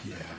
Yeah.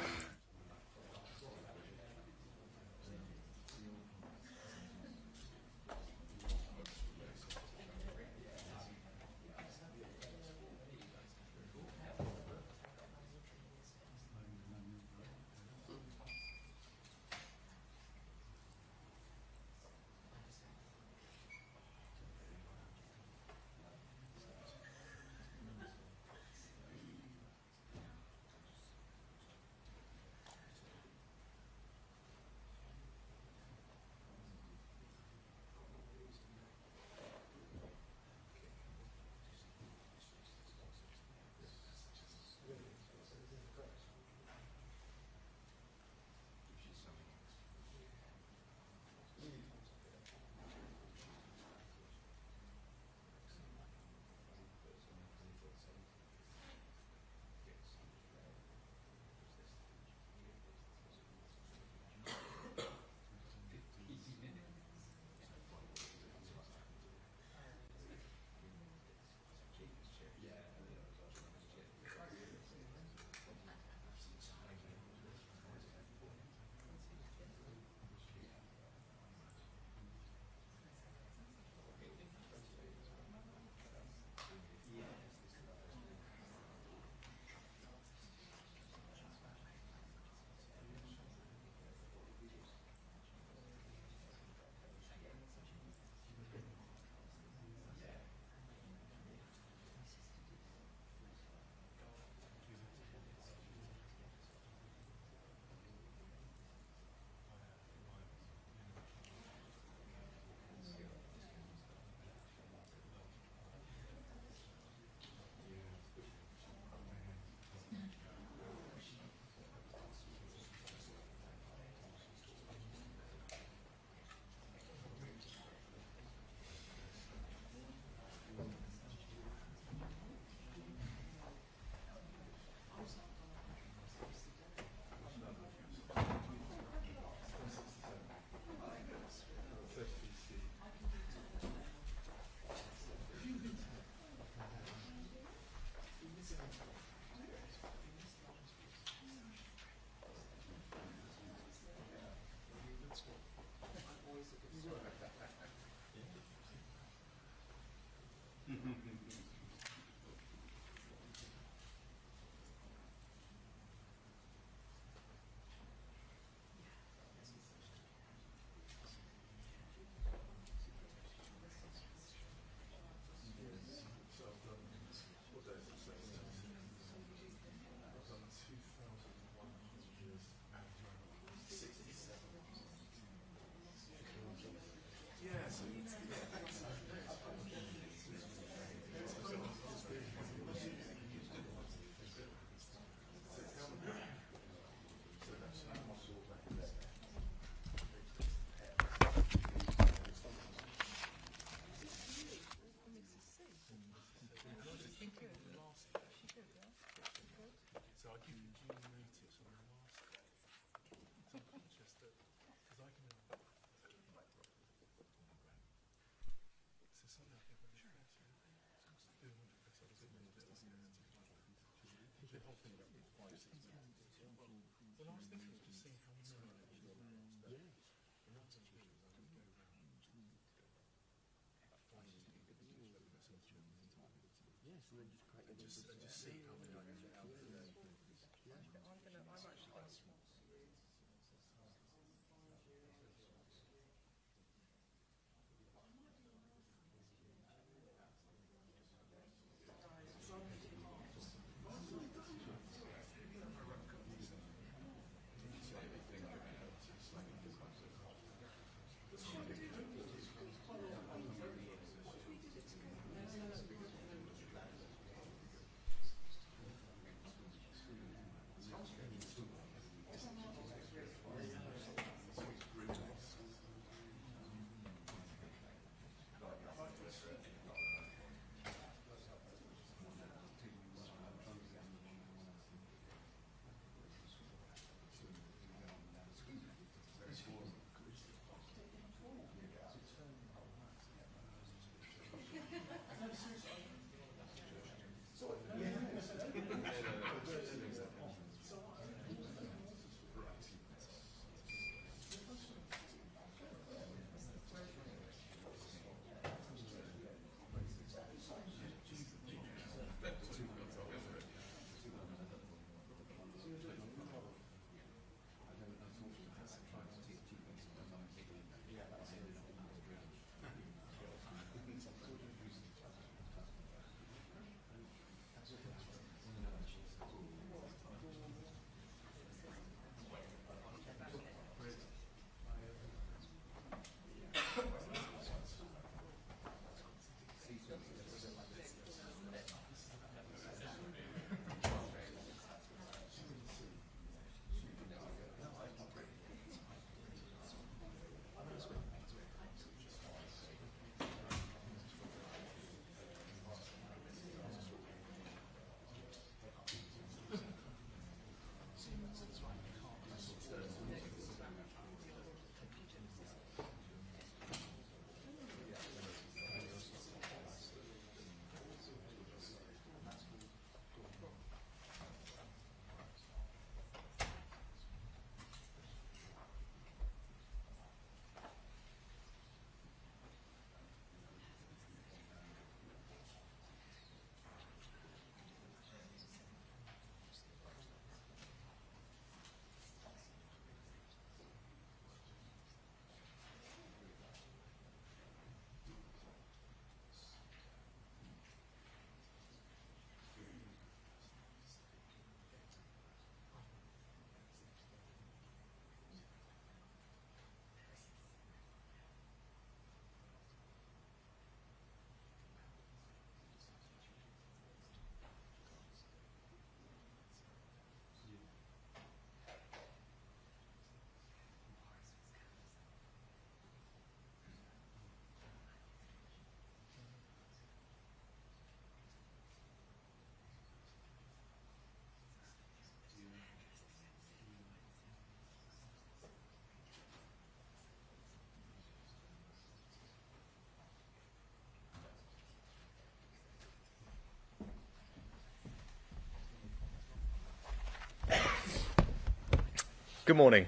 Good morning.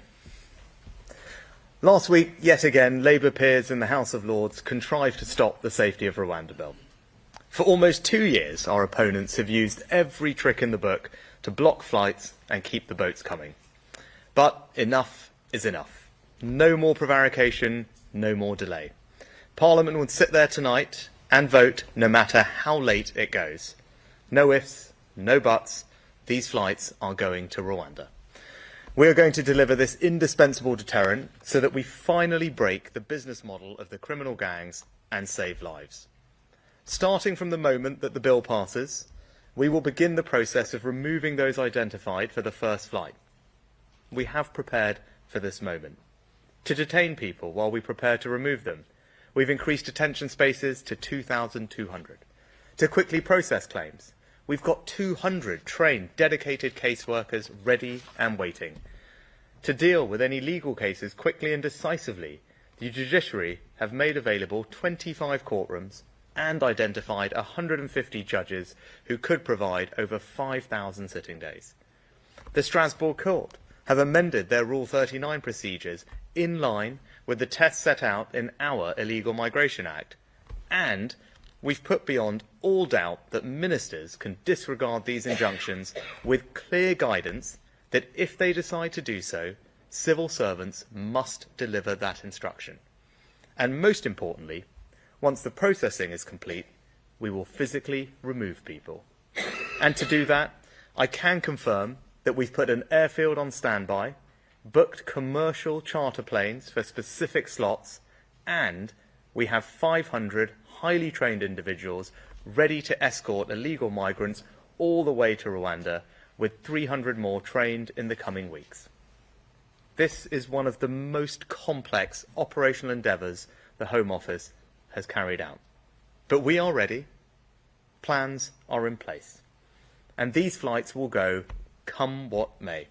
Last week, yet again, Labour peers in the House of Lords contrived to stop the Safety of Rwanda bill. For almost 2 years, our opponents have used every trick in the book to block flights and keep the boats coming. But enough is enough. No more prevarication, no more delay. Parliament will sit there tonight and vote no matter how late it goes. No ifs, no buts. These flights are going to Rwanda. We are going to deliver this indispensable deterrent so that we finally break the business model of the criminal gangs and save lives. Starting from the moment that the bill passes, we will begin the process of removing those identified for the first flight. We have prepared for this moment. To detain people while we prepare to remove them, we've increased detention spaces to 2,200. To quickly process claims, we've got 200 trained, dedicated caseworkers ready and waiting. To deal with any legal cases quickly and decisively, the judiciary have made available 25 courtrooms and identified 150 judges who could provide over 5,000 sitting days. The Strasbourg Court have amended their Rule 39 procedures in line with the tests set out in our Illegal Migration Act, and we've put beyond all doubt that ministers can disregard these injunctions with clear guidance that if they decide to do so, civil servants must deliver that instruction. And most importantly, once the processing is complete, we will physically remove people. And to do that, I can confirm that we've put an airfield on standby, booked commercial charter planes for specific slots, and we have 500 highly trained individuals ready to escort illegal migrants all the way to Rwanda, with 300 more trained in the coming weeks. This is one of the most complex operational endeavours the Home Office has carried out. But we are ready, plans are in place, and these flights will go come what may.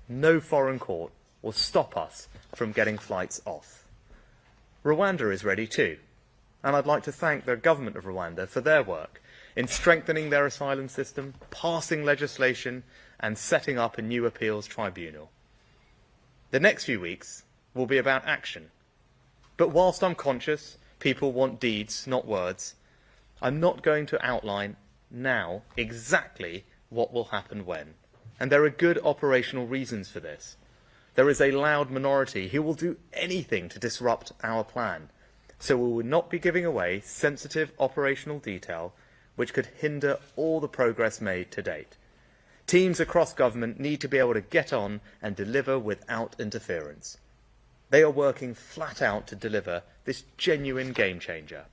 No foreign court will stop us from getting flights off. Rwanda is ready too, and I'd like to thank the government of Rwanda for their work in strengthening their asylum system, passing legislation, and setting up a new appeals tribunal. The next few weeks will be about action. But whilst I'm conscious people want deeds, not words, I'm not going to outline now exactly what will happen when. And there are good operational reasons for this. There is a loud minority who will do anything to disrupt our plan. So we will not be giving away sensitive operational detail which could hinder all the progress made to date. Teams across government need to be able to get on and deliver without interference. They are working flat out to deliver this genuine game changer.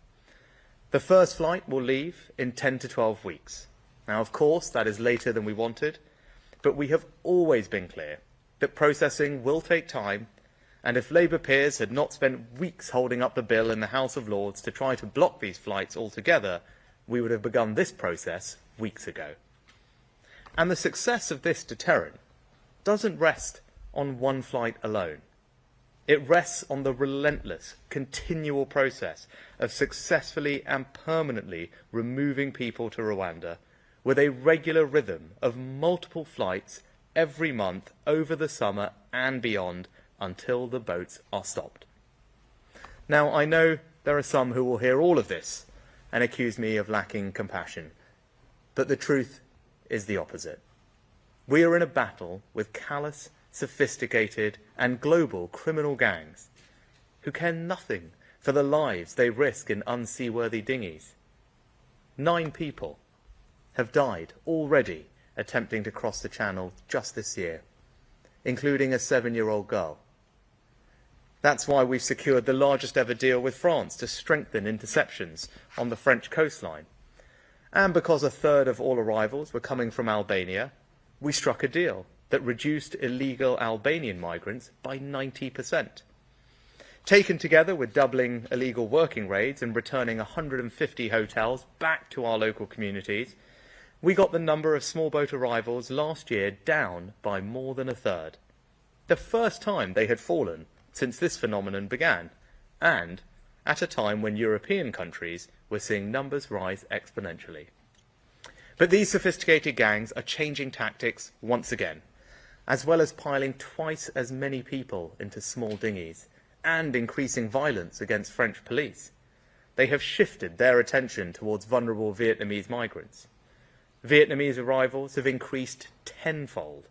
The first flight will leave in 10 to 12 weeks. Now, of course, that is later than we wanted, but we have always been clear that processing will take time, and if Labour peers had not spent weeks holding up the bill in the House of Lords to try to block these flights altogether, we would have begun this process weeks ago. And the success of this deterrent doesn't rest on one flight alone. It rests on the relentless, continual process of successfully and permanently removing people to Rwanda with a regular rhythm of multiple flights every month over the summer and beyond until the boats are stopped. Now, I know there are some who will hear all of this and accuse me of lacking compassion, but the truth is the opposite. We are in a battle with callous, sophisticated and global criminal gangs who care nothing for the lives they risk in unseaworthy dinghies. 9 people have died already attempting to cross the Channel just this year, including a 7-year-old girl. That's why we've secured the largest ever deal with France to strengthen interceptions on the French coastline. And because 1/3 of all arrivals were coming from Albania, we struck a deal that reduced illegal Albanian migrants by 90%. Taken together with doubling illegal working raids and returning 150 hotels back to our local communities, we got the number of small boat arrivals last year down by more than 1/3. The first time they had fallen since this phenomenon began, and at a time when European countries were seeing numbers rise exponentially. But these sophisticated gangs are changing tactics once again, as well as piling twice as many people into small dinghies and increasing violence against French police. They have shifted their attention towards vulnerable Vietnamese migrants. Vietnamese arrivals have increased tenfold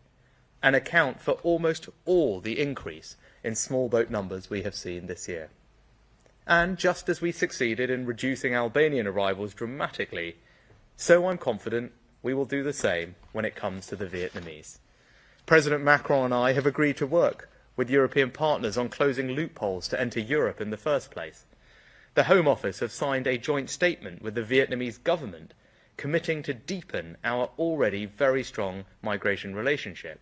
and account for almost all the increase in small boat numbers we have seen this year. And just as we succeeded in reducing Albanian arrivals dramatically, so I'm confident we will do the same when it comes to the Vietnamese. President Macron and I have agreed to work with European partners on closing loopholes to enter Europe in the first place. The Home Office have signed a joint statement with the Vietnamese government committing to deepen our already very strong migration relationship.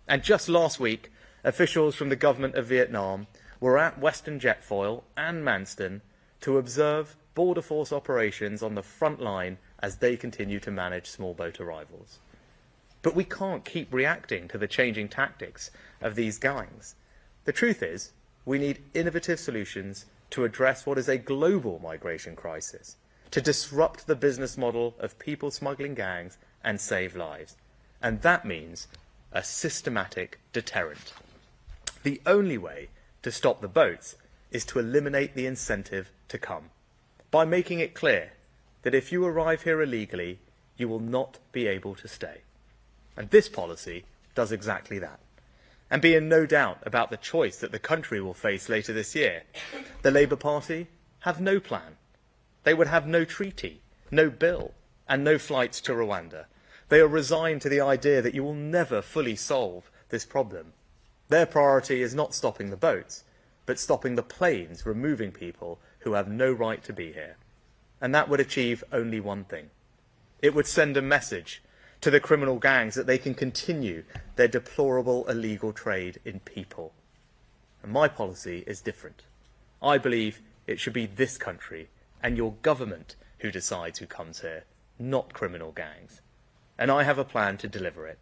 And just last week, officials from the government of Vietnam were at Western Jetfoil and Manston to observe border force operations on the front line as they continue to manage small boat arrivals. But we can't keep reacting to the changing tactics of these gangs. The truth is, we need innovative solutions to address what is a global migration crisis, to disrupt the business model of people smuggling gangs and save lives. And that means a systematic deterrent. The only way to stop the boats is to eliminate the incentive to come, by making it clear that if you arrive here illegally, you will not be able to stay. And this policy does exactly that. And be in no doubt about the choice that the country will face later this year. The Labour Party have no plan. They would have no treaty, no bill, and no flights to Rwanda. They are resigned to the idea that you will never fully solve this problem. Their priority is not stopping the boats, but stopping the planes removing people who have no right to be here. And that would achieve only one thing. It would send a message to the criminal gangs that they can continue their deplorable illegal trade in people. And my policy is different. I believe it should be this country and your government who decides who comes here, not criminal gangs. And I have a plan to deliver it.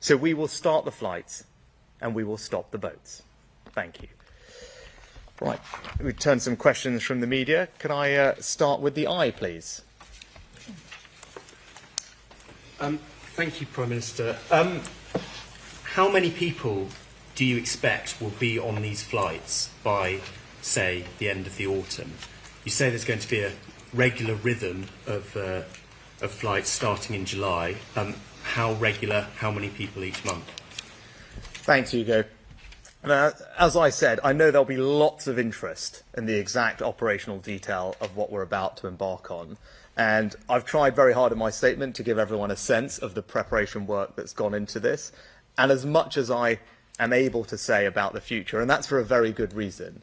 So we will start the flights and we will stop the boats. Thank you. Right, we turn some questions from the media. Can I start with the eye, please? Thank you, Prime Minister. How many people do you expect will be on these flights by, say, the end of the autumn? You say there's going to be a regular rhythm of flights starting in July. How regular? How many people each month? Thanks, Hugo. As I said, I know there'll be lots of interest in the exact operational detail of what we're about to embark on. And I've tried very hard in my statement to give everyone a sense of the preparation work that's gone into this, and as much as I am able to say about the future, and that's for a very good reason.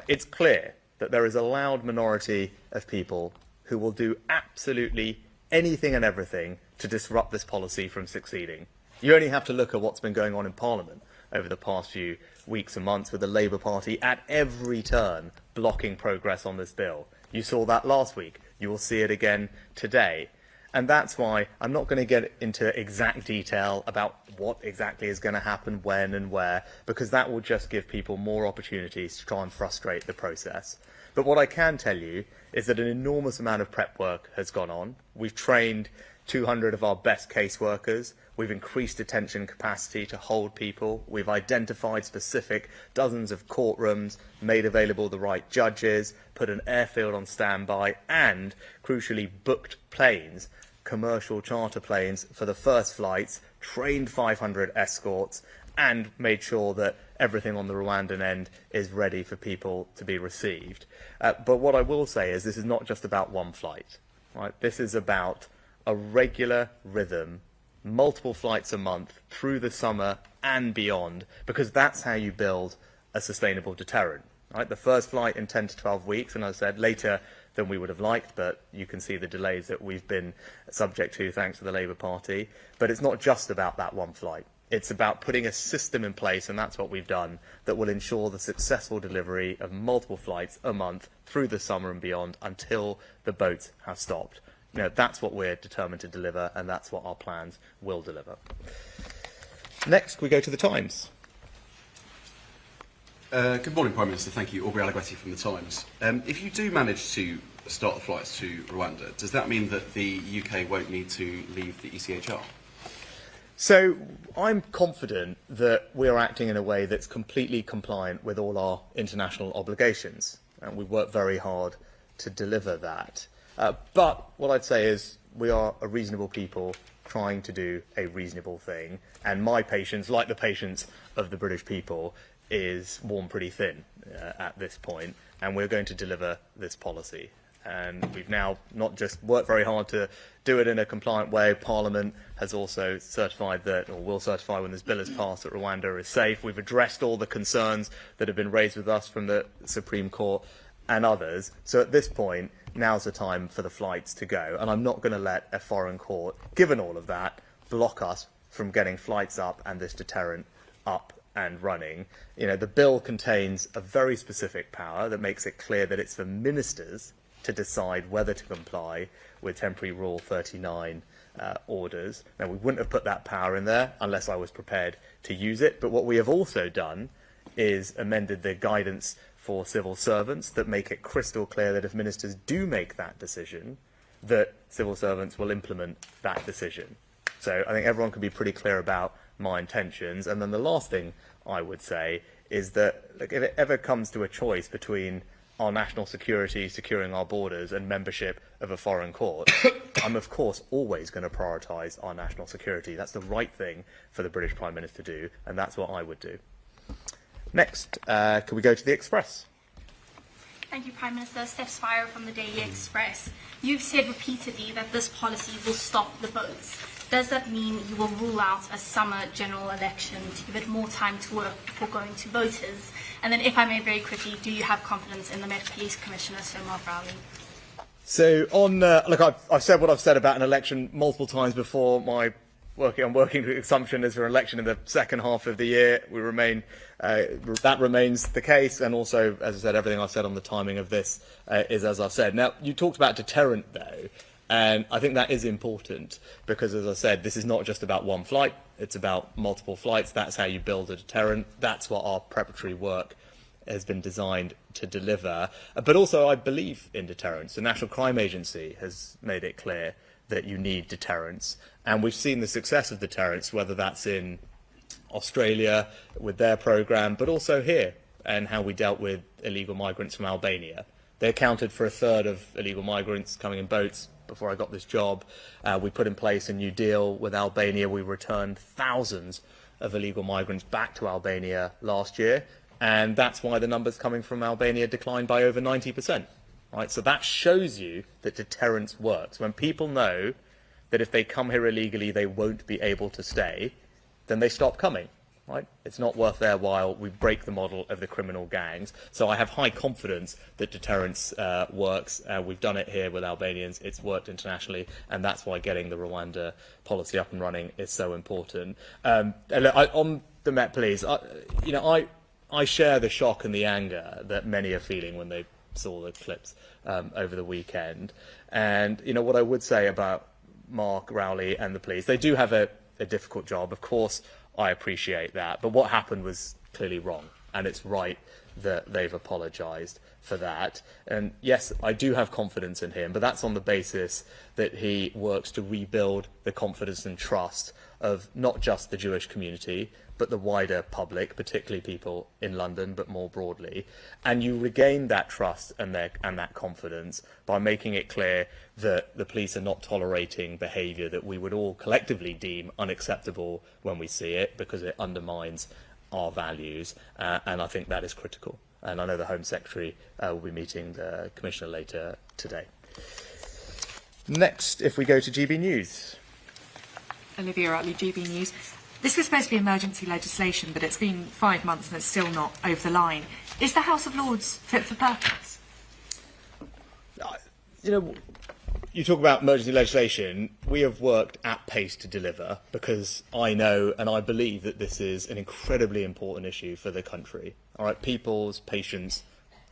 It's clear that there is a loud minority of people who will do absolutely anything and everything to disrupt this policy from succeeding. You only have to look at what's been going on in Parliament over the past few weeks and months with the Labour Party at every turn blocking progress on this bill. You saw that last week. You will see it again today. And that's why I'm not going to get into exact detail about what exactly is going to happen, when and where, because that will just give people more opportunities to try and frustrate the process. But what I can tell you is that an enormous amount of prep work has gone on. We've trained 200 of our best caseworkers. We've increased detention capacity to hold people. We've identified specific dozens of courtrooms, made available the right judges, put an airfield on standby, and, crucially, booked planes, commercial charter planes, for the first flights, trained 500 escorts, and made sure that everything on the Rwandan end is ready for people to be received. But what I will say is this is not just about one flight. Right? This is about a regular rhythm, multiple flights a month through the summer and beyond, because that's how you build a sustainable deterrent. Right? The first flight in 10 to 12 weeks, and as I said, later than we would have liked, but you can see the delays that we've been subject to thanks to the Labour Party. But it's not just about that one flight. It's about putting a system in place, and that's what we've done, that will ensure the successful delivery of multiple flights a month through the summer and beyond until the boats have stopped. You know, that's what we're determined to deliver, and that's what our plans will deliver. Next, we go to the Times. Good morning, Prime Minister. Thank you. Aubrey Alagueti from the Times. If you do manage to start the flights to Rwanda, does that mean that the UK won't need to leave the ECHR? So I'm confident that we are acting in a way that's completely compliant with all our international obligations, and we work very hard to deliver that. But what I'd say is we are a reasonable people trying to do a reasonable thing, and my patience, like the patience of the British people, is worn pretty thin at this point, and we're going to deliver this policy. And we've now not just worked very hard to do it in a compliant way, Parliament has also certified that, or will certify when this bill is passed, that Rwanda is safe. We've addressed all the concerns that have been raised with us from the Supreme Court and others. So at this point, now's the time for the flights to go. And I'm not going to let a foreign court, given all of that, block us from getting flights up and this deterrent up and running. You know, the bill contains a very specific power that makes it clear that it's for ministers to decide whether to comply with temporary Rule 39 orders. Now, we wouldn't have put that power in there unless I was prepared to use it. But what we have also done is amended the guidance for civil servants that make it crystal clear that if ministers do make that decision, that civil servants will implement that decision. So I think everyone can be pretty clear about my intentions. And then the last thing I would say is that, look, if it ever comes to a choice between our national security, securing our borders, and membership of a foreign court, I'm of course always going to prioritise our national security. That's the right thing for the British Prime Minister to do, and that's what I would do. Next, can we go to the Express? Thank you, Prime Minister. Steph Spiro from the Daily Express. You've said repeatedly that this policy will stop the votes. Does that mean you will rule out a summer general election to give it more time to work before going to voters? And then, if I may very quickly, do you have confidence in the Met Police Commissioner, Sir Mark Rowley? So on, look, I've said what I've said about an election multiple times before. My working assumption is for an election in the second half of the year. We remain, that remains the case. And also, as I said, everything I've said on the timing of this is as I've said. Now, you talked about deterrent, though. And I think that is important because, as I said, this is not just about one flight. It's about multiple flights. That's how you build a deterrent. That's what our preparatory work has been designed to deliver. But also, I believe in deterrence. The National Crime Agency has made it clear that you need deterrence. And we've seen the success of deterrence, whether that's in Australia with their programme, but also here, and how we dealt with illegal migrants from Albania. They accounted for a third of illegal migrants coming in boats before I got this job. We put in place a new deal with Albania. We returned thousands of illegal migrants back to Albania last year, and that's why the numbers coming from Albania declined by over 90%. Right? So that shows you that deterrence works. When people know that if they come here illegally they won't be able to stay, then they stop coming. Right? It's not worth their while. We break the model of the criminal gangs. So I have high confidence that deterrence works. We've done it here with Albanians. It's worked internationally, and that's why getting the Rwanda policy up and running is so important. And look, on the Met Police, I share the shock and the anger that many are feeling when they saw the clips over the weekend. And what I would say about Mark Rowley and the police, they do have a difficult job, of course. I appreciate that, but what happened was clearly wrong, and it's right that they've apologised for that. And yes, I do have confidence in him, but that's on the basis that he works to rebuild the confidence and trust of not just the Jewish community, but the wider public, particularly people in London, but more broadly. And you regain that trust and that confidence by making it clear that the police are not tolerating behaviour that we would all collectively deem unacceptable when we see it, because it undermines our values. And I think that is critical. And I know the Home Secretary will be meeting the Commissioner later today. Next, if we go to GB News. Olivia Utley, GB News. This was supposed to be emergency legislation, but it's been 5 months and it's still not over the line. Is the House of Lords fit for purpose? You talk about emergency legislation. We have worked at pace to deliver because I know and I believe that this is an incredibly important issue for the country. All right, people's patience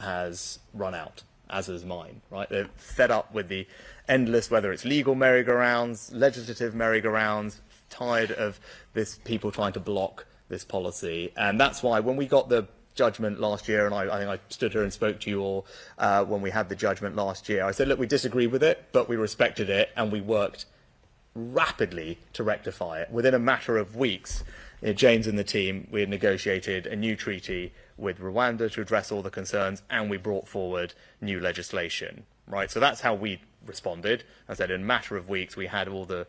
has run out, as has mine. Right, they're fed up with the endless, whether it's legal merry-go-rounds, legislative merry-go-rounds, tired of this people trying to block this policy. And that's why when we got the judgment last year, and I think I stood here and spoke to you all when we had the judgment last year, I said, look, we disagree with it, but we respected it and we worked rapidly to rectify it. Within a matter of weeks, James and the team, we had negotiated a new treaty with Rwanda to address all the concerns, and we brought forward new legislation. Right, so that's how we responded. As I said, in a matter of weeks, we had all the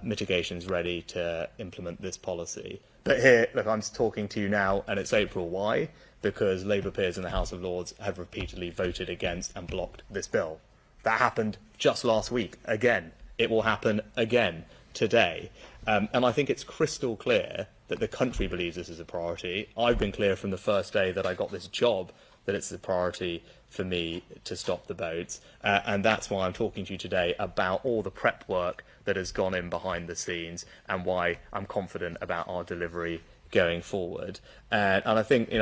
mitigations ready to implement this policy. But here, look, I'm talking to you now, and it's April. Why? Because Labour peers in the House of Lords have repeatedly voted against and blocked this bill. That happened just last week. Again, it will happen again today. And I think it's crystal clear that the country believes this is a priority. I've been clear from the first day that I got this job that it's a priority for me to stop the boats. And that's why I'm talking to you today about all the prep work that has gone in behind the scenes and why I'm confident about our delivery going forward. And I think,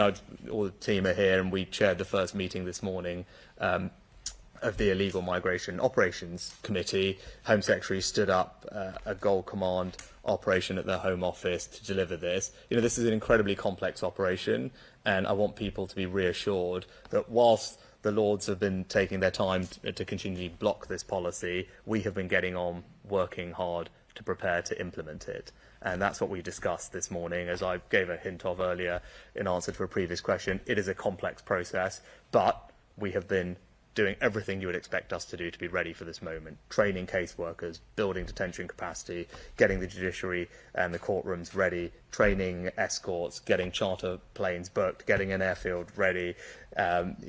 all the team are here, and we chaired the first meeting this morning of the Illegal Migration Operations Committee. Home Secretary stood up a Gold Command operation at the Home Office to deliver this. This is an incredibly complex operation, and I want people to be reassured that whilst the Lords have been taking their time to continually block this policy, we have been getting on working hard to prepare to implement it. And that's what we discussed this morning. As I gave a hint of earlier in answer to a previous question, it is a complex process, but we have been doing everything you would expect us to do to be ready for this moment. Training caseworkers, building detention capacity, getting the judiciary and the courtrooms ready, training escorts, getting charter planes booked, getting an airfield ready,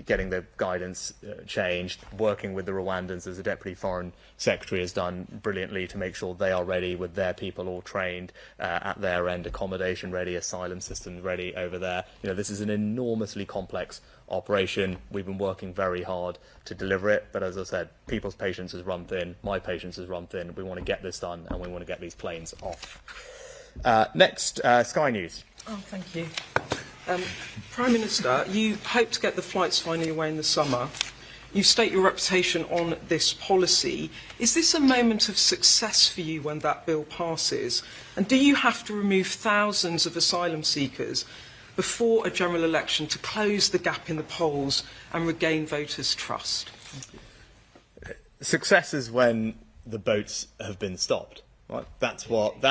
getting the guidance changed, working with the Rwandans, as the Deputy Foreign Secretary has done brilliantly, to make sure they are ready with their people all trained at their end, accommodation ready, asylum systems ready over there. This is an enormously complex operation. We've been working very hard to deliver it, but as I said, people's patience has run thin, my patience has run thin. We want to get this done, and we want to get these planes off. Next, Sky News. Oh, thank you. Prime Minister, you hope to get the flights finally away in the summer. You state your reputation on this policy. Is this a moment of success for you when that bill passes? And do you have to remove thousands of asylum seekers before a general election to close the gap in the polls and regain voters' trust? Success is when the boats have been stopped. Right? That's what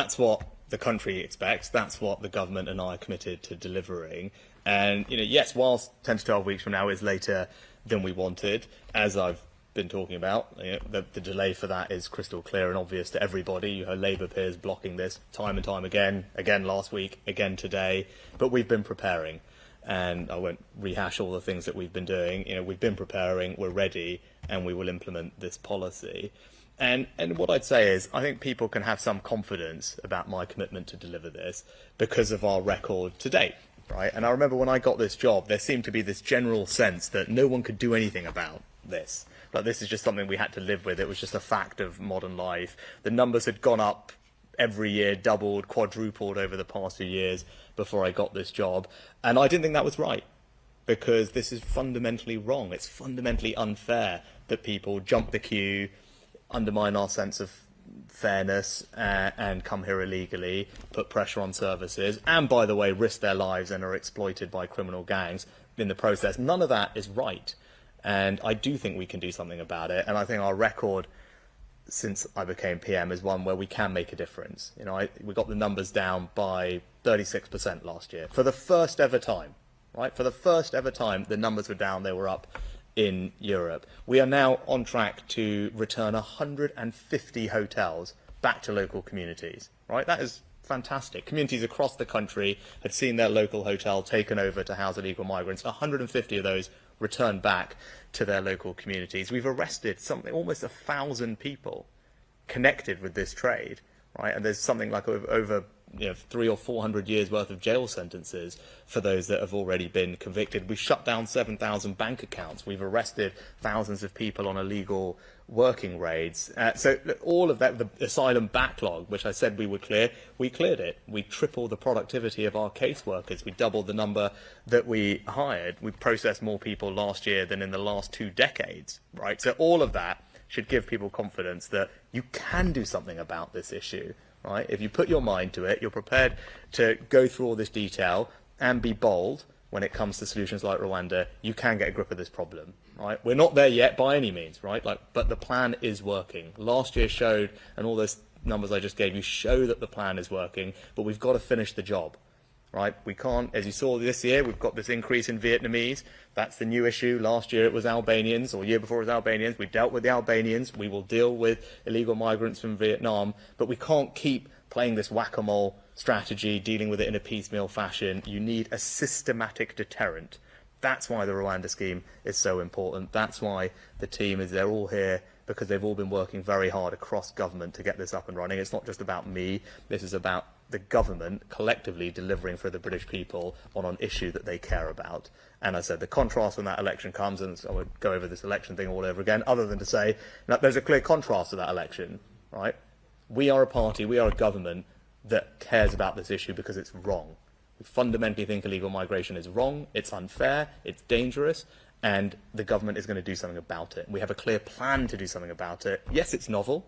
the country expects. That's what the government and I are committed to delivering. And yes, whilst 10 to 12 weeks from now is later than we wanted, as I've been talking about, the delay for that is crystal clear and obvious to everybody. You heard Labour peers blocking this time and time again last week, again today. But we've been preparing, and I won't rehash all the things that we've been doing. We've been preparing, we're ready, and we will implement this policy. And what I'd say is, I think people can have some confidence about my commitment to deliver this because of our record to date, right? And I remember when I got this job, there seemed to be this general sense that no one could do anything about this. Like, this is just something we had to live with. It was just a fact of modern life. The numbers had gone up every year, doubled, quadrupled over the past few years before I got this job. And I didn't think that was right, because this is fundamentally wrong. It's fundamentally unfair that people jump the queue, undermine our sense of fairness, and come here illegally, put pressure on services, and, by the way, risk their lives and are exploited by criminal gangs in the process. None of that is right. And I do think we can do something about it. And I think our record since I became PM is one where we can make a difference. We got the numbers down by 36% last year. For the first ever time, right? For the first ever time, the numbers were down, they were up in Europe. We are now on track to return 150 hotels back to local communities, right? That is fantastic. Communities across the country had seen their local hotel taken over to house illegal migrants. 150 of those returned back to their local communities. We've arrested almost 1,000 people connected with this trade, right? And there's something like over 300 or 400 years worth of jail sentences for those that have already been convicted. We've shut down 7,000 bank accounts. We've arrested thousands of people on illegal working raids. So all of that, the asylum backlog, which I said we would clear, we cleared it. We tripled the productivity of our caseworkers. We doubled the number that we hired. We processed more people last year than in the last 2 decades, right? So all of that should give people confidence that you can do something about this issue. Right? If you put your mind to it, you're prepared to go through all this detail and be bold when it comes to solutions like Rwanda, you can get a grip of this problem. Right? We're not there yet by any means, right? But the plan is working. Last year showed, and all those numbers I just gave you show that the plan is working, but we've got to finish the job. Right? We can't, as you saw this year, we've got this increase in Vietnamese. That's the new issue. Last year it was Albanians, or year before it was Albanians. We dealt with the Albanians. We will deal with illegal migrants from Vietnam. But we can't keep playing this whack-a-mole strategy, dealing with it in a piecemeal fashion. You need a systematic deterrent. That's why the Rwanda scheme is so important. That's why the team they're all here, because they've all been working very hard across government to get this up and running. It's not just about me. This is about the government collectively delivering for the British people on an issue that they care about. And I said the contrast when that election comes, and I won't go over this election thing all over again, other than to say that there's a clear contrast to that election, right? We are a party, we are a government that cares about this issue because it's wrong. We fundamentally think illegal migration is wrong, it's unfair, it's dangerous, and the government is going to do something about it. We have a clear plan to do something about it. Yes, it's novel,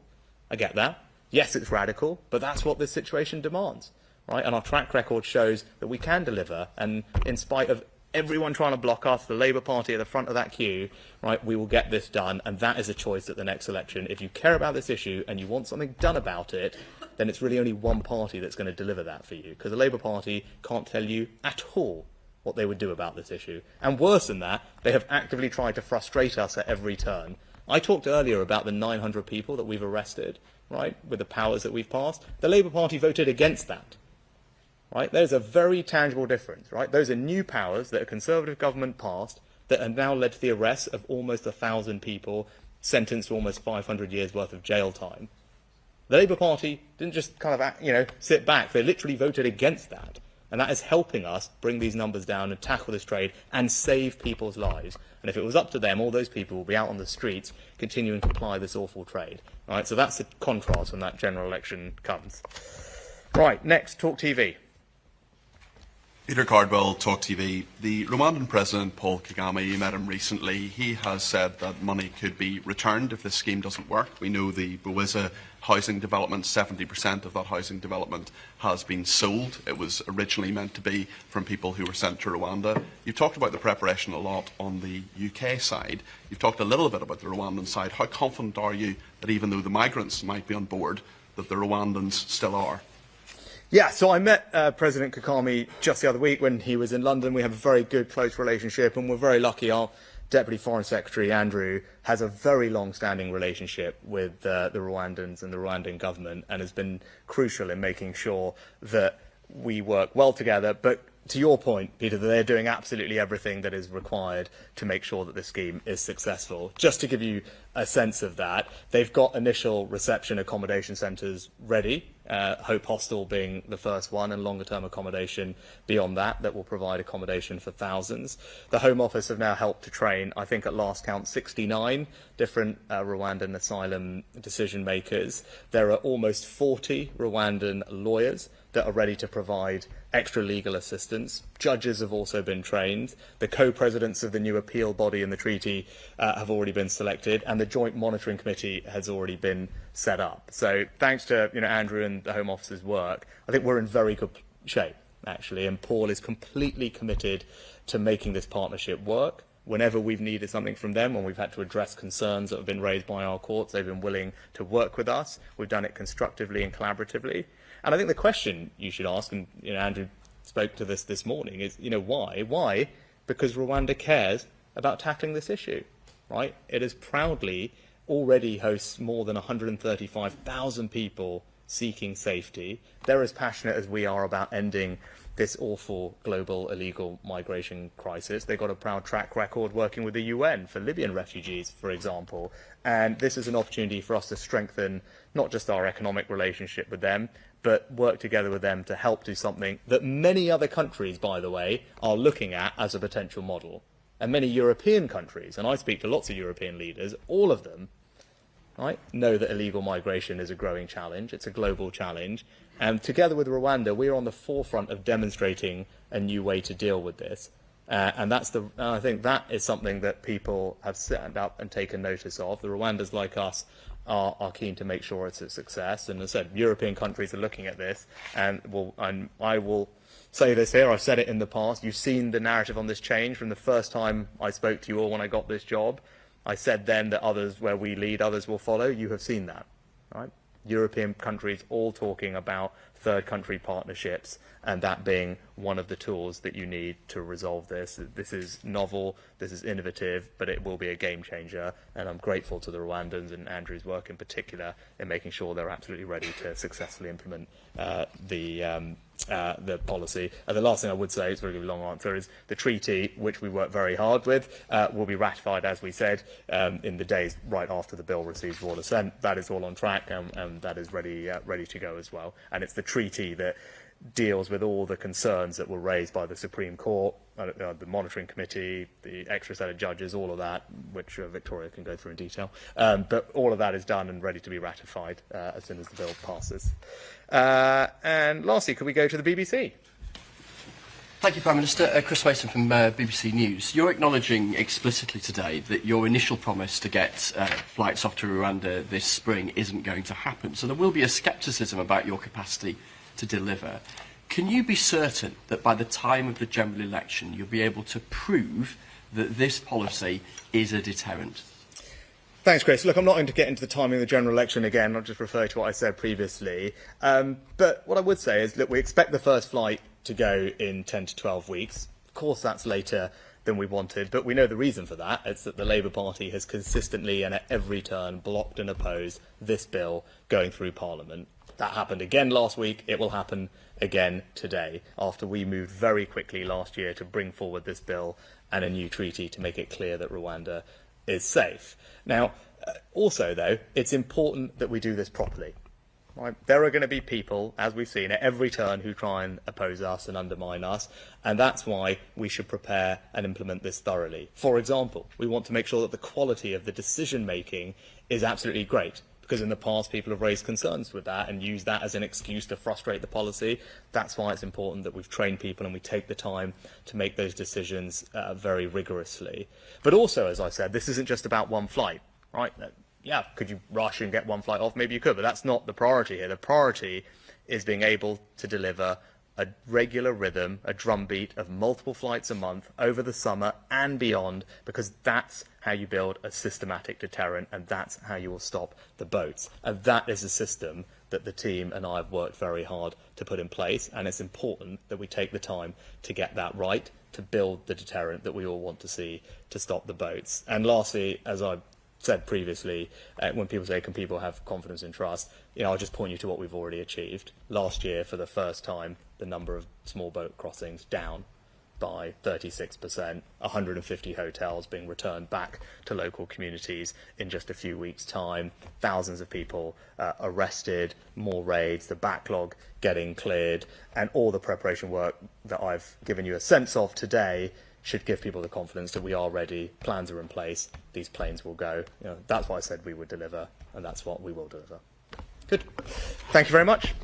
I get that. Yes, it's radical, but that's what this situation demands, right? And our track record shows that we can deliver, and in spite of everyone trying to block us, the Labour Party at the front of that queue, right, we will get this done, and that is a choice at the next election. If you care about this issue and you want something done about it, then it's really only one party that's going to deliver that for you, because the Labour Party can't tell you at all what they would do about this issue. And worse than that, they have actively tried to frustrate us at every turn. I talked earlier about the 900 people that we've arrested, right, with the powers that we've passed. The Labour Party voted against that. Right? There's a very tangible difference. Right? Those are new powers that a Conservative government passed that have now led to the arrest of almost 1,000 people, sentenced to almost 500 years' worth of jail time. The Labour Party didn't just kind of, sit back. They literally voted against that. And that is helping us bring these numbers down and tackle this trade and save people's lives. And if it was up to them, all those people will be out on the streets continuing to ply this awful trade. Right? So that's the contrast when that general election comes. Right, next, Talk TV. Peter Cardwell, Talk TV. The Rwandan President, Paul Kagame, you met him recently. He has said that money could be returned if this scheme doesn't work. We know the Bwiza housing development, 70% of that housing development has been sold. It was originally meant to be from people who were sent to Rwanda. You've talked about the preparation a lot on the UK side. You've talked a little bit about the Rwandan side. How confident are you that even though the migrants might be on board, that the Rwandans still are? Yeah, so I met President Kagame just the other week when he was in London. We have a very good, close relationship, and we're very lucky. Our Deputy Foreign Secretary, Andrew, has a very long-standing relationship with the Rwandans and the Rwandan government, and has been crucial in making sure that we work well together. But to your point, Peter, that they're doing absolutely everything that is required to make sure that the scheme is successful. Just to give you a sense of that, they've got initial reception accommodation centres ready, Hope Hostel being the first one, and longer-term accommodation beyond that will provide accommodation for thousands. The Home Office have now helped to train, I think at last count, 69 different Rwandan asylum decision-makers. There are almost 40 Rwandan lawyers that are ready to provide extra legal assistance. Judges have also been trained. The co-presidents of the new appeal body in the treaty have already been selected, and the Joint Monitoring Committee has already been set up. So thanks to Andrew and the Home Office's work, I think we're in very good shape, actually, and Paul is completely committed to making this partnership work. Whenever we've needed something from them, when we've had to address concerns that have been raised by our courts, they've been willing to work with us. We've done it constructively and collaboratively. And I think the question you should ask, and Andrew spoke to this morning, is why? Why? Because Rwanda cares about tackling this issue, right? It has proudly already hosts more than 135,000 people seeking safety. They're as passionate as we are about ending this awful global illegal migration crisis. They've got a proud track record working with the UN for Libyan refugees, for example. And this is an opportunity for us to strengthen not just our economic relationship with them, but work together with them to help do something that many other countries, by the way, are looking at as a potential model. And many European countries, and I speak to lots of European leaders, all of them, right, know that illegal migration is a growing challenge. It's a global challenge. And together with Rwanda, we're on the forefront of demonstrating a new way to deal with this. And I think that is something that people have stand up and taken notice of. The Rwandans, like us, are keen to make sure it's a success. And as I said, European countries are looking at this. And I will say this here, I've said it in the past. You've seen the narrative on this change from the first time I spoke to you all when I got this job. I said then that others, where we lead, others will follow. You have seen that, right? European countries all talking about third country partnerships, and that being one of the tools that you need to resolve this. This is novel, this is innovative, but it will be a game changer, and I'm grateful to the Rwandans and Andrew's work in particular in making sure they're absolutely ready to successfully implement the policy. And the last thing I would say, it's a really long answer, is the treaty, which we work very hard with, will be ratified, as we said, in the days right after the bill receives royal assent. That is all on track, and that is ready to go as well. And it's the treaty that deals with all the concerns that were raised by the Supreme Court, the monitoring committee, the extra set of judges, all of that, which Victoria can go through in detail. But all of that is done and ready to be ratified as soon as the bill passes. And lastly, could we go to the BBC? Thank you, Prime Minister. Chris Mason from BBC News. You're acknowledging explicitly today that your initial promise to get flights off to Rwanda this spring isn't going to happen. So there will be a scepticism about your capacity to deliver. Can you be certain that by the time of the general election you'll be able to prove that this policy is a deterrent? Thanks, Chris. Look, I'm not going to get into the timing of the general election again. I'll just refer to what I said previously. But what I would say is that we expect the first flight to go in 10 to 12 weeks. Of course, that's later than we wanted, but we know the reason for that. It's that the Labour Party has consistently and at every turn blocked and opposed this bill going through Parliament. That happened again last week. It will happen again today, after we moved very quickly last year to bring forward this bill and a new treaty to make it clear that Rwanda is safe. Now, also, though, it's important that we do this properly. Right? There are going to be people, as we've seen, at every turn who try and oppose us and undermine us, and that's why we should prepare and implement this thoroughly. For example, we want to make sure that the quality of the decision-making is absolutely great, because in the past people have raised concerns with that and used that as an excuse to frustrate the policy. That's why it's important that we've trained people and we take the time to make those decisions very rigorously. But also, as I said, this isn't just about one flight, right? Yeah, could you rush and get one flight off? Maybe you could, but that's not the priority here. The priority is being able to deliver a regular rhythm, a drumbeat of multiple flights a month over the summer and beyond, because that's how you build a systematic deterrent, and that's how you will stop the boats. And that is a system that the team and I have worked very hard to put in place, and it's important that we take the time to get that right, to build the deterrent that we all want to see to stop the boats. And lastly, as I said previously, when people say, can people have confidence and trust, I'll just point you to what we've already achieved. Last year, for the first time, the number of small boat crossings down by 36%, 150 hotels being returned back to local communities in just a few weeks' time, thousands of people arrested, more raids, the backlog getting cleared, and all the preparation work that I've given you a sense of today should give people the confidence that we are ready, plans are in place, these planes will go. That's what I said we would deliver, and that's what we will deliver. Good. Thank you very much.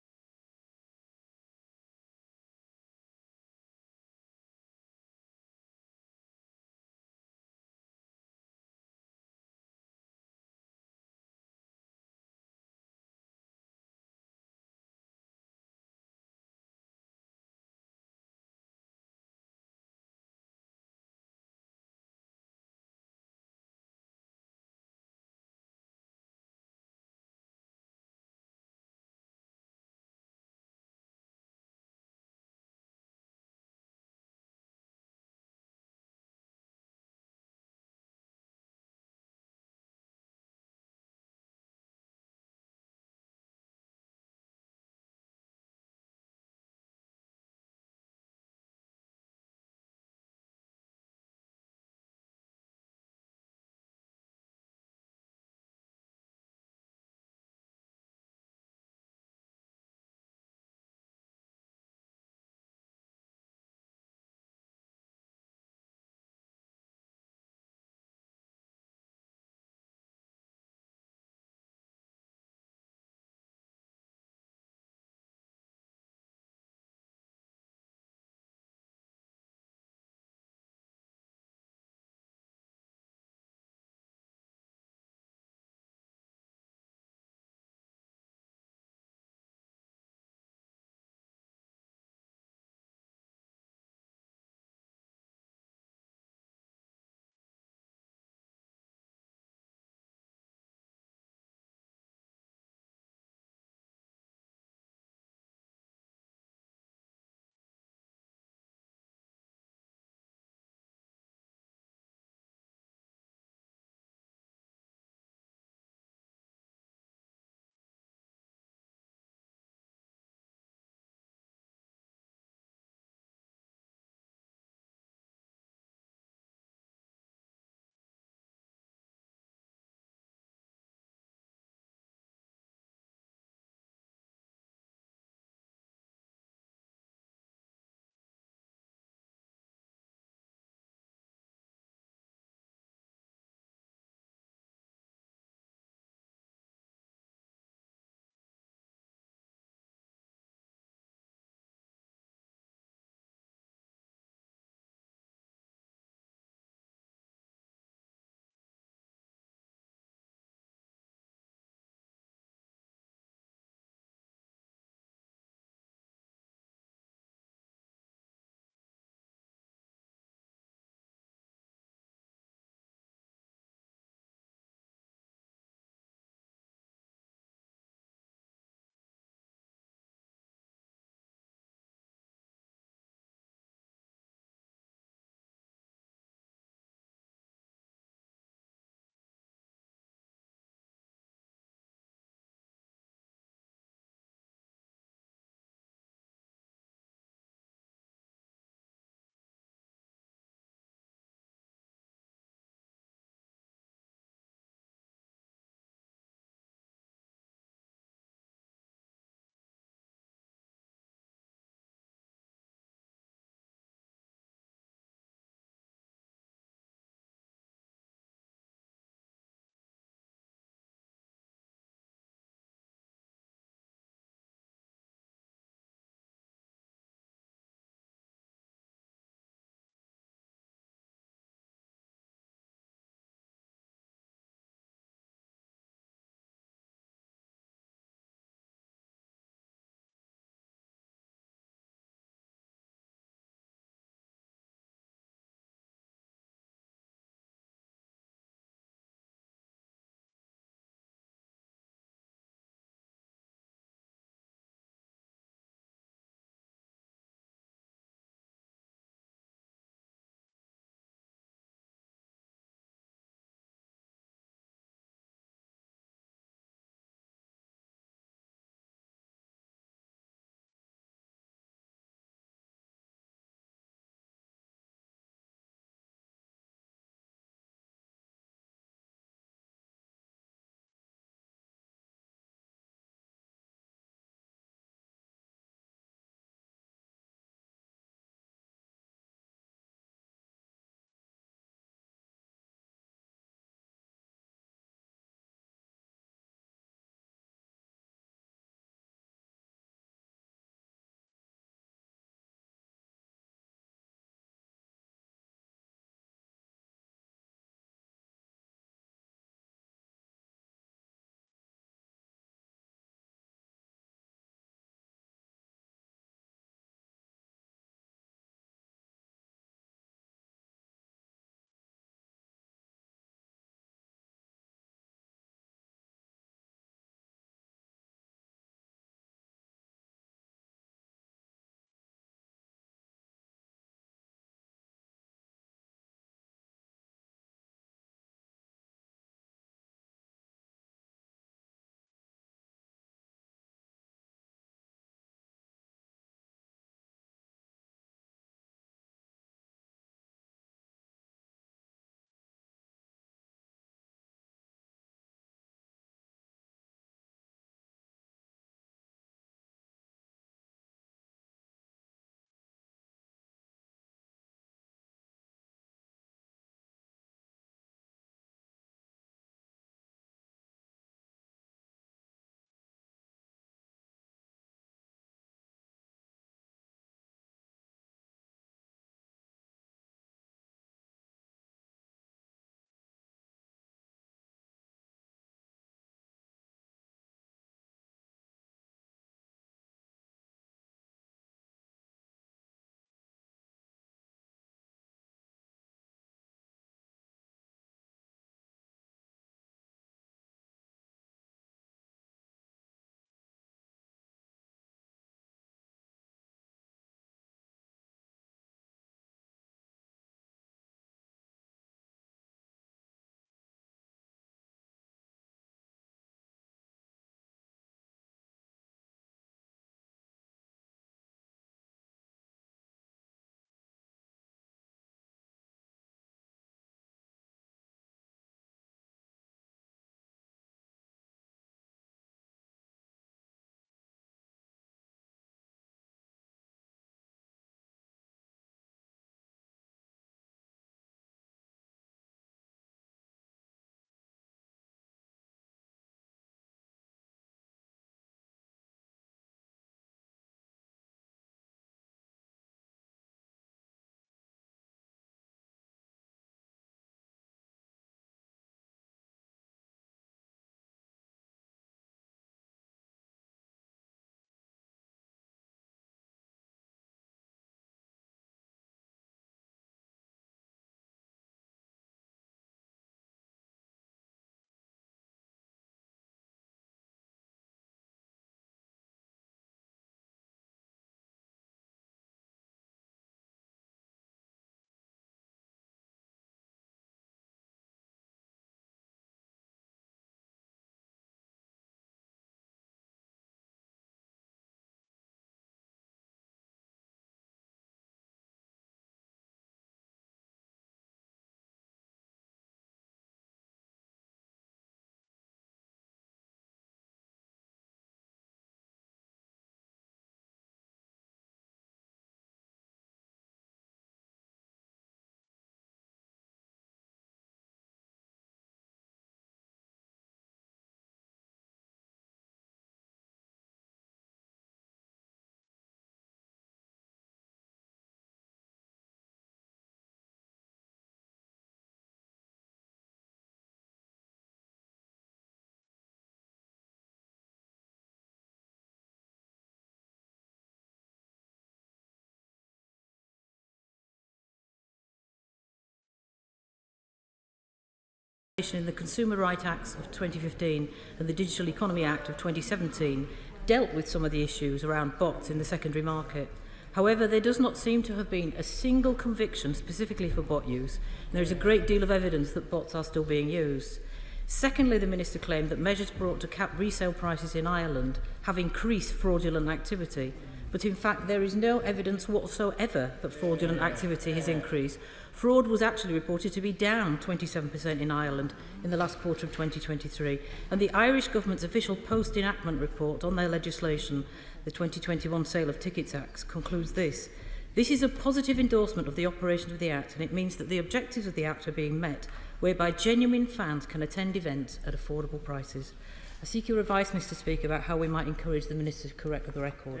In the Consumer Rights Acts of 2015 and the Digital Economy Act of 2017 dealt with some of the issues around bots in the secondary market. However, there does not seem to have been a single conviction specifically for bot use, and there is a great deal of evidence that bots are still being used. Secondly, the Minister claimed that measures brought to cap resale prices in Ireland have increased fraudulent activity, but in fact there is no evidence whatsoever that fraudulent activity has increased. Fraud was actually reported to be down 27% in Ireland in the last quarter of 2023, and the Irish Government's official post-enactment report on their legislation, the 2021 Sale of Tickets Act, concludes this. This is a positive endorsement of the operation of the Act, and it means that the objectives of the Act are being met, whereby genuine fans can attend events at affordable prices. I seek your advice, Mr Speaker, about how we might encourage the Minister to correct the record.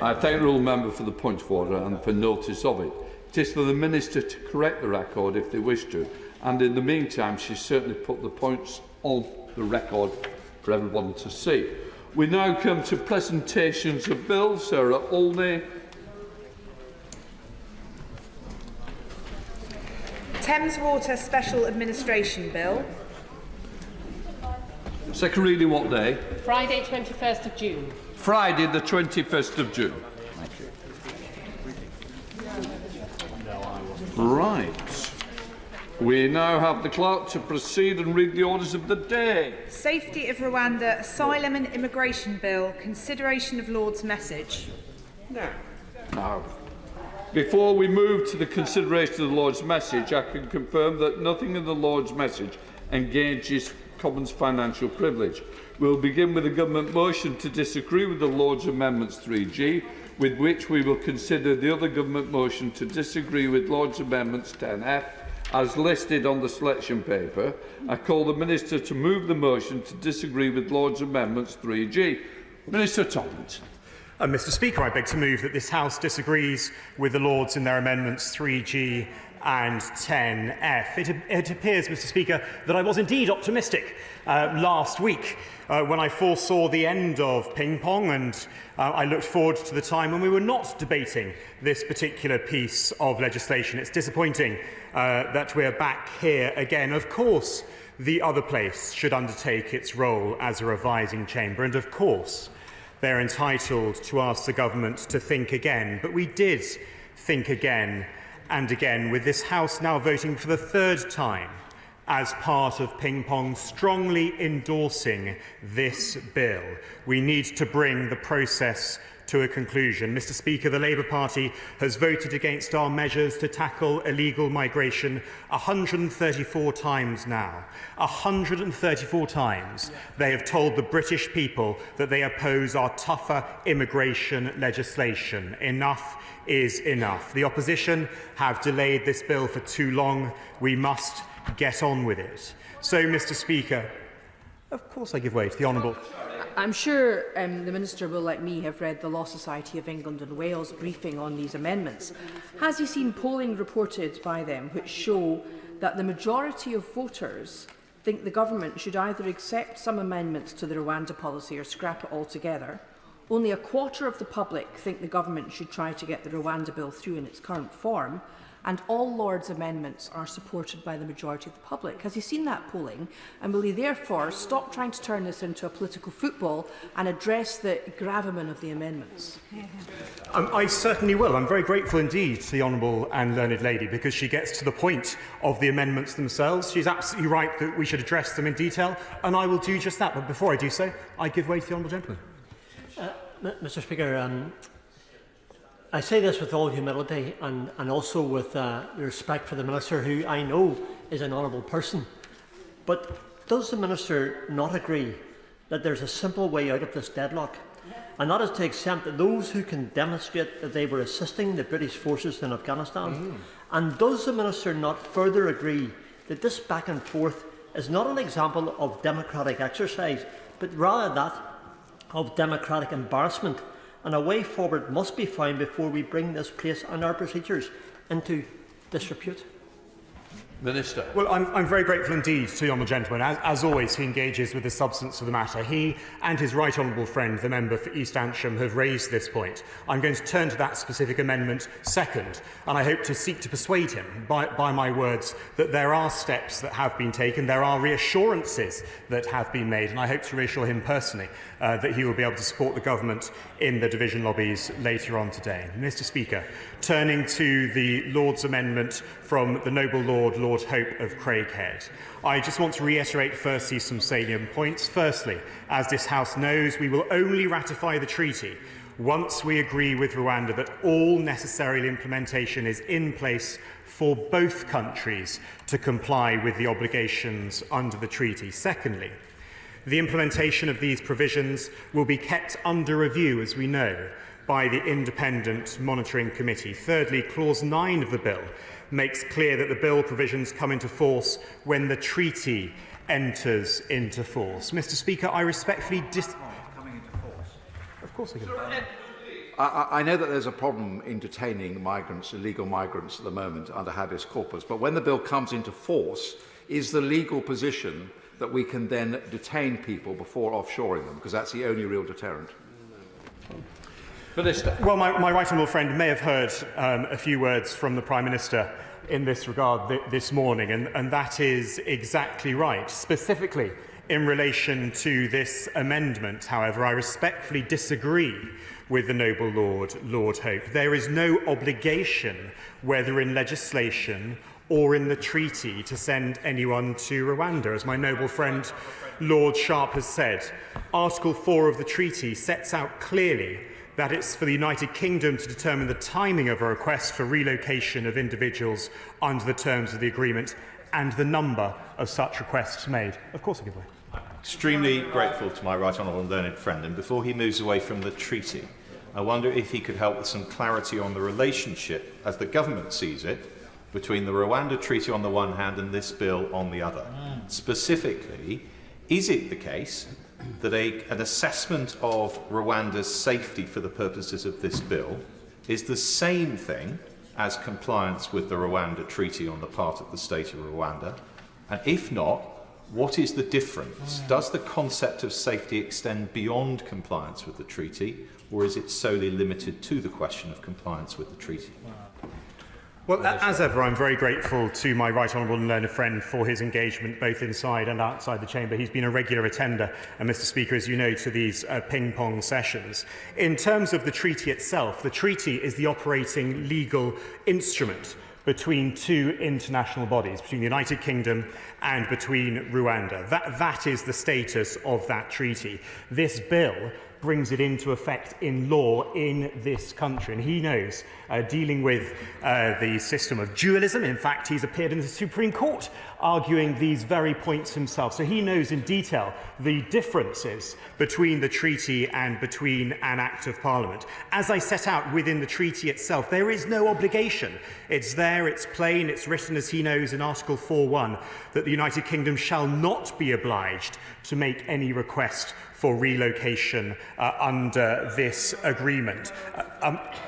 I thank the Rule Member for the point of order and for notice of it. It is for the Minister to correct the record if they wish to, and in the meantime she certainly put the points on the record for everyone to see. We now come to presentations of bills. Sarah Olney. Thames Water Special Administration Bill. Second reading what day? Friday, 21st of June. Friday, the 21st of June. Right. We now have the clerk to proceed and read the orders of the day. Safety of Rwanda Asylum and Immigration Bill. Consideration of Lord's message. Now, before we move to the consideration of the Lord's message, I can confirm that nothing in the Lord's message engages Commons financial privilege. We'll begin with a government motion to disagree with the Lord's Amendments 3G, with which we will consider the other government motion to disagree with Lord's Amendments 10F as listed on the selection paper. I call the Minister to move the motion to disagree with Lord's Amendments 3G. Minister Tomlinson. Mr Speaker, I beg to move that this House disagrees with the Lords in their amendments 3G and 10F. It appears, Mr Speaker, that I was indeed optimistic last week when I foresaw the end of ping-pong, and I looked forward to the time when we were not debating this particular piece of legislation. It's disappointing that we're back here again. Of course, the other place should undertake its role as a revising chamber, and of course, they're entitled to ask the government to think again. But we did think again and again, with this House now voting for the third time as part of ping-pong, strongly endorsing this bill. We need to bring the process to a conclusion. Mr Speaker, the Labour Party has voted against our measures to tackle illegal migration 134 times now. 134 times they have told the British people that they oppose our tougher immigration legislation. Enough is enough. The opposition have delayed this bill for too long. We must get on with it. So, Mr Speaker, of course I give way to the Honourable. I'm sure the Minister will, like me, have read the Law Society of England and Wales briefing on these amendments. Has he seen polling reported by them which show that the majority of voters think the government should either accept some amendments to the Rwanda policy or scrap it altogether? Only a quarter of the public think the government should try to get the Rwanda bill through in its current form, and all Lord's amendments are supported by the majority of the public. Has he seen that polling, and will he therefore stop trying to turn this into a political football and address the gravamen of the amendments? I certainly will. I'm very grateful indeed to the Honourable and Learned Lady, because she gets to the point of the amendments themselves. She's absolutely right that we should address them in detail, and I will do just that. But before I do so, I give way to the Honourable Gentleman. Mr Speaker, I say this with all humility and also with respect for the Minister, who I know is an honourable person. But does the Minister not agree that there's a simple way out of this deadlock? And that is to accept that those who can demonstrate that they were assisting the British forces in Afghanistan. And does the Minister not further agree that this back and forth is not an example of democratic exercise, but rather that of democratic embarrassment? And a way forward must be found before we bring this place and our procedures into disrepute. Minister. Well, I'm very grateful indeed to the honourable gentleman. As always, he engages with the substance of the matter. He and his right honourable friend, the member for East Antrim, have raised this point. I'm going to turn to that specific amendment second, and I hope to seek to persuade him by my words that there are steps that have been taken, there are reassurances that have been made, and I hope to reassure him personally that he will be able to support the government in the division lobbies later on today. Mr. Speaker, turning to the Lord's amendment from the noble Lord Hope of Craighead, I just want to reiterate firstly some salient points. Firstly, as this House knows, we will only ratify the treaty once we agree with Rwanda that all necessary implementation is in place for both countries to comply with the obligations under the treaty. Secondly, the implementation of these provisions will be kept under review, as we know, by the Independent Monitoring Committee. Thirdly, Clause 9 of the bill makes clear that the bill provisions come into force when the treaty enters into force. Mr. Speaker, I respectfully Of course I can. I know that there's a problem in detaining migrants, illegal migrants at the moment under habeas corpus, but when the bill comes into force, is the legal position that we can then detain people before offshoring them, because that's the only real deterrent? Minister. Well, my right honourable friend may have heard a few words from the Prime Minister in this regard this morning, and that is exactly right. Specifically, in relation to this amendment, however, I respectfully disagree with the noble Lord Hope. There is no obligation, whether in legislation or in the treaty, to send anyone to Rwanda. As my noble friend Lord Sharp has said, Article 4 of the treaty sets out clearly that it's for the United Kingdom to determine the timing of a request for relocation of individuals under the terms of the agreement and the number of such requests made. Of course I give way. Extremely grateful to my right honourable and learned friend, and before he moves away from the treaty, I wonder if he could help with some clarity on the relationship, as the government sees it, between the Rwanda Treaty on the one hand and this bill on the other. Specifically, is it the case that an assessment of Rwanda's safety for the purposes of this bill is the same thing as compliance with the Rwanda Treaty on the part of the state of Rwanda? And if not, what is the difference? Does the concept of safety extend beyond compliance with the treaty, or is it solely limited to the question of compliance with the treaty? Well, as ever, I'm very grateful to my right honourable and learned friend for his engagement both inside and outside the chamber. He's been a regular attender, and Mr. Speaker, as you know, to these ping-pong sessions. In terms of the treaty itself, the treaty is the operating legal instrument between two international bodies, between the United Kingdom and between Rwanda. That is the status of that treaty. This bill brings it into effect in law in this country. And he knows, dealing with the system of dualism, in fact, he's appeared in the Supreme Court arguing these very points himself. So he knows in detail the differences between the treaty and between an Act of Parliament. As I set out within the treaty itself, there is no obligation. It's there, it's plain, it's written, as he knows, in Article 4.1, that the United Kingdom shall not be obliged to make any request for relocation under this agreement.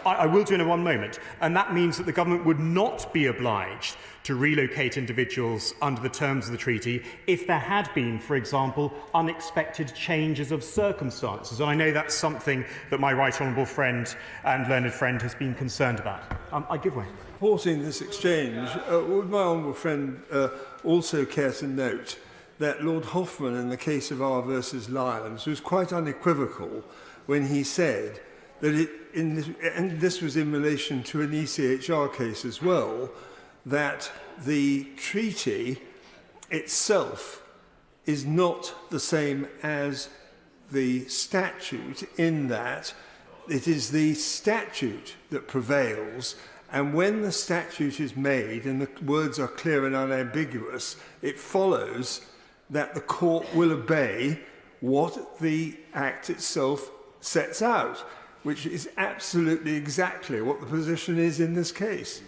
I will do in one moment, and that means that the government would not be obliged to relocate individuals under the terms of the treaty if there had been, for example, unexpected changes of circumstances. And I know that's something that my right honourable friend and learned friend has been concerned about. I give way. Supporting this exchange, would my honourable friend also care to note that Lord Hoffman, in the case of R versus Lyons, was quite unequivocal when he said that and this was in relation to an ECHR case as well, that the treaty itself is not the same as the statute, in that it is the statute that prevails, and when the statute is made and the words are clear and unambiguous, it follows that the court will obey what the Act itself sets out, which is absolutely exactly what the position is in this case.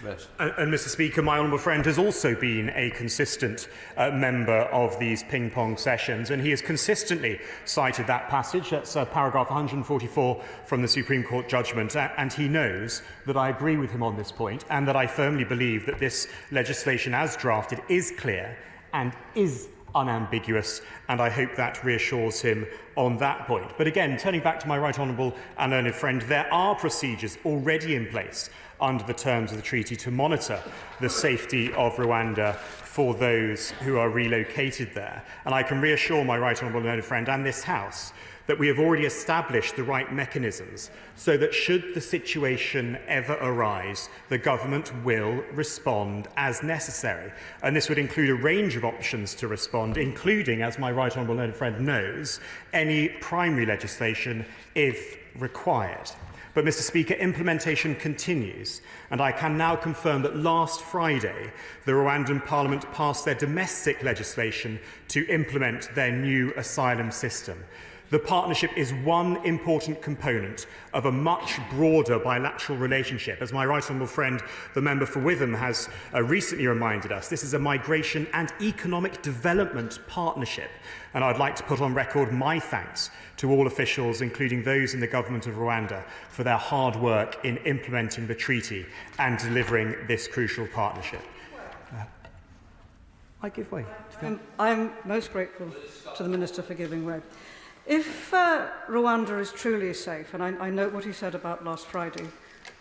And Mr. Speaker, my honourable friend has also been a consistent member of these ping-pong sessions, and he has consistently cited that passage. That's paragraph 144 from the Supreme Court judgment, and he knows that I agree with him on this point, and that I firmly believe that this legislation as drafted is clear and is unambiguous, and I hope that reassures him on that point. But again, turning back to my right honourable and learned friend, there are procedures already in place under the terms of the treaty to monitor the safety of Rwanda for those who are relocated there. And I can reassure my right honourable and learned friend and this House that we have already established the right mechanisms so that should the situation ever arise, the government will respond as necessary. And this would include a range of options to respond, including, as my right honourable learned friend knows, any primary legislation if required. But, Mr. Speaker, implementation continues, and I can now confirm that last Friday, the Rwandan Parliament passed their domestic legislation to implement their new asylum system. The partnership is one important component of a much broader bilateral relationship. As my right honourable friend, the member for Witham, has recently reminded us, this is a migration and economic development partnership. And I'd like to put on record my thanks to all officials, including those in the government of Rwanda, for their hard work in implementing the treaty and delivering this crucial partnership. I give way. I'm most grateful to the Minister for giving way. If Rwanda is truly safe, and I note what he said about last Friday,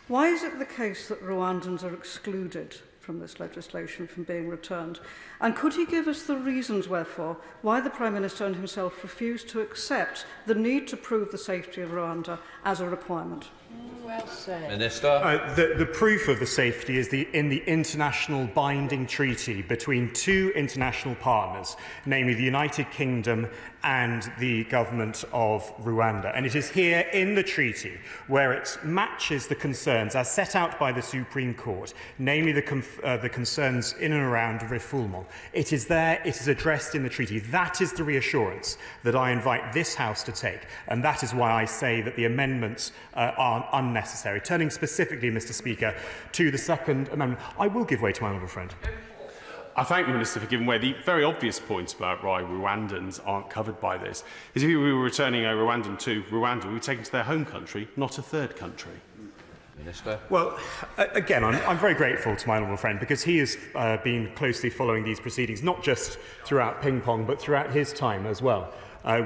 why is it the case that Rwandans are excluded from this legislation from being returned? And could he give us the reasons wherefore why the Prime Minister and himself refused to accept the need to prove the safety of Rwanda as a requirement? Well said. Minister. The proof of the safety is in the international binding treaty between two international partners, namely the United Kingdom and the government of Rwanda. And it is here in the treaty where it matches the concerns as set out by the Supreme Court, namely the concerns in and around refoulement. It is there, it is addressed in the treaty. That is the reassurance that I invite this House to take, and that is why I say that the amendments are unnecessary. Turning specifically, Mr. Speaker, to the second amendment, I will give way to my honourable friend. I thank the Minister for giving way. The very obvious point about why Rwandans aren't covered by this is if we were returning a Rwandan to Rwanda, we would take them to their home country, not a third country. Minister. Well, again, I'm very grateful to my honourable friend because he has been closely following these proceedings, not just throughout ping-pong, but throughout his time as well.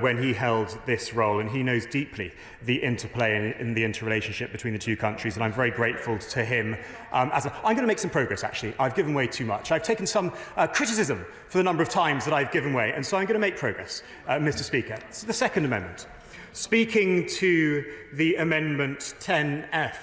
When he held this role, and he knows deeply the interplay in the interrelationship between the two countries, and I'm very grateful to him. I'm going to make some progress, actually. I've given way too much. I've taken some criticism for the number of times that I've given way, and so I'm going to make progress, Mr. Speaker. It's the Second Amendment. Speaking to the Amendment 10F,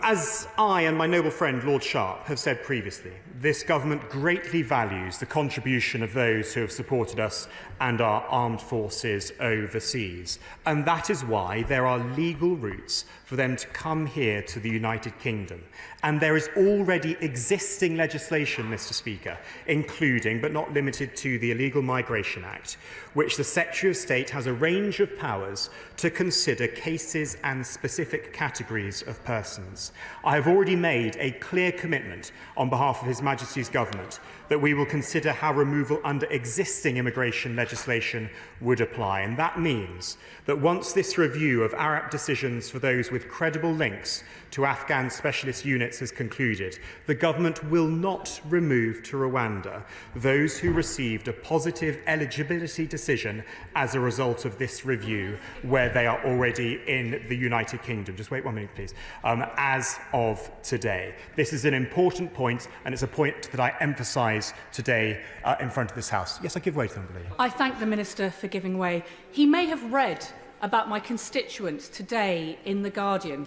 as I and my noble friend Lord Sharp have said previously, this government greatly values the contribution of those who have supported us and our armed forces overseas. And that is why there are legal routes for them to come here to the United Kingdom. And there is already existing legislation, Mr. Speaker, including but not limited to the Illegal Migration Act, which the Secretary of State has a range of powers to consider cases and specific categories of persons. I have already made a clear commitment on behalf of His Majesty's Government that we will consider how removal under existing immigration legislation would apply. And that means that once this review of Arab decisions for those with credible links to Afghan specialist units has concluded, the government will not remove to Rwanda those who received a positive eligibility decision as a result of this review where they are already in the United Kingdom. Just wait 1 minute, please. As of today. This is an important point, and it's a point that I emphasise today in front of this House. Yes, I give way to them, please. I thank the Minister for giving way. He may have read about my constituent today in The Guardian.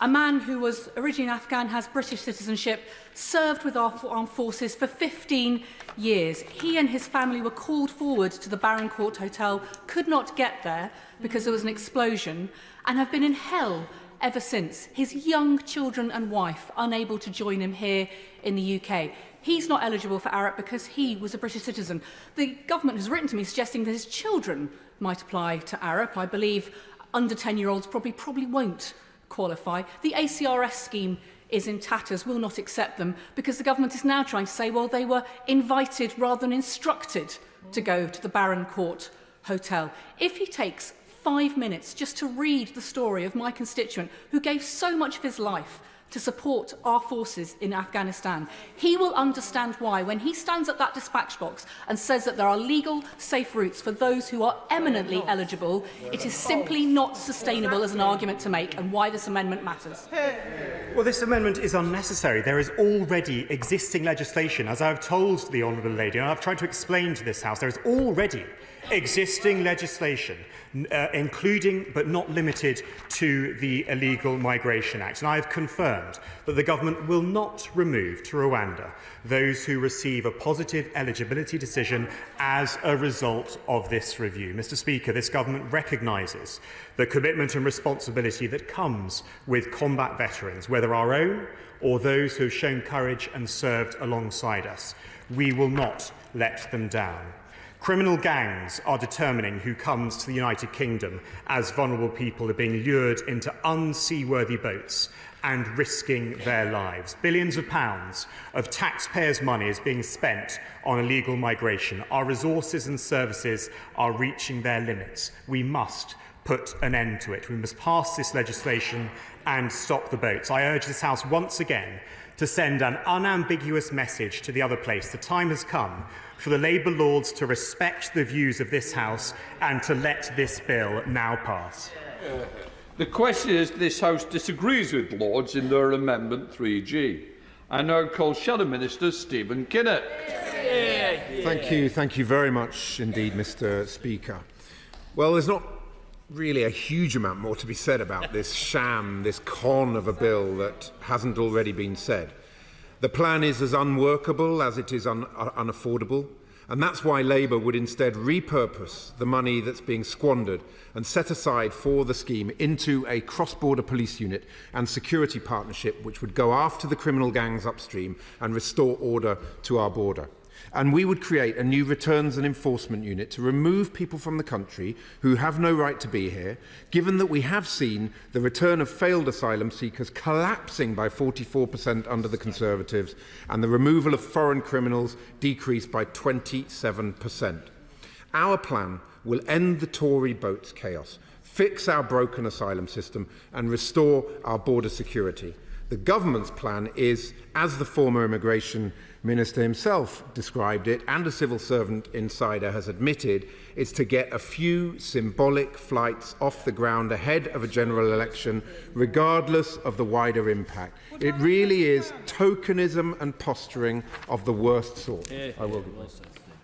A man who was originally Afghan, has British citizenship, served with our armed forces for 15 years. He and his family were called forward to the Barron Court Hotel, could not get there because there was an explosion, and have been in hell ever since. His young children and wife unable to join him here in the UK. He's not eligible for ARAP because he was a British citizen. The government has written to me suggesting that his children might apply to ARAP. I believe under 10-year-olds probably won't qualify. The ACRS scheme is in tatters, will not accept them, because the government is now trying to say, well, they were invited rather than instructed to go to the Baron Court Hotel. If he takes 5 minutes just to read the story of my constituent who gave so much of his life to support our forces in Afghanistan, he will understand why, when he stands at that dispatch box and says that there are legal, safe routes for those who are eminently eligible, it is simply not sustainable as an argument to make, and why this amendment matters. Well, this amendment is unnecessary. There is already existing legislation, as I've told the Honourable Lady, and I've tried to explain to this House, there is already existing legislation, including but not limited to the Illegal Migration Act. And I have confirmed that the government will not remove to Rwanda those who receive a positive eligibility decision as a result of this review. Mr. Speaker, this government recognises the commitment and responsibility that comes with combat veterans, whether our own or those who have shown courage and served alongside us. We will not let them down. Criminal gangs are determining who comes to the United Kingdom as vulnerable people are being lured into unseaworthy boats and risking their lives. Billions of pounds of taxpayers' money is being spent on illegal migration. Our resources and services are reaching their limits. We must put an end to it. We must pass this legislation and stop the boats. I urge this House once again to send an unambiguous message to the other place. The time has come for the Labour Lords to respect the views of this House and to let this bill now pass. The question is, this House disagrees with Lords in their Amendment 3G. I now call Shadow Minister Stephen Kinnock. Thank you very much indeed, Mr. Speaker. Well, there's not really a huge amount more to be said about this sham, this con of a bill that hasn't already been said. The plan is as unworkable as it is unaffordable, and that's why Labour would instead repurpose the money that's being squandered and set aside for the scheme into a cross-border police unit and security partnership which would go after the criminal gangs upstream and restore order to our border. And we would create a new returns and enforcement unit to remove people from the country who have no right to be here, given that we have seen the return of failed asylum seekers collapsing by 44% under the Conservatives and the removal of foreign criminals decreased by 27%. Our plan will end the Tory boats chaos, fix our broken asylum system and restore our border security. The government's plan is, as the former immigration minister himself described it, and a civil servant insider has admitted, it's to get a few symbolic flights off the ground ahead of a general election, regardless of the wider impact. It really is tokenism and posturing of the worst sort. I will be.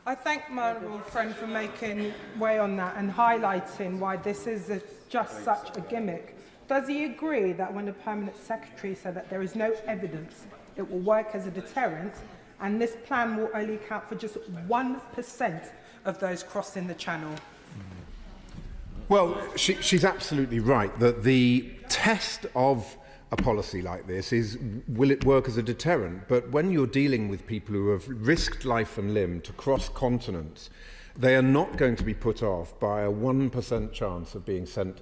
I thank my honourable friend for making way on that and highlighting why this is just such a gimmick. Does he agree that when the Permanent Secretary said that there is no evidence it will work as a deterrent, and this plan will only account for just 1% of those crossing the Channel? Well, she's absolutely right that the test of a policy like this is, will it work as a deterrent? But when you're dealing with people who have risked life and limb to cross continents, they are not going to be put off by a 1% chance of being sent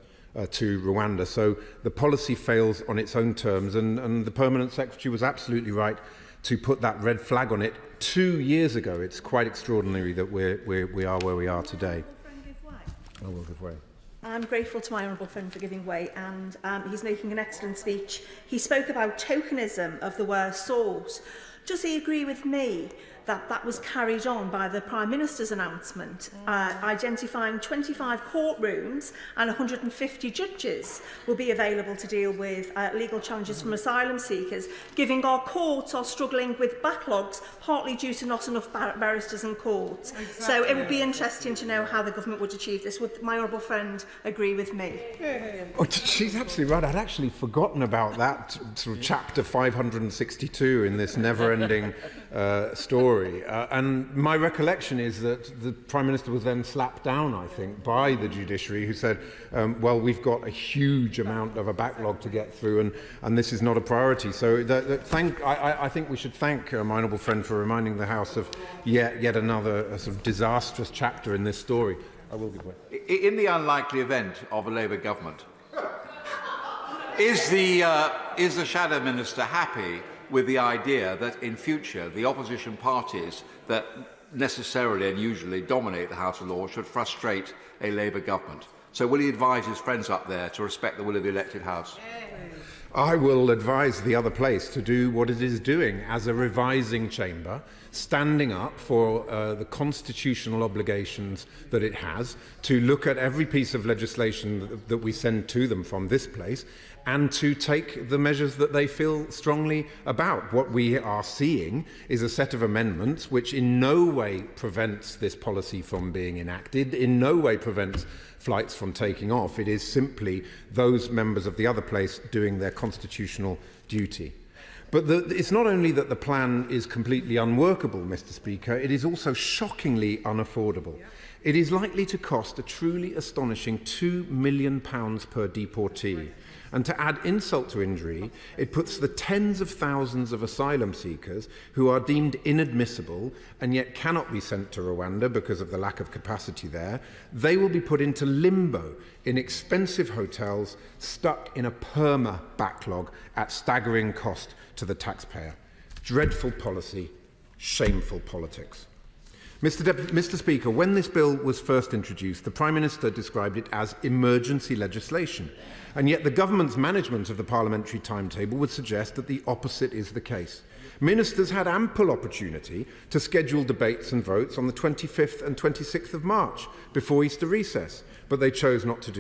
to Rwanda. So the policy fails on its own terms, and the Permanent Secretary was absolutely right to put that red flag on it 2 years ago. It's quite extraordinary that we are where we are today. I will give way. I'm grateful to my honourable friend for giving way, and he's making an excellent speech. He spoke about tokenism of the worst sort. Does he agree with me that that was carried on by the Prime Minister's announcement, identifying 25 courtrooms and 150 judges will be available to deal with legal challenges from asylum seekers, giving our courts are struggling with backlogs, partly due to not enough barristers in courts. Exactly. So it would be interesting to know how the government would achieve this. Would my honourable friend agree with me? Oh, she's absolutely right. I'd actually forgotten about that sort of chapter 562 in this never-ending story. And my recollection is that the Prime Minister was then slapped down, I think, by the judiciary, who said, well, we've got a huge amount of a backlog to get through, and this is not a priority. So I think we should thank my honourable friend for reminding the House of yet another sort of disastrous chapter in this story. I will give way. In the unlikely event of a Labour government, Is the Shadow Minister happy with the idea that in future the opposition parties that necessarily and usually dominate the House of Lords should frustrate a Labour government? So will he advise his friends up there to respect the will of the elected House? I will advise the other place to do what it is doing as a revising chamber, standing up for the constitutional obligations that it has, to look at every piece of legislation that we send to them from this place, and to take the measures that they feel strongly about. What we are seeing is a set of amendments which in no way prevents this policy from being enacted, in no way prevents flights from taking off. It is simply those members of the other place doing their constitutional duty. But it's not only that the plan is completely unworkable, Mr. Speaker, it is also shockingly unaffordable. It is likely to cost a truly astonishing £2 million per deportee. And to add insult to injury, it puts the tens of thousands of asylum seekers who are deemed inadmissible and yet cannot be sent to Rwanda because of the lack of capacity there. They will be put into limbo in expensive hotels, stuck in a perma backlog at staggering cost to the Dreadful policy, shameful politics. Mr. Speaker, when this bill was first introduced, the Prime Minister described it as emergency legislation, and yet the government's management of the parliamentary timetable would suggest that the opposite is the case. Ministers had ample opportunity to schedule debates and votes on the 25th and 26th of March before Easter recess, but they chose not to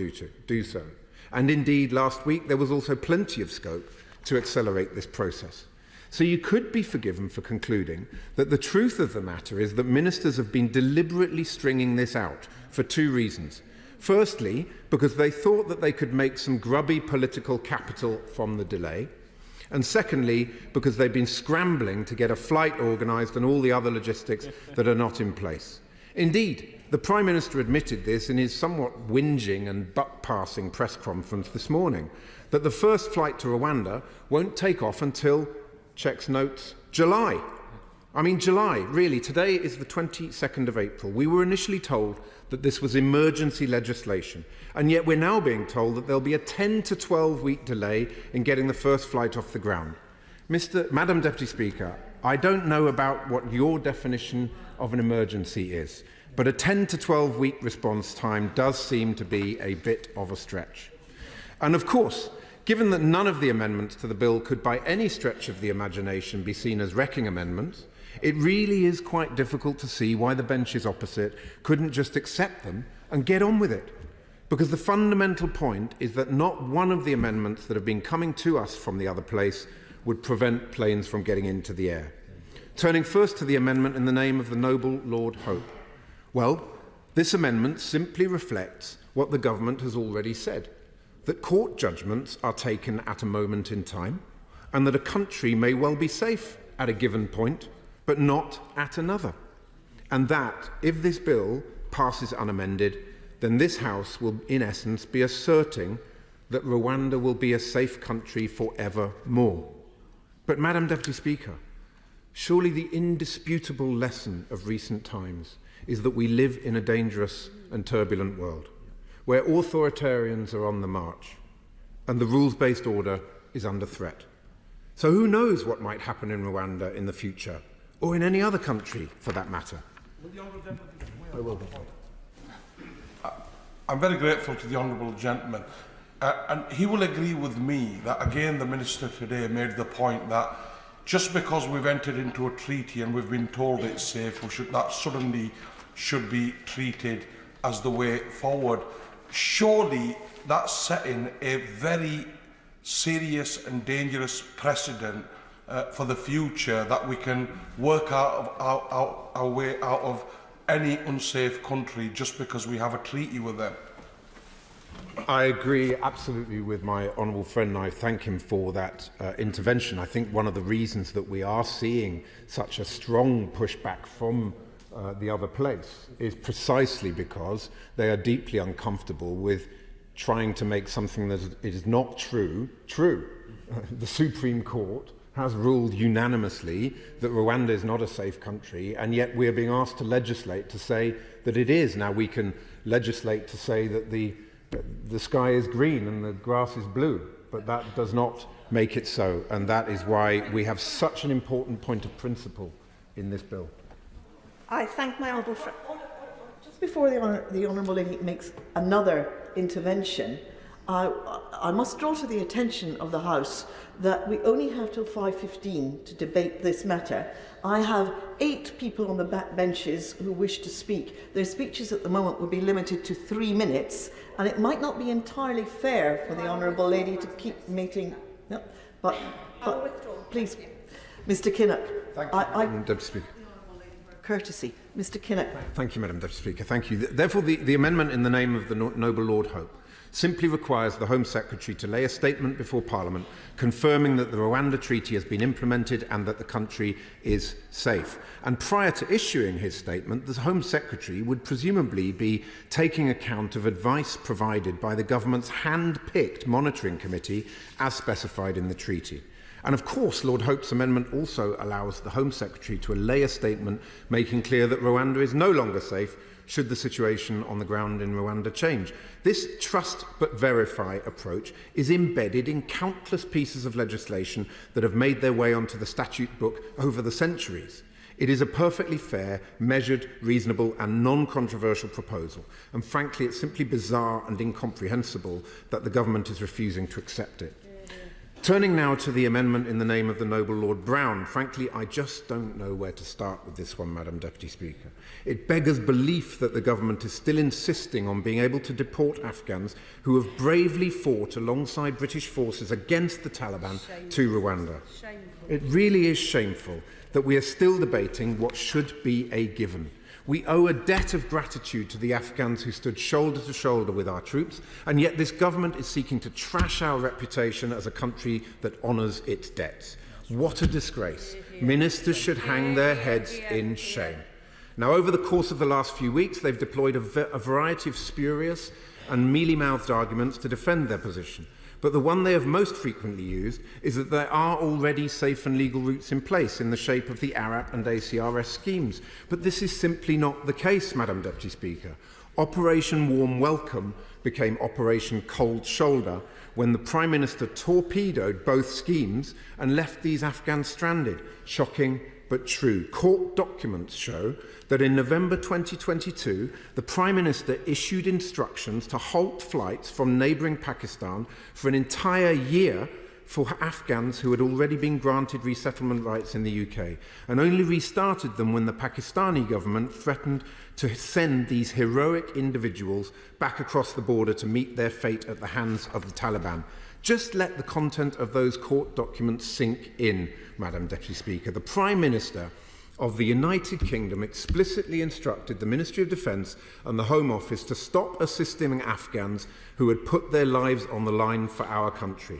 do so. And indeed, last week there was also plenty of scope to accelerate this process. So you could be forgiven for concluding that the truth of the matter is that ministers have been deliberately stringing this out for two reasons. Firstly, because they thought that they could make some grubby political capital from the delay. And secondly, because they've been scrambling to get a flight organised and all the other logistics that are not in place. Indeed, the Prime Minister admitted this in his somewhat whinging and buck-passing press conference this morning, that the first flight to Rwanda won't take off until, checks notes, July. I mean, July, really. Today is the 22nd of April. We were initially told that this was emergency legislation, and yet we're now being told that there'll be a 10 to 12-week delay in getting the first flight off the ground. Madam Deputy Speaker, I don't know about what your definition of an emergency is, but a 10 to 12-week response time does seem to be a bit of a stretch. And of course, given that none of the amendments to the bill could by any stretch of the imagination be seen as wrecking amendments, it really is quite difficult to see why the benches opposite couldn't just accept them and get on with it. Because the fundamental point is that not one of the amendments that have been coming to us from the other place would prevent planes from getting into the air. Turning first to the amendment in the name of the noble Lord Hope. Well, this amendment simply reflects what the government has already said, that court judgments are taken at a moment in time, and that a country may well be safe at a given point, but not at another. And that, if this bill passes unamended, then this House will, in essence, be asserting that Rwanda will be a safe country forevermore. But, Madam Deputy Speaker, surely the indisputable lesson of recent times is that we live in a dangerous and turbulent world, where authoritarians are on the march, and the rules-based order is under threat. So who knows what might happen in Rwanda in the future, or in any other country, for that matter. I'm very grateful to the Honourable Gentleman. And he will agree with me that, again, the Minister today made the point that just because we've entered into a treaty and we've been told it's safe, that suddenly should be treated as the way forward. Surely that's setting a very serious and dangerous precedent for the future, that we can work our way out of any unsafe country just because we have a treaty with them. I agree absolutely with my honourable friend, and I thank him for that intervention. I think one of the reasons that we are seeing such a strong pushback from the other place is precisely because they are deeply uncomfortable with trying to make something that is not true. The Supreme Court has ruled unanimously that Rwanda is not a safe country, and yet we are being asked to legislate to say that it is. Now we can legislate to say that the sky is green and the grass is blue, but that does not make it so, and that is why we have such an important point of principle in this bill. I thank my honourable friend. Just before the honourable lady makes another intervention, I must draw to the attention of the House that we only have till 5:15 to debate this matter. I have 8 people on the back benches who wish to speak. Their speeches at the moment will be limited to 3 minutes, and it might not be entirely fair for the honourable lady to keep meeting. No, but please, Mr. Kinnock. Thank you, Madam Deputy Speaker. Courtesy, Mr. Kinnock. Thank you, Madam Deputy Speaker. Thank you. Therefore, the amendment in the name of the noble Lord Hope simply requires the Home Secretary to lay a statement before Parliament confirming that the Rwanda Treaty has been implemented and that the country is safe. And prior to issuing his statement, the Home Secretary would presumably be taking account of advice provided by the government's hand-picked monitoring committee as specified in the treaty. And of course, Lord Hope's amendment also allows the Home Secretary to lay a statement making clear that Rwanda is no longer safe should the situation on the ground in Rwanda change. This trust but verify approach is embedded in countless pieces of legislation that have made their way onto the statute book over the centuries. It is a perfectly fair, measured, reasonable and non-controversial proposal, and frankly it's simply bizarre and incomprehensible that the government is refusing to accept it. Turning now to the amendment in the name of the noble Lord Brown, frankly, I just don't know where to start with this one, Madam Deputy Speaker. It beggars belief that the government is still insisting on being able to deport Afghans who have bravely fought alongside British forces against the Taliban to Rwanda. It really is shameful that we are still debating what should be a given. We owe a debt of gratitude to the Afghans who stood shoulder to shoulder with our troops, and yet this government is seeking to trash our reputation as a country that honours its debts. What a disgrace. Ministers should hang their heads in shame. Now, over the course of the last few weeks, they've deployed a variety of spurious and mealy-mouthed arguments to defend their position. But the one they have most frequently used is that there are already safe and legal routes in place in the shape of the ARAP and ACRS schemes. But this is simply not the case, Madam Deputy Speaker. Operation Warm Welcome became Operation Cold Shoulder when the Prime Minister torpedoed both schemes and left these Afghans stranded. Shocking but true. Court documents show that in November 2022, the Prime Minister issued instructions to halt flights from neighbouring Pakistan for an entire year for Afghans who had already been granted resettlement rights in the UK, and only restarted them when the Pakistani government threatened to send these heroic individuals back across the border to meet their fate at the hands of the Taliban. Just let the content of those court documents sink in, Madam Deputy Speaker. The Prime Minister of the United Kingdom explicitly instructed the Ministry of Defence and the Home Office to stop assisting Afghans who had put their lives on the line for our country.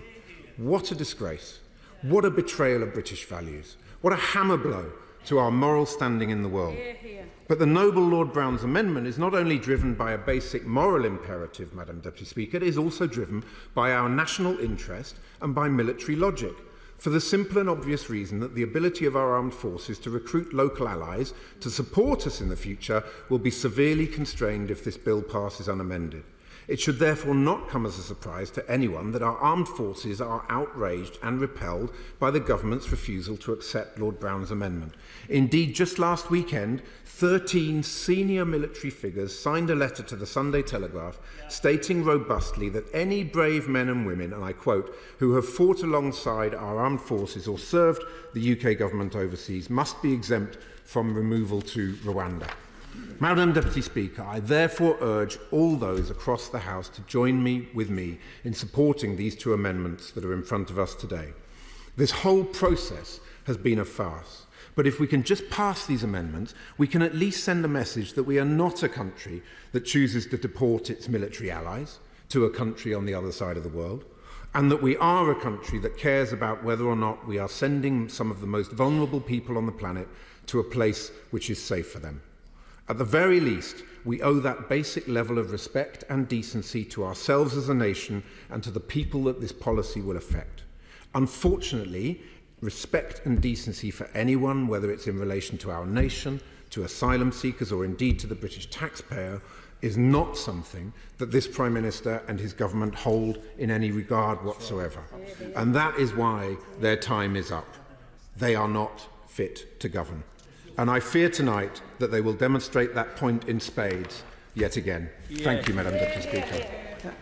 What a disgrace. What a betrayal of British values. What a hammer blow to our moral standing in the world. But the noble Lord Brown's amendment is not only driven by a basic moral imperative, Madam Deputy Speaker, it is also driven by our national interest and by military logic, for the simple and obvious reason that the ability of our armed forces to recruit local allies to support us in the future will be severely constrained if this bill passes unamended. It should therefore not come as a surprise to anyone that our armed forces are outraged and repelled by the government's refusal to accept Lord Brown's amendment. Indeed, just last weekend, 13 senior military figures signed a letter to the Sunday Telegraph stating robustly that any brave men and women, and I quote, who have fought alongside our armed forces or served the UK government overseas must be exempt from removal to Rwanda. Madam Deputy Speaker, I therefore urge all those across the House to join with me in supporting these two amendments that are in front of us today. This whole process has been a farce, but if we can just pass these amendments, we can at least send a message that we are not a country that chooses to deport its military allies to a country on the other side of the world, and that we are a country that cares about whether or not we are sending some of the most vulnerable people on the planet to a place which is safe for them. At the very least, we owe that basic level of respect and decency to ourselves as a nation and to the people that this policy will affect. Unfortunately, respect and decency for anyone, whether it's in relation to our nation, to asylum seekers, or indeed to the British taxpayer, is not something that this Prime Minister and his government hold in any regard whatsoever. And that is why their time is up. They are not fit to govern. And I fear tonight that they will demonstrate that point in spades yet again. Thank you, Madam Deputy Speaker.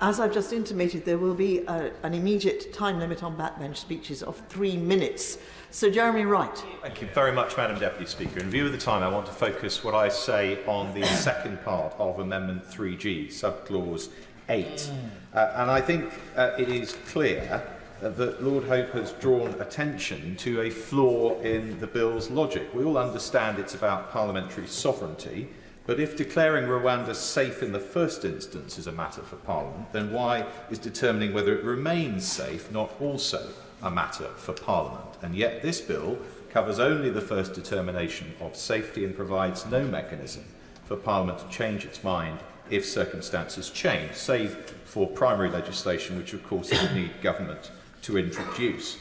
As I've just intimated, there will be an immediate time limit on backbench speeches of 3 minutes. So, Jeremy Wright. Thank you very much, Madam Deputy Speaker. In view of the time, I want to focus what I say on the second part of Amendment 3G, subclause 8. And I think it is clear that Lord Hope has drawn attention to a flaw in the bill's logic. We all understand it's about parliamentary sovereignty, but if declaring Rwanda safe in the first instance is a matter for Parliament, then why is determining whether it remains safe not also a matter for Parliament? And yet this bill covers only the first determination of safety and provides no mechanism for Parliament to change its mind if circumstances change, save for primary legislation, which of course it would need government to introduce.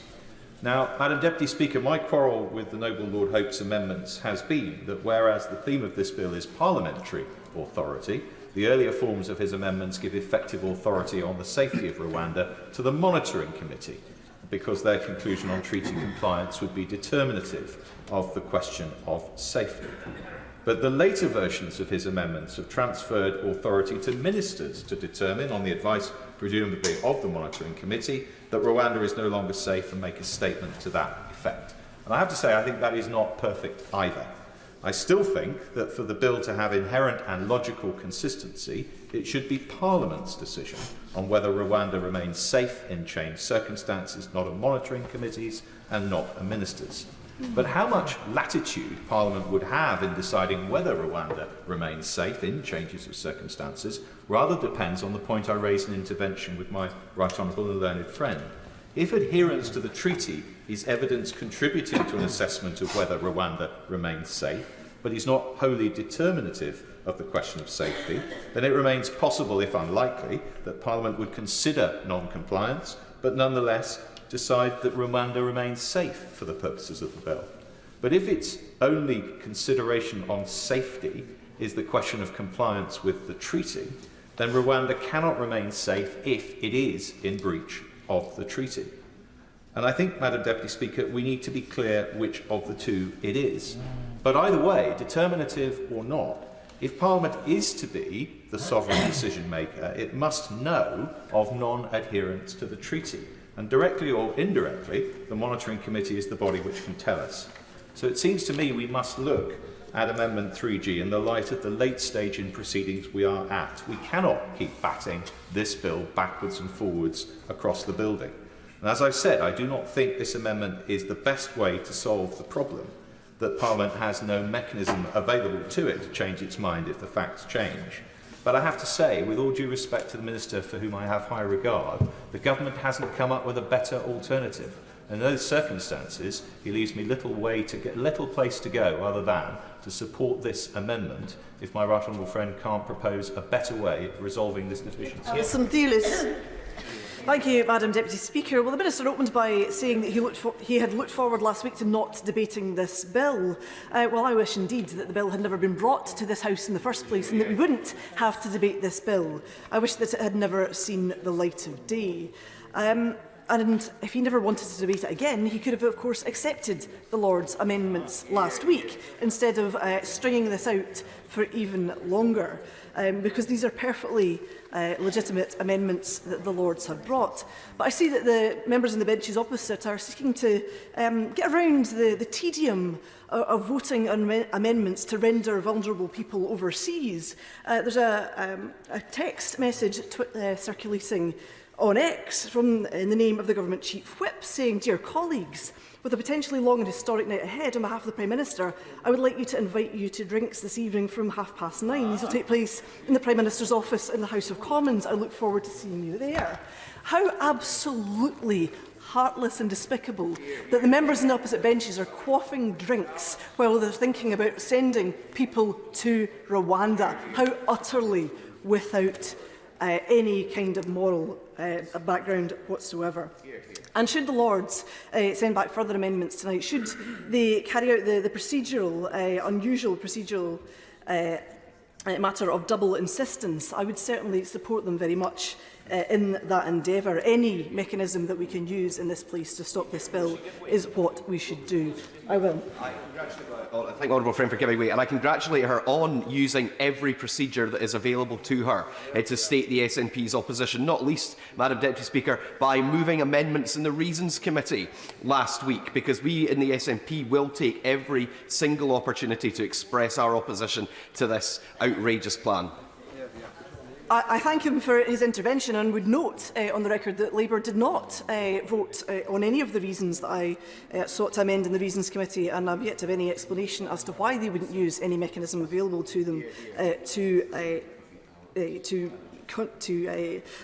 Now, Madam Deputy Speaker, my quarrel with the noble Lord Hope's amendments has been that whereas the theme of this bill is parliamentary authority, the earlier forms of his amendments give effective authority on the safety of Rwanda to the monitoring committee, because their conclusion on treaty compliance would be determinative of the question of safety. But the later versions of his amendments have transferred authority to ministers to determine, on the advice presumably of the monitoring committee, that Rwanda is no longer safe and make a statement to that effect. And I have to say, I think that is not perfect either. I still think that for the bill to have inherent and logical consistency, it should be Parliament's decision on whether Rwanda remains safe in changed circumstances, not a monitoring committee's and not a minister's. But how much latitude Parliament would have in deciding whether Rwanda remains safe in changes of circumstances rather depends on the point I raised in intervention with my right honourable and learned friend. If adherence to the treaty is evidence contributing to an assessment of whether Rwanda remains safe, but is not wholly determinative of the question of safety, then it remains possible, if unlikely, that Parliament would consider non-compliance, but nonetheless decide that Rwanda remains safe for the purposes of the bill. But if its only consideration on safety is the question of compliance with the treaty, then Rwanda cannot remain safe if it is in breach of the treaty. And I think, Madam Deputy Speaker, we need to be clear which of the two it is. But either way, determinative or not, if Parliament is to be the sovereign decision maker, it must know of non-adherence to the treaty. And directly or indirectly, the monitoring committee is the body which can tell us. So it seems to me we must look at Amendment 3G in the light of the late stage in proceedings we are at. We cannot keep batting this bill backwards and forwards across the building. And as I've said, I do not think this amendment is the best way to solve the problem, that Parliament has no mechanism available to it to change its mind if the facts change. But I have to say, with all due respect to the Minister for whom I have high regard, the government hasn't come up with a better alternative. In those circumstances, he leaves me little place to go other than to support this amendment if my right honourable friend can't propose a better way of resolving this deficiency. Alison Thielis. Thank you, Madam Deputy Speaker. Well, the Minister opened by saying that he had looked forward last week to not debating this bill. Well, I wish indeed that the bill had never been brought to this House in the first place and that we wouldn't have to debate this bill. I wish that it had never seen the light of day. And if he never wanted to debate it again, he could have, of course, accepted the Lord's amendments last week instead of stringing this out for even longer, because these are perfectly legitimate amendments that the Lords have brought. But I see that the members on the benches opposite are seeking to get around the tedium of voting on amendments to render vulnerable people overseas. There's a text message circulating on X in the name of the Government Chief Whip saying, "Dear colleagues, with a potentially long and historic night ahead, on behalf of the Prime Minister, I would like to invite you to drinks this evening from 9:30. These will take place in the Prime Minister's office in the House of Commons. I look forward to seeing you there." How absolutely heartless and despicable that the members in the opposite benches are quaffing drinks while they're thinking about sending people to Rwanda. How utterly without any kind of moral background whatsoever. And should the Lords send back further amendments tonight, should they carry out the procedural, unusual procedural matter of double insistence, I would certainly support them very much in that endeavour. Any mechanism that we can use in this place to stop this bill is what we should do. I will. I thank the honourable friend for giving way, and I congratulate her on using every procedure that is available to her to state the SNP's opposition, not least, Madam Deputy Speaker, by moving amendments in the Reasons Committee last week, because we in the SNP will take every single opportunity to express our opposition to this outrageous plan. I thank him for his intervention and would note on the record that Labour did not vote on any of the reasons that I sought to amend in the Reasons Committee, and I've yet to have any explanation as to why they wouldn't use any mechanism available to them to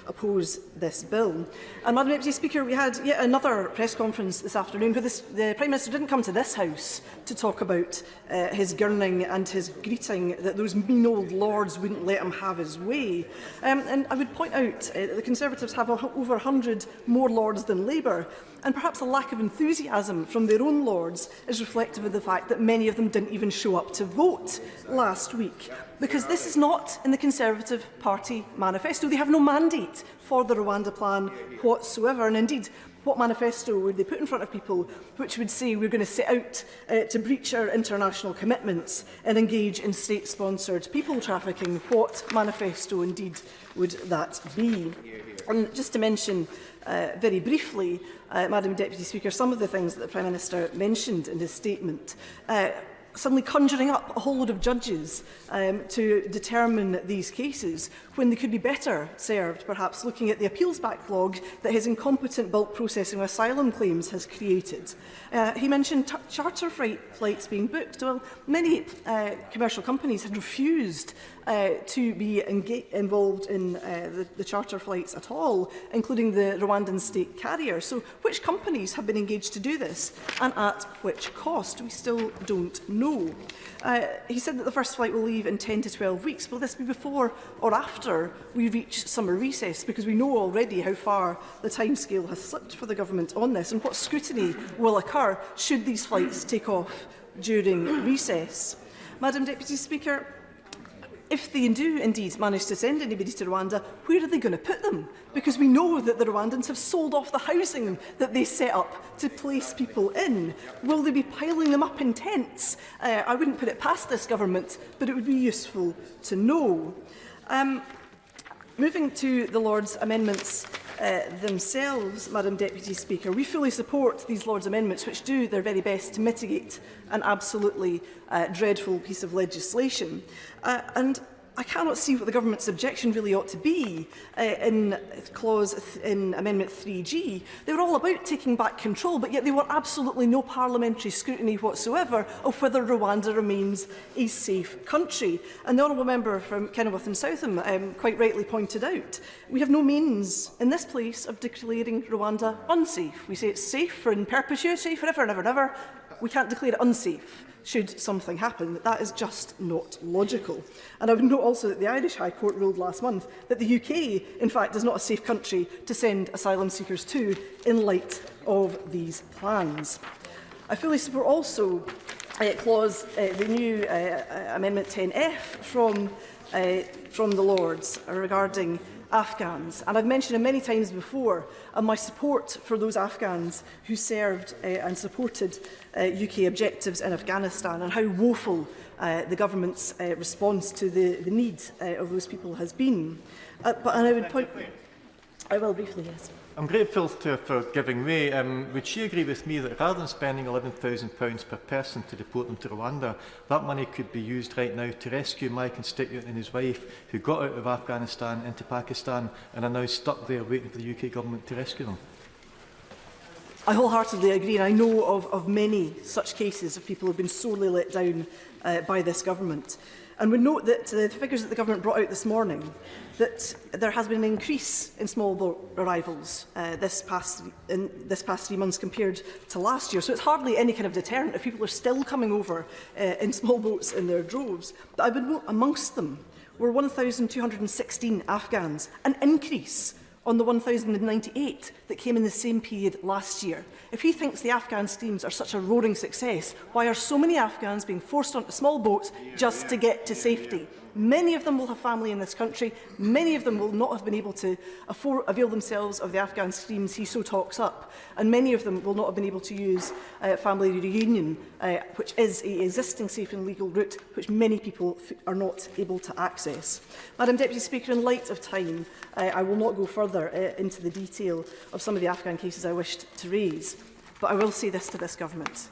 oppose this bill. And, Madam Deputy Speaker, we had yet another press conference this afternoon where the Prime Minister didn't come to this House to talk about his gurning and his greeting that those mean old lords wouldn't let him have his way. And I would point out that the Conservatives have over 100 more lords than Labour, and perhaps a lack of enthusiasm from their own lords is reflective of the fact that many of them didn't even show up to vote last week. Because this is not in the Conservative Party manifesto. They have no mandate for the Rwanda plan whatsoever. And indeed, what manifesto would they put in front of people which would say we're going to set out to breach our international commitments and engage in state-sponsored people trafficking? What manifesto indeed would that be? And just to mention very briefly, Madam Deputy Speaker, some of the things that the Prime Minister mentioned in his statement, suddenly conjuring up a whole load of judges to determine these cases, when they could be better served, perhaps, looking at the appeals backlog that his incompetent bulk processing of asylum claims has created. He mentioned charter flights being booked. Well, many commercial companies had refused to be involved in the charter flights at all, including the Rwandan state carrier. So which companies have been engaged to do this, and at which cost? We still don't know. He said that the first flight will leave in 10 to 12 weeks. Will this be before or after we reach summer recess? Because we know already how far the timescale has slipped for the government on this, and what scrutiny will occur should these flights take off during recess. Madam Deputy Speaker, if they do indeed manage to send anybody to Rwanda, where are they going to put them? Because we know that the Rwandans have sold off the housing that they set up to place people in. Will they be piling them up in tents? I wouldn't put it past this government, but it would be useful to know. Moving to the Lords' amendments themselves, Madam Deputy Speaker, we fully support these Lords' amendments, which do their very best to mitigate an absolutely dreadful piece of legislation. And I cannot see what the government's objection really ought to be in Amendment 3G. They were all about taking back control, but yet there were absolutely no parliamentary scrutiny whatsoever of whether Rwanda remains a safe country. And the honourable member from Kenilworth and Southam quite rightly pointed out, we have no means in this place of declaring Rwanda unsafe. We say it's safe for in perpetuity, forever and ever and ever. We can't declare it unsafe should something happen. That is just not logical. And I would note also that the Irish High Court ruled last month that the UK, in fact, is not a safe country to send asylum seekers to in light of these plans. I fully support also the new Amendment 10F from the Lords regarding Afghans. And I've mentioned it many times before, my support for those Afghans who served and supported UK objectives in Afghanistan, and how woeful the government's response to the need of those people has been. I will briefly, yes. I'm grateful to her for giving way. Would she agree with me that rather than spending £11,000 per person to deport them to Rwanda, that money could be used right now to rescue my constituent and his wife who got out of Afghanistan into Pakistan and are now stuck there waiting for the UK government to rescue them? I wholeheartedly agree, and I know of many such cases of people who have been sorely let down by this government. And we note that the figures that the government brought out this morning, that there has been an increase in small boat arrivals this past 3 months compared to last year. So it's hardly any kind of deterrent if people are still coming over in small boats in their droves. But I would note amongst them were 1,216 Afghans, an increase on the 1,098 that came in the same period last year. If he thinks the Afghan schemes are such a roaring success, why are so many Afghans being forced onto small boats just to get to safety? Many of them will have family in this country. Many of them will not have been able to avail themselves of the Afghan schemes he so talks up. And many of them will not have been able to use family reunion, which is an existing safe and legal route, which many people are not able to access. Madam Deputy Speaker, in light of time, I will not go further into the detail of some of the Afghan cases I wished to raise, but I will say this to this government.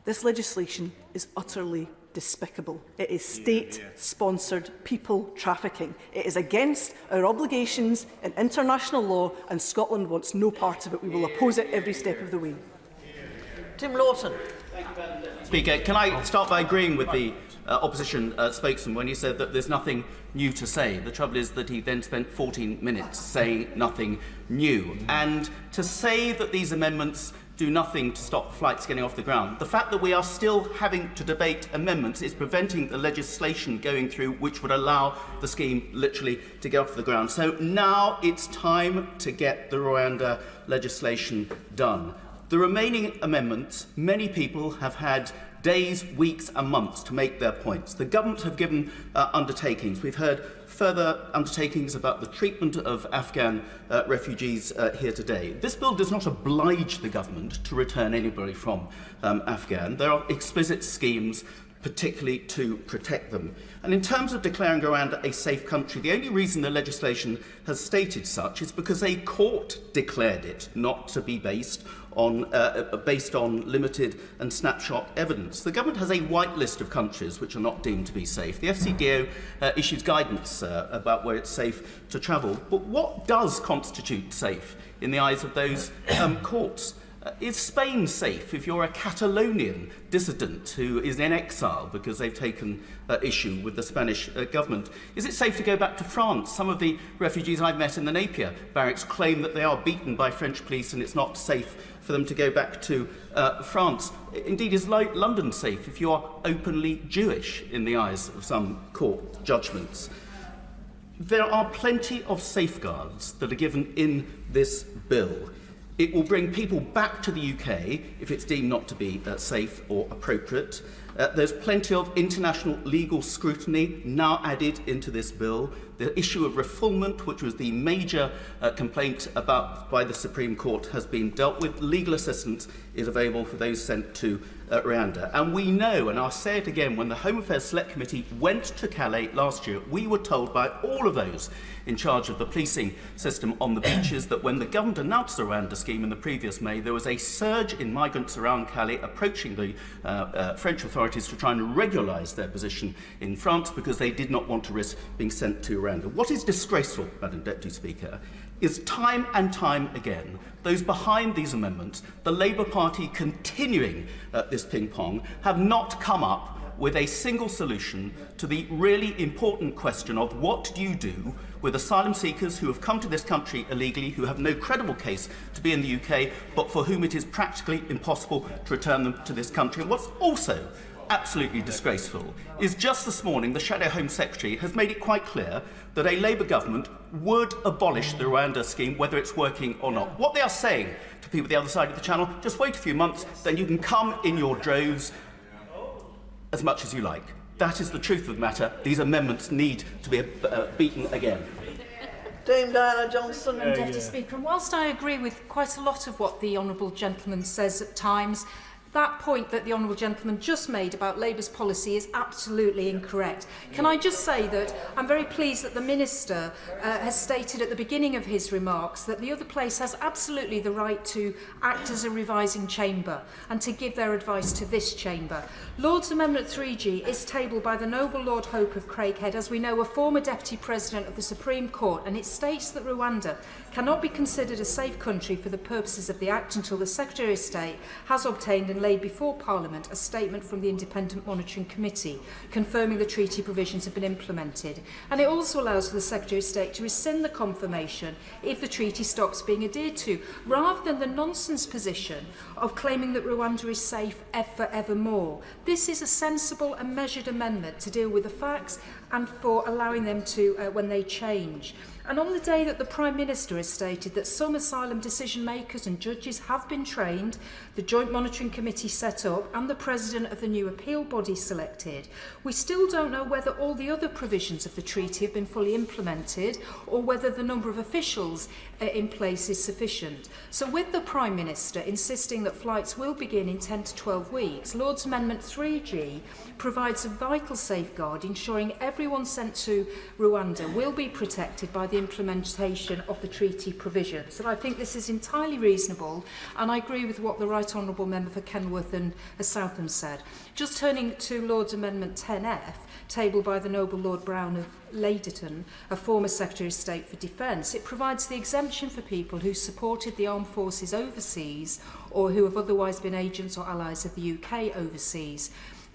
This legislation is utterly despicable. It is state-sponsored people trafficking. It is against our obligations in international law, and Scotland wants no part of it. We will oppose it every step of the way. Tim Lawson. Speaker, can I start by agreeing with the opposition spokesman when he said that there's nothing new to say. The trouble is that he then spent 14 minutes saying nothing new. And to say that these amendments do nothing to stop flights getting off the ground, the fact that we are still having to debate amendments is preventing the legislation going through which would allow the scheme literally to get off the ground. So now it's time to get the Rwanda legislation done. The remaining amendments, many people have had days, weeks and months to make their points. The government have given undertakings. We've heard further undertakings about the treatment of Afghan refugees here today. This bill does not oblige the government to return anybody from Afghan. There are explicit schemes particularly to protect them. And in terms of declaring Rwanda a safe country, the only reason the legislation has stated such is because a court declared it not to be based on limited and snapshot evidence. The government has a white list of countries which are not deemed to be safe. The FCDO issues guidance about where it's safe to travel. But what does constitute safe in the eyes of those courts? Is Spain safe if you're a Catalonian dissident who is in exile because they've taken issue with the Spanish government? Is it safe to go back to France? Some of the refugees I've met in the Napier barracks claim that they are beaten by French police and it's not safe for them to go back to France. Indeed, is London safe if you are openly Jewish in the eyes of some court judgments? There are plenty of safeguards that are given in this bill. It will bring people back to the UK if it's deemed not to be safe or appropriate. There's plenty of international legal scrutiny now added into this bill. The issue of refoulement, which was the major complaint about by the Supreme Court, has been dealt with. Legal assistance is available for those sent to Rwanda. And we know, and I'll say it again, when the Home Affairs Select Committee went to Calais last year, we were told by all of those in charge of the policing system on the beaches that when the government announced the Rwanda scheme in the previous May, there was a surge in migrants around Calais approaching the French authorities to try and regularise their position in France because they did not want to risk being sent to Rwanda. What is disgraceful, Madam Deputy Speaker, is time and time again, those behind these amendments, the Labour Party continuing this ping-pong, have not come up with a single solution to the really important question of what do you do with asylum seekers who have come to this country illegally, who have no credible case to be in the UK, but for whom it is practically impossible to return them to this country. And what's also absolutely disgraceful is just this morning the Shadow Home Secretary has made it quite clear that a Labour government would abolish the Rwanda scheme, whether it's working or not. What they are saying to people the other side of the channel, just wait a few months, then you can come in your droves as much as you like. That is the truth of the matter. These amendments need to be beaten again. Dame Diana Johnson. Deputy Speaker, and whilst I agree with quite a lot of what the honourable gentleman says at times, that point that the honourable gentleman just made about Labour's policy is absolutely incorrect. Can I just say that I'm very pleased that the Minister has stated at the beginning of his remarks that the other place has absolutely the right to act as a revising chamber and to give their advice to this chamber. Lord's Amendment 3G is tabled by the noble Lord Hope of Craighead, as we know, a former Deputy President of the Supreme Court, and it states that Rwanda cannot be considered a safe country for the purposes of the Act until the Secretary of State has obtained and laid before Parliament a statement from the Independent Monitoring Committee confirming the treaty provisions have been implemented. And it also allows for the Secretary of State to rescind the confirmation if the treaty stops being adhered to, rather than the nonsense position of claiming that Rwanda is safe forevermore. This is a sensible and measured amendment to deal with the facts and for allowing them to, when they change. And on the day that the Prime Minister has stated that some asylum decision makers and judges have been trained, the Joint Monitoring Committee set up and the President of the new appeal body selected, we still don't know whether all the other provisions of the treaty have been fully implemented or whether the number of officials in place is sufficient. So with the Prime Minister insisting that flights will begin in 10 to 12 weeks, Lord's Amendment 3G provides a vital safeguard ensuring everyone sent to Rwanda will be protected by the implementation of the treaty provisions. And I think this is entirely reasonable, and I agree with what the Right Honourable Member for Kenworth and Southam said. Just turning to Lord's Amendment 10F, tabled by the Noble Lord Brown of Leyderton, a former Secretary of State for Defence, it provides the exemption for people who supported the armed forces overseas or who have otherwise been agents or allies of the UK overseas.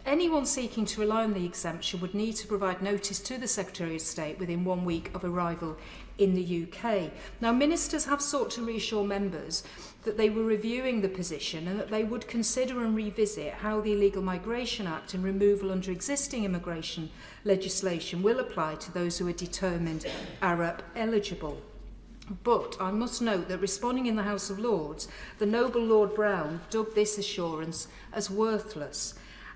Anyone seeking to rely on the exemption would need to provide notice to the Secretary of State within 1 week of arrival in the UK. Now, ministers have sought to reassure members that they were reviewing the position and that they would consider and revisit how the Illegal Migration Act and removal under existing immigration legislation will apply to those who are determined ARAP eligible. But I must note that responding in the House of Lords, the Noble Lord Brown dubbed this assurance as worthless.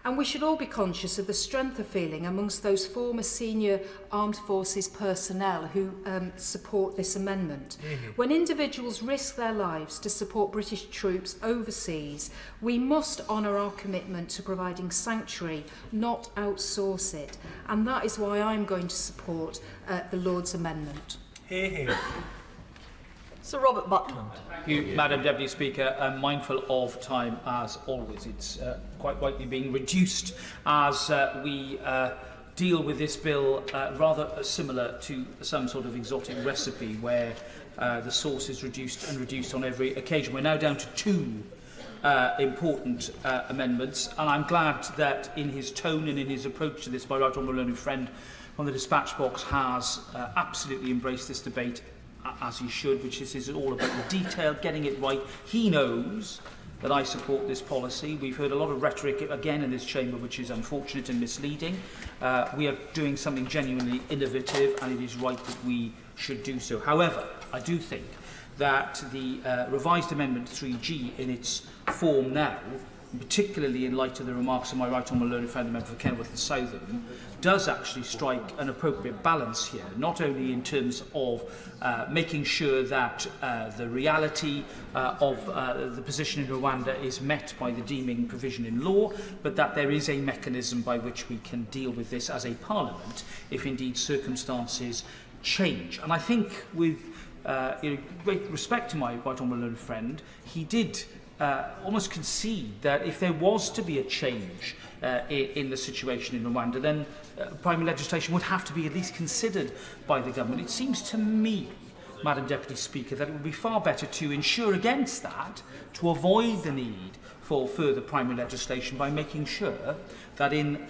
And we should all be conscious of the strength of feeling amongst those former senior armed forces personnel who support this amendment. When individuals risk their lives to support British troops overseas, we must honour our commitment to providing sanctuary, not outsource it. And that is why I'm going to support the Lord's amendment. Hear, hear. Sir Robert Buckland. Thank you, Madam Deputy Speaker. I'm mindful of time as always. It's quite rightly being reduced as we deal with this bill rather similar to some sort of exotic recipe where the sauce is reduced and reduced on every occasion. We're now down to two important amendments, and I'm glad that in his tone and in his approach to this, my right honourable learned friend on the dispatch box has absolutely embraced this debate as he should, which is all about the detail, getting it right. He knows that I support this policy. We've heard a lot of rhetoric again in this chamber which is unfortunate and misleading. We are doing something genuinely innovative, and it is right that we should do so. However, I do think that the revised Amendment 3G in its form now, particularly in light of the remarks of my right honourable learned friend, the member for Kenworth and Southam, does actually strike an appropriate balance here, not only in terms of making sure that the reality of the position in Rwanda is met by the deeming provision in law, but that there is a mechanism by which we can deal with this as a parliament if indeed circumstances change. And I think with great respect to my right honourable learned friend, he did almost concede that if there was to be a change in the situation in Rwanda, then primary legislation would have to be at least considered by the government. It seems to me, Madam Deputy Speaker, that it would be far better to ensure against that, to avoid the need for further primary legislation by making sure that in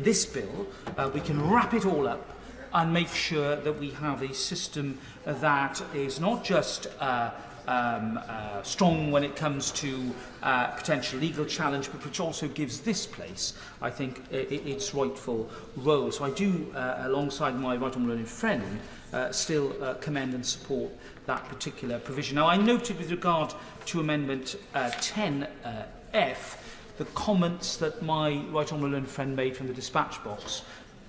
this bill we can wrap it all up and make sure that we have a system that is not just strong when it comes to potential legal challenge, but which also gives this place, I think, its rightful role. So I do, alongside my right honourable learned friend, still commend and support that particular provision. Now, I noted with regard to Amendment 10F the comments that my right honourable learned friend made from the dispatch box,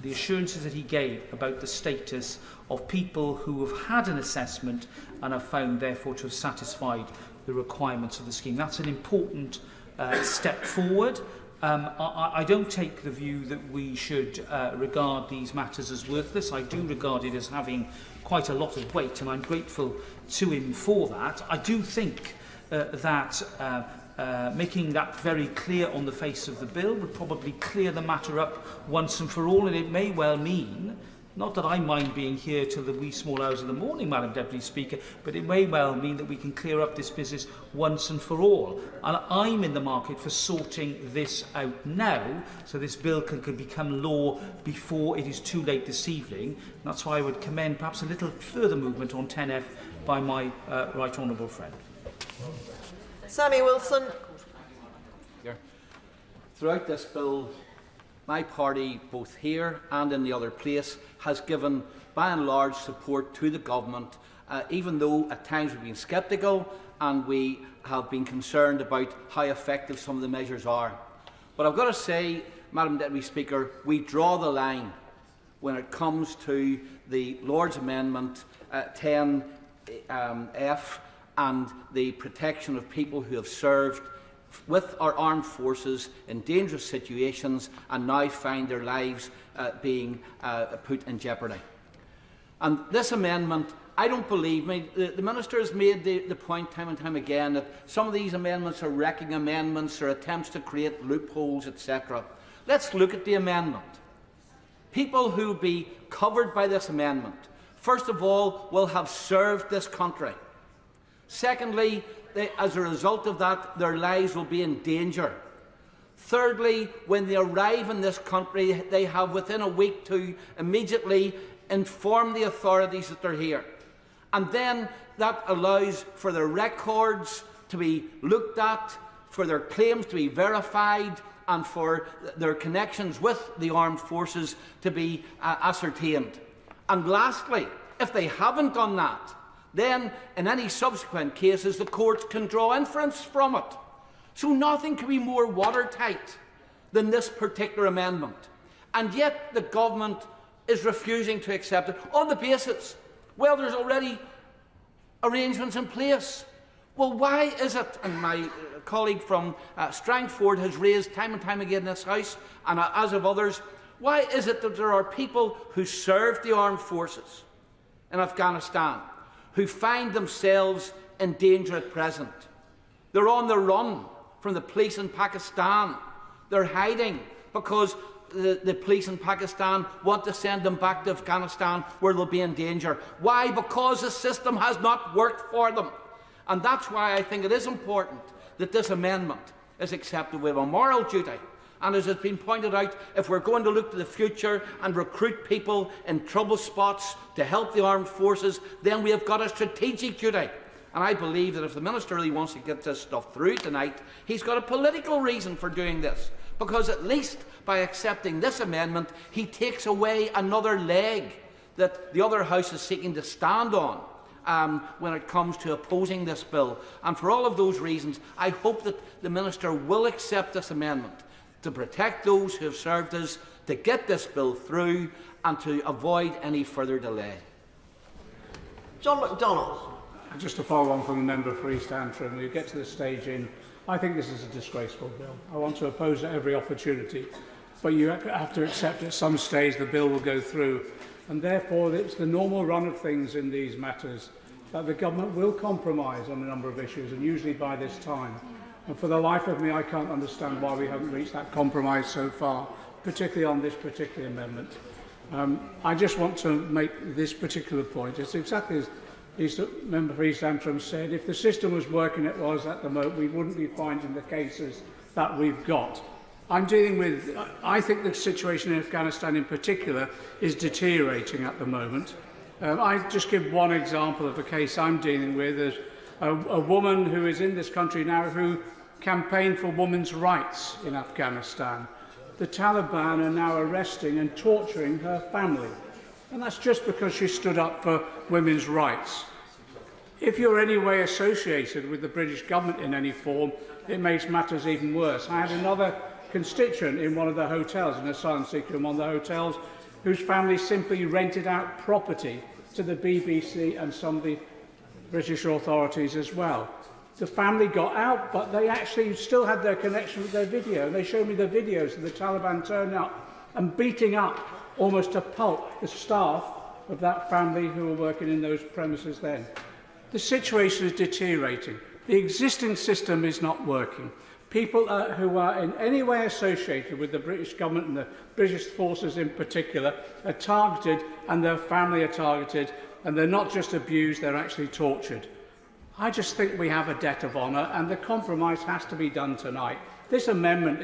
the assurances that he gave about the status of people who have had an assessment and are found therefore to have satisfied the requirements of the scheme. That's an important step forward. I don't take the view that we should regard these matters as worthless. I do regard it as having quite a lot of weight, and I'm grateful to him for that. I do think that making that very clear on the face of the bill would probably clear the matter up once and for all, and it may well mean, not that I mind being here till the wee small hours of the morning, Madam Deputy Speaker, but it may well mean that we can clear up this business once and for all. And I'm in the market for sorting this out now, so this bill can become law before it is too late this evening. And that's why I would commend perhaps a little further movement on 10F by my right honourable friend. Sammy Wilson. Throughout this bill, my party, both here and in the other place, has given by and large support to the government, even though at times we've been sceptical and we have been concerned about how effective some of the measures are. But I've got to say, Madam Deputy Speaker, we draw the line when it comes to the Lord's Amendment 10F and the protection of people who have served with our armed forces in dangerous situations and now find their lives being put in jeopardy. And this amendment, I don't believe, the Minister has made the point time and time again that some of these amendments are wrecking amendments or attempts to create loopholes, etc. Let's look at the amendment. People who will be covered by this amendment, first of all, will have served this country. Secondly, as a result of that, their lives will be in danger. Thirdly, when they arrive in this country, they have within a week to immediately inform the authorities that they're here. And then that allows for their records to be looked at, for their claims to be verified, and for their connections with the armed forces to be ascertained. And lastly, if they haven't done that, then in any subsequent cases the courts can draw inference from it. So nothing can be more watertight than this particular amendment. And yet the government is refusing to accept it on the basis, well, there's already arrangements in place. Well, why is it, and my colleague from Strangford has raised time and time again in this House, and as of others, why is it that there are people who serve the armed forces in Afghanistan who find themselves in danger at present? They're on the run from the police in Pakistan. They're hiding because the police in Pakistan want to send them back to Afghanistan where they'll be in danger. Why? Because the system has not worked for them. And that's why I think it is important that this amendment is accepted. We have a moral duty. And as has been pointed out, if we're going to look to the future and recruit people in trouble spots to help the armed forces, then we have got a strategic duty. And I believe that if the Minister really wants to get this stuff through tonight, he's got a political reason for doing this. Because at least by accepting this amendment, he takes away another leg that the other House is seeking to stand on when it comes to opposing this bill. And for all of those reasons, I hope that the Minister will accept this amendment to protect those who have served us, to get this bill through, and to avoid any further delay. John MacDonald. Just to follow on from the member for East Antrim, we get to this stage I think this is a disgraceful bill. I want to oppose it at every opportunity, but you have to accept at some stage the bill will go through, and therefore it's the normal run of things in these matters that the government will compromise on a number of issues, and usually by this time. And for the life of me, I can't understand why we haven't reached that compromise so far, particularly on this particular amendment. I just want to make this particular point. It's exactly as the member for East Antrim said, if the system was working it was at the moment, we wouldn't be finding the cases that we've got. I think the situation in Afghanistan in particular is deteriorating at the moment. I just give one example of a case I'm dealing with. There's a woman who is in this country now who campaigned for women's rights in Afghanistan. The Taliban are now arresting and torturing her family. And that's just because she stood up for women's rights. If you're any way associated with the British government in any form, it makes matters even worse. I had another constituent in one of the hotels, an asylum seeker in one of the hotels, whose family simply rented out property to the BBC and some of the British authorities as well. The family got out, but they actually still had their connection with their video. They showed me the videos of the Taliban turning up and beating up almost to pulp the staff of that family who were working in those premises then. The situation is deteriorating. The existing system is not working. People who are in any way associated with the British government and the British forces in particular are targeted, and their family are targeted, and they're not just abused, they're actually tortured. I just think we have a debt of honour, and the compromise has to be done tonight. This amendment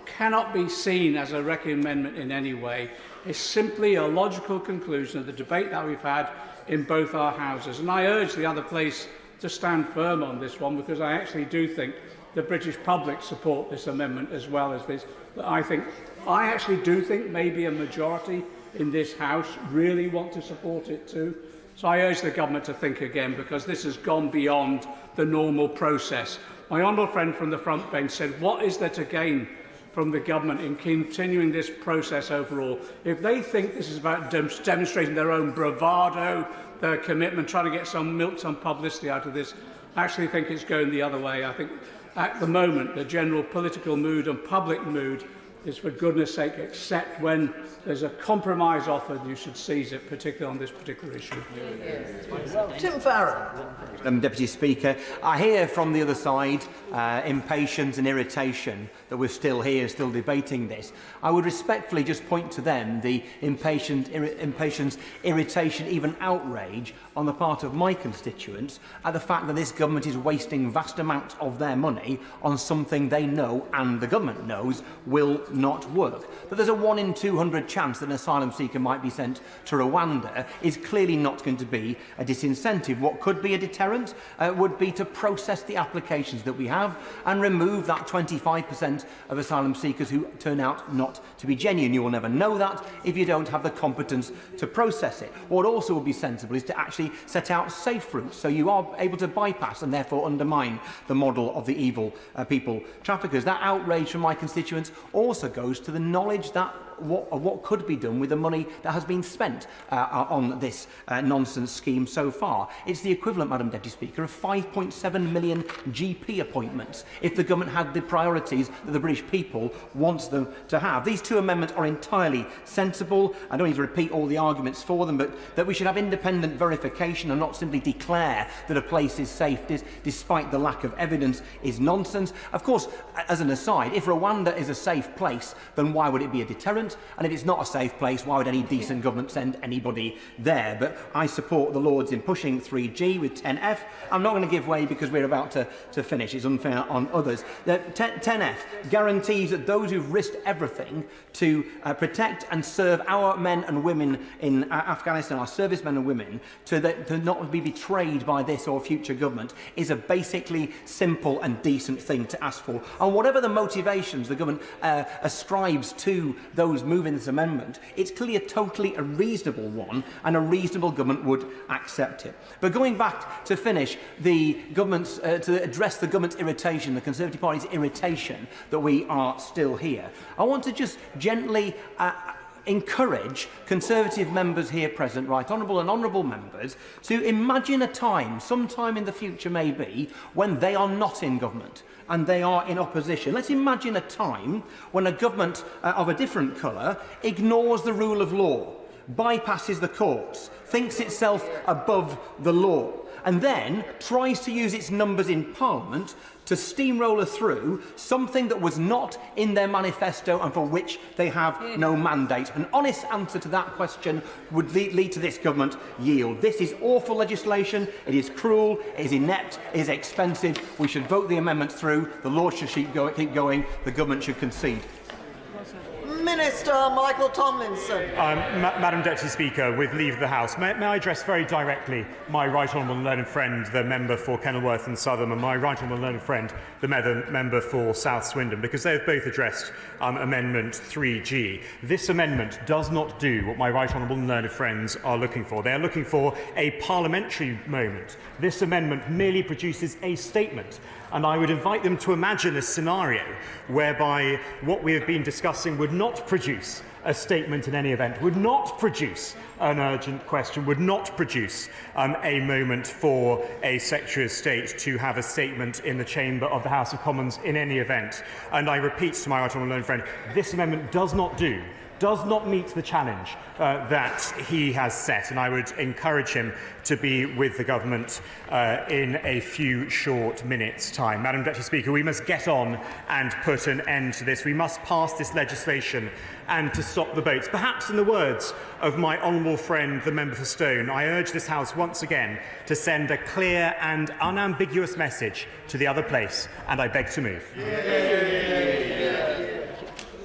cannot be seen as a wrecking amendment in any way. It's simply a logical conclusion of the debate that we've had in both our houses. And I urge the other place to stand firm on this one, because I actually do think the British public support this amendment as well as this. But I actually do think maybe a majority in this House really want to support it too. So I urge the government to think again, because this has gone beyond the normal process. My honourable friend from the front bench said, what is there to gain from the government in continuing this process overall? If they think this is about demonstrating their own bravado, their commitment, trying to get some publicity out of this, I actually think it's going the other way. I think at the moment the general political mood and public mood is, for goodness sake, accept when there's a compromise offered, you should seize it, particularly on this particular issue. Tim Farron. Deputy Speaker, I hear from the other side impatience and irritation that we're still here, still debating this. I would respectfully just point to them the impatience, irritation, even outrage on the part of my constituents at the fact that this government is wasting vast amounts of their money on something they know and the government knows will not work. That there's a 1 in 200 chance that an asylum seeker might be sent to Rwanda is clearly not going to be a disincentive. What could be a deterrent would be to process the applications that we have and remove that 25% of asylum seekers who turn out not to be genuine. You will never know that if you don't have the competence to process it. What also would be sensible is to actually set out safe routes, so you are able to bypass and therefore undermine the model of the evil people traffickers. That outrage from my constituents also goes to the knowledge that what could be done with the money that has been spent on this nonsense scheme so far. It's the equivalent, Madam Deputy Speaker, of 5.7 million GP appointments if the government had the priorities that the British people wants them to have. These two amendments are entirely sensible. I don't need to repeat all the arguments for them, but that we should have independent verification and not simply declare that a place is safe despite the lack of evidence is nonsense. Of course, as an aside, if Rwanda is a safe place, then why would it be a deterrent? And if it's not a safe place, why would any decent government send anybody there? But I support the Lords in pushing 3G with 10F. I'm not going to give way because we're about to finish. It's unfair on others. The 10F guarantees that those who've risked everything to protect and serve our men and women in Afghanistan, our servicemen and women, to not be betrayed by this or future government is a basically simple and decent thing to ask for. And whatever the motivations the government ascribes to those moving this amendment, it's clearly a totally reasonable one, and a reasonable government would accept it. But going back to finish the government's, to address the government's irritation, the Conservative Party's irritation that we are still here, I want to just gently encourage Conservative members here present, right honourable and honourable members, to imagine a time, sometime in the future maybe, when they are not in government and they are in opposition. Let's imagine a time when a government of a different colour ignores the rule of law, bypasses the courts, thinks itself above the law, and then tries to use its numbers in Parliament to steamroller through something that was not in their manifesto and for which they have no mandate. An honest answer to that question would lead to this government yield. This is awful legislation, it is cruel, it is inept, it is expensive. We should vote the amendments through, the Lords should keep going, the government should concede. Minister Michael Tomlinson. Madam Deputy Speaker, with leave of the House, may I address very directly my right honourable and learned friend, the member for Kenilworth and Southam, and my right honourable and learned friend, the member for South Swindon, because they have both addressed Amendment 3G. This amendment does not do what my right honourable and learned friends are looking for. They are looking for a parliamentary moment. This amendment merely produces a statement. And I would invite them to imagine a scenario whereby what we have been discussing would not produce a statement in any event, would not produce an urgent question, would not produce a moment for a Secretary of State to have a statement in the chamber of the House of Commons in any event. And I repeat to my right honourable friend, this amendment does not meet the challenge that he has set, and I would encourage him to be with the government in a few short minutes' time. Madam Deputy Speaker, we must get on and put an end to this. We must pass this legislation and to stop the boats. Perhaps in the words of my honourable friend, the member for Stone, I urge this House once again to send a clear and unambiguous message to the other place, and I beg to move.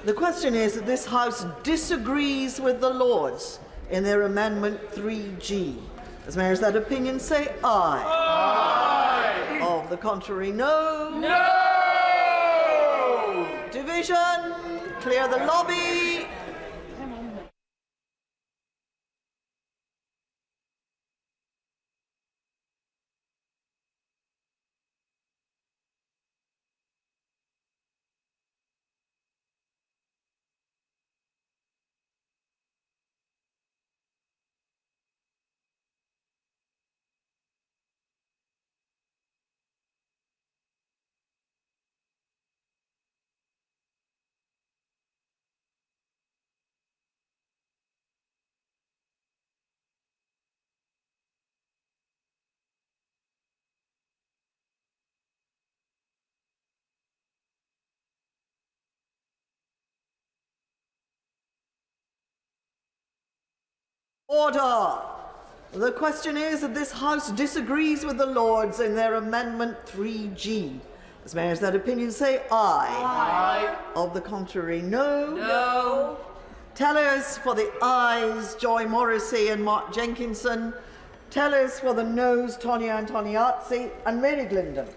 The question is that this House disagrees with the Lords in their Amendment 3G. As mayors that opinion say aye. Aye. Of the contrary, no. No. division. Clear the lobby. Order. The question is that this House disagrees with the Lords in their Amendment 3G. As mayors that opinion say aye. Aye. Of the contrary, no. No. Tellers for the ayes, Joy Morrissey and Mark Jenkinson. Tellers for the noes, Tonya Antoniazzi and Mary Glindon.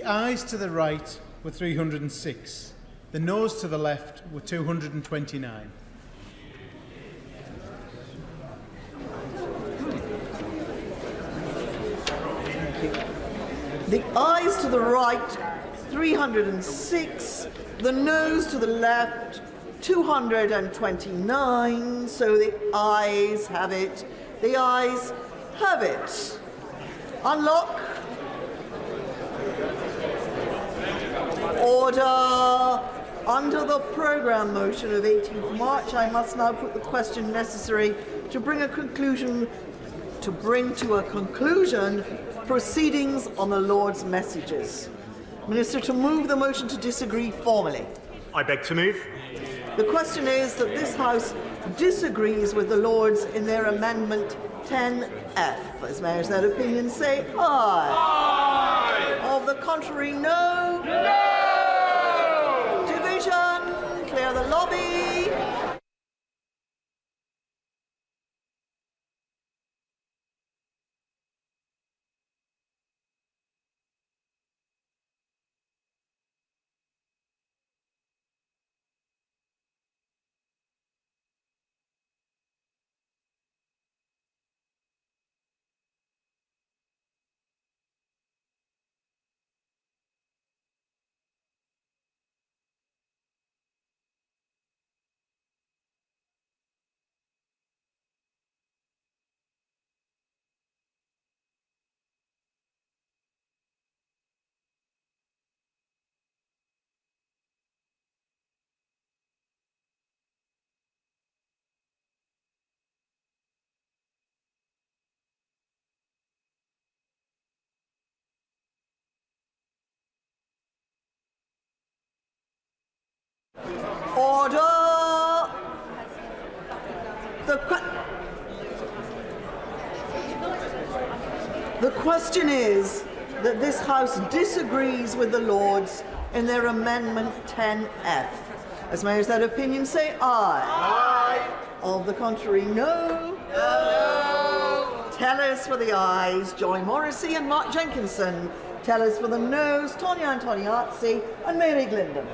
ayes to the right were 306. The noes to the left were 229. The ayes to the right, 306. The noes to the left, 229. So the ayes have it. The ayes have it. Unlock. Order. Under the programme motion of 18th March, I must now put the question necessary to bring to a conclusion proceedings on the Lord's messages. Minister, to move the motion to disagree formally. I beg to move. The question is that this House disagrees with the Lords in their Amendment 10F. As mayors that opinion say aye. Aye. Of the contrary, no. No. Division. Clear the lobby. Order. The question is that this House disagrees with the Lords in their Amendment 10F. As mayors that opinion say aye. Aye. Of the contrary, no. No. Tellers for the ayes, Joy Morrissey and Mark Jenkinson. Tellers for the noes, Tonya Antoniazzi and Mary Glindon.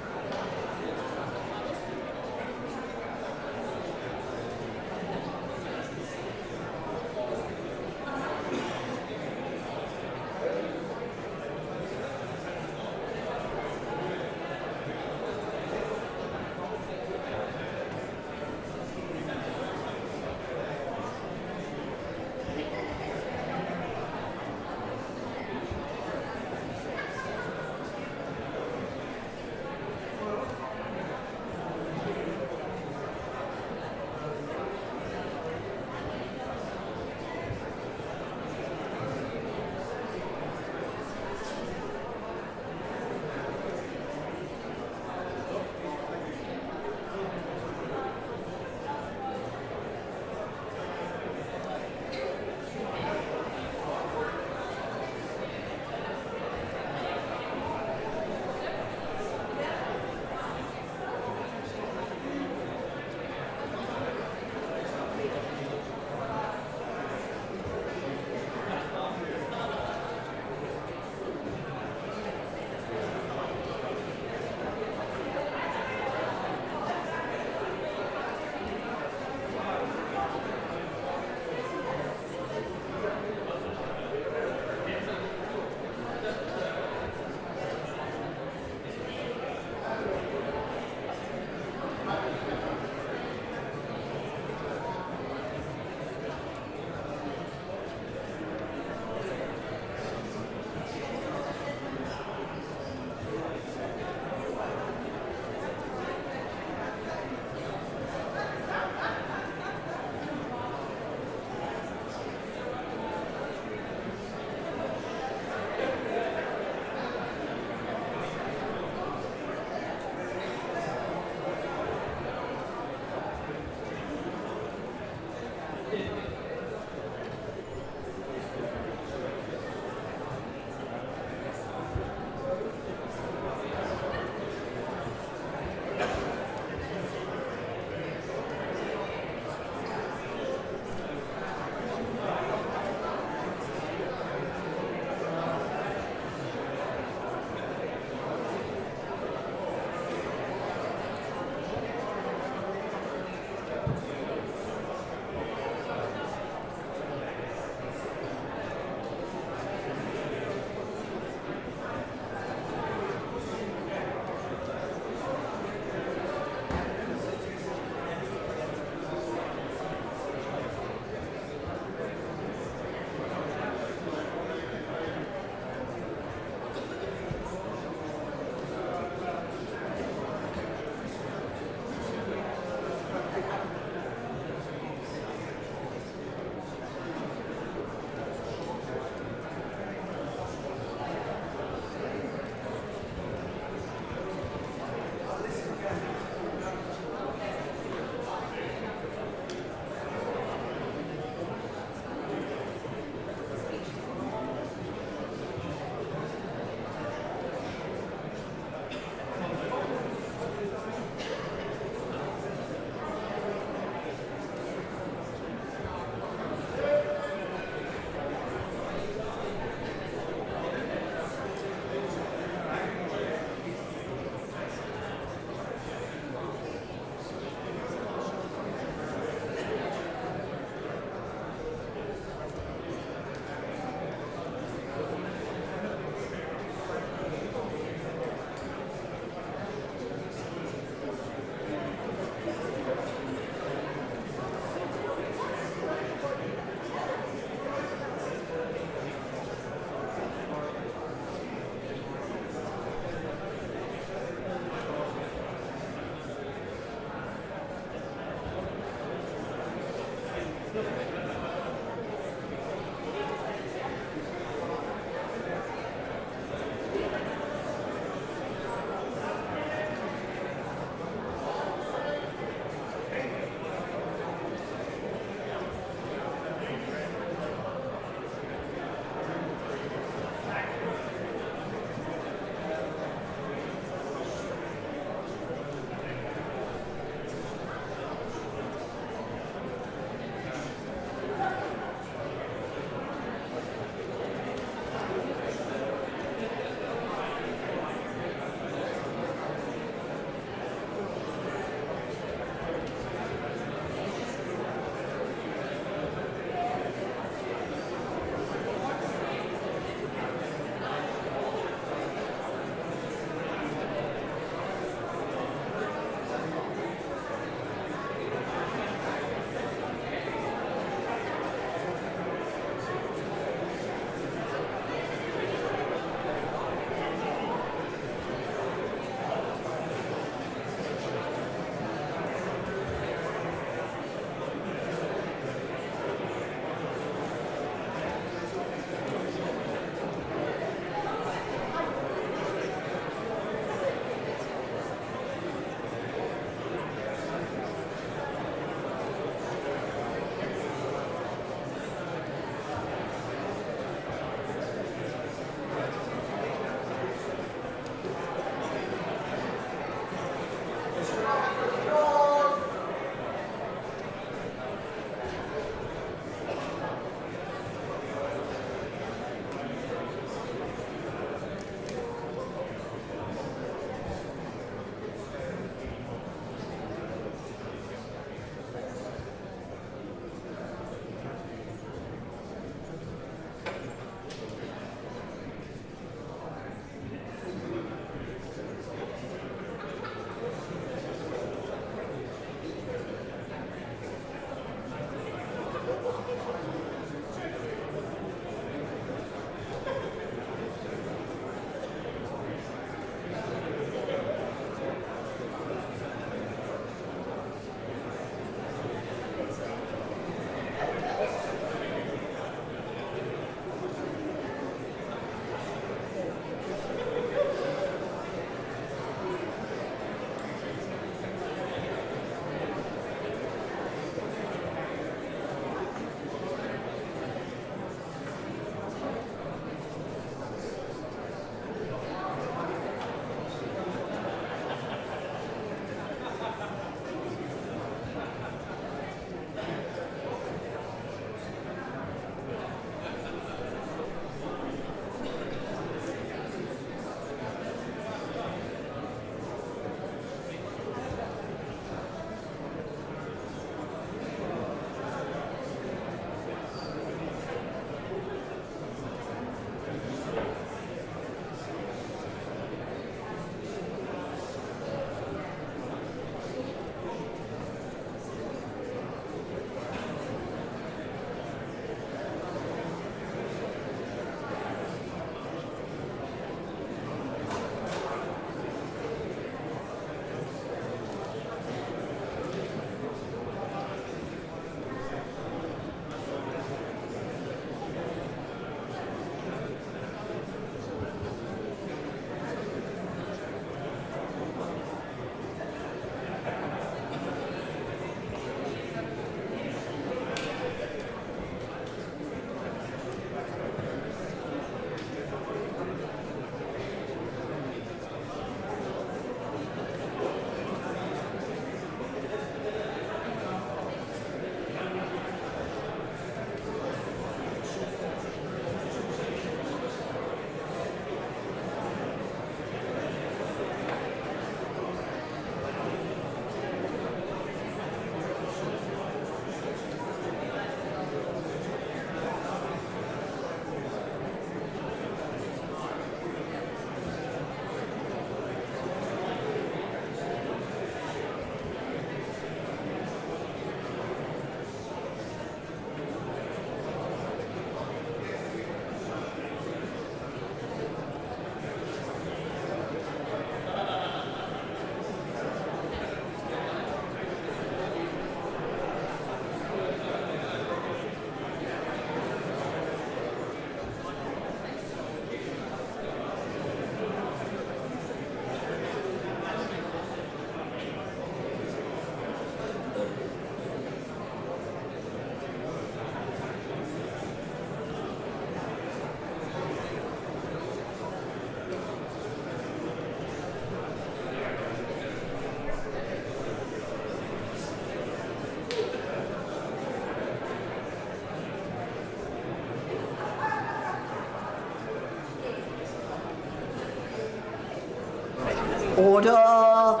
Order!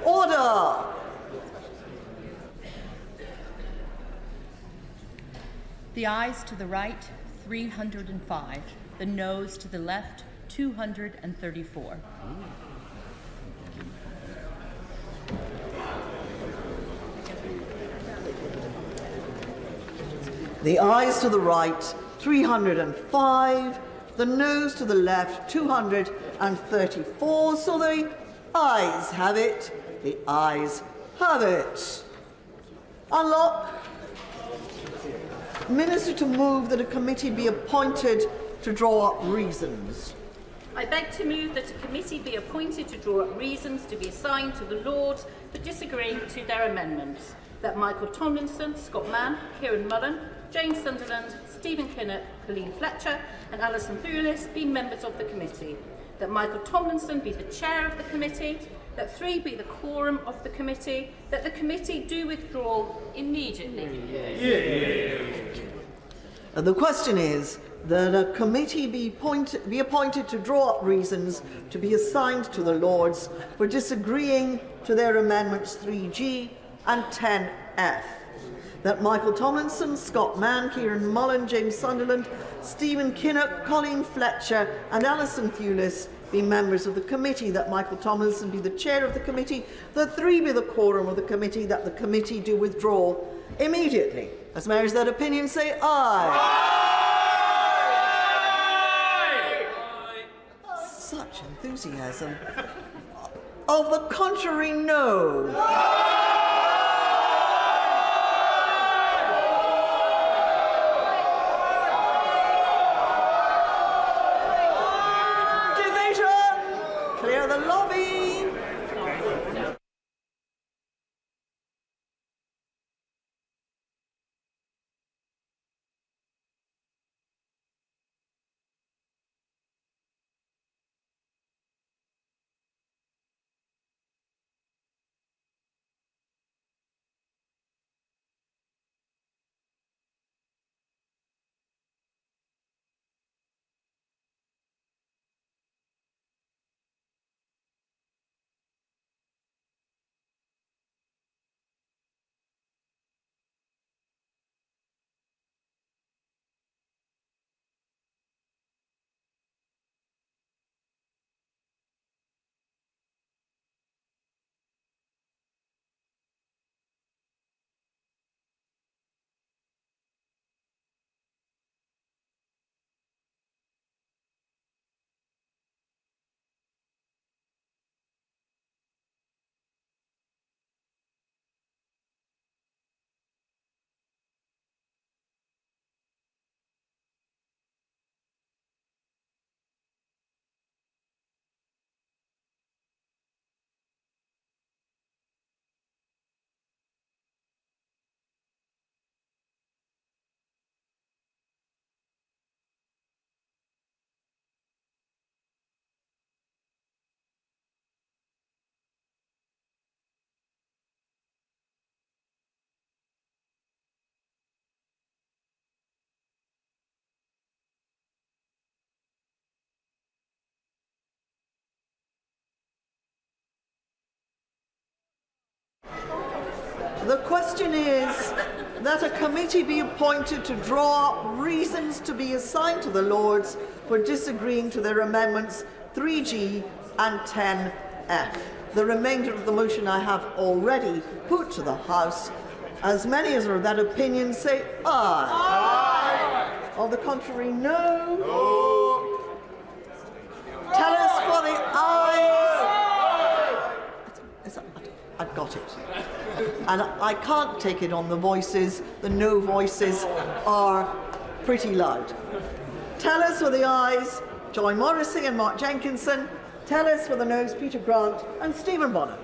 Order! The ayes to the right, 305. The noes to the left, 234. The ayes to the right, 305. The noes to the left, 234. So the ayes have it. The ayes have it. Unlock. Minister to move that a committee be appointed to draw up reasons. I beg to move that a committee be appointed to draw up reasons to be assigned to the Lords for disagreeing to their amendments. That Michael Tomlinson, Scott Mann, Kieran Mullen, Jane Sunderland, Stephen Kinnock, Colleen Fletcher and Alison Thewlis be members of the committee. That Michael Tomlinson be the chair of the committee. That 3 be the quorum of the committee. That the committee do withdraw immediately. The question is that a committee be appointed to draw up reasons to be assigned to the Lords for disagreeing to their amendments 3G and 10F. That Michael Tomlinson, Scott Mann, Kieran Mullen, James Sunderland, Stephen Kinnock, Colleen Fletcher and Alison Thewlis be members of the committee. That Michael Tomlinson be the chair of the committee. That 3 be the quorum of the committee. That the committee do withdraw immediately. As members of that opinion say aye. Aye. Such enthusiasm. Of the contrary, no. Clear the lobby. The question is that a committee be appointed to draw up reasons to be assigned to the Lords for disagreeing to their amendments 3G and 10F. The remainder of the motion I have already put to the House. As many as are of that opinion say aye. Aye. On the contrary, no. No. Tell us for the ayes. I've got it. And I can't take it on the voices. The no voices are pretty loud. Tell us for the ayes, Joy Morrissey and Mark Jenkinson. Tell us for the noes, Peter Grant and Stephen Bonner.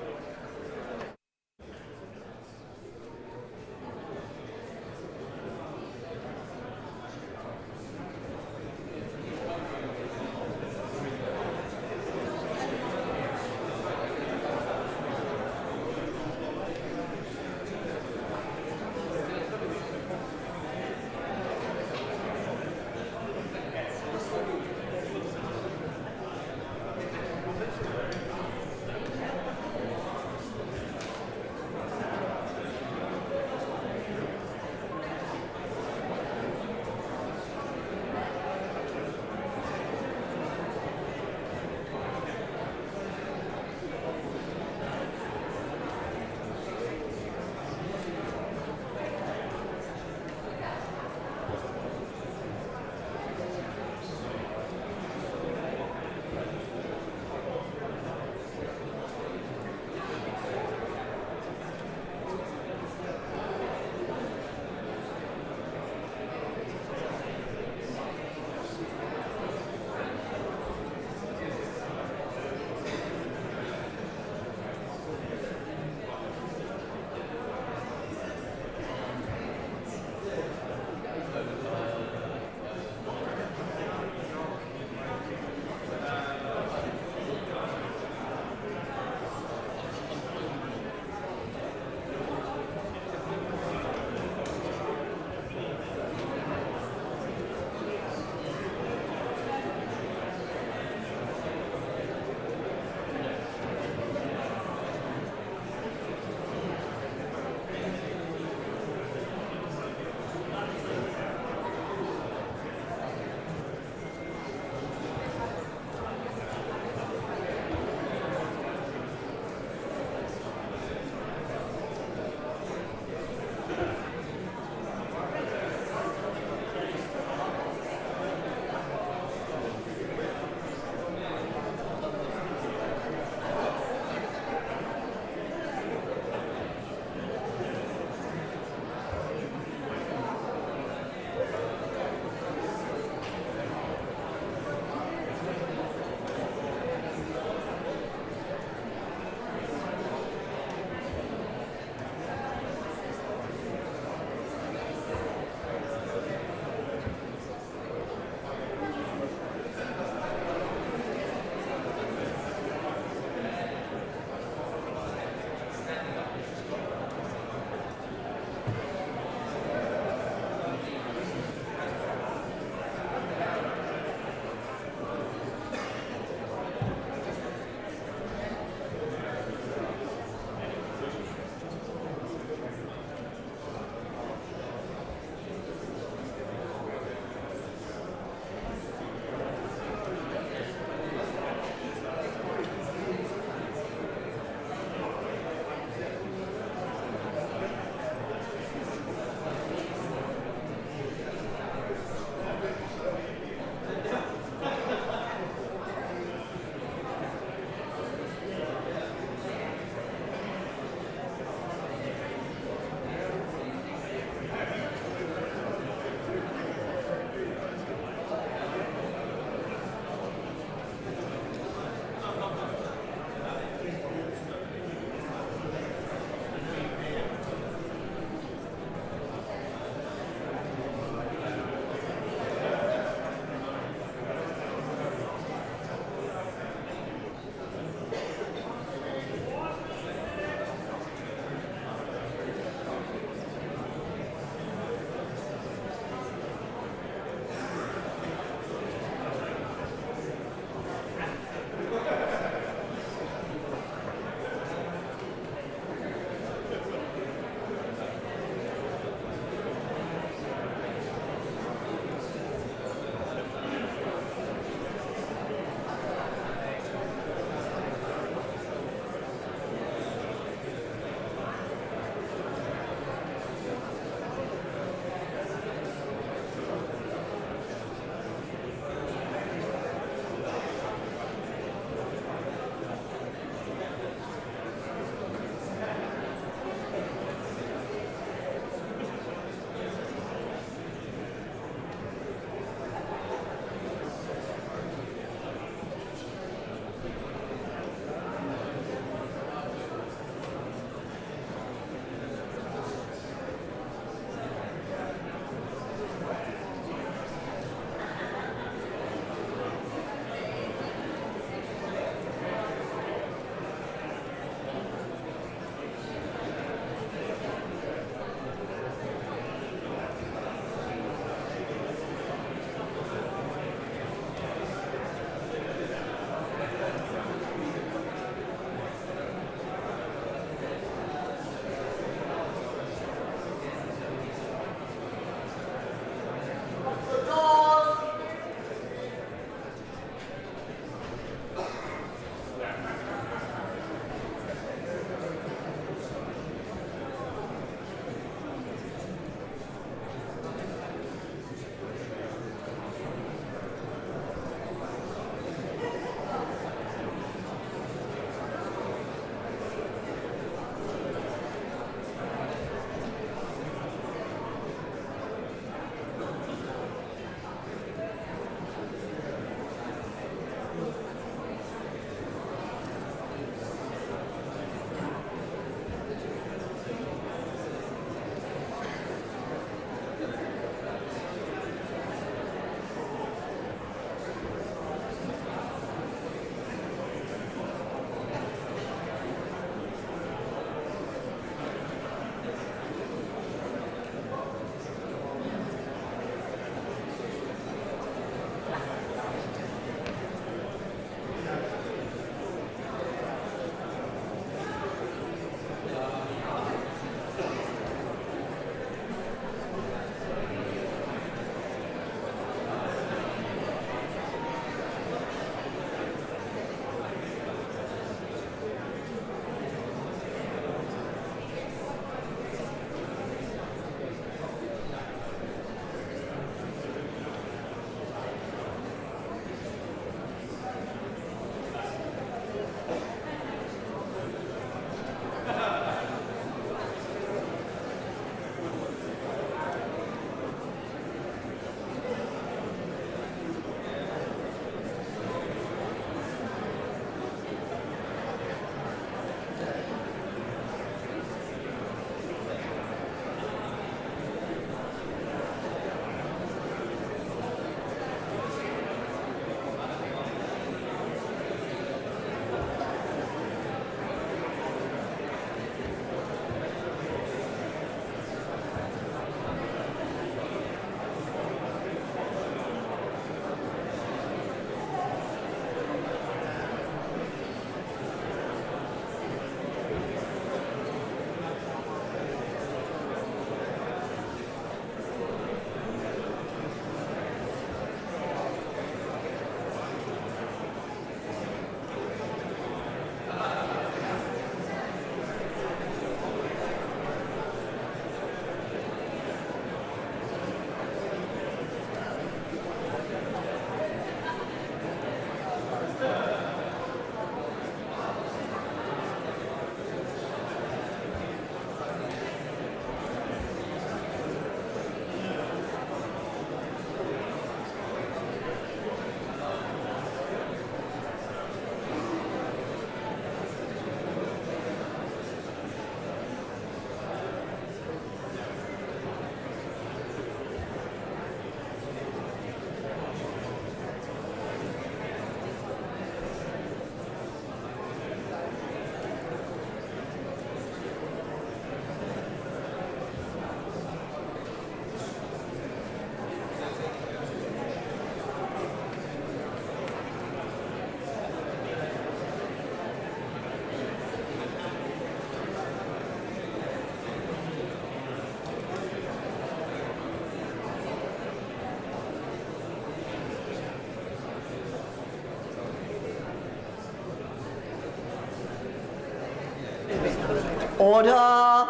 Order!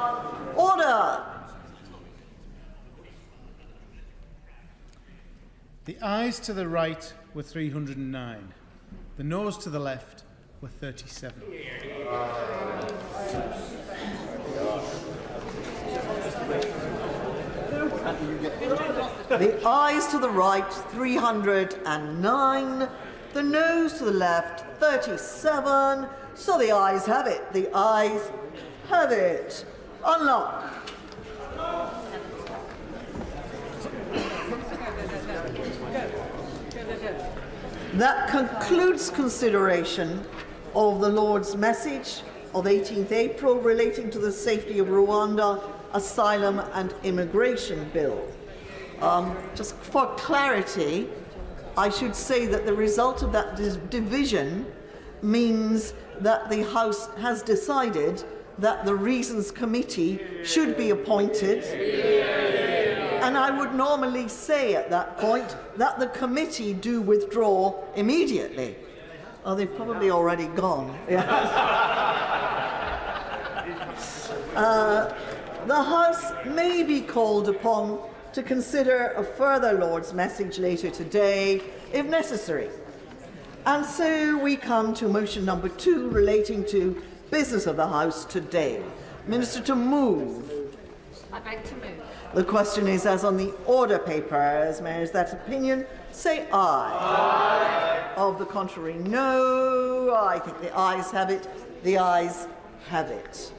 Order! The ayes to the right were 309. The noes to the left were 37. The ayes to the right, 309. The noes to the left, 37. So the ayes have it. The ayes have it. Unlock. That concludes consideration of the Lord's message of 18th April relating to the safety of Rwanda Asylum and Immigration Bill. Just for clarity, I should say that the result of that division means that the House has decided that the Reasons Committee should be appointed. And I would normally say at that point that the committee do withdraw immediately. Oh, they've probably already gone. The House may be called upon to consider a further Lord's message later today, if necessary. And so we come to motion number 2 relating to business of the House today. Minister to move. I beg to move. The question is as on the order paper. As Mayor is that opinion, say aye. Aye. Of the contrary, no. I think the ayes have it. The ayes have it.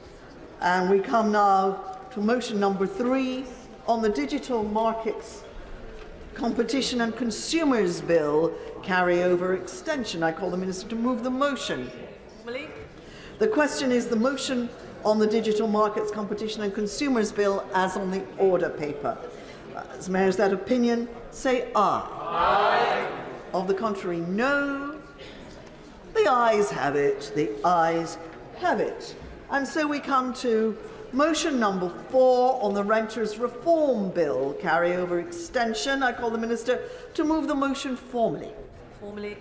And we come now to motion number 3 on the Digital Markets Competition and Consumers Bill carryover extension. I call the Minister to move the motion. The question is the motion on the Digital Markets Competition and Consumers Bill as on the order paper. As Mayor is that opinion, say aye. Aye. Of the contrary, no. The ayes have it. The ayes have it. And so we come to motion number 4 on the Renters Reform Bill carryover extension. I call the Minister to move the motion formally. Formally.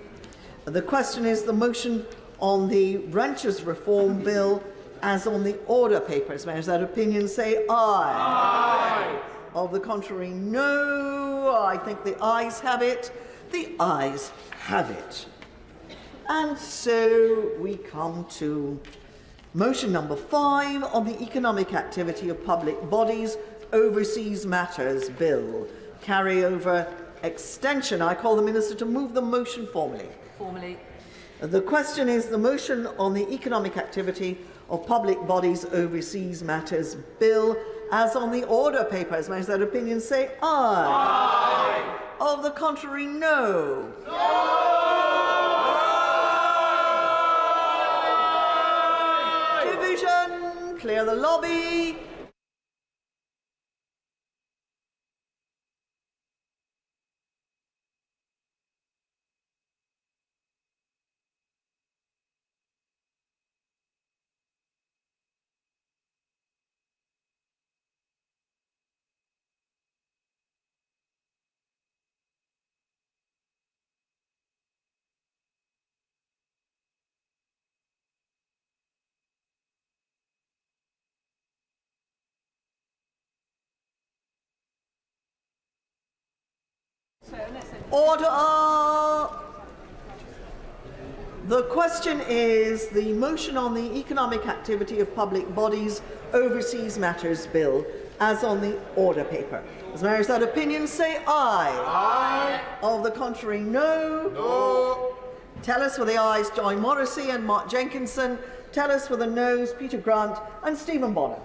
The question is the motion on the Renters Reform Bill as on the order papers. Mayor, that opinion, say aye. Aye. Of the contrary, no. I think the ayes have it. The ayes have it. And so we come to motion number 5 on the Economic Activity of Public Bodies Overseas Matters Bill carryover extension. I call the Minister to move the motion formally. Formally. The question is the motion on the Economic Activity of Public Bodies Overseas Matters Bill as on the order papers. May that opinion say aye. Aye. Of the contrary, no. No. Division, clear the lobby. Order! The question is the motion on the Economic Activity of Public Bodies Overseas Matters Bill as on the order paper. As Mayor is that opinion, say aye. Aye. Of the contrary, no. No. Tell us with the ayes John Morrissey and Mark Jenkinson. Tell us with the noes Peter Grant and Stephen Bonner.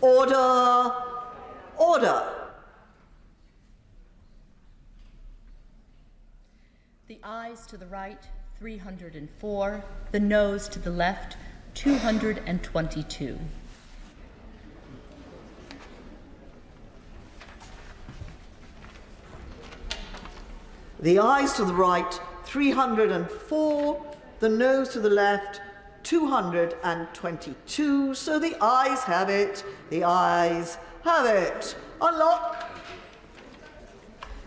Order! Order! The ayes to the right, 304. The noes to the left, 222. The ayes to the right, 304. The noes to the left, 222. So the ayes have it. The ayes have it. Unlock.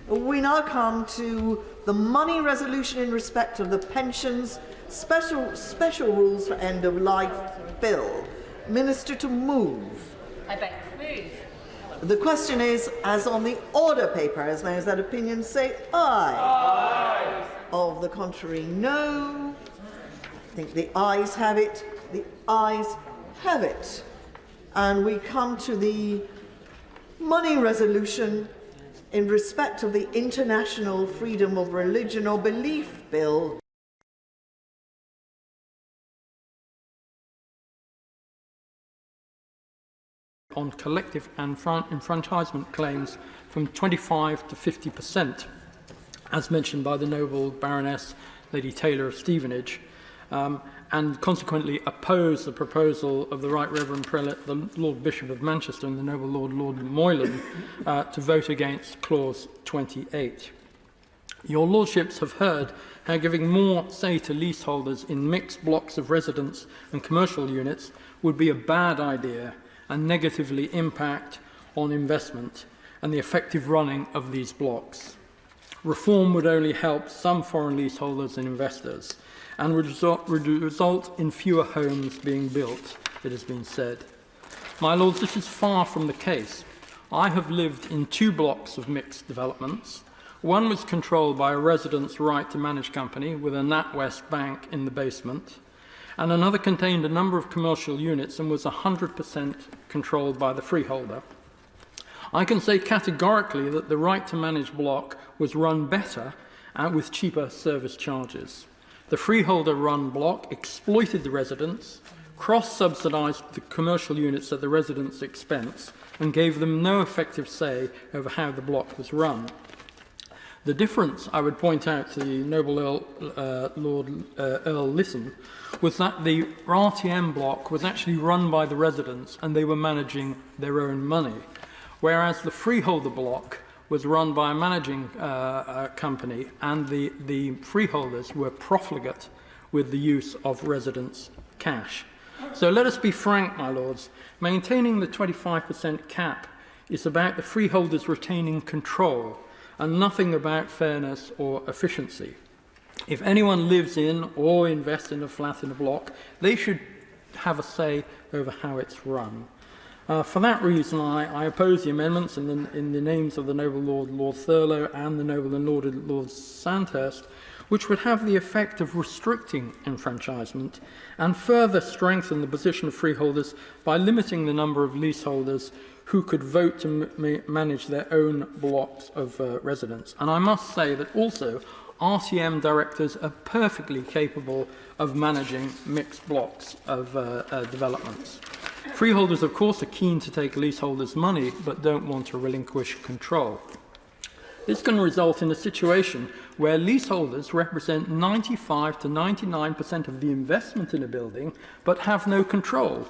We now come to the money resolution in respect of the pensions special rules for end of life bill. Minister to move. I beg to move. The question is, as on the order paper, as those that opinion say aye. Aye. Of the contrary, no. I think the ayes have it. The ayes have it. And we come to the money resolution in respect of the International Freedom of Religion or Belief Bill. On collective enfranchisement claims from 25 to 50%, as mentioned by the noble Baroness Lady Taylor of Stevenage, and consequently oppose the proposal of the Right Reverend Prelate, the Lord Bishop of Manchester, and the noble Lord Moylan to vote against Clause 28. Your Lordships have heard how giving more say to leaseholders in mixed blocks of residence and commercial units would be a bad idea and negatively impact on investment and the effective running of these blocks. Reform would only help some foreign leaseholders and investors and would result in fewer homes being built, it has been said. My Lords, this is far from the case. I have lived in 2 blocks of mixed developments. One was controlled by a residents' right to manage company with a NatWest bank in the basement, and another contained a number of commercial units and was 100% controlled by the freeholder. I can say categorically that the right to manage block was run better and with cheaper service charges. The freeholder-run block exploited the residents, cross-subsidised the commercial units at the residents' expense, and gave them no effective say over how the block was run. The difference, I would point out to the noble Earl Lisson, was that the RTM block was actually run by the residents and they were managing their own money, whereas the freeholder block was run by a managing company and the freeholders were profligate with the use of residents' cash. So let us be frank, my lords, maintaining the 25% cap is about the freeholders retaining control and nothing about fairness or efficiency. If anyone lives in or invests in a flat in a block, they should have a say over how it's run. For that reason, I oppose the amendments in the names of the noble Lord Thurlow and the noble and Lord Sandhurst, which would have the effect of restricting enfranchisement and further strengthen the position of freeholders by limiting the number of leaseholders who could vote to manage their own blocks of residence. And I must say that also RTM directors are perfectly capable of managing mixed blocks of developments. Freeholders, of course, are keen to take leaseholders' money, but don't want to relinquish control. This can result in a situation where leaseholders represent 95 to 99% of the investment in a building, but have no control,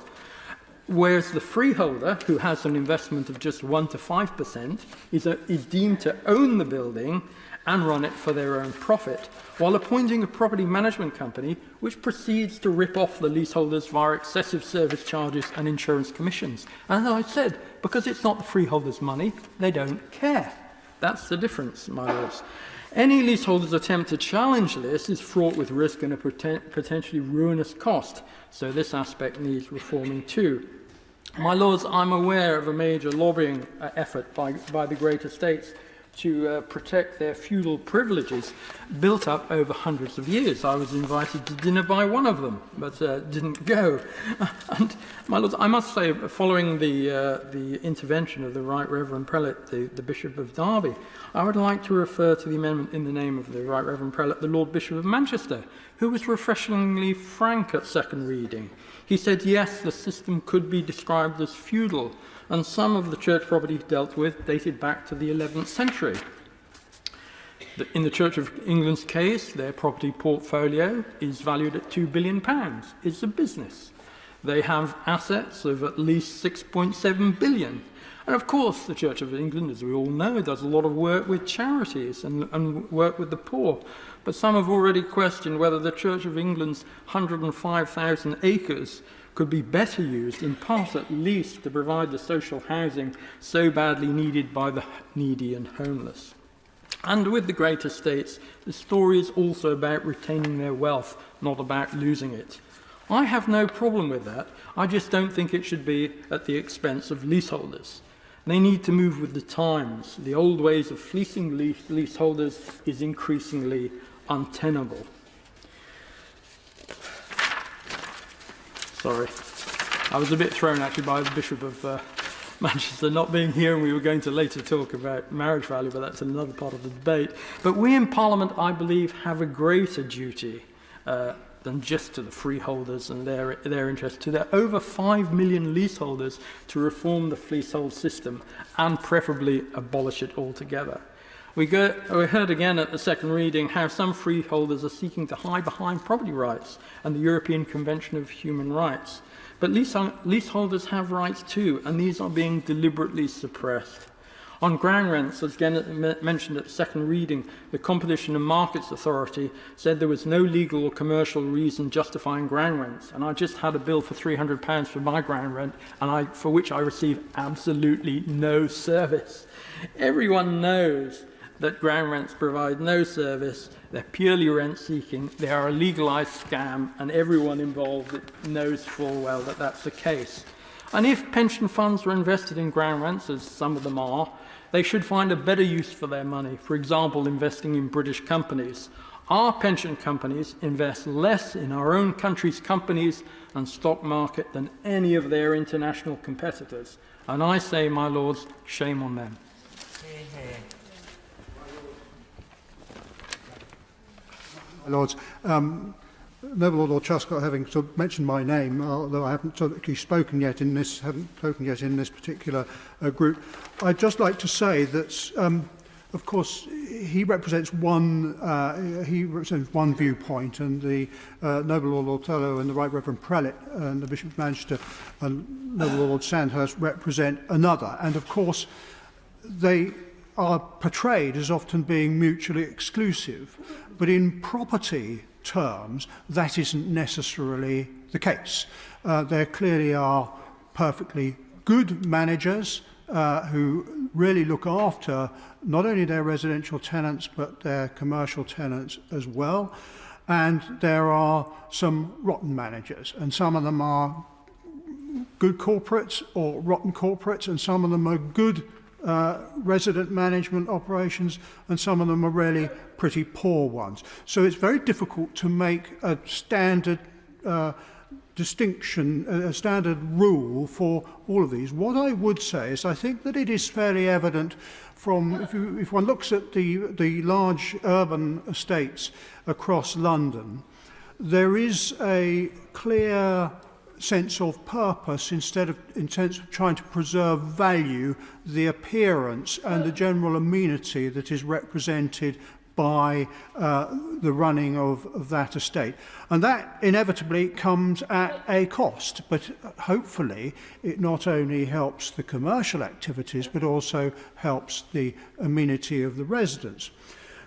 whereas the freeholder, who has an investment of just 1 to 5%, is deemed to own the building and run it for their own profit, while appointing a property management company which proceeds to rip off the leaseholders via excessive service charges and insurance commissions. And as I said, because it's not the freeholders' money, they don't care. That's the difference, my lords. Any leaseholder's attempt to challenge this is fraught with risk and a potentially ruinous cost, so this aspect needs reforming too. My lords, I'm aware of a major lobbying effort by the great estates to protect their feudal privileges built up over hundreds of years. I was invited to dinner by one of them, but didn't go. And, my lords, I must say, following the intervention of the Right Reverend Prelate, the Bishop of Derby, I would like to refer to the amendment in the name of the Right Reverend Prelate, the Lord Bishop of Manchester, who was refreshingly frank at second reading. He said, yes, the system could be described as feudal, and some of the church property dealt with dated back to the 11th century. In the Church of England's case, their property portfolio is valued at £2 billion. It's a business. They have assets of at least £6.7 billion. And of course, the Church of England, as we all know, does a lot of work with charities and work with the poor. But some have already questioned whether the Church of England's 105,000 acres could be better used, in part at least, to provide the social housing so badly needed by the needy and homeless. And with the great estates, the story is also about retaining their wealth, not about losing it. I have no problem with that. I just don't think it should be at the expense of leaseholders. They need to move with the times. The old ways of fleecing leaseholders is increasingly untenable. Sorry. I was a bit thrown actually by the Bishop of Manchester not being here, and we were going to later talk about marriage value, but that's another part of the debate. But we in Parliament, I believe, have a greater duty than just to the freeholders and their interest, to their over 5 million leaseholders, to reform the leasehold system and preferably abolish it altogether. We heard again at the second reading how some freeholders are seeking to hide behind property rights and the European Convention of Human Rights. But leaseholders have rights too, and these are being deliberately suppressed. On ground rents, as mentioned at the second reading, the Competition and Markets Authority said there was no legal or commercial reason justifying ground rents. And I just had a bill for £300 for my ground rent, and for which I receive absolutely no service. Everyone knows that ground rents provide no service, they're purely rent-seeking, they are a legalised scam, and everyone involved knows full well that that's the case. And if pension funds were invested in ground rents, as some of them are, they should find a better use for their money, for example, investing in British companies. Our pension companies invest less in our own country's companies and stock market than any of their international competitors. And I say, my lords, shame on them. My lords, Noble Lord Truscott, having sort of mentioned my name, although I haven't spoken yet in this particular group, I'd just like to say that, of course, he represents one viewpoint, and the Noble Lord Ortello and the Right Reverend Prelate and the Bishop of Manchester and Noble Lord Sandhurst represent another, and of course they are portrayed as often being mutually exclusive, but in property terms, that isn't necessarily the case. There clearly are perfectly good managers who really look after not only their residential tenants, but their commercial tenants as well. And there are some rotten managers, and some of them are good corporates or rotten corporates, and some of them are good resident management operations, and some of them are really pretty poor ones. So it's very difficult to make a standard distinction, a standard rule for all of these. What I would say is I think that it is fairly evident from, if one looks at the large urban estates across London, there is a clear sense of purpose in sense of trying to preserve value, the appearance and the general amenity that is represented by the running of that estate. And that inevitably comes at a cost, but hopefully it not only helps the commercial activities, but also helps the amenity of the residents.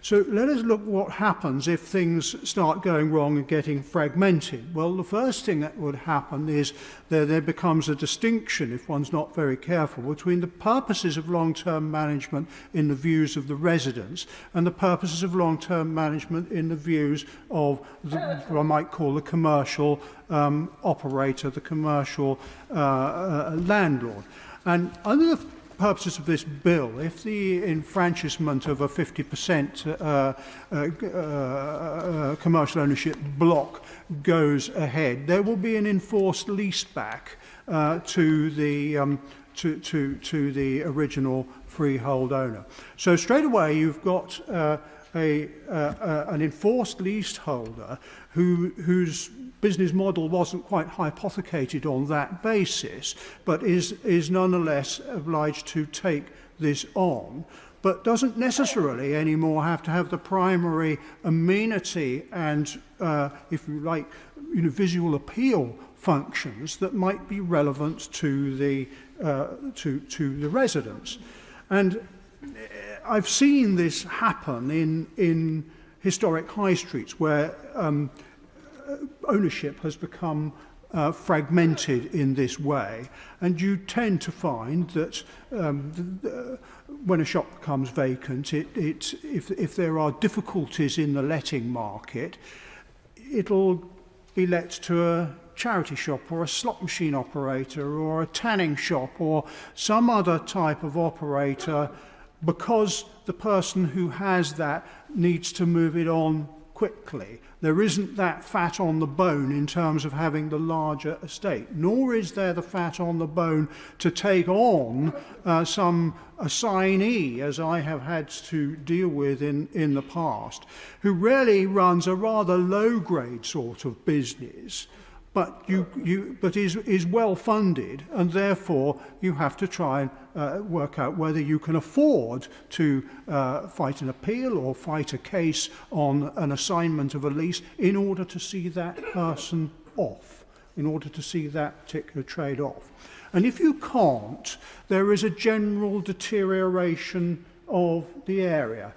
So let us look what happens if things start going wrong and getting fragmented. Well, the first thing that would happen is there becomes a distinction, if one's not very careful, between the purposes of long-term management in the views of the residents and the purposes of long-term management in the views of what I might call the commercial operator, the commercial landlord. And under the purposes of this bill, if the enfranchisement of a 50% commercial ownership block goes ahead, there will be an enforced lease back to the original freehold owner. So straight away you've got an enforced leaseholder whose business model wasn't quite hypothecated on that basis, but is nonetheless obliged to take this on, but doesn't necessarily anymore have to have the primary amenity and, if you like, visual appeal functions that might be relevant to the residents. And I've seen this happen in historic high streets where ownership has become fragmented in this way, and you tend to find that when a shop becomes vacant, if there are difficulties in the letting market, it'll be let to a charity shop or a slot machine operator or a tanning shop or some other type of operator, because the person who has that needs to move it on quickly. There isn't that fat on the bone in terms of having the larger estate, nor is there the fat on the bone to take on some assignee, as I have had to deal with in the past, who really runs a rather low-grade sort of business, but is well funded, and therefore you have to try and work out whether you can afford to fight an appeal or fight a case on an assignment of a lease in order to see that person off, in order to see that particular trade off. And if you can't, there is a general deterioration of the area.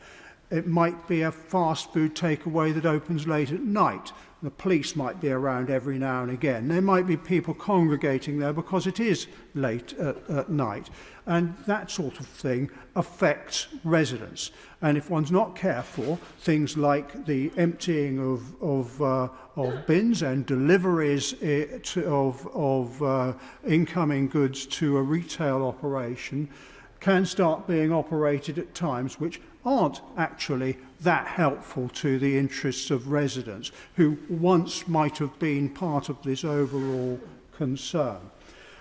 It might be a fast food takeaway that opens late at night. The police might be around every now and again. There might be people congregating there because it is late at night. And that sort of thing affects residents. And if one's not careful, things like the emptying of bins and deliveries of incoming goods to a retail operation can start being operated at times which aren't actually that helpful to the interests of residents who once might have been part of this overall concern.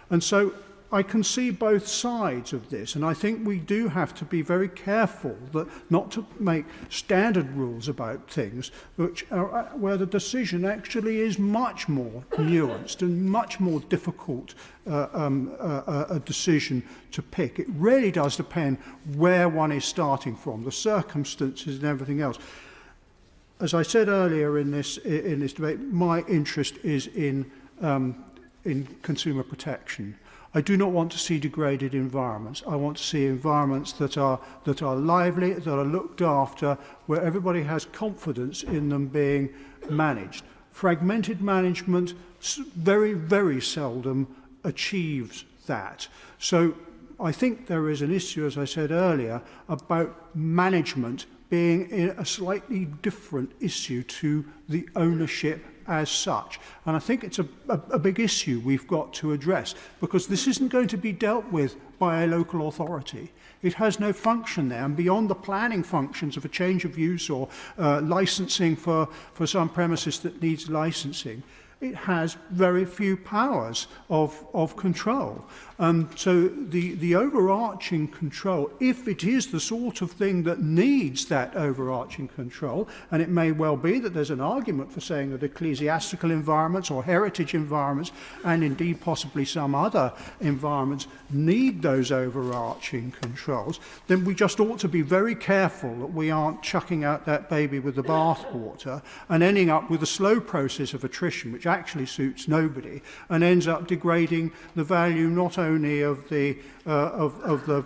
And so I can see both sides of this, and I think we do have to be very careful that not to make standard rules about things which are, where the decision actually is much more nuanced and much more difficult a decision to pick. It really does depend where one is starting from, the circumstances and everything else. As I said earlier in this debate, my interest is in consumer protection. I do not want to see degraded environments. I want to see environments that are lively, that are looked after, where everybody has confidence in them being managed. Fragmented management very, very seldom achieves that. So I think there is an issue, as I said earlier, about management being a slightly different issue to the ownership as such. And I think it's a big issue we've got to address, because this isn't going to be dealt with by a local authority. It has no function there, and beyond the planning functions of a change of use or licensing for some premises that needs licensing, it has very few powers of control. So the overarching control, if it is the sort of thing that needs that overarching control, and it may well be that there's an argument for saying that ecclesiastical environments or heritage environments, and indeed possibly some other environments, need those overarching controls, then we just ought to be very careful that we aren't chucking out that baby with the bathwater and ending up with a slow process of attrition, which actually suits nobody and ends up degrading the value not only of the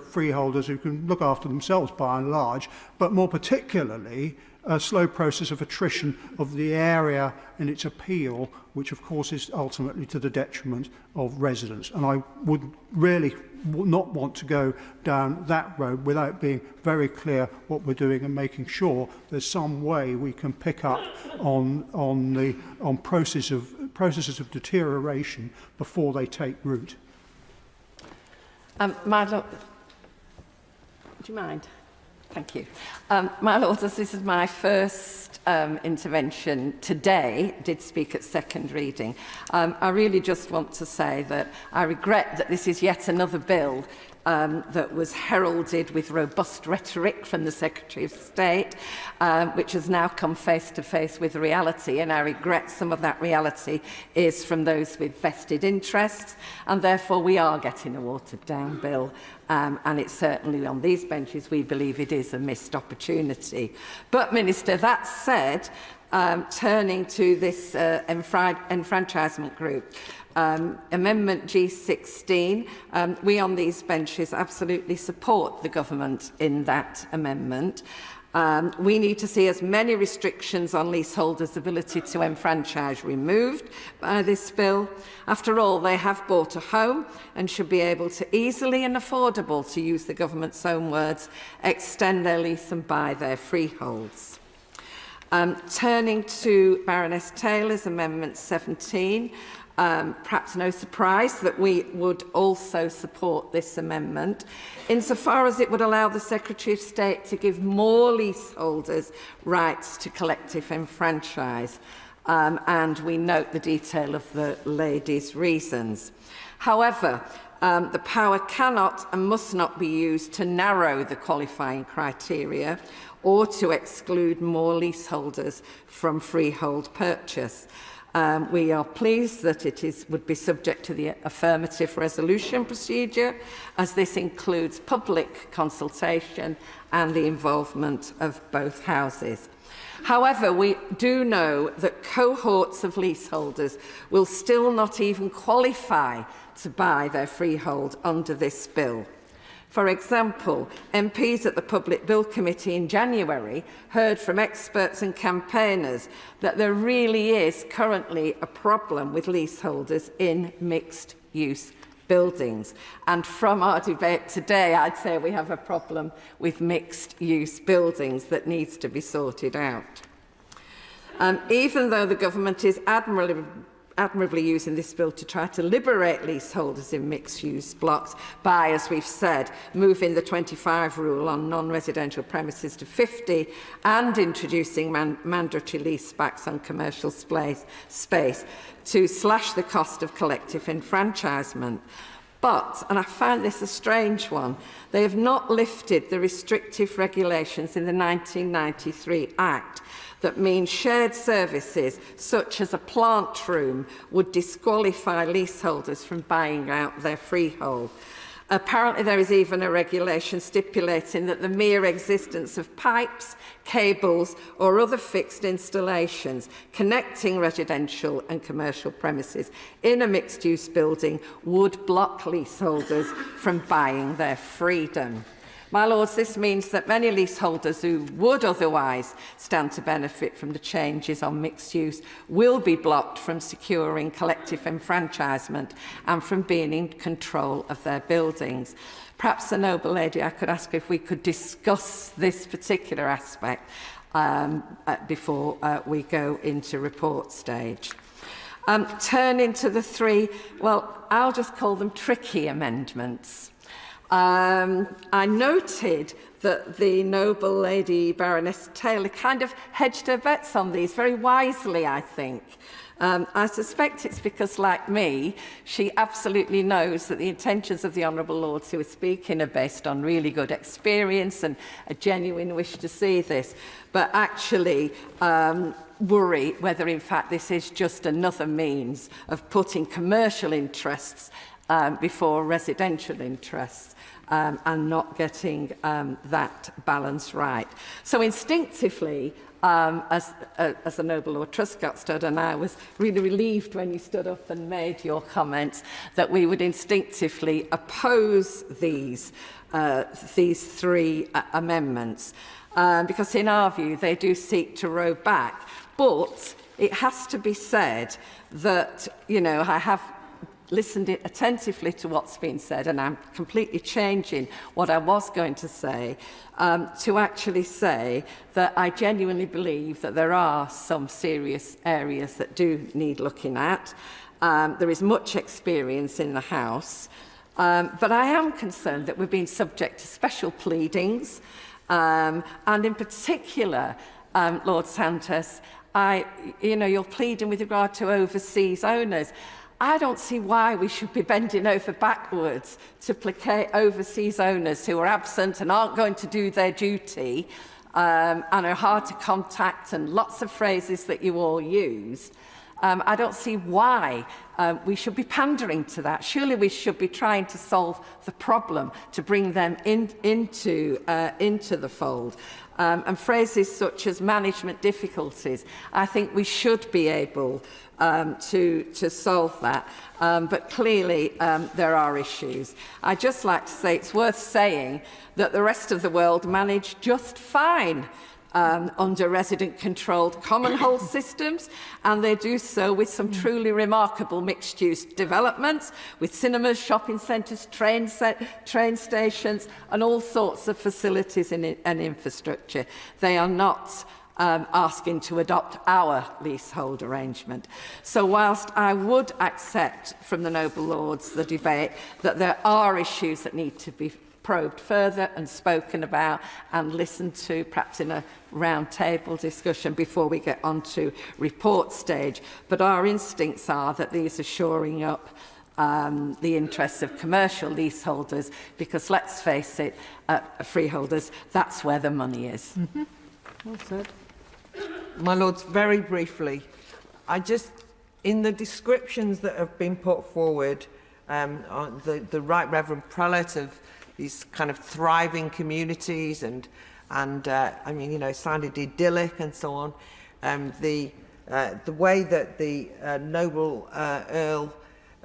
freeholders who can look after themselves by and large, but more particularly a slow process of attrition of the area and its appeal, which of course is ultimately to the detriment of residents. And I would really not want to go down that road without being very clear what we're doing and making sure there's some way we can pick up on processes of deterioration before they take root. My Lord, do you mind? Thank you. My Lords, as this is my first intervention today, did speak at second reading. I really just want to say that I regret that this is yet another bill that was heralded with robust rhetoric from the Secretary of State, which has now come face to face with reality, and I regret some of that reality is from those with vested interests, and therefore we are getting a watered-down bill, and it's certainly on these benches we believe it is a missed opportunity. But, Minister, that said, turning to this enfranchisement group, Amendment G16, we on these benches absolutely support the government in that amendment. We need to see as many restrictions on leaseholders' ability to enfranchise removed by this bill. After all, they have bought a home and should be able to easily and affordable, to use the government's own words, extend their lease and buy their freeholds. Turning to Baroness Taylor's Amendment 17, perhaps no surprise that we would also support this amendment, insofar as it would allow the Secretary of State to give more leaseholders rights to collective enfranchise, and we note the detail of the lady's reasons. However, the power cannot and must not be used to narrow the qualifying criteria or to exclude more leaseholders from freehold purchase. We are pleased that it would be subject to the affirmative resolution procedure, as this includes public consultation and the involvement of both houses. However, we do know that cohorts of leaseholders will still not even qualify to buy their freehold under this bill. For example, MPs at the Public Bill Committee in January heard from experts and campaigners that there really is currently a problem with leaseholders in mixed-use buildings. And from our debate today, I'd say we have a problem with mixed-use buildings that needs to be sorted out. Even though the government is admirably using this bill to try to liberate leaseholders in mixed-use blocks by, as we've said, moving the 25 rule on non-residential premises to 50 and introducing mandatory leasebacks on commercial space to slash the cost of collective enfranchisement. But, and I found this a strange one, they have not lifted the restrictive regulations in the 1993 Act that means shared services such as a plant room would disqualify leaseholders from buying out their freehold. Apparently there is even a regulation stipulating that the mere existence of pipes, cables or other fixed installations connecting residential and commercial premises in a mixed-use building would block leaseholders from buying their freedom. My Lords, this means that many leaseholders who would otherwise stand to benefit from the changes on mixed use will be blocked from securing collective enfranchisement and from being in control of their buildings. Perhaps the noble lady, I could ask if we could discuss this particular aspect before we go into report stage. Turning to the three, well, I'll just call them tricky amendments. I noted that the noble lady Baroness Taylor kind of hedged her bets on these very wisely, I think. I suspect it's because, like me, she absolutely knows that the intentions of the Honourable Lords who are speaking are based on really good experience and a genuine wish to see this, but actually worry whether, in fact, this is just another means of putting commercial interests before residential interests. And not getting that balance right. So instinctively, as the noble Lord Truscott stood, and I was really relieved when you stood up and made your comments, that we would instinctively oppose these three amendments, because in our view they do seek to row back. But it has to be said that, you know, I have listened attentively to what's been said, and I'm completely changing what I was going to say to actually say that I genuinely believe that there are some serious areas that do need looking at. There is much experience in the House, but I am concerned that we're being subject to special pleadings, and in particular, Lord Santos, you're pleading with regard to overseas owners. I don't see why we should be bending over backwards to placate overseas owners who are absent and aren't going to do their duty and are hard to contact, and lots of phrases that you all use. I don't see why we should be pandering to that. Surely we should be trying to solve the problem, to bring them into the fold. And phrases such as management difficulties, I think we should be able to solve that. But clearly there are issues. I'd just like to say it's worth saying that the rest of the world manage just fine under resident-controlled common-hold systems, and they do so with some truly remarkable mixed-use developments, with cinemas, shopping centres, train stations, and all sorts of facilities and infrastructure. They are not asking to adopt our leasehold arrangement. So whilst I would accept from the noble lords the debate that there are issues that need to be probed further and spoken about and listened to, perhaps in a round table discussion before we get on to report stage. But our instincts are that these are shoring up the interests of commercial leaseholders, because let's face it, freeholders, that's where the money is. Mm-hmm. Well said. My Lords, very briefly, in the descriptions that have been put forward, the Right Reverend Prelate of these kind of thriving communities, and I mean, you know, it sounded idyllic and so on. The way that the noble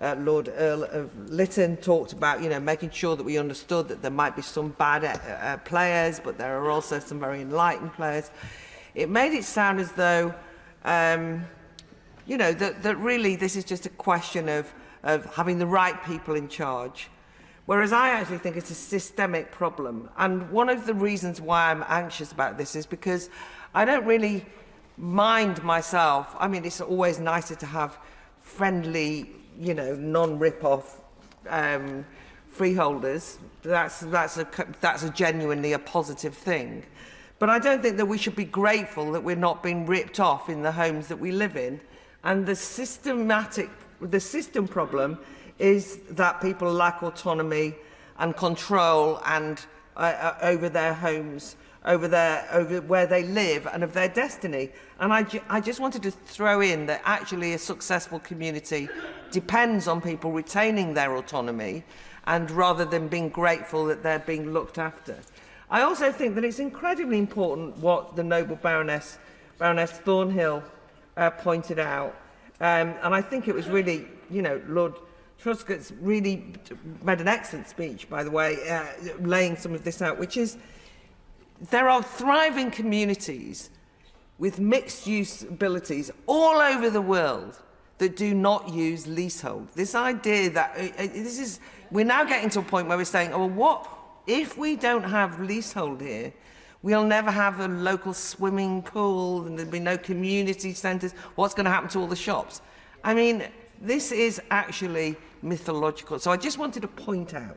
Lord Earl of Lytton talked about, you know, making sure that we understood that there might be some bad players, but there are also some very enlightened players. It made it sound as though, you know, that really this is just a question of having the right people in charge. Whereas I actually think it's a systemic problem. And one of the reasons why I'm anxious about this is because I don't really mind myself. I mean, it's always nicer to have friendly, you know, non-rip-off freeholders. That's a genuinely a positive thing. But I don't think that we should be grateful that we're not being ripped off in the homes that we live in. And the system problem is that people lack autonomy and control and over their homes, over where they live and of their destiny. And I just wanted to throw in that actually a successful community depends on people retaining their autonomy, and rather than being grateful that they're being looked after. I also think that it's incredibly important what the noble Baroness Thornhill pointed out. And I think it was really, you know, Lord Truscott's really made an excellent speech, by the way, laying some of this out, which is there are thriving communities with mixed-use abilities all over the world that do not use leasehold. This idea that we're now getting to a point where we're saying, oh, well, what if we don't have leasehold here? We'll never have a local swimming pool, and there'll be no community centres. What's going to happen to all the shops? I mean, this is actually mythological. So I just wanted to point out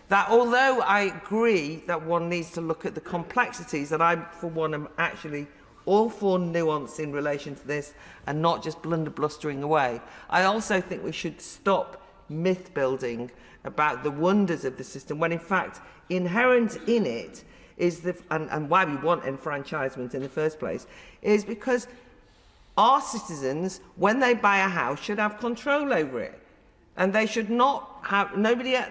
that although I agree that one needs to look at the complexities, and I, for one, am actually all for nuance in relation to this and not just blustering away, I also think we should stop myth building about the wonders of the system, when in fact inherent in it is and why we want enfranchisement in the first place is because our citizens, when they buy a house, should have control over it, and they should not have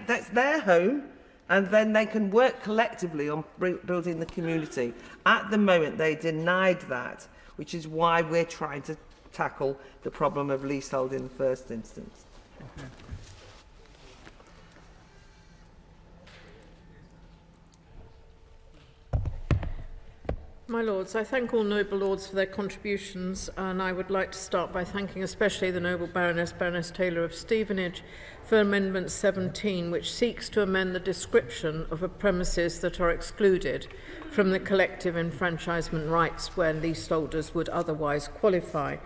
that's their home, and then they can work collectively on building the community. At the moment, they denied that, which is why we're trying to tackle the problem of leasehold in the first instance. Okay. My Lords, I thank all noble lords for their contributions, and I would like to start by thanking especially the noble Baroness Taylor of Stevenage for Amendment 17, which seeks to amend the description of a premises that are excluded from the collective enfranchisement rights where leaseholders would otherwise qualify.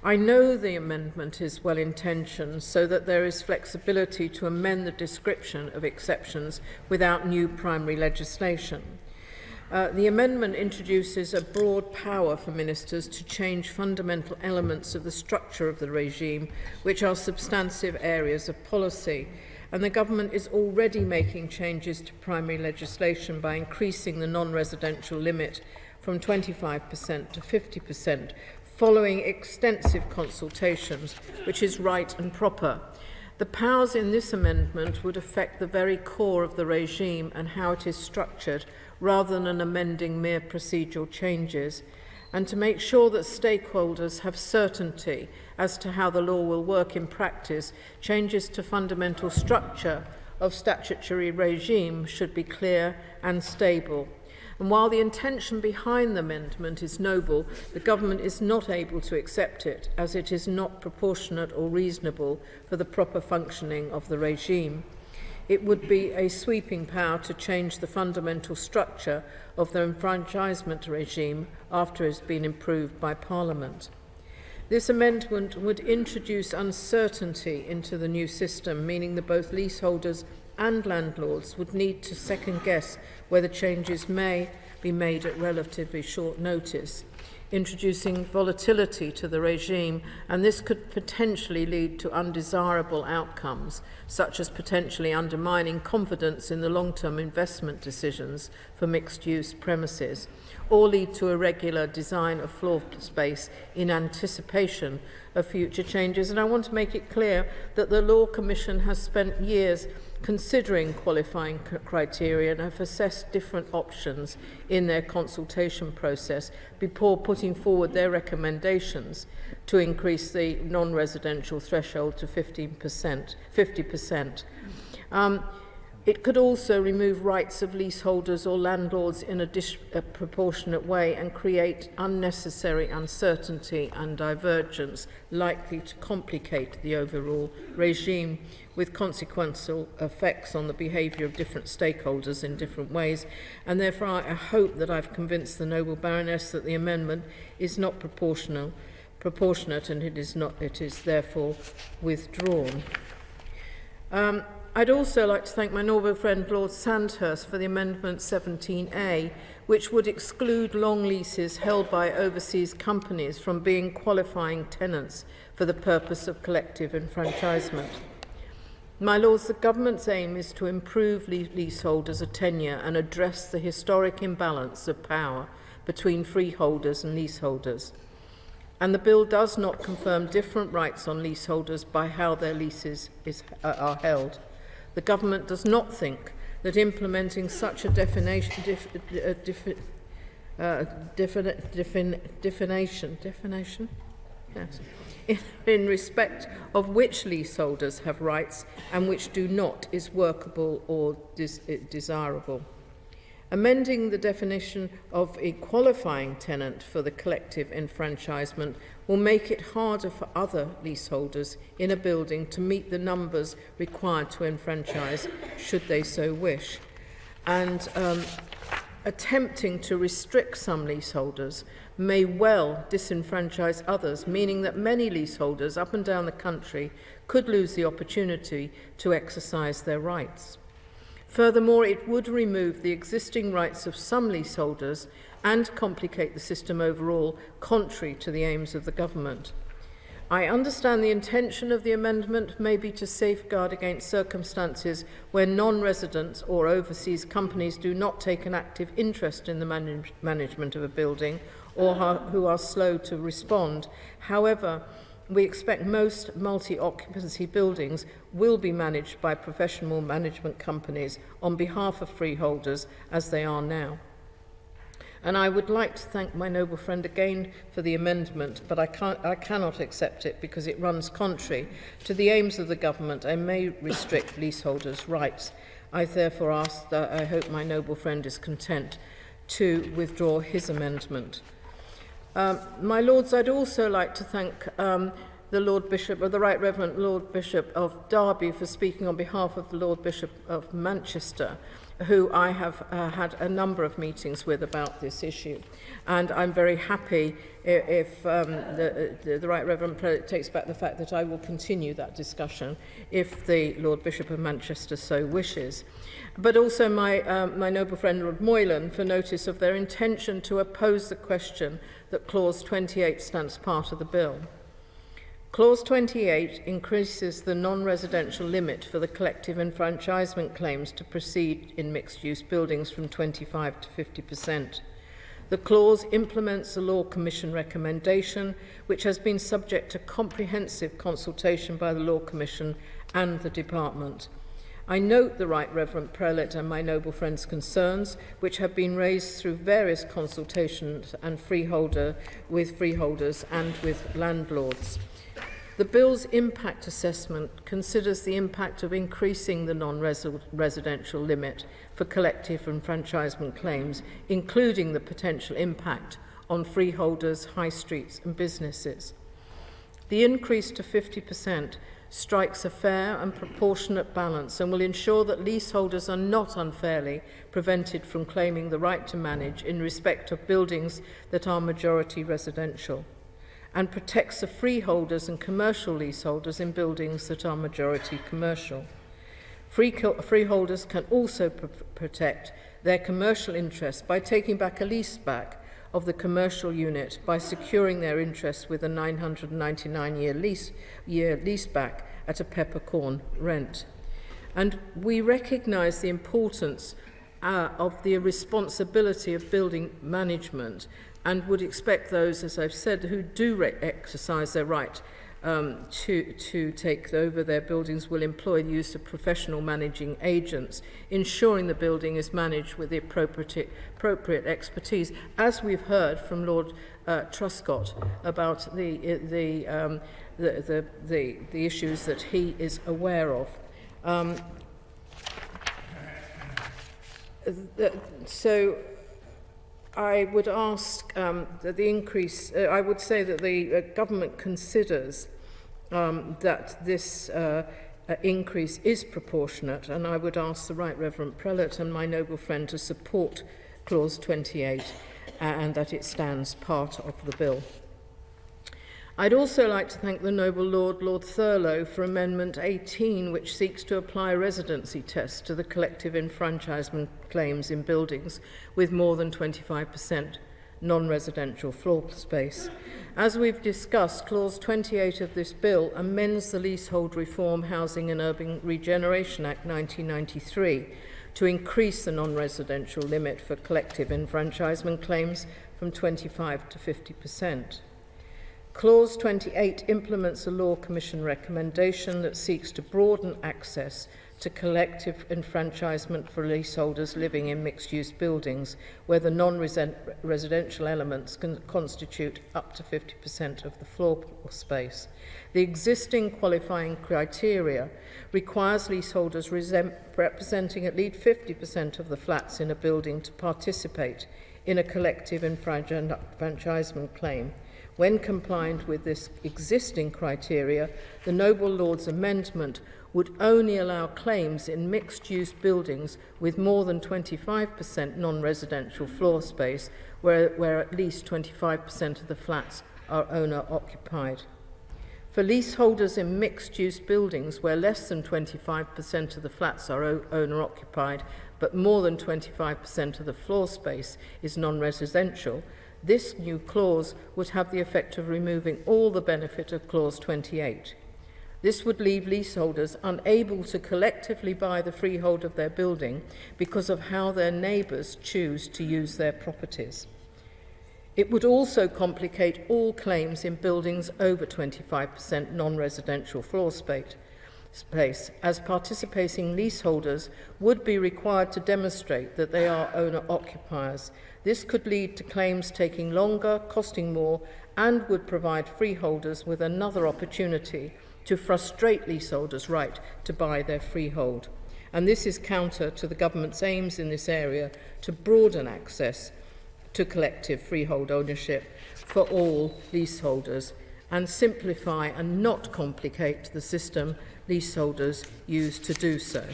I know the amendment is well intentioned so that there is flexibility to amend the description of exceptions without new primary legislation. The amendment introduces a broad power for ministers to change fundamental elements of the structure of the regime, which are substantive areas of policy. And the government is already making changes to primary legislation by increasing the non-residential limit from 25% to 50%, following extensive consultations, which is right and proper. The powers in this amendment would affect the very core of the regime and how it is structured, rather than amending mere procedural changes, and to make sure that stakeholders have certainty as to how the law will work in practice, changes to fundamental structure of statutory regime should be clear and stable. And while the intention behind the amendment is noble, the government is not able to accept it, as it is not proportionate or reasonable for the proper functioning of the regime. It would be a sweeping power to change the fundamental structure of the enfranchisement regime after it has been improved by Parliament. This amendment would introduce uncertainty into the new system, meaning that both leaseholders and landlords would need to second-guess whether changes may be made at relatively short notice, introducing volatility to the regime, and this could potentially lead to undesirable outcomes, such as potentially undermining confidence in the long-term investment decisions for mixed-use premises, or lead to irregular design of floor space in anticipation of future changes. And I want to make it clear that the Law Commission has spent years considering qualifying criteria and have assessed different options in their consultation process before putting forward their recommendations to increase the non-residential threshold to 50%. It could also remove rights of leaseholders or landlords in a disproportionate way and create unnecessary uncertainty and divergence likely to complicate the overall regime, with consequential effects on the behaviour of different stakeholders in different ways. And therefore I hope that I've convinced the noble Baroness that the amendment is not proportionate, and it is therefore withdrawn. I'd also like to thank my noble friend Lord Sandhurst for the Amendment 17A, which would exclude long leases held by overseas companies from being qualifying tenants for the purpose of collective enfranchisement. My Lords, the Government's aim is to improve leaseholders' tenure and address the historic imbalance of power between freeholders and leaseholders. And the bill does not confirm different rights on leaseholders by how their leases are held. The Government does not think that implementing such a definition yes, in respect of which leaseholders have rights and which do not is workable or desirable. Amending the definition of a qualifying tenant for the collective enfranchisement will make it harder for other leaseholders in a building to meet the numbers required to enfranchise, should they so wish. And attempting to restrict some leaseholders may well disenfranchise others, meaning that many leaseholders up and down the country could lose the opportunity to exercise their rights. Furthermore, it would remove the existing rights of some leaseholders and complicate the system overall, contrary to the aims of the government. I understand the intention of the amendment may be to safeguard against circumstances where non-residents or overseas companies do not take an active interest in the management of a building or who are slow to respond. However, we expect most multi-occupancy buildings will be managed by professional management companies on behalf of freeholders, as they are now. And I would like to thank my noble friend again for the amendment, but I cannot accept it because it runs contrary to the aims of the government and may restrict leaseholders' rights. I therefore ask that I hope my noble friend is content to withdraw his amendment. My Lords, I'd also like to thank the Lord Bishop, or the Right Reverend Lord Bishop of Derby, for speaking on behalf of the Lord Bishop of Manchester, who I have had a number of meetings with about this issue. And I'm very happy if the Right Reverend Prelate takes back the fact that I will continue that discussion if the Lord Bishop of Manchester so wishes. But also my noble friend Lord Moylan for notice of their intention to oppose the question that Clause 28 stands part of the bill. Clause 28 increases the non-residential limit for the collective enfranchisement claims to proceed in mixed-use buildings from 25 to 50%. The clause implements the Law Commission recommendation, which has been subject to comprehensive consultation by the Law Commission and the Department. I note the Right Reverend Prelate and my noble friend's concerns, which have been raised through various consultations and with freeholders and with landlords. The bill's impact assessment considers the impact of increasing the non-residential limit for collective enfranchisement claims, including the potential impact on freeholders, high streets and businesses. The increase to 50% strikes a fair and proportionate balance and will ensure that leaseholders are not unfairly prevented from claiming the right to manage in respect of buildings that are majority residential, and protects the freeholders and commercial leaseholders in buildings that are majority commercial. Freeholders can also protect their commercial interests by taking back a lease back of the commercial unit by securing their interest with a 999-year lease back at a peppercorn rent. And we recognise the importance of the responsibility of building management, and would expect those, as I've said, who do exercise their right to take over their buildings will employ the use of professional managing agents, ensuring the building is managed with the appropriate expertise, as we've heard from Lord Truscott about the issues that he is aware of. So I would ask that the increase, I would say that the government considers that this increase is proportionate, and I would ask the Right Reverend Prelate and my noble friend to support Clause 28 and that it stands part of the bill. I'd also like to thank the noble Lord Thurlow for Amendment 18, which seeks to apply a residency test to the collective enfranchisement claims in buildings with more than 25% non-residential floor space. As we've discussed, Clause 28 of this bill amends the Leasehold Reform, Housing and Urban Regeneration Act 1993 to increase the non-residential limit for collective enfranchisement claims from 25 to 50%. Clause 28 implements a Law Commission recommendation that seeks to broaden access to collective enfranchisement for leaseholders living in mixed-use buildings where the non-residential elements can constitute up to 50% of the floor space. The existing qualifying criteria requires leaseholders representing at least 50% of the flats in a building to participate in a collective enfranchisement claim. When compliant with this existing criteria, the noble Lord's amendment would only allow claims in mixed-use buildings with more than 25% non-residential floor space, where at least 25% of the flats are owner-occupied. For leaseholders in mixed-use buildings where less than 25% of the flats are owner-occupied, but more than 25% of the floor space is non-residential, this new clause would have the effect of removing all the benefit of Clause 28. This would leave leaseholders unable to collectively buy the freehold of their building because of how their neighbours choose to use their properties. It would also complicate all claims in buildings over 25% non-residential floor space, as participating leaseholders would be required to demonstrate that they are owner-occupiers. This could lead to claims taking longer, costing more, and would provide freeholders with another opportunity to frustrate leaseholders' right to buy their freehold. And this is counter to the government's aims in this area to broaden access to collective freehold ownership for all leaseholders and simplify and not complicate the system leaseholders use to do so.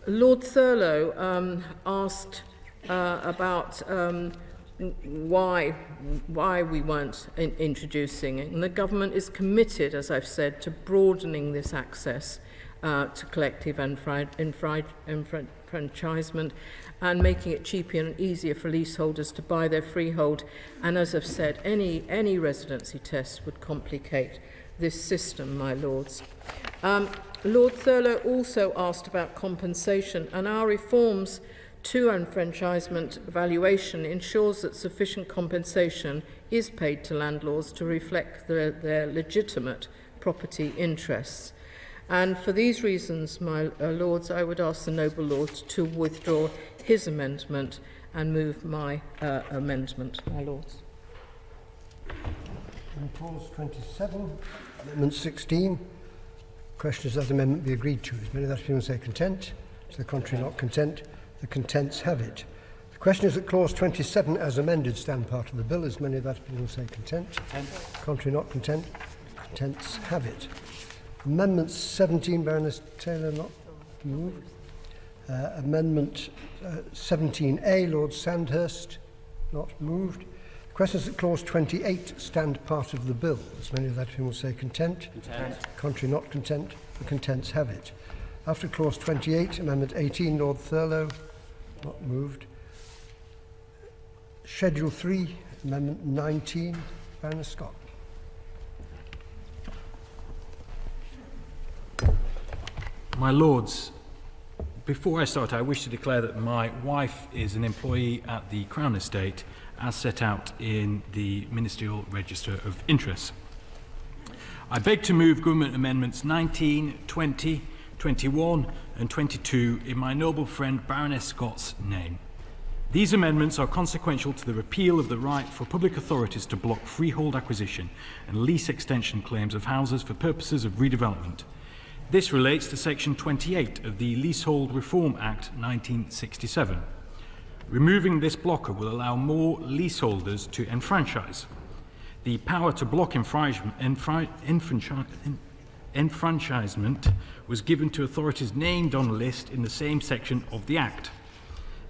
Lord Thurlow asked about why we weren't introducing it, and the government is committed, as I've said, to broadening this access to collective enfranchisement and making it cheaper and easier for leaseholders to buy their freehold. And as I've said, any residency test would complicate this system, my lords. Lord Thurlow also asked about compensation, and our reforms to enfranchisement valuation ensures that sufficient compensation is paid to landlords to reflect their legitimate property interests. And for these reasons, my lords, I would ask the noble lord to withdraw his amendment and move my amendment, my lords. On clause 27, amendment 16. Question is that amendment be agreed to. As many of that people say content. To the contrary, not content. The contents have it. The question is that clause 27 as amended stand part of the bill. As many of that people say content. Contrary, not content. Contents have it. Amendment 17, Baroness Taylor, not moved. Amendment 17A, Lord Sandhurst, not moved. The question is that clause 28 stand part of the bill. As many of that people say content. Contrary, not content. The contents have it. After clause 28, amendment 18, Lord Thurlow, not moved. Schedule 3, amendment 19, Baroness Scott. My Lords, before I start, I wish to declare that my wife is an employee at the Crown Estate as set out in the Ministerial Register of Interests. I beg to move Government Amendments 19, 20, 21 and 22 in my noble friend Baroness Scott's name. These amendments are consequential to the repeal of the right for public authorities to block freehold acquisition and lease extension claims of houses for purposes of redevelopment. This relates to Section 28 of the Leasehold Reform Act 1967. Removing this blocker will allow more leaseholders to enfranchise. The power to block enfranchisement was given to authorities named on a list in the same section of the Act.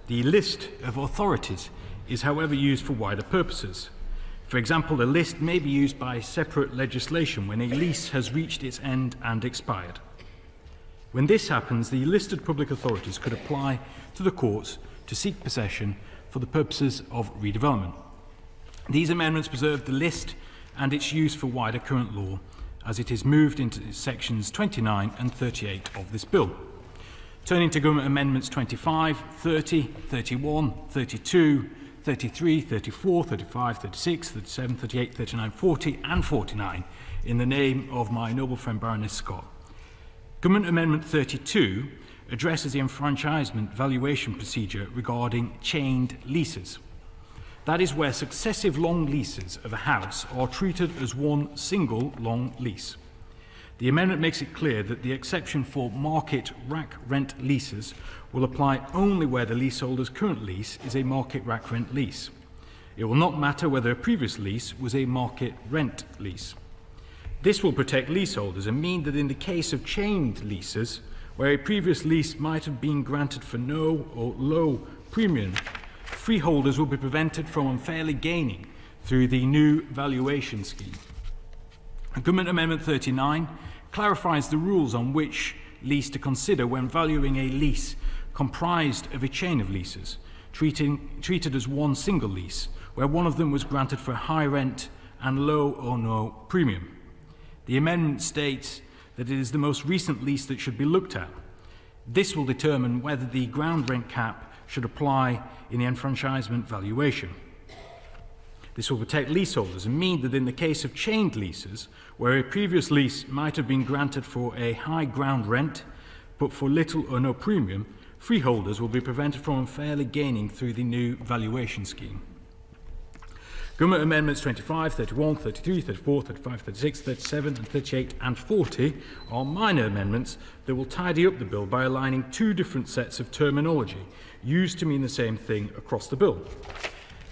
The list of authorities is, however, used for wider purposes. For example, the list may be used by separate legislation when a lease has reached its end and expired. When this happens, the listed public authorities could apply to the courts to seek possession for the purposes of redevelopment. These amendments preserve the list and its use for wider current law as it is moved into sections 29 and 38 of this bill. Turning to Government Amendments 25, 30, 31, 32, 33, 34, 35, 36, 37, 38, 39, 40 and 49 in the name of my noble friend Baroness Scott. Government Amendment 32 addresses the enfranchisement valuation procedure regarding chained leases. That is where successive long leases of a house are treated as one single long lease. The amendment makes it clear that the exception for market rack rent leases will apply only where the leaseholder's current lease is a market rack rent lease. It will not matter whether a previous lease was a market rent lease. This will protect leaseholders and mean that in the case of chained leases, where a previous lease might have been granted for no or low premium, freeholders will be prevented from unfairly gaining through the new valuation scheme. Government Amendment 39 clarifies the rules on which lease to consider when valuing a lease comprised of a chain of leases, treated as one single lease, where one of them was granted for high rent and low or no premium. The amendment states that it is the most recent lease that should be looked at. This will determine whether the ground rent cap should apply in the enfranchisement valuation. This will protect leaseholders and mean that in the case of chained leases, where a previous lease might have been granted for a high ground rent, but for little or no premium, freeholders will be prevented from unfairly gaining through the new valuation scheme. Government Amendments 25, 31, 33, 34, 35, 36, 37 and 38 and 40 are minor amendments that will tidy up the bill by aligning two different sets of terminology used to mean the same thing across the bill.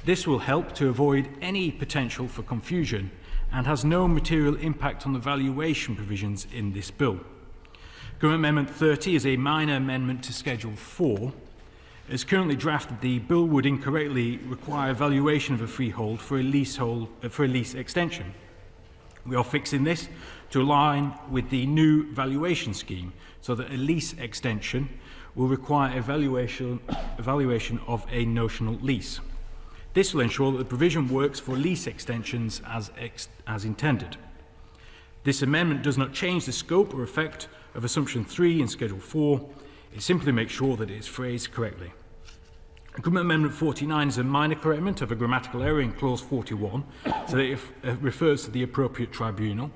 This will help to avoid any potential for confusion and has no material impact on the valuation provisions in this bill. Government Amendment 30 is a minor amendment to Schedule 4. As currently drafted, the bill would incorrectly require valuation of a freehold for a lease extension. We are fixing this to align with the new valuation scheme so that a lease extension will require evaluation of a notional lease. This will ensure that the provision works for lease extensions as intended. This amendment does not change the scope or effect of Assumption 3 in Schedule 4. It simply makes sure that it is phrased correctly. Government Amendment 49 is a minor correctment of a grammatical error in Clause 41, so that it refers to the appropriate tribunal.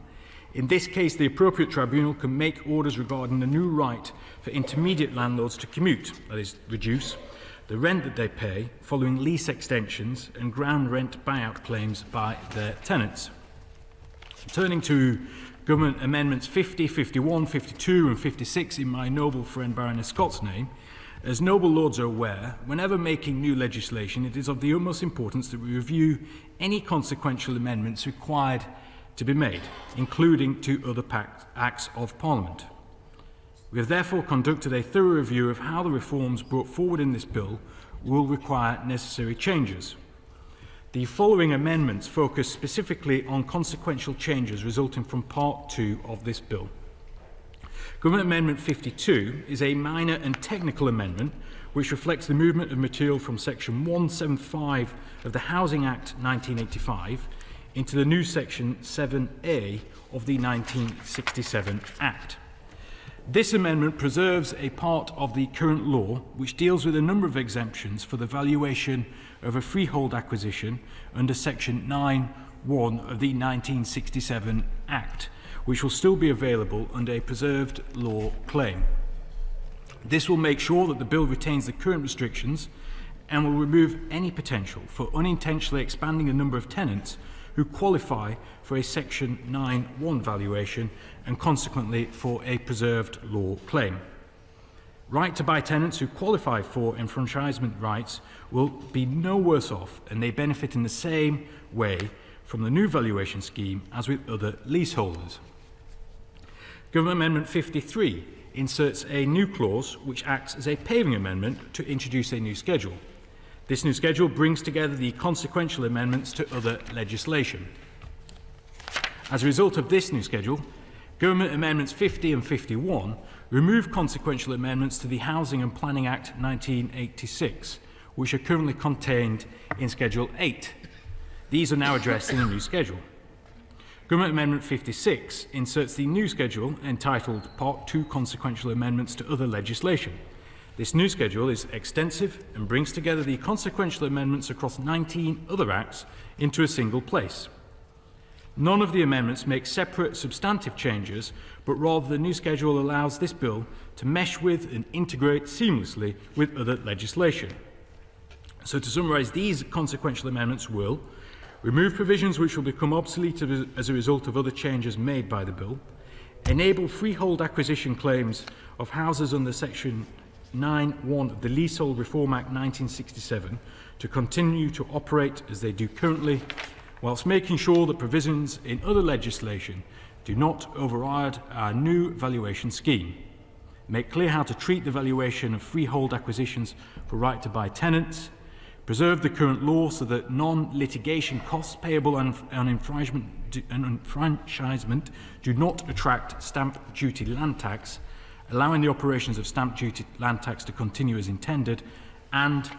In this case, the appropriate tribunal can make orders regarding the new right for intermediate landlords to commute, that is, reduce, the rent that they pay following lease extensions and ground rent buyout claims by their tenants. Turning to Government Amendments 50, 51, 52 and 56 in my noble friend Baroness Scott's name, as noble lords are aware, whenever making new legislation, it is of the utmost importance that we review any consequential amendments required to be made, including to other acts of Parliament. We have therefore conducted a thorough review of how the reforms brought forward in this bill will require necessary changes. The following amendments focus specifically on consequential changes resulting from Part 2 of this bill. Government Amendment 52 is a minor and technical amendment which reflects the movement of material from Section 175 of the Housing Act 1985 into the new Section 7A of the 1967 Act. This amendment preserves a part of the current law which deals with a number of exemptions for the valuation of a freehold acquisition under Section 9(1) of the 1967 Act, which will still be available under a preserved law claim. This will make sure that the bill retains the current restrictions and will remove any potential for unintentionally expanding the number of tenants who qualify for a Section 9(1) valuation and consequently for a preserved law claim. Right to buy tenants who qualify for enfranchisement rights will be no worse off, and they benefit in the same way from the new valuation scheme as with other leaseholders. Government Amendment 53 inserts a new clause which acts as a paving amendment to introduce a new schedule. This new schedule brings together the consequential amendments to other legislation. As a result of this new schedule, Government Amendments 50 and 51 remove consequential amendments to the Housing and Planning Act 1986, which are currently contained in Schedule 8. These are now addressed in a new schedule. Government Amendment 56 inserts the new schedule entitled Part 2 Consequential Amendments to Other Legislation. This new schedule is extensive and brings together the consequential amendments across 19 other acts into a single place. None of the amendments make separate substantive changes, but rather the new schedule allows this bill to mesh with and integrate seamlessly with other legislation. So to summarise, these consequential amendments will remove provisions which will become obsolete as a result of other changes made by the bill, enable freehold acquisition claims of houses under Section 9(1) of the Leasehold Reform Act 1967 to continue to operate as they do currently, whilst making sure that provisions in other legislation do not override our new valuation scheme, make clear how to treat the valuation of freehold acquisitions for right-to-buy tenants, preserve the current law so that non-litigation costs payable on enfranchisement do not attract stamp duty land tax, allowing the operations of stamp duty land tax to continue as intended, and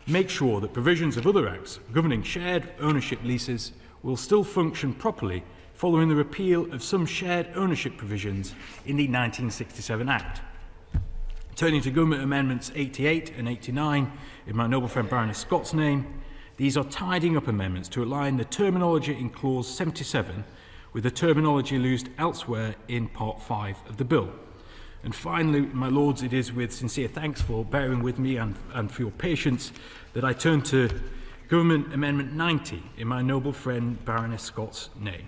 make sure that provisions of other acts governing shared ownership leases will still function properly following the repeal of some shared ownership provisions in the 1967 Act. Turning to Government Amendments 88 and 89 in my noble friend Baroness Scott's name, these are tidying up amendments to align the terminology in Clause 77 with the terminology used elsewhere in Part 5 of the bill. And finally, my lords, it is with sincere thanks for bearing with me and for your patience that I turn to Government Amendment 90 in my noble friend Baroness Scott's name.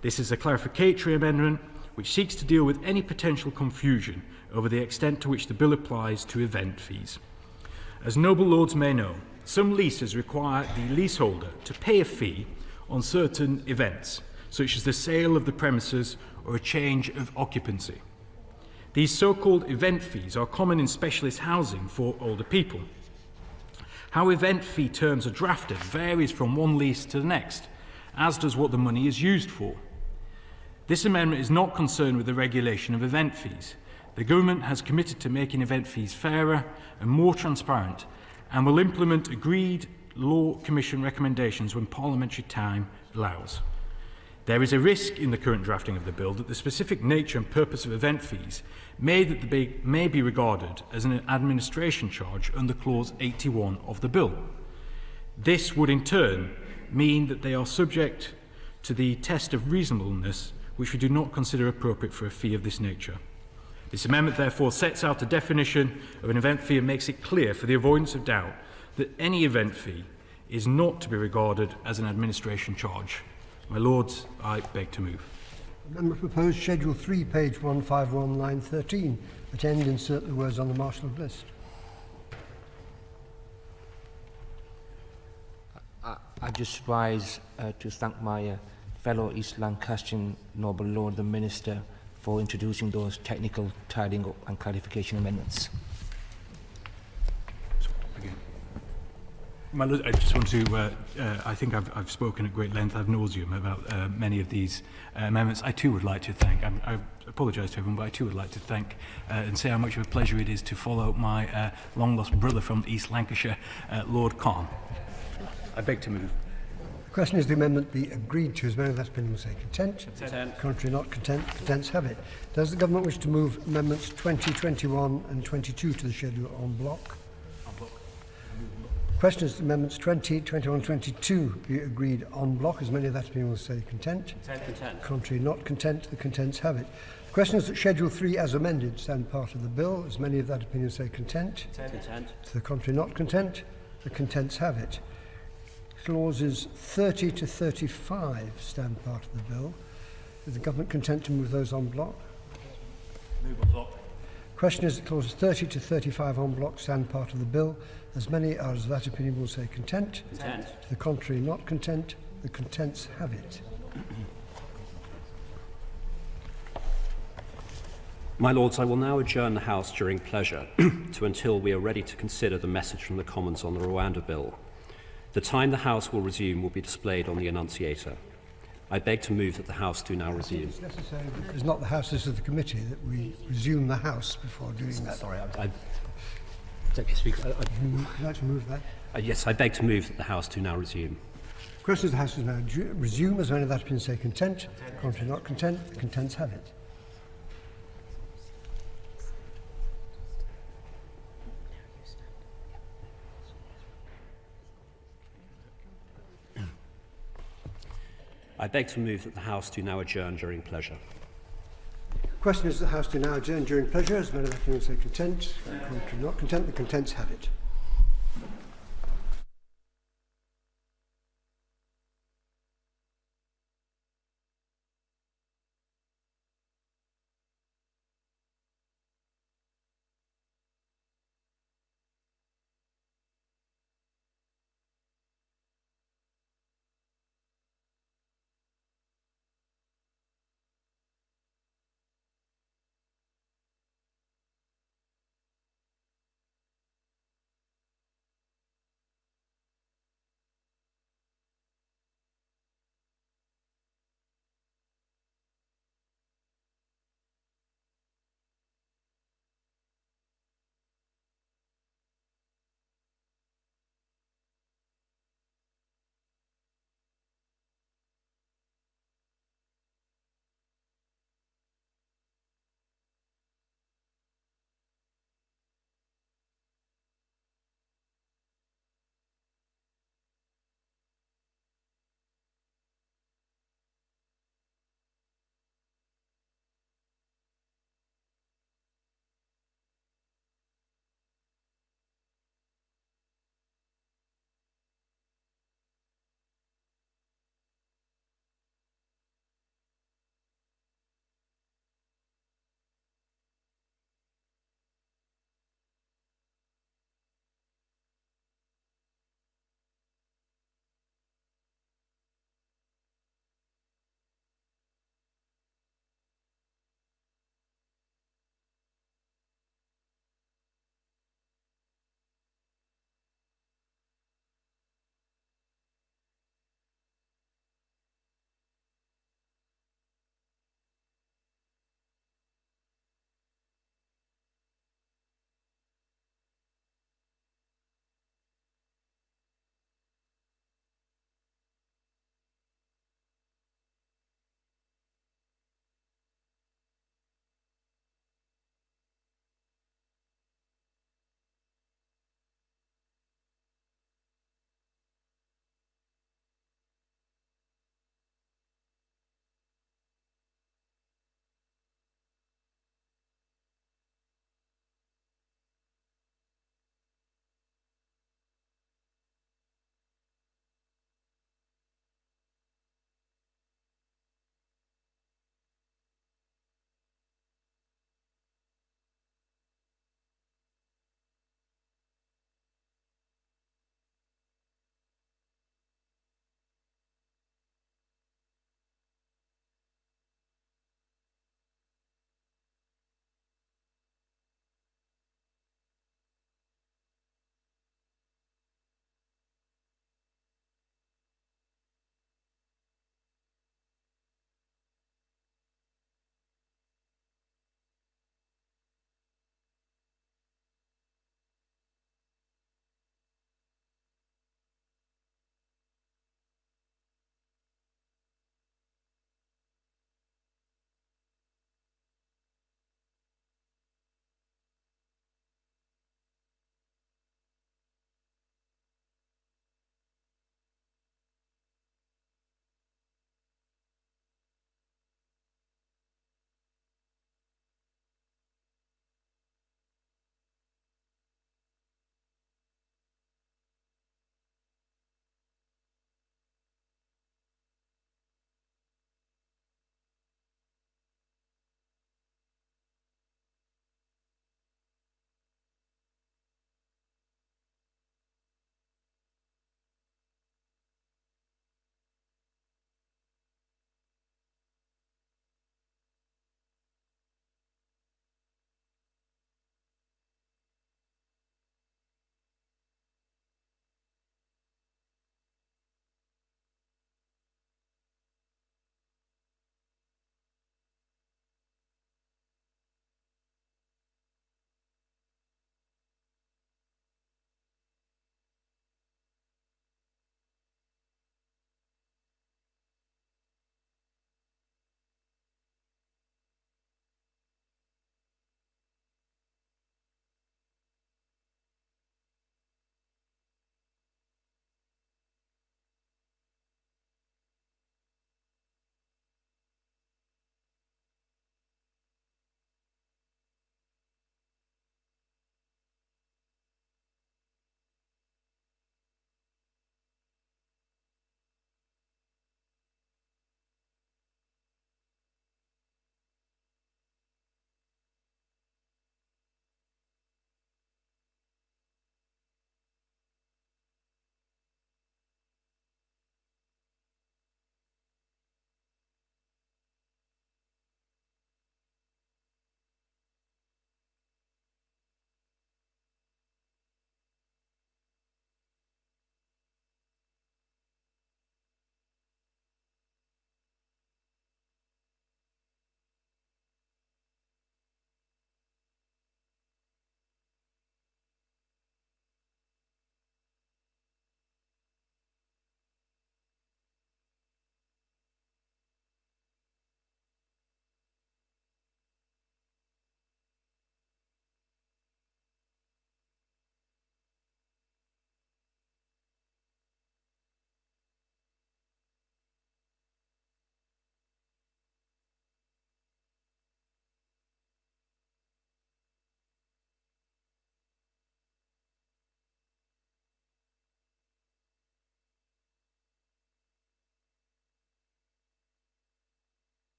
This is a clarificatory amendment which seeks to deal with any potential confusion over the extent to which the bill applies to event fees. As noble lords may know, some leases require the leaseholder to pay a fee on certain events, such as the sale of the premises or a change of occupancy. These so-called event fees are common in specialist housing for older people. How event fee terms are drafted varies from one lease to the next, as does what the money is used for. This amendment is not concerned with the regulation of event fees. The government has committed to making event fees fairer and more transparent and will implement agreed Law Commission recommendations when parliamentary time allows. There is a risk in the current drafting of the bill that the specific nature and purpose of event fees may be regarded as an administration charge under Clause 81 of the bill. This would in turn mean that they are subject to the test of reasonableness, which we do not consider appropriate for a fee of this nature. This amendment therefore sets out a definition of an event fee and makes it clear, for the avoidance of doubt, that any event fee is not to be regarded as an administration charge. My Lords, I beg to move. Amendment proposed, Schedule 3, page 151, line 13. At end, insert the words on the marshalled list. I just rise to thank my fellow East Lancastrian Noble Lord, the Minister, for introducing those technical tidying up and clarification amendments. My Lord, I just want to, I think I've spoken at great length ad nauseum about many of these amendments. I too would like to thank, I apologise to everyone, but I too would like to thank and say how much of a pleasure it is to follow my long-lost brother from East Lancashire, Lord Khan. I beg to move. The question is the amendment be agreed to. As many of that opinion will say content. Content. Contrary not content. Contents have it. Does the government wish to move amendments 20, 21 and 22 to the schedule en bloc? Question is amendments 20, 21 and 22 be agreed en bloc. As many of that opinion will say content. Content. Contrary not content. The contents have it. The question is that Schedule 3 as amended stand part of the bill. As many of that opinion say content. Content. To the contrary not content. The contents have it. Clauses 30 to 35 stand part of the bill. Is the government content to move those en bloc? Move en bloc. Question is that clauses 30 to 35 en bloc stand part of the bill. As many are as that opinion will say content. Content. To the contrary not content. The contents have it. My Lords, I will now adjourn the House during pleasure to until we are ready to consider the message from the Commons on the Rwanda Bill. The time the House will resume will be displayed on the annunciator. I beg to move that the House do now resume. It's necessary, it's not the House, this is the committee, that we resume the House before doing that. Sorry, Deputy Speaker. Would you like to move that? Yes, I beg to move that the House do now resume. Question is the House is now resume. As many of that opinion say content. Contrary not content. The contents have it. I beg to move that the House do now adjourn during pleasure. Question is the House do now adjourn during pleasure. As many of that opinion say content. Contrary not content. The contents have it.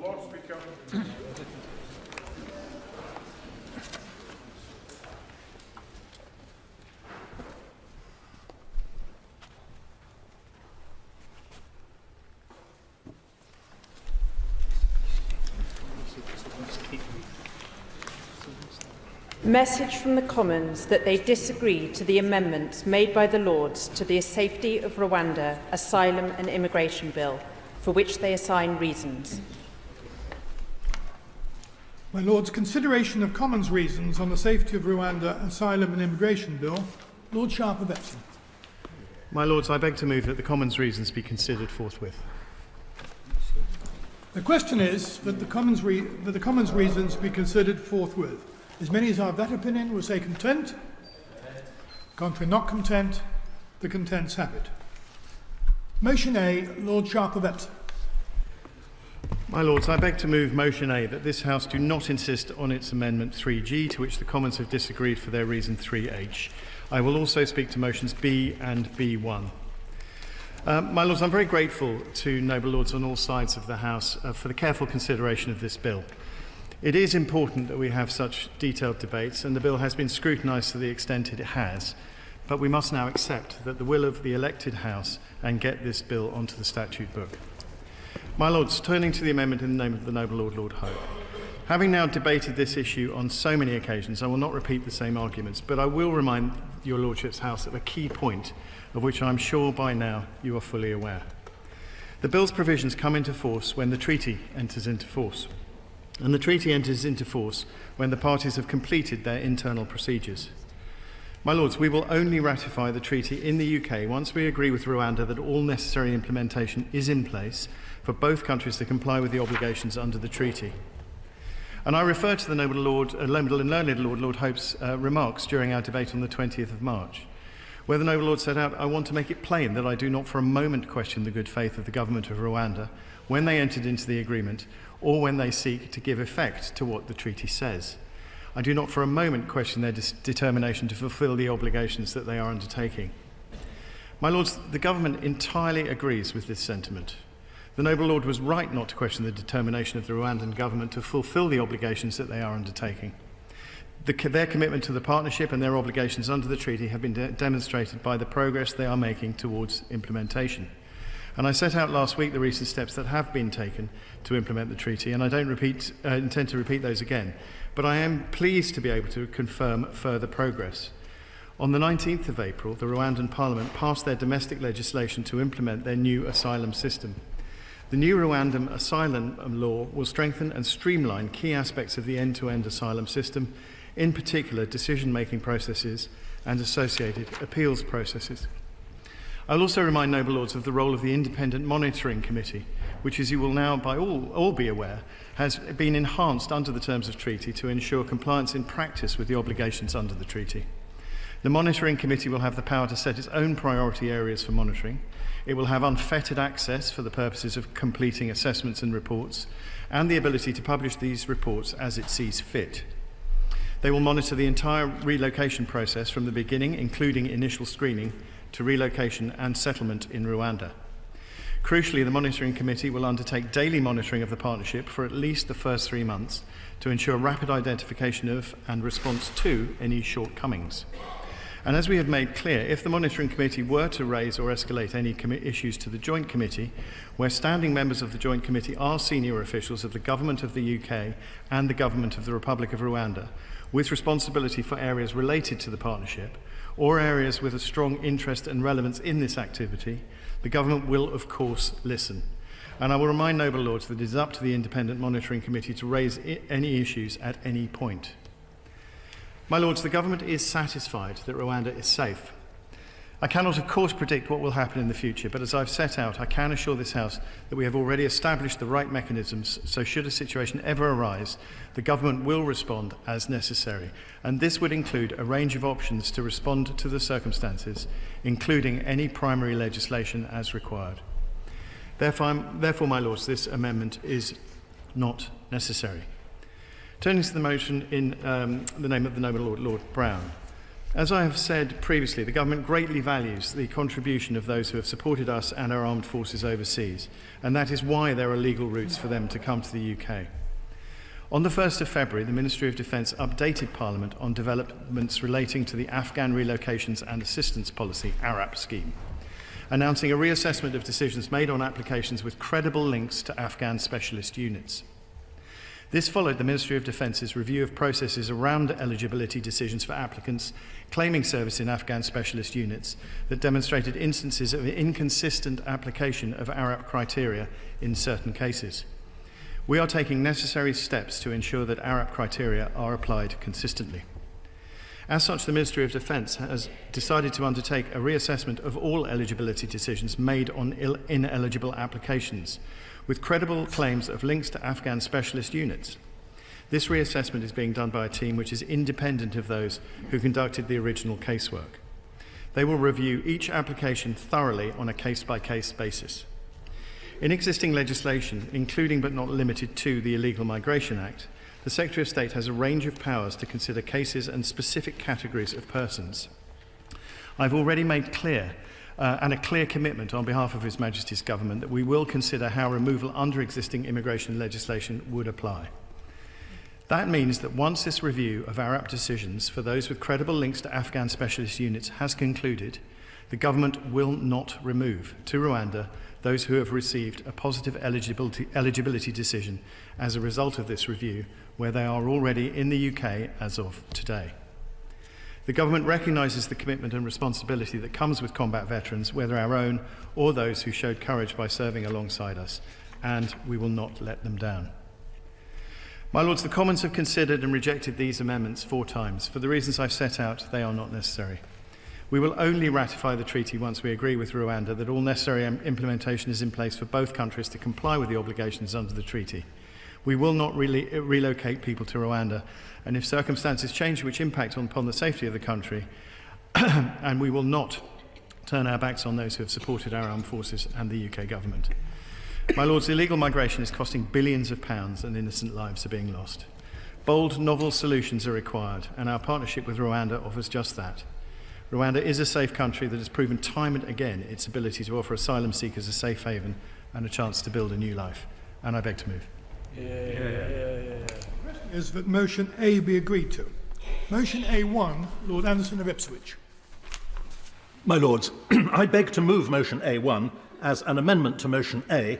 Lord Speaker. Message from the Commons that they disagree to the amendments made by the Lords to the Safety of Rwanda Asylum and Immigration Bill, for which they assign reasons. My Lords, consideration of Commons reasons on the Safety of Rwanda Asylum and Immigration Bill. Lord Sharp of Epsom. My Lords, I beg to move that the Commons reasons be considered forthwith. The question is that the Commons reasons be considered forthwith. As many as are of that opinion will say content. Contrary not content, the contents have it. Motion A, Lord Sharp of Epsom. My Lords, I beg to move motion A that this House do not insist on its amendment 3G, to which the Commons have disagreed for their reason 3H. I will also speak to motions B and B1. My Lords, I'm very grateful to noble Lords on all sides of the House for the careful consideration of this bill. It is important that we have such detailed debates, and the bill has been scrutinised to the extent it has, but we must now accept that the will of the elected House and get this bill onto the statute book. My Lords, turning to the amendment in the name of the noble Lord, Lord Hope. Having now debated this issue on so many occasions, I will not repeat the same arguments, but I will remind your Lordship's House of a key point of which I'm sure by now you are fully aware. The bill's provisions come into force when the treaty enters into force. And the treaty enters into force when the parties have completed their internal procedures. My Lords, we will only ratify the treaty in the UK once we agree with Rwanda that all necessary implementation is in place for both countries to comply with the obligations under the treaty. And I refer to the noble and learned Lord Hope's remarks during our debate on the 20th of March, where the noble Lord set out, I want to make it plain that I do not for a moment question the good faith of the government of Rwanda when they entered into the agreement or when they seek to give effect to what the treaty says. I do not for a moment question their determination to fulfil the obligations that they are undertaking. My Lords, the government entirely agrees with this sentiment. The noble Lord was right not to question the determination of the Rwandan government to fulfil the obligations that they are undertaking. Their commitment to the partnership and their obligations under the treaty have been demonstrated by the progress they are making towards implementation. And I set out last week the recent steps that have been taken to implement the treaty, and I don't intend to repeat those again, but I am pleased to be able to confirm further progress. On the 19th of April, the Rwandan Parliament passed their domestic legislation to implement their new asylum system. The new Rwandan asylum law will strengthen and streamline key aspects of the end-to-end asylum system, in particular decision-making processes and associated appeals processes. I will also remind noble Lords of the role of the Independent Monitoring Committee, which, as you will now by all be aware, has been enhanced under the terms of treaty to ensure compliance in practice with the obligations under the treaty. The Monitoring Committee will have the power to set its own priority areas for monitoring. It will have unfettered access for the purposes of completing assessments and reports, and the ability to publish these reports as it sees fit. They will monitor the entire relocation process from the beginning, including initial screening, to relocation and settlement in Rwanda. Crucially, the Monitoring Committee will undertake daily monitoring of the partnership for at least the first 3 months to ensure rapid identification of and response to any shortcomings. And as we have made clear, if the Monitoring Committee were to raise or escalate any issues to the Joint Committee, where standing members of the Joint Committee are senior officials of the Government of the UK and the Government of the Republic of Rwanda, with responsibility for areas related to the partnership, or areas with a strong interest and relevance in this activity, the government will, of course, listen. And I will remind noble Lords that it is up to the Independent Monitoring Committee to raise any issues at any point. My Lords, the government is satisfied that Rwanda is safe. I cannot, of course, predict what will happen in the future, but as I've set out, I can assure this House that we have already established the right mechanisms, so should a situation ever arise, the government will respond as necessary. And this would include a range of options to respond to the circumstances, including any primary legislation as required. Therefore, my Lords, this amendment is not necessary. Turning to the motion in the name of the noble Lord Brown. As I have said previously, the Government greatly values the contribution of those who have supported us and our armed forces overseas, and that is why there are legal routes for them to come to the UK. On the 1st of February, the Ministry of Defence updated Parliament on developments relating to the Afghan Relocations and Assistance Policy (ARAP) scheme, announcing a reassessment of decisions made on applications with credible links to Afghan specialist units. This followed the Ministry of Defence's review of processes around eligibility decisions for applicants claiming service in Afghan specialist units that demonstrated instances of inconsistent application of ARAP criteria in certain cases. We are taking necessary steps to ensure that ARAP criteria are applied consistently. As such, the Ministry of Defence has decided to undertake a reassessment of all eligibility decisions made on ineligible applications, with credible claims of links to Afghan specialist units. This reassessment is being done by a team which is independent of those who conducted the original casework. They will review each application thoroughly on a case-by-case basis. In existing legislation, including but not limited to the Illegal Migration Act, the Secretary of State has a range of powers to consider cases and specific categories of persons. I've already made clear and a clear commitment on behalf of His Majesty's Government that we will consider how removal under existing immigration legislation would apply. That means that once this review of ARAP decisions for those with credible links to Afghan specialist units has concluded, the Government will not remove to Rwanda those who have received a positive eligibility decision as a result of this review, where they are already in the UK as of today. The Government recognises the commitment and responsibility that comes with combat veterans, whether our own or those who showed courage by serving alongside us, and we will not let them down. My Lords, the Commons have considered and rejected these amendments 4 times. For the reasons I've set out, they are not necessary. We will only ratify the treaty once we agree with Rwanda that all necessary implementation is in place for both countries to comply with the obligations under the treaty. We will not relocate people to Rwanda, and if circumstances change which impact upon the safety of the country, and we will not turn our backs on those who have supported our armed forces and the UK Government. My Lords, illegal migration is costing billions of pounds and innocent lives are being lost. Bold, novel solutions are required, and our partnership with Rwanda offers just that. Rwanda is a safe country that has proven time and again its ability to offer asylum seekers a safe haven and a chance to build a new life. And I beg to move. Is that motion A be agreed to? Motion A1, Lord Anderson of Ipswich. My Lords, I beg to move motion A1 as an amendment to motion A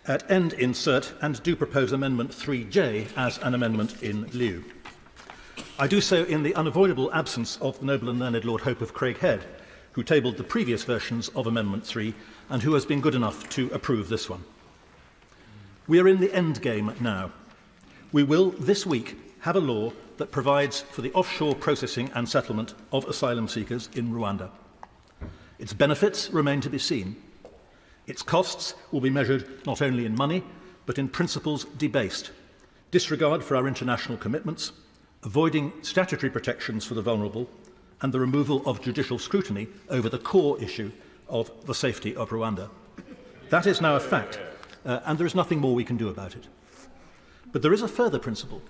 at end insert, and do propose amendment 3J as an amendment in lieu. I do so in the unavoidable absence of the noble and learned Lord Hope of Craighead, who tabled the previous versions of Amendment 3 and who has been good enough to approve this one. We are in the end game now. We will, this week, have a law that provides for the offshore processing and settlement of asylum seekers in Rwanda. Its benefits remain to be seen. Its costs will be measured not only in money, but in principles debased, disregard for our international commitments, avoiding statutory protections for the vulnerable, and the removal of judicial scrutiny over the core issue of the safety of Rwanda. That is now a fact, and there is nothing more we can do about it. But there is a further principle,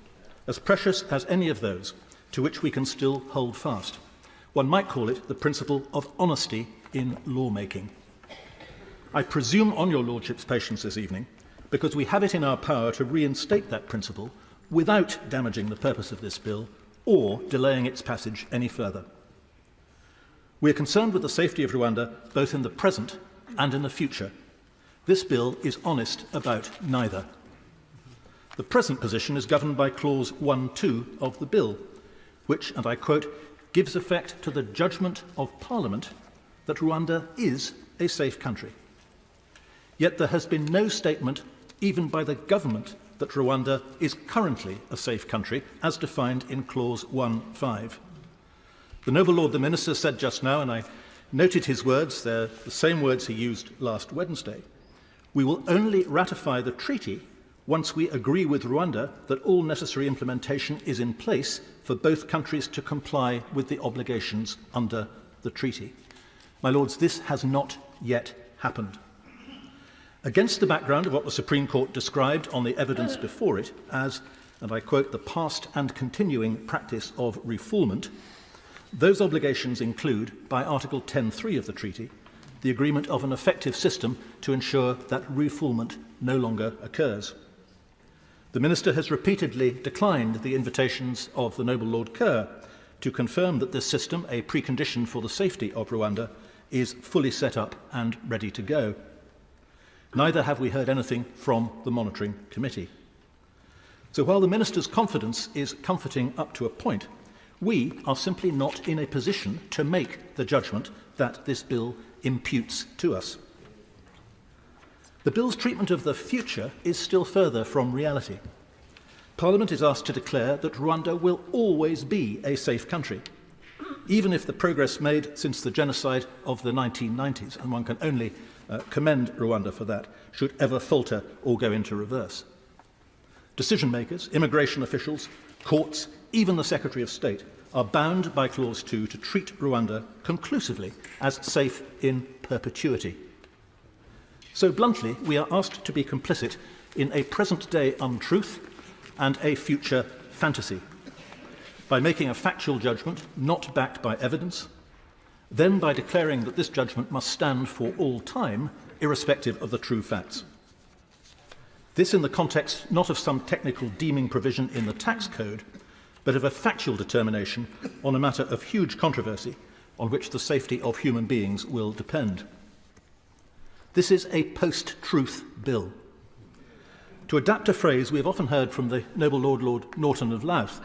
as precious as any of those, to which we can still hold fast. One might call it the principle of honesty in lawmaking. I presume on your Lordship's patience this evening, because we have it in our power to reinstate that principle without damaging the purpose of this bill or delaying its passage any further. We are concerned with the safety of Rwanda both in the present and in the future. This bill is honest about neither. The present position is governed by Clause 1(2) of the bill, which, and I quote, gives effect to the judgment of Parliament that Rwanda is a safe country. Yet there has been no statement, even by the government, that Rwanda is currently a safe country, as defined in Clause 1(5). The noble Lord the Minister said just now, and I noted his words, they're the same words he used last Wednesday, we will only ratify the treaty once we agree with Rwanda that all necessary implementation is in place for both countries to comply with the obligations under the treaty. My Lords, this has not yet happened. Against the background of what the Supreme Court described on the evidence before it as, and I quote, the past and continuing practice of refoulement, Those obligations include, by Article 10.3 of the treaty, the agreement of an effective system to ensure that refoulement no longer occurs. The Minister has repeatedly declined the invitations of the Noble Lord Kerr to confirm that this system, a precondition for the safety of Rwanda, is fully set up and ready to go. Neither have we heard anything from the Monitoring Committee. So while the Minister's confidence is comforting up to a point, we are simply not in a position to make the judgment that this bill imputes to us. The bill's treatment of the future is still further from reality. Parliament is asked to declare that Rwanda will always be a safe country, even if the progress made since the genocide of the 1990s, and one can only commend Rwanda for that, should ever falter or go into reverse. Decision makers, immigration officials, courts, even the Secretary of State are bound by Clause 2 to treat Rwanda conclusively as safe in perpetuity. So bluntly, we are asked to be complicit in a present-day untruth and a future fantasy by making a factual judgment not backed by evidence, then by declaring that this judgment must stand for all time, irrespective of the true facts. This in the context not of some technical deeming provision in the tax code, but of a factual determination on a matter of huge controversy on which the safety of human beings will depend. This is a post-truth bill. To adapt a phrase we have often heard from the Noble Lord Norton of Louth,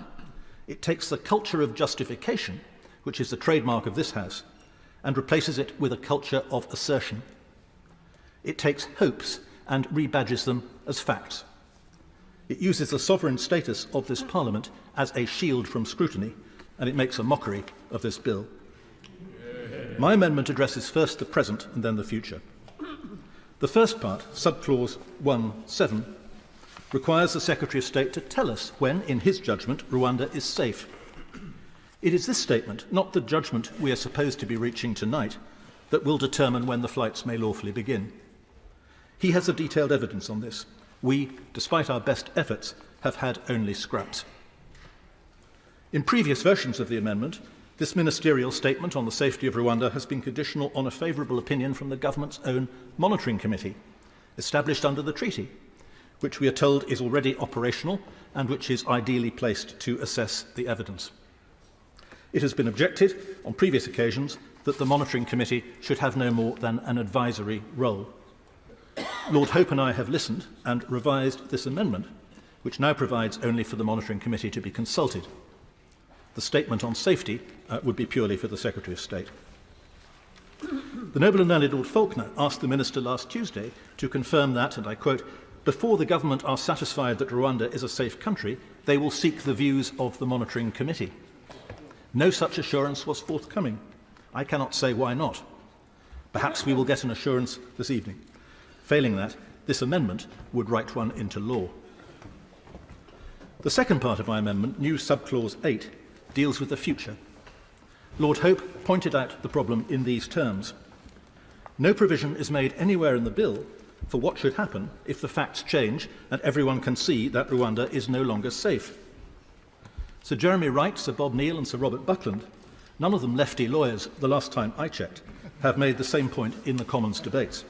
it takes the culture of justification, which is the trademark of this House, and replaces it with a culture of assertion. It takes hopes and rebadges them as facts. It uses the sovereign status of this Parliament as a shield from scrutiny, and it makes a mockery of this bill. My amendment addresses first the present and then the future. The first part, subclause 1.7, requires the Secretary of State to tell us when, in his judgment, Rwanda is safe. It is this statement, not the judgment we are supposed to be reaching tonight, that will determine when the flights may lawfully begin. He has the detailed evidence on this. We, despite our best efforts, have had only scraps. In previous versions of the amendment, this ministerial statement on the safety of Rwanda has been conditional on a favourable opinion from the government's own monitoring committee, established under the treaty, which we are told is already operational and which is ideally placed to assess the evidence. It has been objected on previous occasions that the monitoring committee should have no more than an advisory role. Lord Hope and I have listened and revised this amendment, which now provides only for the monitoring committee to be consulted. The statement on safety would be purely for the Secretary of State. The Noble and Learned Lord Faulkner asked the Minister last Tuesday to confirm that, and I quote, "Before the government are satisfied that Rwanda is a safe country, they will seek the views of the monitoring committee." No such assurance was forthcoming. I cannot say why not. Perhaps we will get an assurance this evening. Failing that, this amendment would write one into law. The second part of my amendment, new subclause 8, deals with the future. Lord Hope pointed out the problem in these terms. No provision is made anywhere in the bill for what should happen if the facts change and everyone can see that Rwanda is no longer safe. Sir Jeremy Wright, Sir Bob Neal and Sir Robert Buckland, none of them lefty lawyers the last time I checked, have made the same point in the Commons debates.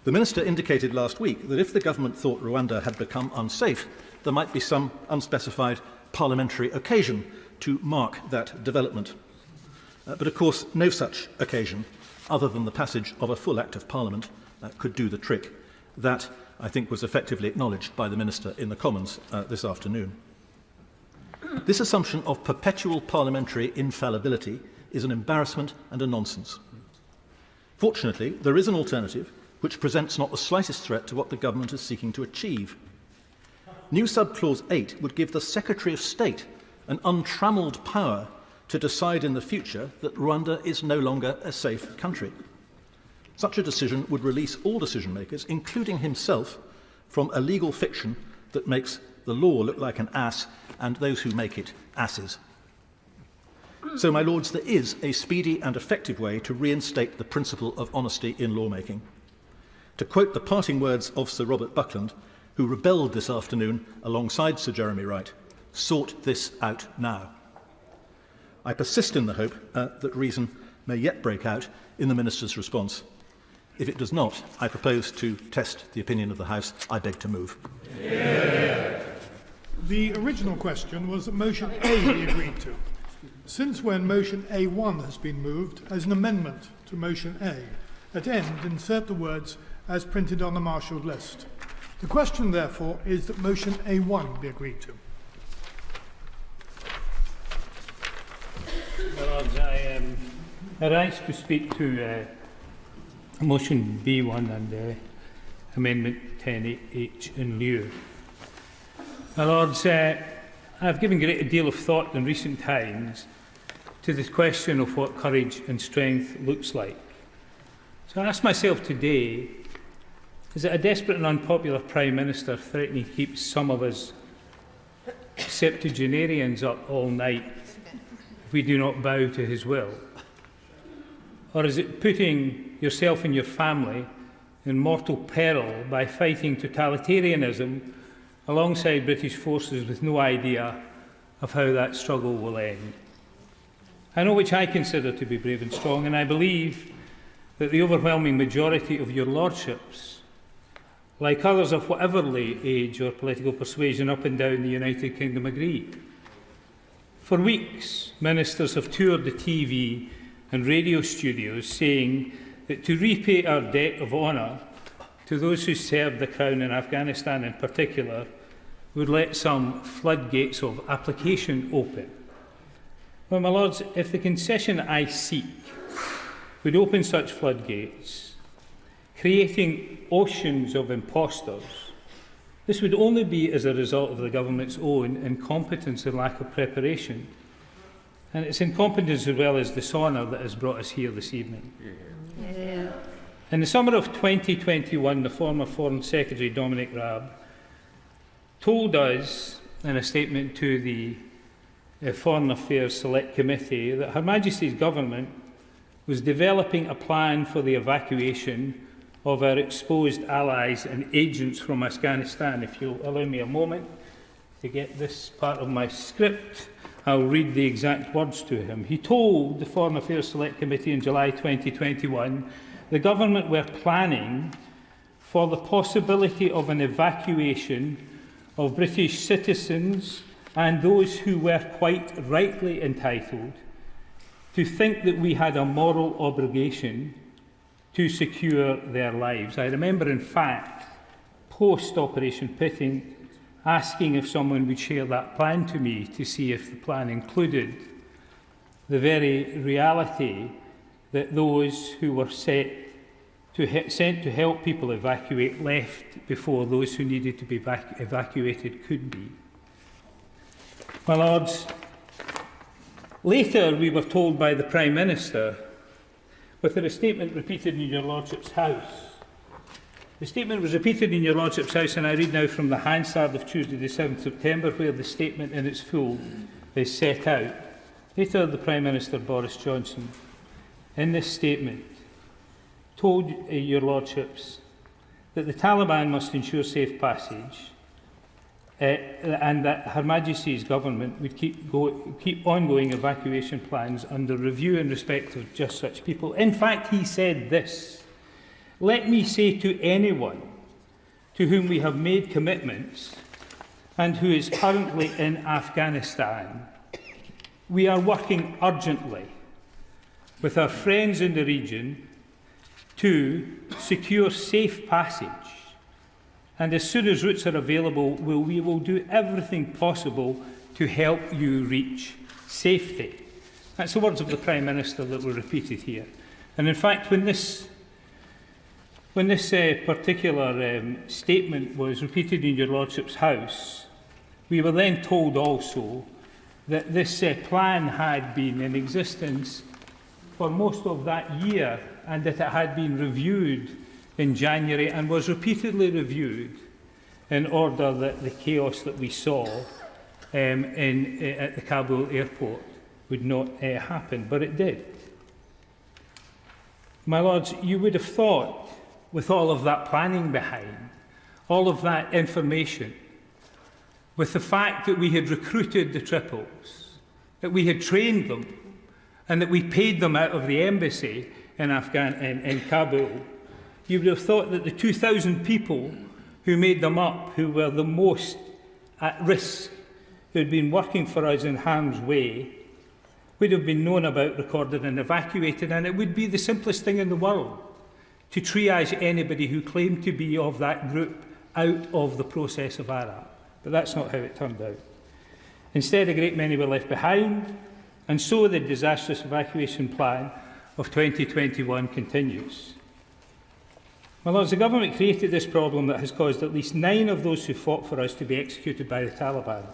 The Minister indicated last week that if the government thought Rwanda had become unsafe, there might be some unspecified parliamentary occasion to mark that development. But of course, no such occasion, other than the passage of a full Act of Parliament, could do the trick. That, I think, was effectively acknowledged by the Minister in the Commons this afternoon. This assumption of perpetual parliamentary infallibility is an embarrassment and a nonsense. Fortunately, there is an alternative which presents not the slightest threat to what the government is seeking to achieve. New subclause 8 would give the Secretary of State an untrammelled power to decide in the future that Rwanda is no longer a safe country. Such a decision would release all decision makers, including himself, from a legal fiction that makes the law look like an ass and those who make it asses. So, my lords, there is a speedy and effective way to reinstate the principle of honesty in lawmaking. To quote the parting words of Sir Robert Buckland, who rebelled this afternoon alongside Sir Jeremy Wright, "Sort this out now." I persist in the hope that reason may yet break out in the Minister's response. If it does not, I propose to test the opinion of the House. I beg to move. Yeah. The original question was that motion A be agreed to. Since when motion A1 has been moved as an amendment to motion A, at end insert the words as printed on the marshalled list. The question, therefore, is that motion A1 be agreed to. I rise to speak to motion B1 and amendment 10H in lieu. My Lords, I've given a great deal of thought in recent times to the question of what courage and strength looks like. So I ask myself today, is it a desperate and unpopular Prime Minister threatening to keep some of us septuagenarians up all night if we do not bow to his will? Or is it putting yourself and your family in mortal peril by fighting totalitarianism alongside British forces with no idea of how that struggle will end? I know which I consider to be brave and strong, and I believe that the overwhelming majority of your lordships, like others of whatever age or political persuasion up and down the United Kingdom, agree. For weeks, ministers have toured the TV and radio studios saying that to repay our debt of honour to those who served the Crown in Afghanistan in particular would let some floodgates of application open. Well, my Lords, if the concession I seek would open such floodgates, creating oceans of impostors, this would only be as a result of the government's own incompetence and lack of preparation. And it's incompetence as well as dishonour that has brought us here this evening. Yeah. In the summer of 2021, the former Foreign Secretary, Dominic Raab, told us in a statement to the Foreign Affairs Select Committee that Her Majesty's Government was developing a plan for the evacuation of our exposed allies and agents from Afghanistan. If you'll allow me a moment to get this part of my script, I'll read the exact words to him. He told the Foreign Affairs Select Committee in July 2021 the government were planning for the possibility of an evacuation of British citizens and those who were quite rightly entitled to think that we had a moral obligation to secure their lives. I remember, in fact, post-Operation Pitting, asking if someone would share that plan to me to see if the plan included the very reality that those who were sent to help people evacuate left before those who needed to be evacuated could be. My Lords, later we were told by the Prime Minister, with a statement repeated in your Lordship's House. The statement was repeated in your Lordship's House, and I read now from the Hansard of Tuesday the 7th September, where the statement in its full is set out. Later, the Prime Minister, Boris Johnson, in this statement, told your Lordships that the Taliban must ensure safe passage and that Her Majesty's Government would keep ongoing evacuation plans under review in respect of just such people. In fact, he said this: "Let me say to anyone to whom we have made commitments and who is currently in Afghanistan, we are working urgently with our friends in the region to secure safe passage, and as soon as routes are available, we will do everything possible to help you reach safety." That's the words of the Prime Minister that were repeated here. And in fact, when this particular statement was repeated in your Lordship's House, we were then told also that this plan had been in existence for most of that year, and that it had been reviewed in January and was repeatedly reviewed in order that the chaos that we saw at the Kabul airport would not happen, but it did. My Lords, you would have thought, with all of that planning behind, all of that information, with the fact that we had recruited the triples, that we had trained them, and that we paid them out of the embassy in in Kabul, you would have thought that the 2,000 people who made them up, who were the most at risk, who had been working for us in harm's way, would have been known about, recorded and evacuated, and it would be the simplest thing in the world to triage anybody who claimed to be of that group out of the process of Arab. But that's not how it turned out. Instead, a great many were left behind, and so the disastrous evacuation plan of 2021 continues. My Lords, the government created this problem that has caused at least 9 of those who fought for us to be executed by the Taliban,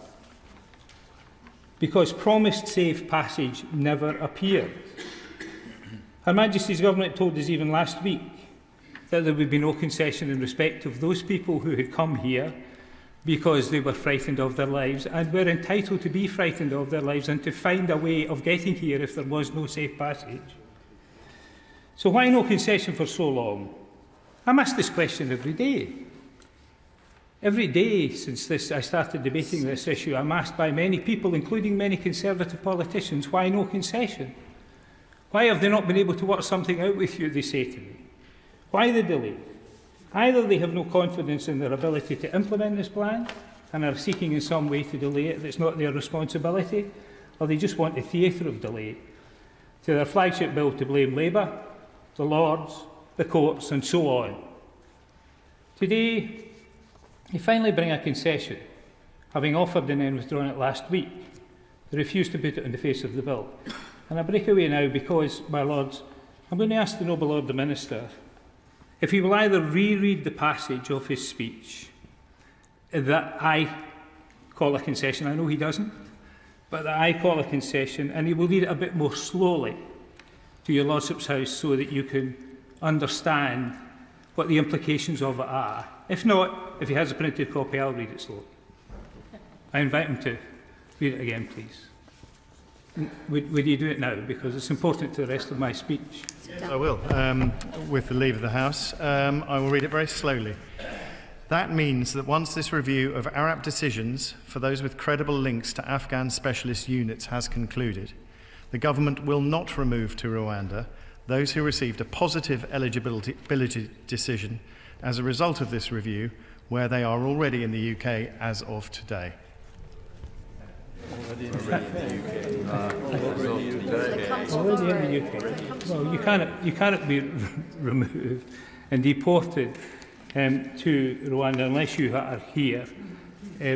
because promised safe passage never appeared. Her Majesty's government told us even last week that there would be no concession in respect of those people who had come here because they were frightened of their lives and were entitled to be frightened of their lives and to find a way of getting here if there was no safe passage. So why no concession for so long? I'm asked this question every day. Every day since I started debating this issue, I'm asked by many people, including many Conservative politicians, why no concession? Why have they not been able to work something out with you, they say to me. Why the delay? Either they have no confidence in their ability to implement this plan and are seeking in some way to delay it that's not their responsibility, or they just want the theatre of delay to their flagship bill to blame Labour, the Lords, the courts and so on. Today, they finally bring a concession, having offered and then withdrawn it last week. They refuse to put it in the face of the bill. And I break away now because, my Lords, I'm going to ask the Noble Lord the Minister if he will either reread the passage of his speech that I call a concession. I know he doesn't, but that I call a concession, and he will read it a bit more slowly to your Lordship's House so that you can understand what the implications of it are. If not, if he has a printed copy, I'll read it slowly. I invite him to read it again, please. Would you do it now? Because it's important to the rest of my speech. Yes, I will. With the leave of the House, I will read it very slowly. That means that once this review of Arab decisions for those with credible links to Afghan specialist units has concluded, the government will not remove to Rwanda those who received a positive eligibility decision as a result of this review, where they are already in the UK as of today. Already in the UK. Well, you cannot be removed and deported to Rwanda unless you are here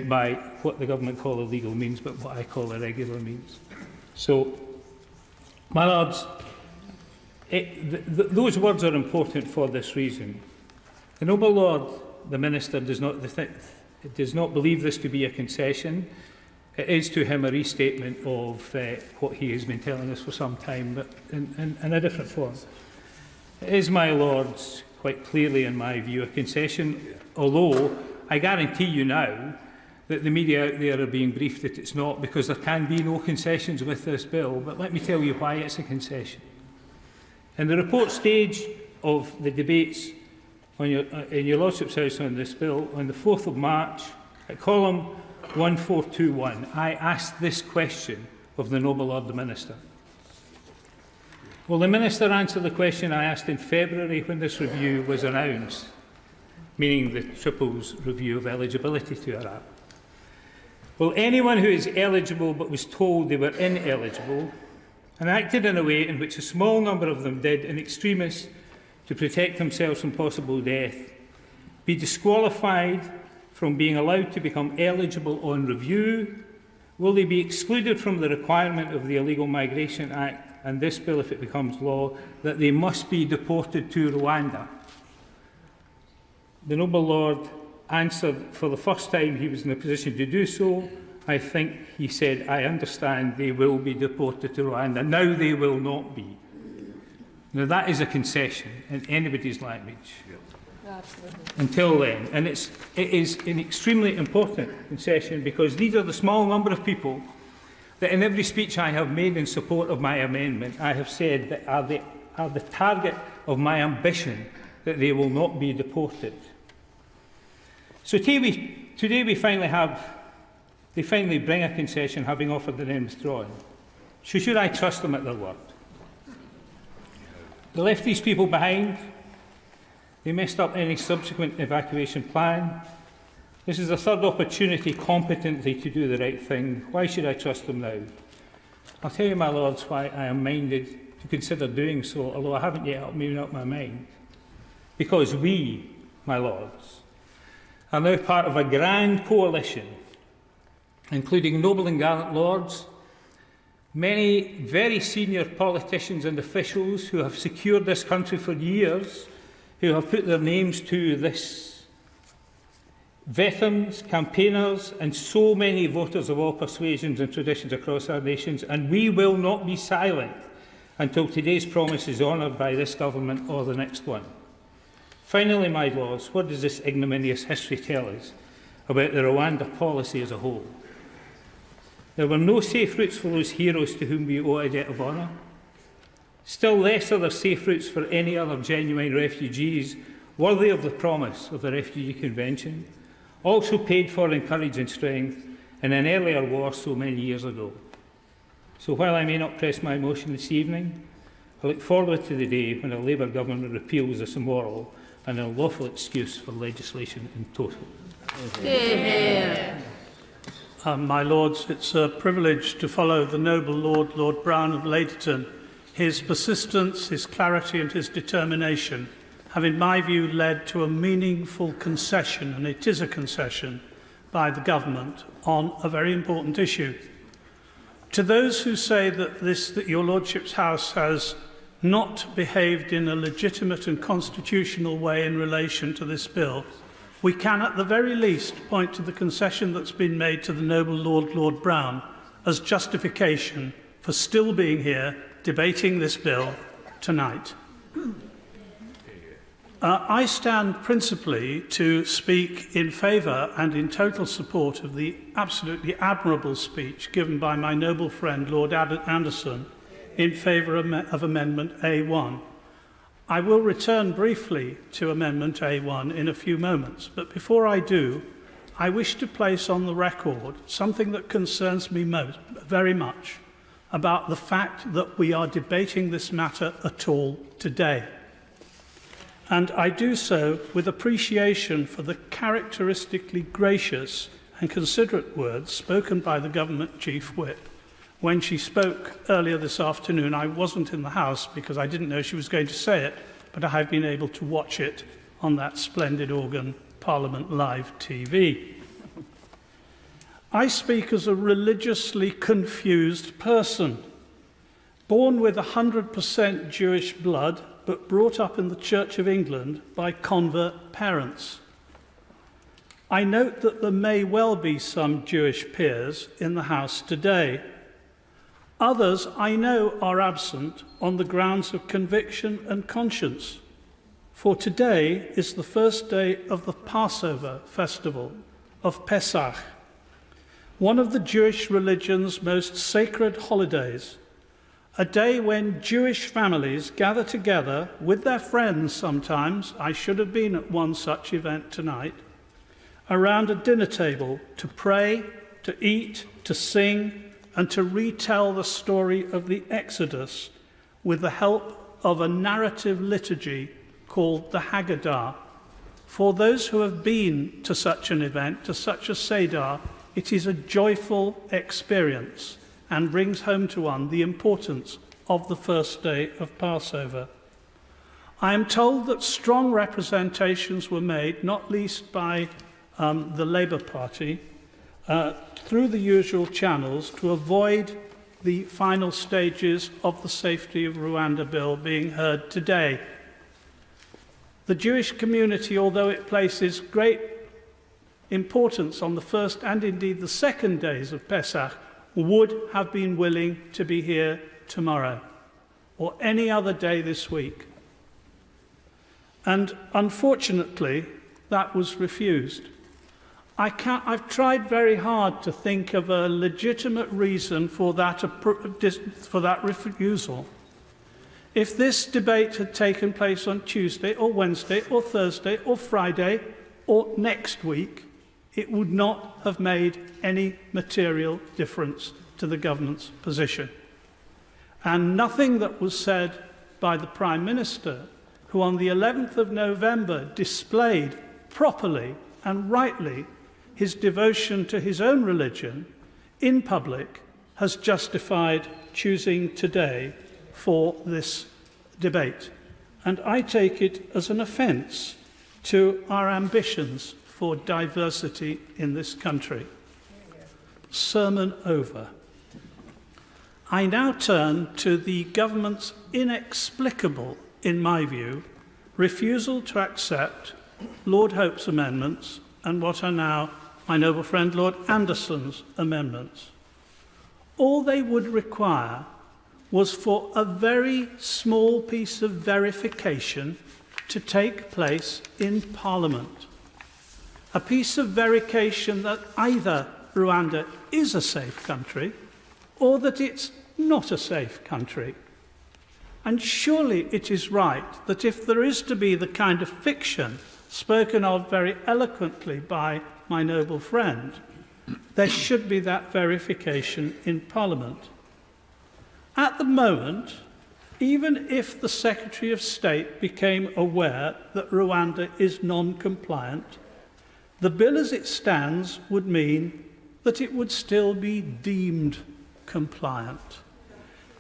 by what the government call illegal means, but what I call irregular means. So, my Lords, those words are important for this reason. The Noble Lord, the Minister, does not believe this to be a concession. It is to him a restatement of what he has been telling us for some time, but in a different form. It is, my Lords, quite clearly in my view, a concession, although I guarantee you now that the media out there are being briefed that it's not, because there can be no concessions with this bill. But let me tell you why it's a concession. In the report stage of the debates in your Lordship's House on this bill, on the 4th of March, at column 1421, I asked this question of the Noble Lord the Minister. Will the Minister answer the question I asked in February when this review was announced, meaning the Triples review of eligibility to Iraq? Will anyone who is eligible but was told they were ineligible and acted in a way in which a small number of them did in extremis to protect themselves from possible death be disqualified from being allowed to become eligible on review? Will they be excluded from the requirement of the Illegal Migration Act and this bill, if it becomes law, that they must be deported to Rwanda? The Noble Lord answered for the first time he was in a position to do so. I think he said, I understand they will be deported to Rwanda. Now they will not be. Now that is a concession in anybody's language. Absolutely. Until then. And it is an extremely important concession, because these are the small number of people that in every speech I have made in support of my amendment, I have said that are the target of my ambition, that they will not be deported. So today they finally bring a concession, having offered and then withdrawn. So should I trust them at their word? They left these people behind. They messed up any subsequent evacuation plan. This is the third opportunity competently to do the right thing. Why should I trust them now? I'll tell you, my lords, why I am minded to consider doing so, although I haven't yet made up my mind. Because we, my lords, are now part of a grand coalition, including noble and gallant lords, many very senior politicians and officials who have secured this country for years, who have put their names to this, veterans, campaigners, and so many voters of all persuasions and traditions across our nations, and we will not be silent until today's promise is honoured by this government or the next one. Finally, my lords, what does this ignominious history tell us about the Rwanda policy as a whole? There were no safe routes for those heroes to whom we owe a debt of honour. Still less are there safe routes for any other genuine refugees worthy of the promise of the Refugee Convention, also paid for in courage and strength in an earlier war so many years ago. So while I may not press my motion this evening, I look forward to the day when a Labour government repeals this immoral and unlawful excuse for legislation in total. My Lords, it's a privilege to follow the noble Lord, Lord Brown of Ladyton. His persistence, his clarity and his determination have, in my view, led to a meaningful concession, and it is a concession, by the government on a very important issue. To those who say that your Lordship's House has not behaved in a legitimate and constitutional way in relation to this bill, we can at the very least point to the concession that's been made to the noble Lord, Lord Brown, as justification for still being here debating this bill tonight. I stand principally to speak in favour and in total support of the absolutely admirable speech given by my noble friend Lord Anderson in favour of Amendment A1. I will return briefly to Amendment A1 in a few moments, but before I do, I wish to place on the record something that concerns me very much about the fact that we are debating this matter at all today. And I do so with appreciation for the characteristically gracious and considerate words spoken by the Government Chief Whip. When she spoke earlier this afternoon, I wasn't in the House because I didn't know she was going to say it, but I have been able to watch it on that splendid organ, Parliament Live TV. I speak as a religiously confused person, born with 100% Jewish blood, but brought up in the Church of England by convert parents. I note that there may well be some Jewish peers in the House today. Others I know are absent on the grounds of conviction and conscience, for today is the first day of the Passover festival of Pesach, one of the Jewish religion's most sacred holidays, a day when Jewish families gather together with their friends sometimes, I should have been at one such event tonight, around a dinner table to pray, to eat, to sing, and to retell the story of the Exodus with the help of a narrative liturgy called the Haggadah. For those who have been to such an event, to such a Seder, it is a joyful experience and brings home to one the importance of the first day of Passover. I am told that strong representations were made, not least by the Labour Party, through the usual channels to avoid the final stages of the Safety of Rwanda Bill being heard today. The Jewish community, although it places great importance on the first and indeed the second days of Pesach, would have been willing to be here tomorrow or any other day this week. And unfortunately, that was refused. I've tried very hard to think of a legitimate reason for that refusal. If this debate had taken place on Tuesday or Wednesday or Thursday or Friday or next week, it would not have made any material difference to the government's position. and nothing that was said by the Prime Minister, who on the 11th of November displayed properly and rightly his devotion to his own religion in public, has justified choosing today for this debate. And I take it as an offence to our ambitions for diversity in this country. Sermon over. I now turn to the government's inexplicable, in my view, refusal to accept Lord Hope's amendments and what are now my noble friend Lord Anderson's amendments. All they would require was for a very small piece of verification to take place in Parliament. A piece of verification that either Rwanda is a safe country or that it's not a safe country. And surely it is right that if there is to be the kind of fiction spoken of very eloquently by my noble friend, there should be that verification in Parliament. At the moment, even if the Secretary of State became aware that Rwanda is non-compliant, the bill as it stands would mean that it would still be deemed compliant.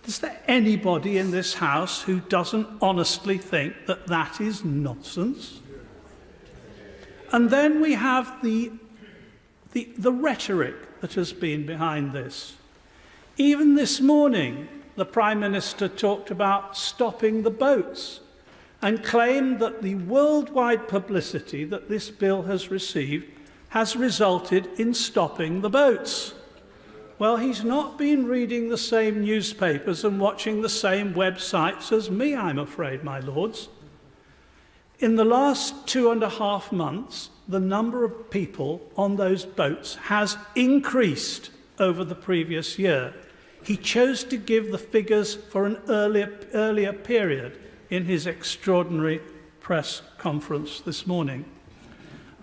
Is there anybody in this House who doesn't honestly think that that is nonsense? And then we have the rhetoric that has been behind this. Even this morning, the Prime Minister talked about stopping the boats and claimed that the worldwide publicity that this bill has received has resulted in stopping the boats. Well, he's not been reading the same newspapers and watching the same websites as me, I'm afraid, my lords. In the last 2.5 months, the number of people on those boats has increased over the previous year. He chose to give the figures for an earlier period in his extraordinary press conference this morning.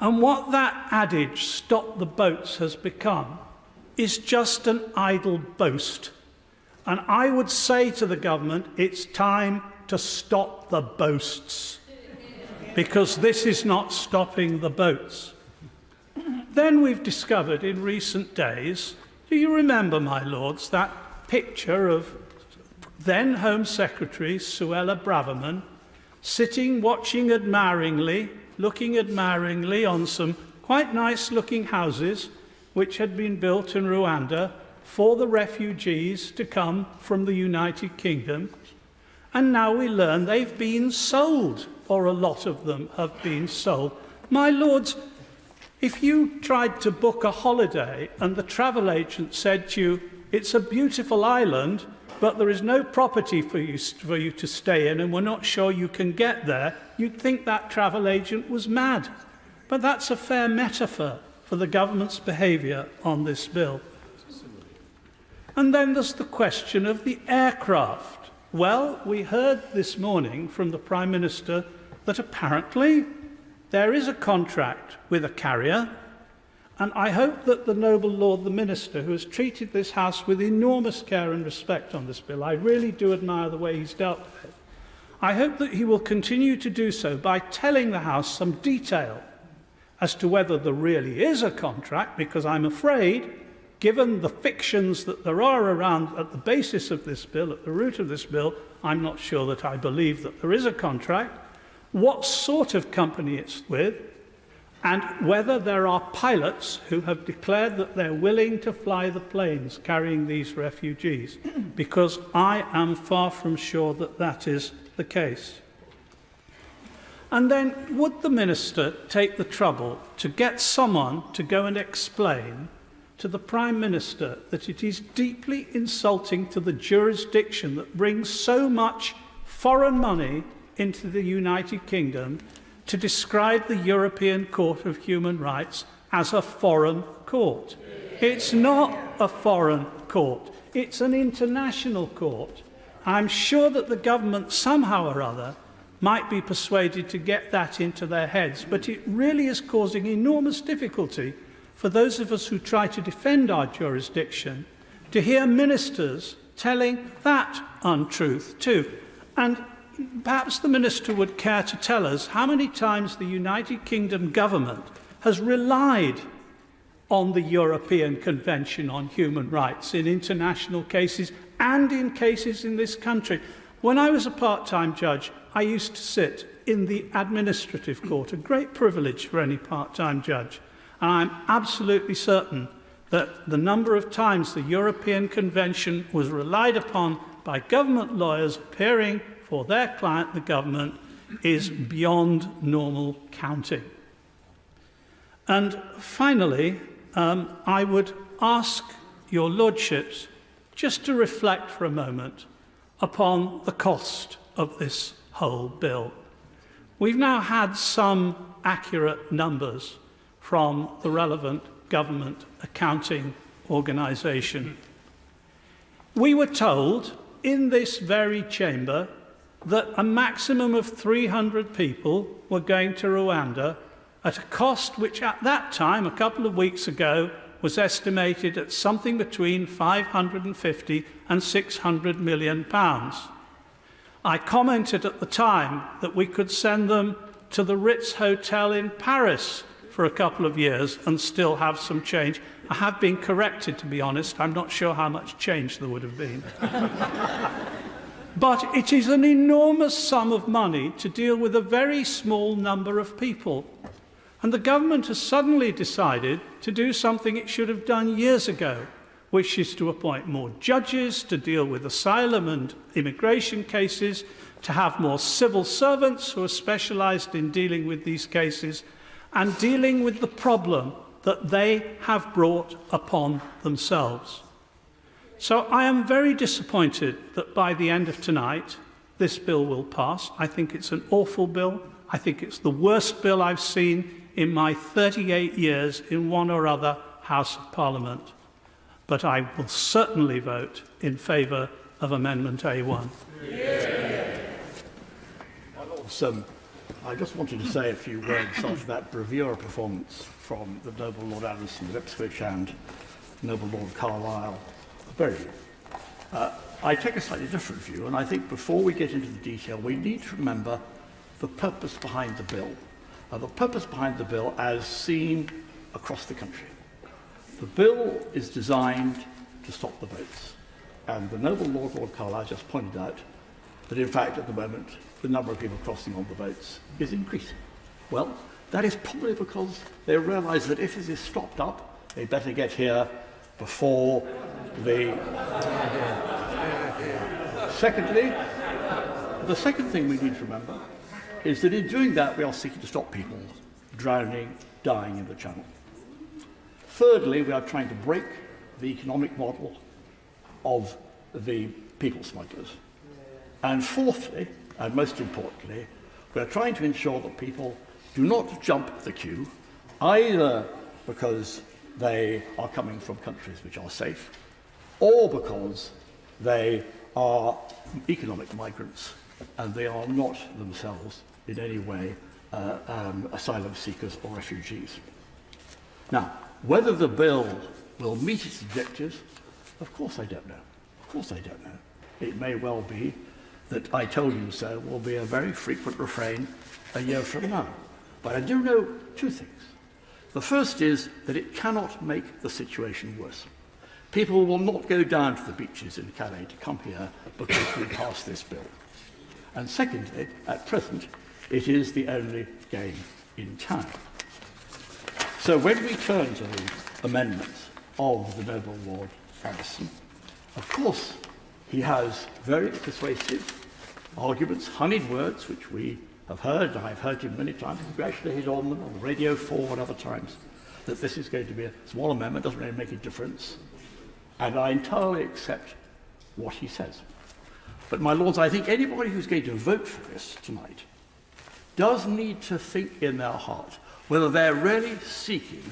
And what that adage, "stop the boats," has become is just an idle boast. And I would say to the government, it's time to stop the boasts, because this is not stopping the boats. Then we've discovered in recent days, do you remember, my lords, that picture of then Home Secretary Suella Braverman sitting, watching admiringly, looking admiringly on some quite nice-looking houses which had been built in Rwanda for the refugees to come from the United Kingdom. And now we learn they've been sold, or a lot of them have been sold. My lords, if you tried to book a holiday and the travel agent said to you, it's a beautiful island, but there is no property for you to stay in and we're not sure you can get there, you'd think that travel agent was mad. But that's a fair metaphor for the government's behaviour on this bill. And then there's the question of the aircraft. Well, we heard this morning from the Prime Minister that apparently there is a contract with a carrier, and I hope that the noble Lord the Minister, who has treated this House with enormous care and respect on this bill, I really do admire the way he's dealt with it, I hope that he will continue to do so by telling the House some detail as to whether there really is a contract, because I'm afraid, given the fictions that there are around at the basis of this bill, at the root of this bill, I'm not sure that I believe that there is a contract, what sort of company it's with, and whether there are pilots who have declared that they're willing to fly the planes carrying these refugees, because I am far from sure that that is the case. And then, would the Minister take the trouble to get someone to go and explain to the Prime Minister that it is deeply insulting to the jurisdiction that brings so much foreign money into the United Kingdom to describe the European Court of Human Rights as a foreign court? It's not a foreign court. It's an international court. I'm sure that the government somehow or other might be persuaded to get that into their heads, but it really is causing enormous difficulty for those of us who try to defend our jurisdiction to hear ministers telling that untruth too. And perhaps the Minister would care to tell us how many times the United Kingdom government has relied on the European Convention on Human Rights in international cases and in cases in this country. When I was a part-time judge, I used to sit in the administrative court, a great privilege for any part-time judge. And I'm absolutely certain that the number of times the European Convention was relied upon by government lawyers appearing for their client, the government, is beyond normal counting. And finally, I would ask your lordships just to reflect for a moment upon the cost of this whole bill. We've now had some accurate numbers from the relevant government accounting organisation. We were told in this very chamber that a maximum of 300 people were going to Rwanda at a cost which at that time, a couple of weeks ago, was estimated at something between 550 and 600 million pounds. I commented at the time that we could send them to the Ritz Hotel in Paris for a couple of years and still have some change. I have been corrected, to be honest. I'm not sure how much change there would have been. But it is an enormous sum of money to deal with a very small number of people. And the government has suddenly decided to do something it should have done years ago, which is to appoint more judges to deal with asylum and immigration cases, to have more civil servants who are specialised in dealing with these cases and dealing with the problem that they have brought upon themselves. So I am very disappointed that by the end of tonight, this bill will pass. I think it's an awful bill. I think it's the worst bill I've seen in my 38 years in one or other House of Parliament. But I will certainly vote in favour of Amendment A1. My Lords, I just wanted to say a few words after that bravura performance from the Noble Lord Anderson of Ipswich and Noble Lord Carlisle. Very good. I take a slightly different view, and I think before we get into the detail, we need to remember the purpose behind the bill. The purpose behind the bill as seen across the country. The bill is designed to stop the boats. And the Noble Lord Carlisle just pointed out that, in fact, at the moment, the number of people crossing on the boats is increasing. Well, that is probably because they realise that if this is stopped up, they better get here before the... Secondly, the second thing we need to remember is that in doing that, we are seeking to stop people drowning, dying in the Channel. Thirdly, we are trying to break the economic model of the people smugglers. And fourthly, and most importantly, we are trying to ensure that people do not jump the queue, either because they are coming from countries which are safe, or because they are economic migrants and they are not themselves in any way asylum seekers or refugees. Now, whether the bill will meet its objectives, of course I don't know. Of course I don't know. It may well be that I told you so will be a very frequent refrain a year from now. But I do know two things. The first is that it cannot make the situation worse. People will not go down to the beaches in Calais to come here because we passed this bill. And secondly, at present, it is the only game in town. So when we turn to the amendments of the Noble Lord Anderson, of course, he has very persuasive arguments, honeyed words, which we have heard, and I've heard him many times, congratulated on them, on Radio 4 and other times, that this is going to be a small amendment, doesn't really make a difference. And I entirely accept what he says. But, my lords, I think anybody who's going to vote for this tonight does need to think in their heart whether they're really seeking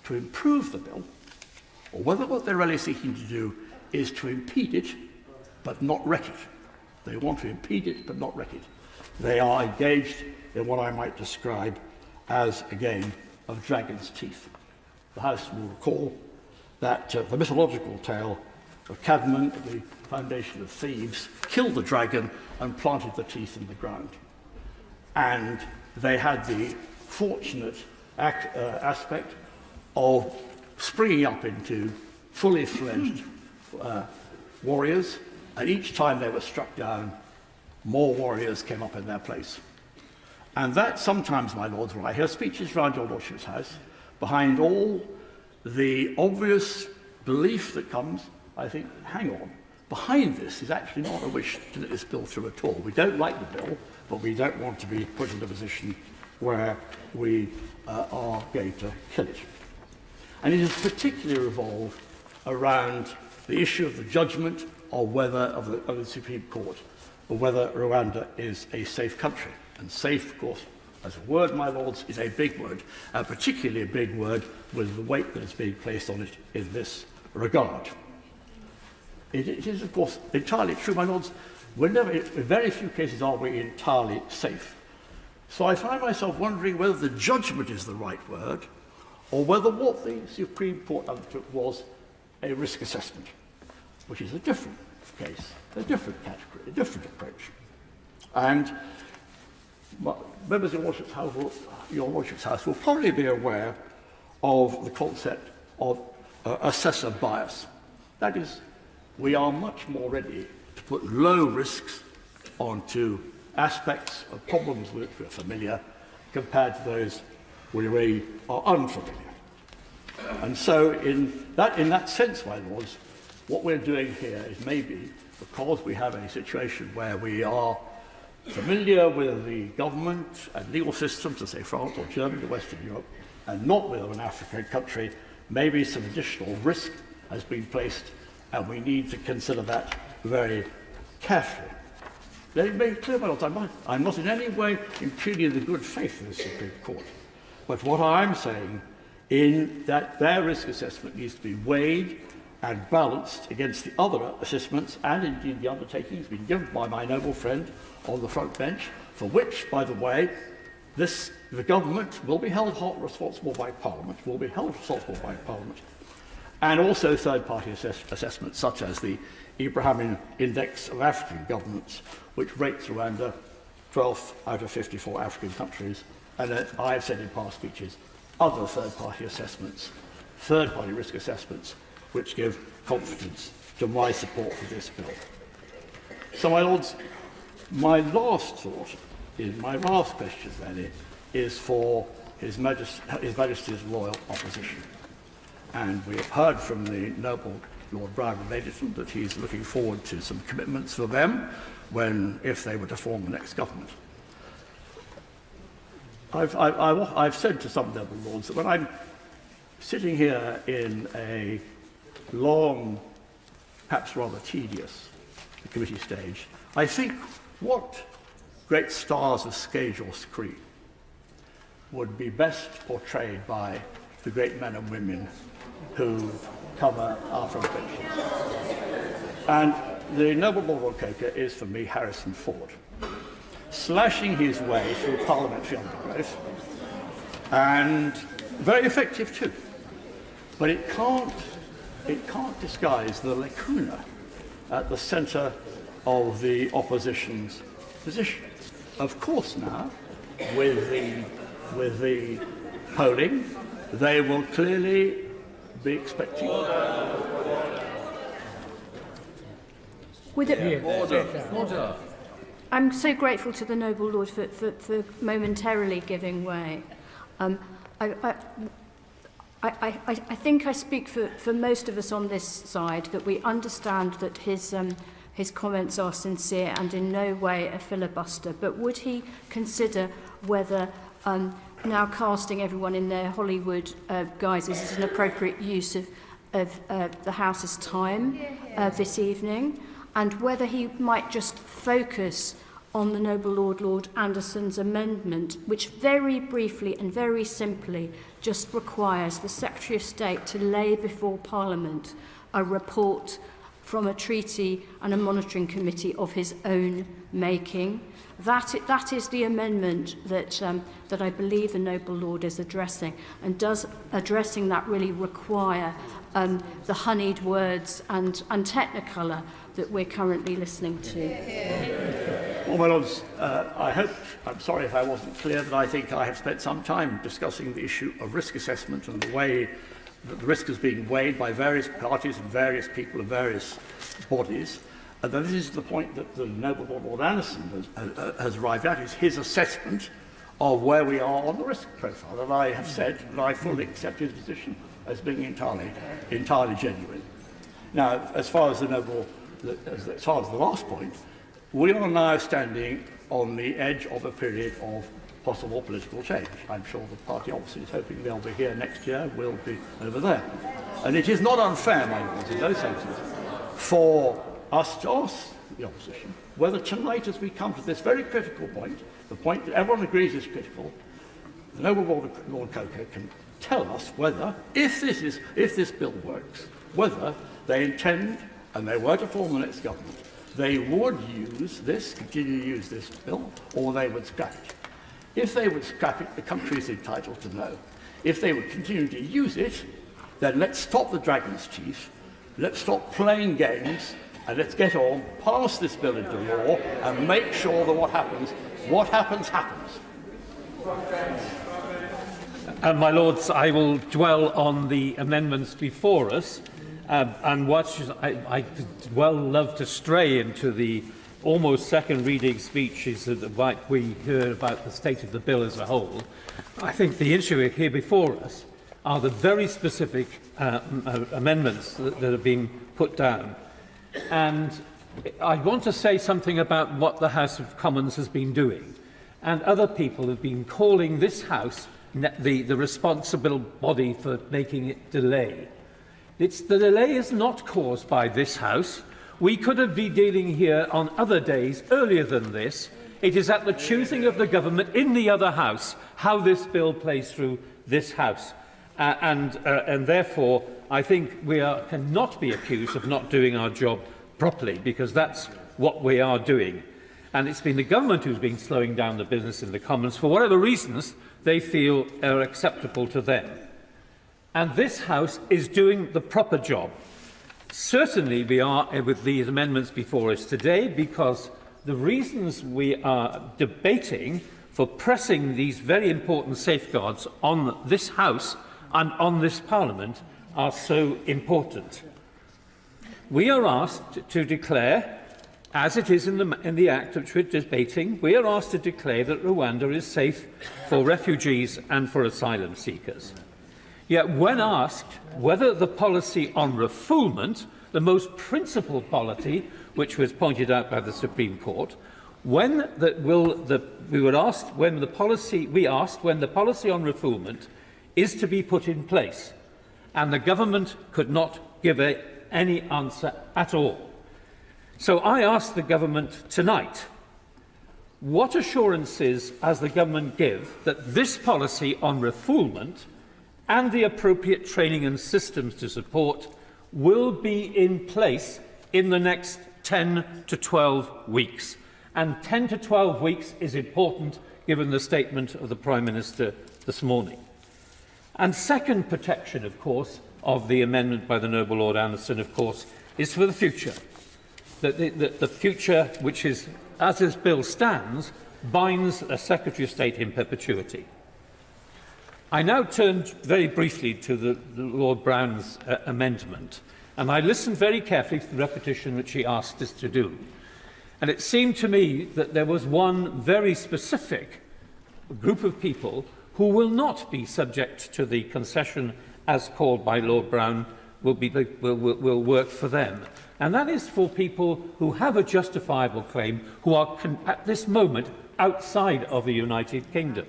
to improve the bill, or whether what they're really seeking to do is to impede it, but not wreck it. They want to impede it, but not wreck it. They are engaged in what I might describe as a game of dragon's teeth. The House will recall that the mythological tale the cavemen at the foundation of Thebes killed the dragon and planted the teeth in the ground. And they had the fortunate aspect of springing up into fully fledged warriors, and each time they were struck down, more warriors came up in their place. And that sometimes, my lords, when I hear speeches round your lordship's house, behind all the obvious belief that comes, I think, hang on, behind this is actually not a wish to let this bill through at all. We don't like the bill, but we don't want to be put in a position where we are going to kill it. And it is particularly revolved around the issue of the judgment of whether of the Supreme Court, or whether Rwanda is a safe country. And safe, of course, as a word, my lords, is a big word, particularly a big word with the weight that is being placed on it in this regard. It is, of course, entirely true, my lords, in very few cases are we entirely safe. So I find myself wondering whether the judgment is the right word, or whether what the Supreme Court undertook was a risk assessment, which is a different case, a different category, a different approach. And members of your lordship's house will probably be aware of the concept of assessor bias. That is, we are much more ready to put low risks onto aspects of problems with which we're familiar compared to those where we are unfamiliar. And so in that sense, my lords, what we're doing here is maybe because we have a situation where we are familiar with the government and legal systems of, say, France or Germany or Western Europe, and not with an African country, maybe some additional risk has been placed, and we need to consider that very carefully. Let me make clear, my lords, I'm not in any way impugning the good faith of the Supreme Court. But what I'm saying in that their risk assessment needs to be weighed and balanced against the other assessments and indeed the undertakings being given by my noble friend on the front bench, for which, by the way, the government will be held responsible by Parliament, and also third-party assessments such as the Ibrahim Index of African Governments, which rates Rwanda 12th out of 54 African countries, and I have said in past speeches, other third-party assessments, third-party risk assessments, which give confidence to my support for this bill. So, my lords, my last thought, my last question then is for His Majesty's Royal Opposition. And we have heard from the noble Lord Brian Maidison that he's looking forward to some commitments for them if they were to form the next government. I've said to some noble lords that when I'm sitting here in a long, perhaps rather tedious committee stage, I think what great stars of stage or screen would be best portrayed by the great men and women who cover our front benches. And the noble Lord Coker is, for me, Harrison Ford, slashing his way through parliamentary undergrowth, and very effective too. But it can't disguise the lacuna at the centre of the opposition's position. Of course, now, with the polling, they will clearly be expecting. Order. I'm so grateful to the noble lord for momentarily giving way. I think I speak for most of us on this side that we understand that his comments are sincere and in no way a filibuster. But would he consider whether now casting everyone in their Hollywood guises is an appropriate use of the House's time this evening, and whether he might just focus on the noble Lord Anderson's amendment, which very briefly and very simply just requires the Secretary of State to lay before Parliament a report from a treaty and a monitoring committee of his own making. That is the amendment that I believe the noble lord is addressing, and does addressing that really require the honeyed words and technicolor that we're currently listening to? Well, my lords, I'm sorry if I wasn't clear, but I think I have spent some time discussing the issue of risk assessment and the way that the risk is being weighed by various parties and various people and various bodies. And this is the point that the noble Lord Anderson has arrived at, is his assessment of where we are on the risk profile. And I have said that I fully accept his position as being entirely genuine. Now, as far as the last point, we are now standing on the edge of a period of possible political change. I'm sure the party opposite is hoping they'll be here next year, we'll be over there. And it is not unfair, my lords, in those senses, for us to ask the opposition whether tonight, as we come to this very critical point, the point that everyone agrees is critical, the noble Lord Coker can tell us whether, if this bill works, whether they intend, and they were to form the next government, they would continue to use this bill, or they would scrap it. If they would scrap it, the country is entitled to know. If they would continue to use it, then let's stop the dragon's teeth, let's stop playing games, and let's get on, pass this bill into law, and make sure that what happens, happens. My Lords, I will dwell on the amendments before us, and what I'd well love to stray into the almost second reading speeches that we heard about the state of the bill as a whole. I think the issue here before us are the very specific amendments that are being put down. And I want to say something about what the House of Commons has been doing. And other people have been calling this House the responsible body for making it delay. The delay is not caused by this House. We could have been dealing here on other days earlier than this. It is at the choosing of the government in the other House how this bill plays through this House. And therefore, I think we cannot be accused of not doing our job properly, because that's what we are doing. And it's been the government who's been slowing down the business in the Commons for whatever reasons they feel are acceptable to them. And this House is doing the proper job. Certainly we are with these amendments before us today, because the reasons we are debating for pressing these very important safeguards on this House and on this Parliament are so important. We are asked to declare, as it is in the Act which we're debating, we are asked to declare that Rwanda is safe for refugees and for asylum seekers. Yet when asked whether the policy on refoulement, the most principled policy, which was pointed out by the Supreme Court, we asked when the policy on refoulement is to be put in place, and the government could not give any answer at all. So I ask the government tonight, what assurances has the government give that this policy on refoulement and the appropriate training and systems to support will be in place in the next 10 to 12 weeks? And 10 to 12 weeks is important given the statement of the Prime Minister this morning. And second protection, of course, of the amendment by the noble Lord Anderson, of course, is for the future. The future, which is, as this bill stands, binds a Secretary of State in perpetuity. I now turn very briefly to the Lord Brown's amendment, and I listened very carefully to the repetition which he asked us to do. And it seemed to me that there was one very specific group of people who will not be subject to the concession as called by Lord Brown will work for them. And that is for people who have a justifiable claim, who are at this moment outside of the United Kingdom.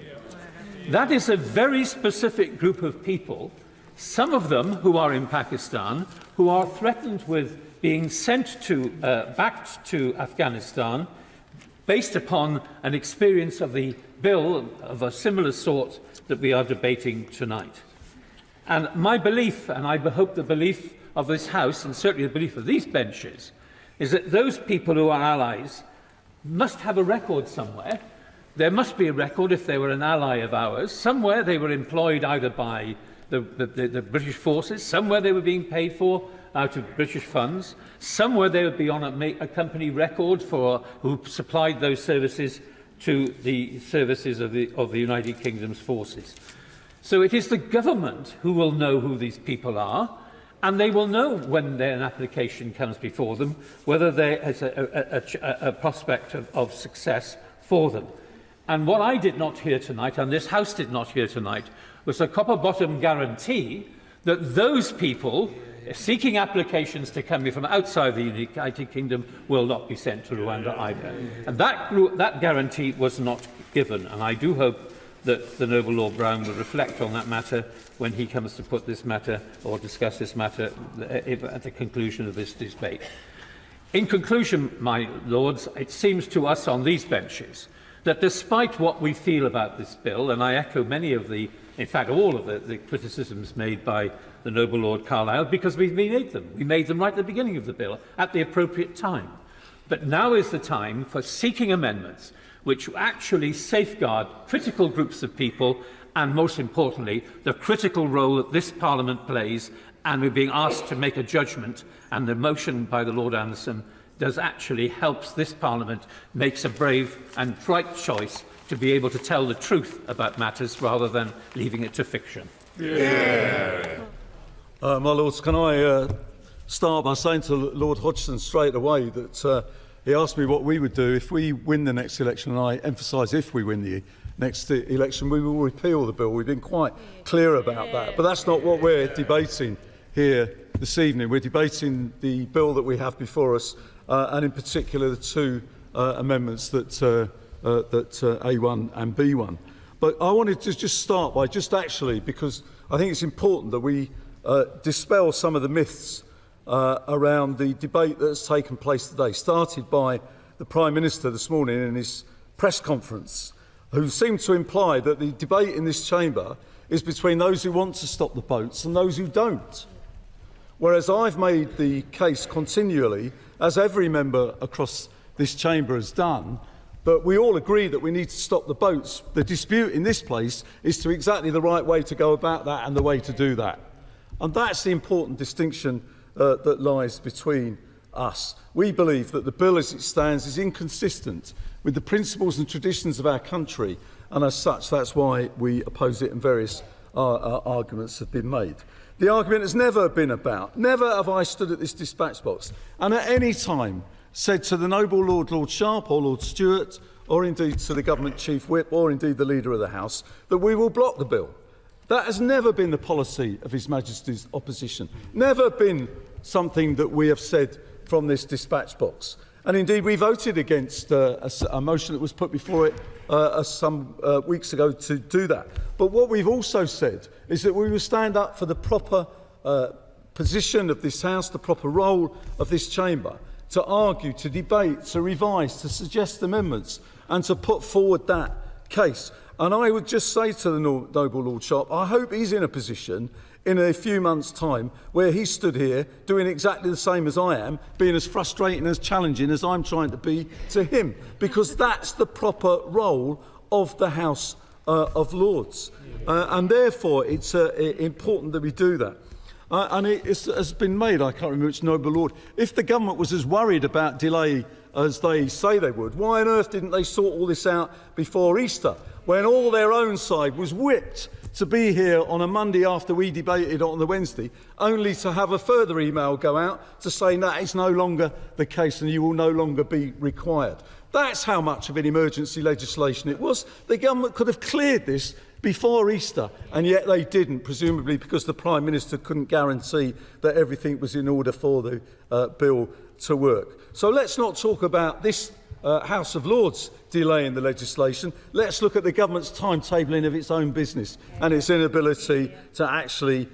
That is a very specific group of people, some of them who are in Pakistan, who are threatened with being sent back to Afghanistan based upon an experience of the bill of a similar sort that we are debating tonight. And my belief, and I hope the belief of this House, and certainly the belief of these benches, is that those people who are allies must have a record somewhere. There must be a record if they were an ally of ours. Somewhere they were employed either by the British forces, somewhere they were being paid for out of British funds, somewhere they would be on a company record for who supplied those services to the services of the United Kingdom's forces. So it is the government who will know who these people are, and they will know when an application comes before them whether there is a prospect of success for them. And what I did not hear tonight, and this House did not hear tonight, was a copper-bottom guarantee that those people seeking applications to come from outside the United Kingdom will not be sent to Rwanda either. And that guarantee was not given, and I do hope that the Noble Lord Brown will reflect on that matter when he comes to put this matter or discuss this matter at the conclusion of this debate. In conclusion, my Lords, it seems to us on these benches that despite what we feel about this bill, and I echo many of in fact all of the criticisms made by the Noble Lord Carlisle, because we made them. We made them right at the beginning of the bill, at the appropriate time. But now is the time for seeking amendments which actually safeguard critical groups of people and, most importantly, the critical role that this Parliament plays, and we're being asked to make a judgment, and the motion by the Lord Anderson helps this Parliament makes a brave and right choice to be able to tell the truth about matters rather than leaving it to fiction. Yeah. My Lords, can I start by saying to Lord Hodgson straight away that he asked me what we would do if we win the next election, and I emphasise if we win the next election, we will repeal the bill. We've been quite clear about that. But that's not what we're debating here this evening. We're debating the bill that we have before us, and in particular the two amendments that A1 and B1. But I wanted to just start by because I think it's important that we dispel some of the myths around the debate that has taken place today, started by the Prime Minister this morning in his press conference, who seemed to imply that the debate in this chamber is between those who want to stop the boats and those who don't. Whereas I've made the case continually, as every member across this chamber has done, but we all agree that we need to stop the boats. The dispute in this place is to exactly the right way to go about that and the way to do that. And that's the important distinction that lies between us. We believe that the bill as it stands is inconsistent with the principles and traditions of our country, and as such, that's why we oppose it, and various arguments have been made. The argument has never been about, never have I stood at this dispatch box and at any time said to the Noble Lord, Lord Sharp or Lord Stewart, or indeed to the Government Chief Whip, or indeed the Leader of the House, that we will block the bill. That has never been the policy of His Majesty's opposition, never been something that we have said from this dispatch box. And indeed, we voted against a motion that was put before it some weeks ago to do that. But what we've also said is that we will stand up for the proper position of this House, the proper role of this chamber, to argue, to debate, to revise, to suggest amendments, and to put forward that case. And I would just say to the Noble Lord Sharp, I hope he's in a position in a few months' time where he stood here doing exactly the same as I am, being as frustrating, as challenging as I'm trying to be to him, because that's the proper role of the House of Lords. And therefore, it's important that we do that. And it has been made, I can't remember which Noble Lord, if the government was as worried about delay as they say they would, why on earth didn't they sort all this out before Easter, when all their own side was whipped to be here on a Monday after we debated on the Wednesday, only to have a further email go out to say that is no longer the case and you will no longer be required. That's how much of an emergency legislation it was. The government could have cleared this before Easter, and yet they didn't, presumably because the Prime Minister couldn't guarantee that everything was in order for the bill to work. So let's not talk about this House of Lords delaying the legislation. Let's look at the government's timetabling of its own business and its inability to actually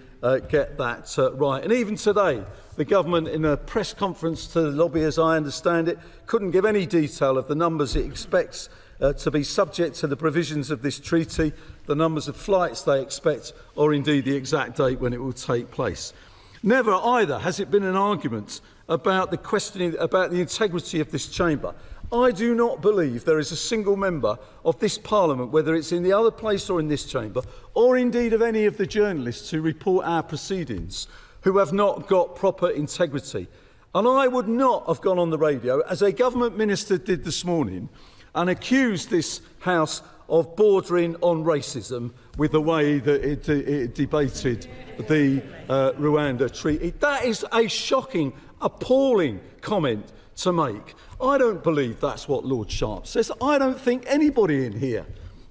get that right. And even today, the government, in a press conference to the lobby, as I understand it, couldn't give any detail of the numbers it expects to be subject to the provisions of this treaty, the numbers of flights they expect, or indeed the exact date when it will take place. Never either has it been an argument about the questioning about the integrity of this chamber. I do not believe there is a single member of this Parliament, whether it's in the other place or in this chamber, or indeed of any of the journalists who report our proceedings, who have not got proper integrity. And I would not have gone on the radio, as a government minister did this morning, and accused this House of bordering on racism with the way that it debated the Rwanda treaty. That is a shocking, appalling comment to make. I don't believe that's what Lord Sharp says. I don't think anybody in here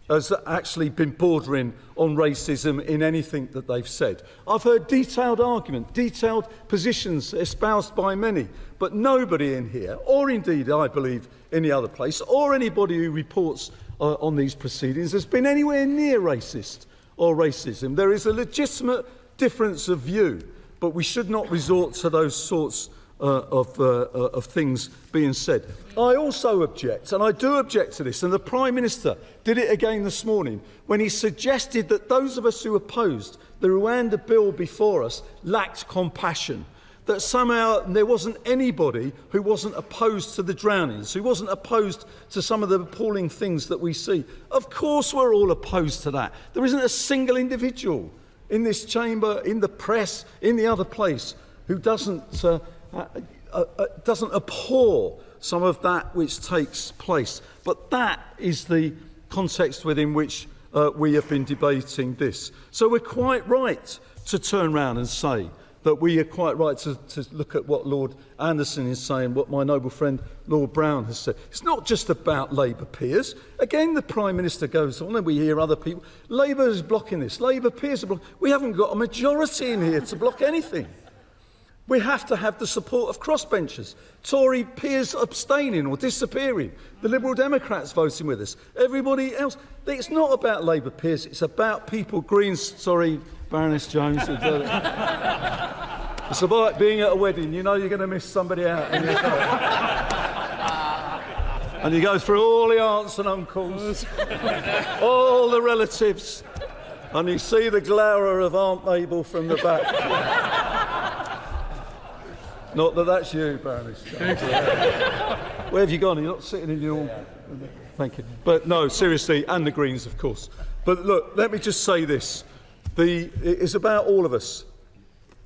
has actually been bordering on racism in anything that they've said. I've heard detailed argument, detailed positions espoused by many, but nobody in here, or indeed I believe any other place, or anybody who reports on these proceedings has been anywhere near racist or racism. There is a legitimate difference of view, but we should not resort to those sorts of things being said. I also object, and I do object to this, and the Prime Minister did it again this morning, when he suggested that those of us who opposed the Rwanda bill before us lacked compassion, that somehow there wasn't anybody who wasn't opposed to the drownings, who wasn't opposed to some of the appalling things that we see. Of course we're all opposed to that. There isn't a single individual in this chamber, in the press, in the other place, who doesn't abhor some of that which takes place. But that is the context within which we have been debating this. So we're quite right to turn round and say that we are quite right to look at what Lord Anderson is saying, what my noble friend Lord Brown has said. It's not just about Labour peers. Again, the Prime Minister goes on, and we hear other people. Labour is blocking this. Labour peers are blocking. We haven't got a majority in here to block anything. We have to have the support of crossbenchers, Tory peers abstaining or disappearing, the Liberal Democrats voting with us, everybody else. It's not about Labour peers, it's about people, Greens, sorry, Baroness Jones. It's about being at a wedding, you know you're going to miss somebody out. And you go through all the aunts and uncles, all the relatives, and you see the glower of Aunt Mabel from the back. Not that that's you, Baroness. Where have you gone? You're not sitting in your... Thank you. But no, seriously, and the Greens, of course. But look, let me just say this. It's about all of us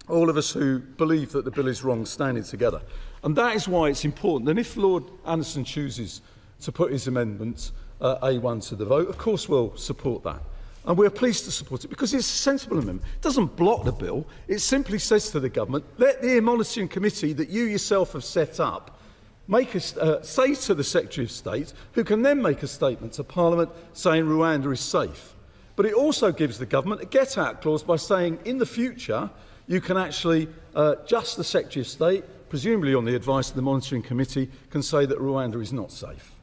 who believe that the bill is wrong, standing together. And that is why it's important. And if Lord Anderson chooses to put his amendment A1 to the vote, of course we'll support that. And we're pleased to support it because it's a sensible amendment. It doesn't block the bill. It simply says to the government, let the monitoring committee that you yourself have set up say to the Secretary of State, who can then make a statement to Parliament saying Rwanda is safe. But it also gives the government a get-out clause by saying in the future you can actually, just the Secretary of State, presumably on the advice of the monitoring committee, can say that Rwanda is not safe.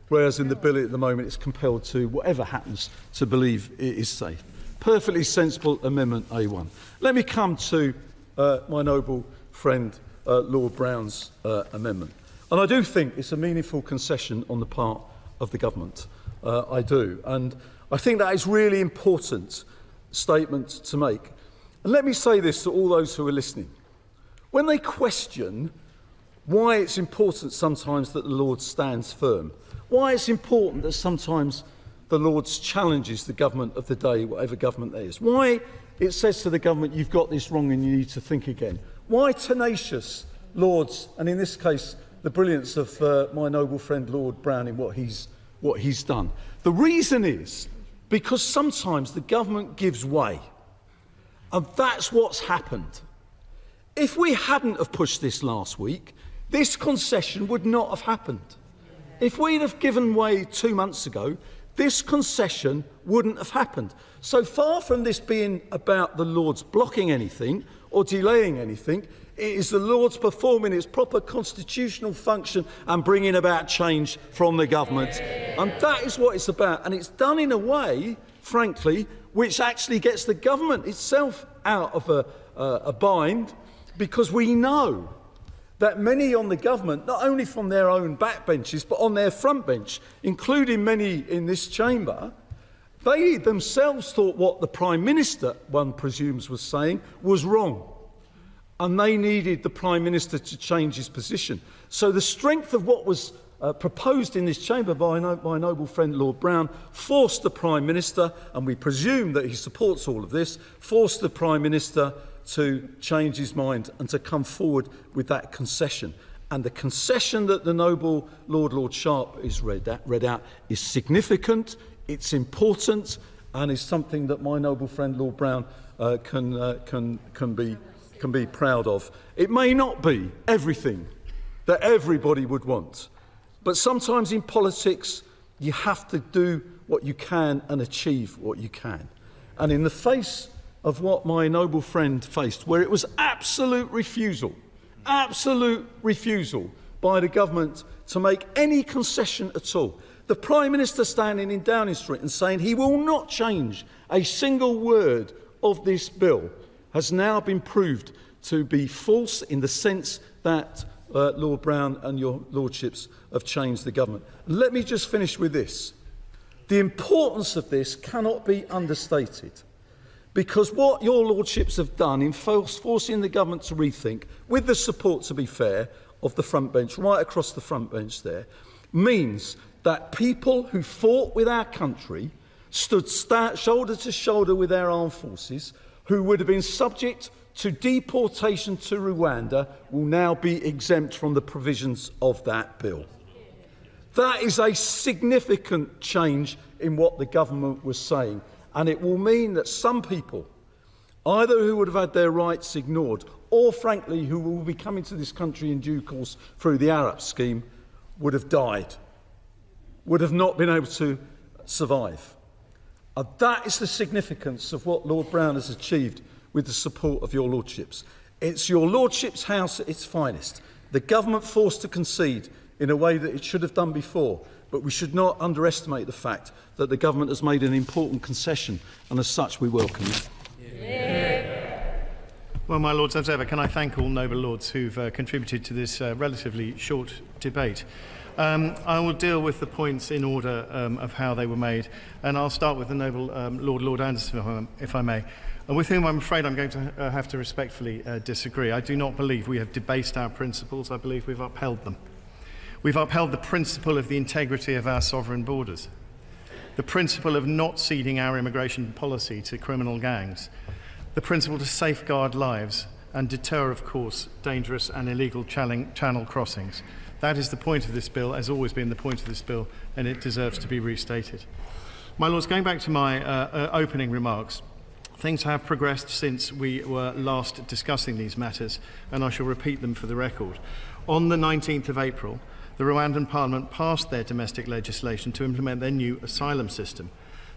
Whereas in the bill at the moment it's compelled to, whatever happens, to believe it is safe. Perfectly sensible amendment A1. Let me come to my noble friend Lord Brown's amendment. And I do think it's a meaningful concession on the part of the government. I do. And I think that is really important statement to make. And let me say this to all those who are listening. When they question why it's important sometimes that the Lord stands firm, why it's important that sometimes the Lord challenges the government of the day, whatever government there is, why it says to the government, you've got this wrong and you need to think again, why tenacious Lords, and in this case the brilliance of my noble friend Lord Brown in what he's done. The reason is because sometimes the government gives way, and that's what's happened. If we hadn't have pushed this last week, this concession would not have happened. If we'd have given way 2 months ago, this concession wouldn't have happened. So far from this being about the Lords blocking anything or delaying anything, it is the Lords performing its proper constitutional function and bringing about change from the government. And that is what it's about. And it's done in a way, frankly, which actually gets the government itself out of a bind, because we know that many on the government, not only from their own backbenches, but on their front bench, including many in this chamber, they themselves thought what the Prime Minister, one presumes, was saying was wrong. and they needed the Prime Minister to change his position. So the strength of what was proposed in this chamber by my noble friend Lord Brown forced the Prime Minister, and we presume that he supports all of this, forced the Prime Minister to change his mind and to come forward with that concession. And the concession that the noble Lord Sharp is read out is significant, it's important, and is something that my noble friend Lord Brown can be proud of. It may not be everything that everybody would want, but sometimes in politics you have to do what you can and achieve what you can. And in the face of what my noble friend faced, where it was absolute refusal by the government to make any concession at all, the Prime Minister standing in Downing Street and saying he will not change a single word of this bill has now been proved to be false in the sense that Lord Brown and your lordships have changed the government. Let me just finish with this. The importance of this cannot be understated, because what your lordships have done in forcing the government to rethink, with the support, to be fair, of the front bench, right across the front bench there, means that people who fought with our country, stood shoulder to shoulder with our armed forces, who would have been subject to deportation to Rwanda, will now be exempt from the provisions of that bill. That is a significant change in what the government was saying, and it will mean that some people, either who would have had their rights ignored, or frankly who will be coming to this country in due course through the Arab scheme, would have died, would have not been able to survive. And that is the significance of what Lord Brown has achieved with the support of your lordships. It's your lordship's house at its finest. The government forced to concede in a way that it should have done before, but we should not underestimate the fact that the government has made an important concession, and as such we welcome it. Well, my lords, as ever, can I thank all noble lords who've contributed to this relatively short debate. I will deal with the points in order of how they were made, and I'll start with the noble Lord Anderson, if I may, with whom I'm afraid I'm going to have to respectfully disagree. I do not believe we have debased our principles. I believe we've upheld them. We've upheld the principle of the integrity of our sovereign borders, the principle of not ceding our immigration policy to criminal gangs, the principle to safeguard lives and deter, of course, dangerous and illegal channel crossings. That is the point of this bill, has always been the point of this bill, and it deserves to be restated. My lords, going back to my opening remarks, things have progressed since we were last discussing these matters, and I shall repeat them for the record. On the 19th of April, the Rwandan Parliament passed their domestic legislation to implement their new asylum system.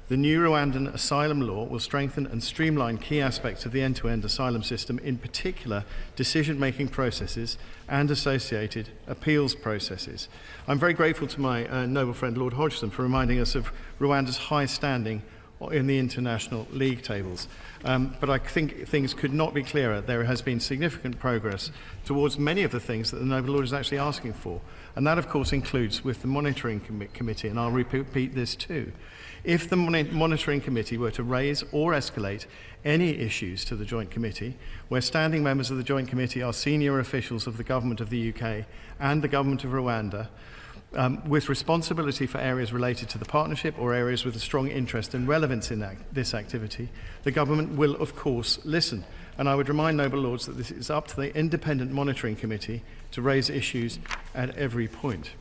The new Rwandan asylum law will strengthen and streamline key aspects of the end-to-end asylum system, in particular decision-making processes and associated appeals processes. I'm very grateful to my noble friend Lord Hodgson for reminding us of Rwanda's high standing in the international league tables. But I think things could not be clearer. There has been significant progress towards many of the things that the noble lord is actually asking for. And that, of course, includes with the monitoring committee, and I'll repeat this too. If the monitoring committee were to raise or escalate any issues to the Joint Committee, where standing members of the Joint Committee are senior officials of the Government of the UK and the Government of Rwanda, with responsibility for areas related to the partnership or areas with a strong interest and relevance in this activity, the government will, of course, listen. And I would remind noble lords that this is up to the independent monitoring committee to raise issues at every point.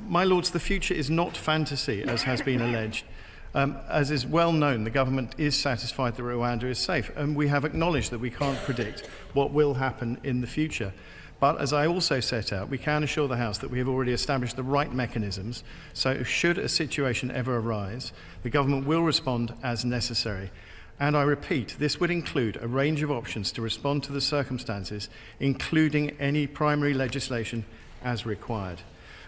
My lords, the future is not fantasy, as has been alleged. As is well known, the government is satisfied that Rwanda is safe, and we have acknowledged that we can't predict what will happen in the future. But as I also set out, we can assure the House that we have already established the right mechanisms, so should a situation ever arise, the government will respond as necessary. And I repeat, this would include a range of options to respond to the circumstances, including any primary legislation as required.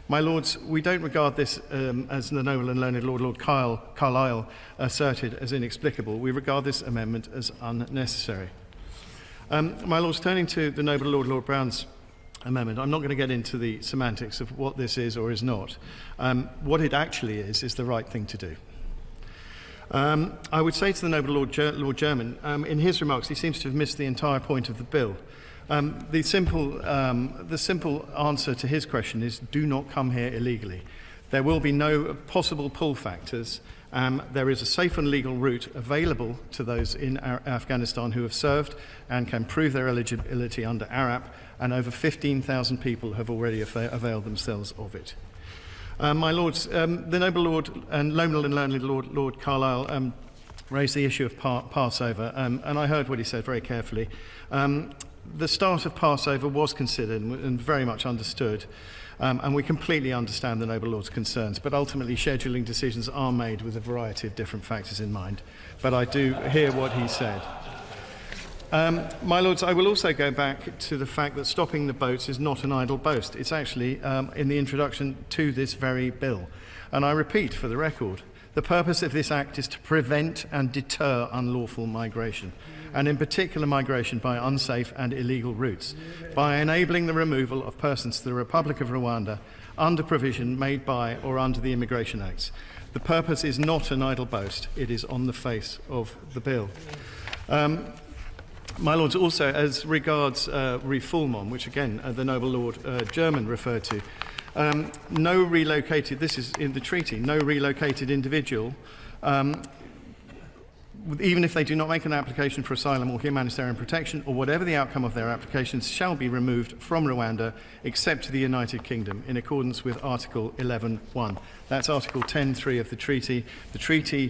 My lords, we don't regard this as the noble and learned Lord Carlyle asserted as inexplicable. We regard this amendment as unnecessary. My lords, turning to the noble Lord Brown's amendment, I'm not going to get into the semantics of what this is or is not. What it actually is the right thing to do. I would say to the noble Lord German, in his remarks, he seems to have missed the entire point of the bill. The simple answer to his question is do not come here illegally. There will be no possible pull factors. There is a safe and legal route available to those in Afghanistan who have served and can prove their eligibility under ARAP, and over 15,000 people have already availed themselves of it. My lords, the noble Lord and learned Lord Carlisle raised the issue of Passover, and I heard what he said very carefully. The start of Passover was considered and very much understood, and we completely understand the noble Lord's concerns, but ultimately scheduling decisions are made with a variety of different factors in mind. But I do hear what he said. My lords, I will also go back to the fact that stopping the boats is not an idle boast. It's actually in the introduction to this very bill. And I repeat for the record, the purpose of this act is to prevent and deter unlawful migration, and in particular migration by unsafe and illegal routes, by enabling the removal of persons to the Republic of Rwanda under provision made by or under the Immigration Acts. The purpose is not an idle boast, it is on the face of the bill. My lords, also as regards refoulement, which again the noble Lord German referred to, no relocated, this is in the treaty, no relocated individual, even if they do not make an application for asylum or humanitarian protection, or whatever the outcome of their applications, shall be removed from Rwanda except to the United Kingdom in accordance with Article 11.1. That's Article 10.3 of the treaty. The treaty,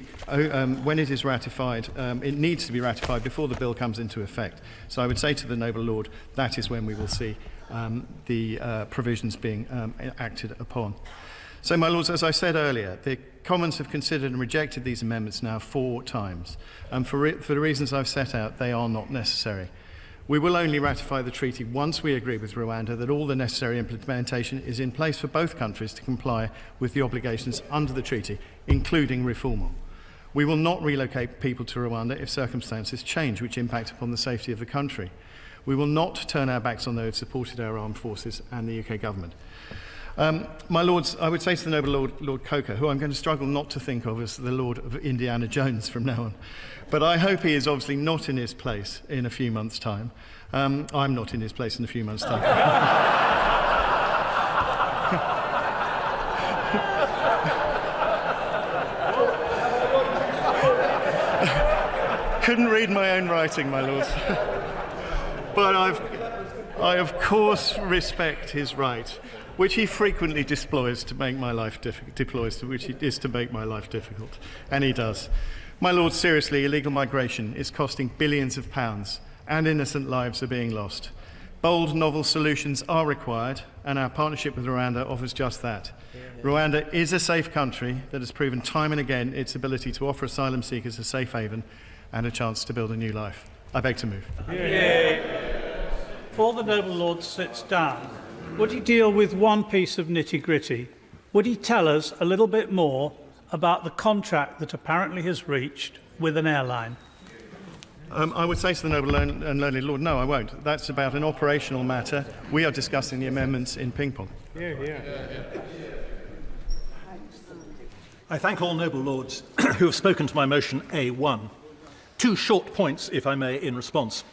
when it is ratified, it needs to be ratified before the bill comes into effect. So I would say to the noble Lord, that is when we will see the provisions being acted upon. So, my lords, as I said earlier, the Commons have considered and rejected these amendments now 4 times, and for the reasons I've set out, they are not necessary. We will only ratify the treaty once we agree with Rwanda that all the necessary implementation is in place for both countries to comply with the obligations under the treaty, including refoulement. We will not relocate people to Rwanda if circumstances change which impact upon the safety of the country. We will not turn our backs on those who have supported our armed forces and the UK government. My lords, I would say to the noble Lord Coker, who I'm going to struggle not to think of as the Lord of Indiana Jones from now on, but I hope he is obviously not in his place in a few months' time. I'm not in his place in a few months' time. Couldn't read my own writing, my lords. But I of course respect his right, which he frequently deploys to make my life difficult, and he does. My lord, seriously, illegal migration is costing billions of pounds, and innocent lives are being lost. Bold, novel solutions are required, and our partnership with Rwanda offers just that. Rwanda is a safe country that has proven time and again its ability to offer asylum seekers a safe haven and a chance to build a new life. I beg to move. Before the noble lord sits down, would he deal with one piece of nitty-gritty? Would he tell us a little bit more about the contract that apparently has reached with an airline? I would say to the noble and learned Lord, no, I won't. That's about an operational matter. We are discussing the amendments in ping-pong. I thank all noble lords who have spoken to my motion A1. 2 short points, if I may, in response.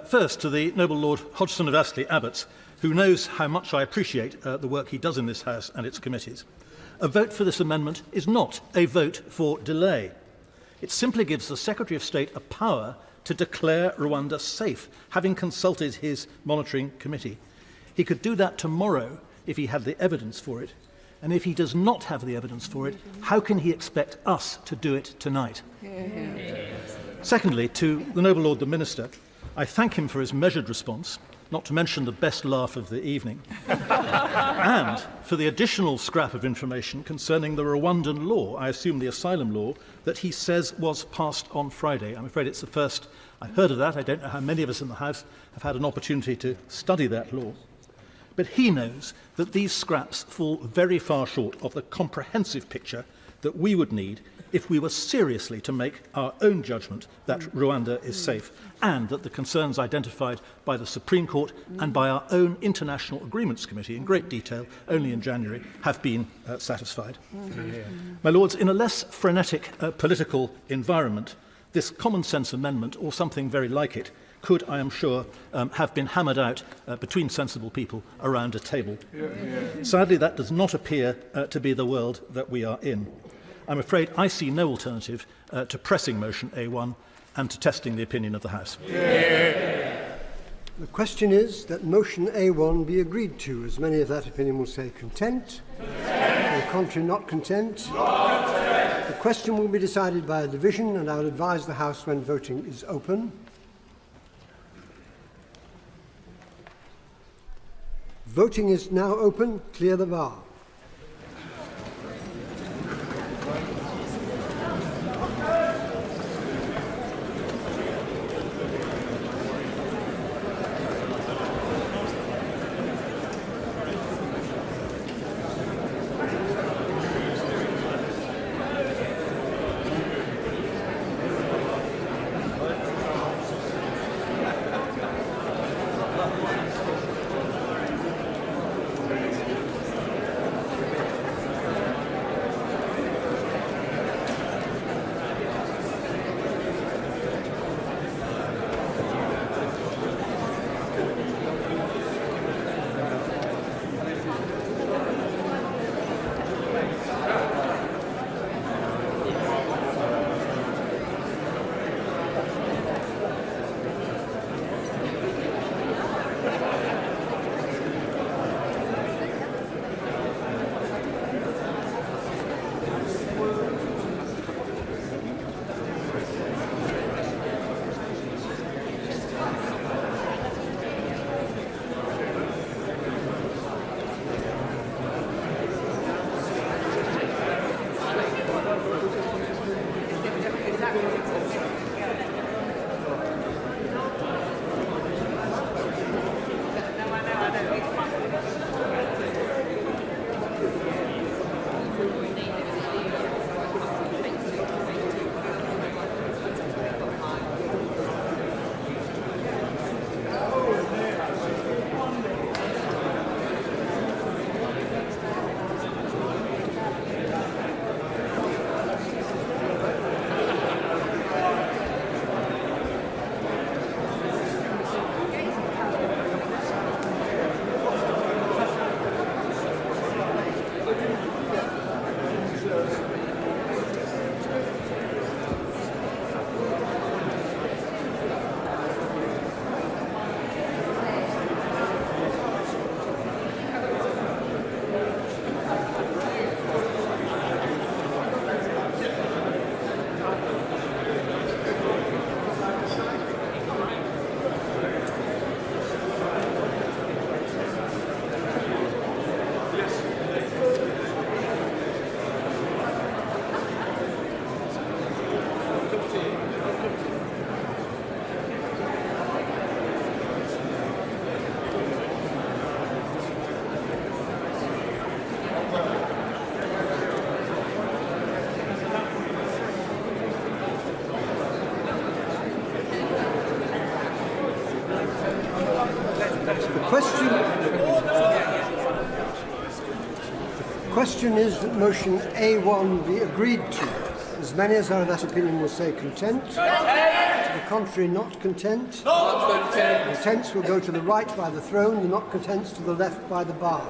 First, to the noble Lord Hodgson of Astley Abbott, who knows how much I appreciate the work he does in this House and its committees. A vote for this amendment is not a vote for delay. It simply gives the Secretary of State a power to declare Rwanda safe, having consulted his monitoring committee. He could do that tomorrow if he had the evidence for it. And if he does not have the evidence for it, how can he expect us to do it tonight? Secondly, to the noble Lord the Minister, I thank him for his measured response, not to mention the best laugh of the evening, and for the additional scrap of information concerning the Rwandan law, I assume the asylum law, that he says was passed on Friday. I'm afraid it's the first I've heard of that. I don't know how many of us in the House have had an opportunity to study that law. But he knows that these scraps fall very far short of the comprehensive picture that we would need if we were seriously to make our own judgment that Rwanda is safe, and that the concerns identified by the Supreme Court and by our own International Agreements Committee in great detail only in January have been satisfied. My Lords, in a less frenetic political environment, this common sense amendment, or something very like it, could, I am sure, have been hammered out between sensible people around a table. Sadly, that does not appear to be the world that we are in. I'm afraid I see no alternative to pressing motion A1 and to testing the opinion of the House. The question is that motion A1 be agreed to. As many of that opinion will say content. The contrary, not content. The question will be decided by a division, and I will advise the House when voting is open. Voting is now open. Clear the bar. The question is that motion A1 be agreed to. As many as are of that opinion will say content. To the contrary, not content. Not content. The contents will go to the right by the throne, the not contents to the left by the bar.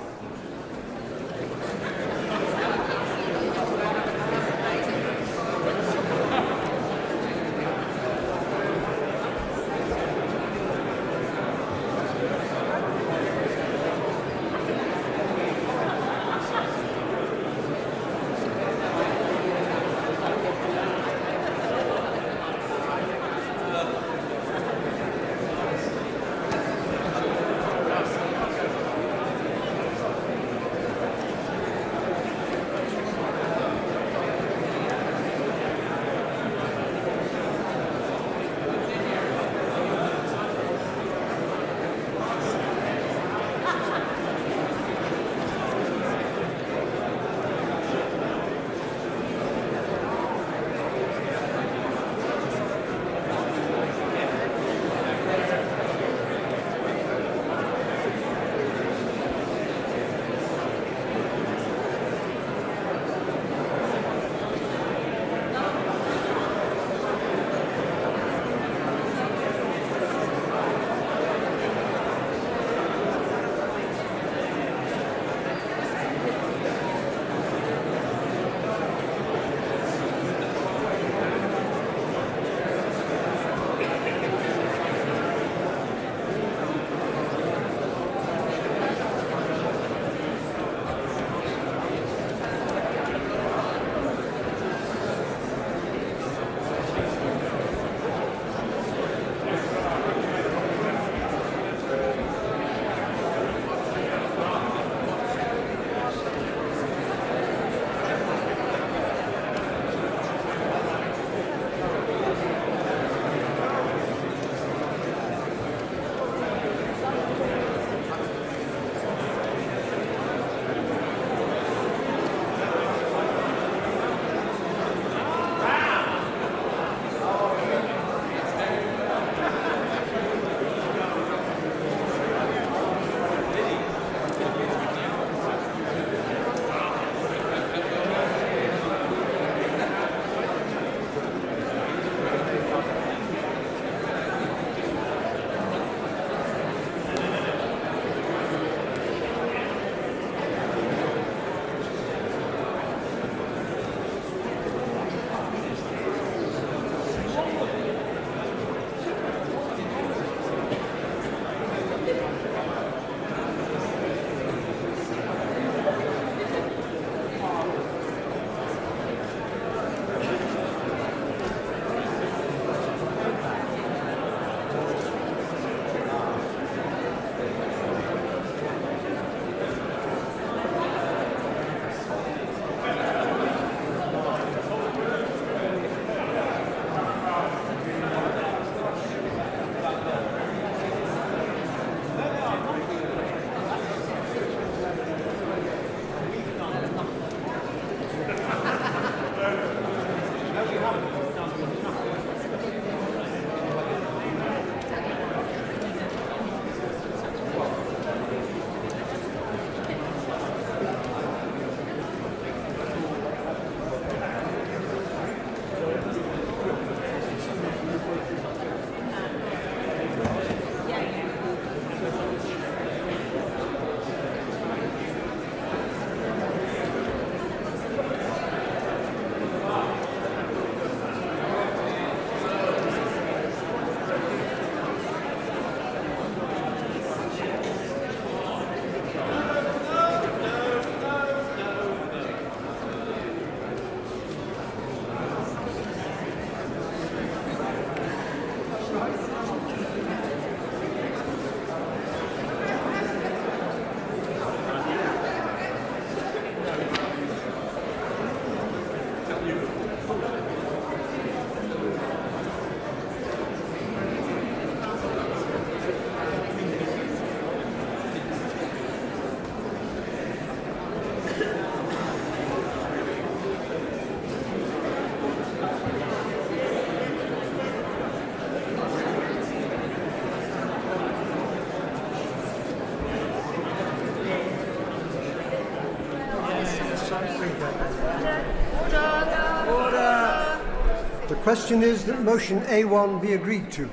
The question is that motion A1 be agreed to.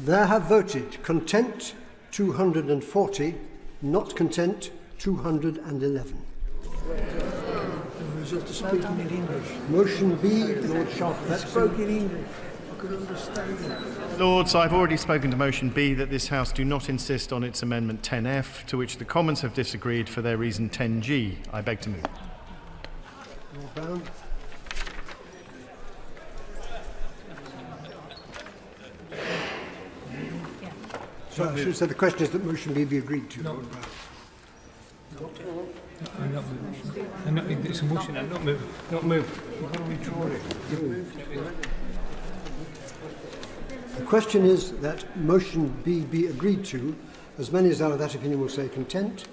There have voted content 240, not content 211. The result is speaking in English. Motion B, Lord Sharp. Spoke in English. I could understand it. Lords, I've already spoken to motion B that this House do not insist on its amendment 10F, to which the Commons have disagreed for their reason 10G. I beg to move. Lord Brown. So the question is that motion B be agreed to. No. Lord Brown. No. It's a motion. I'm not moving. Not move. You've got to withdraw it. The question is that motion B be agreed to. As many as are of that opinion will say content.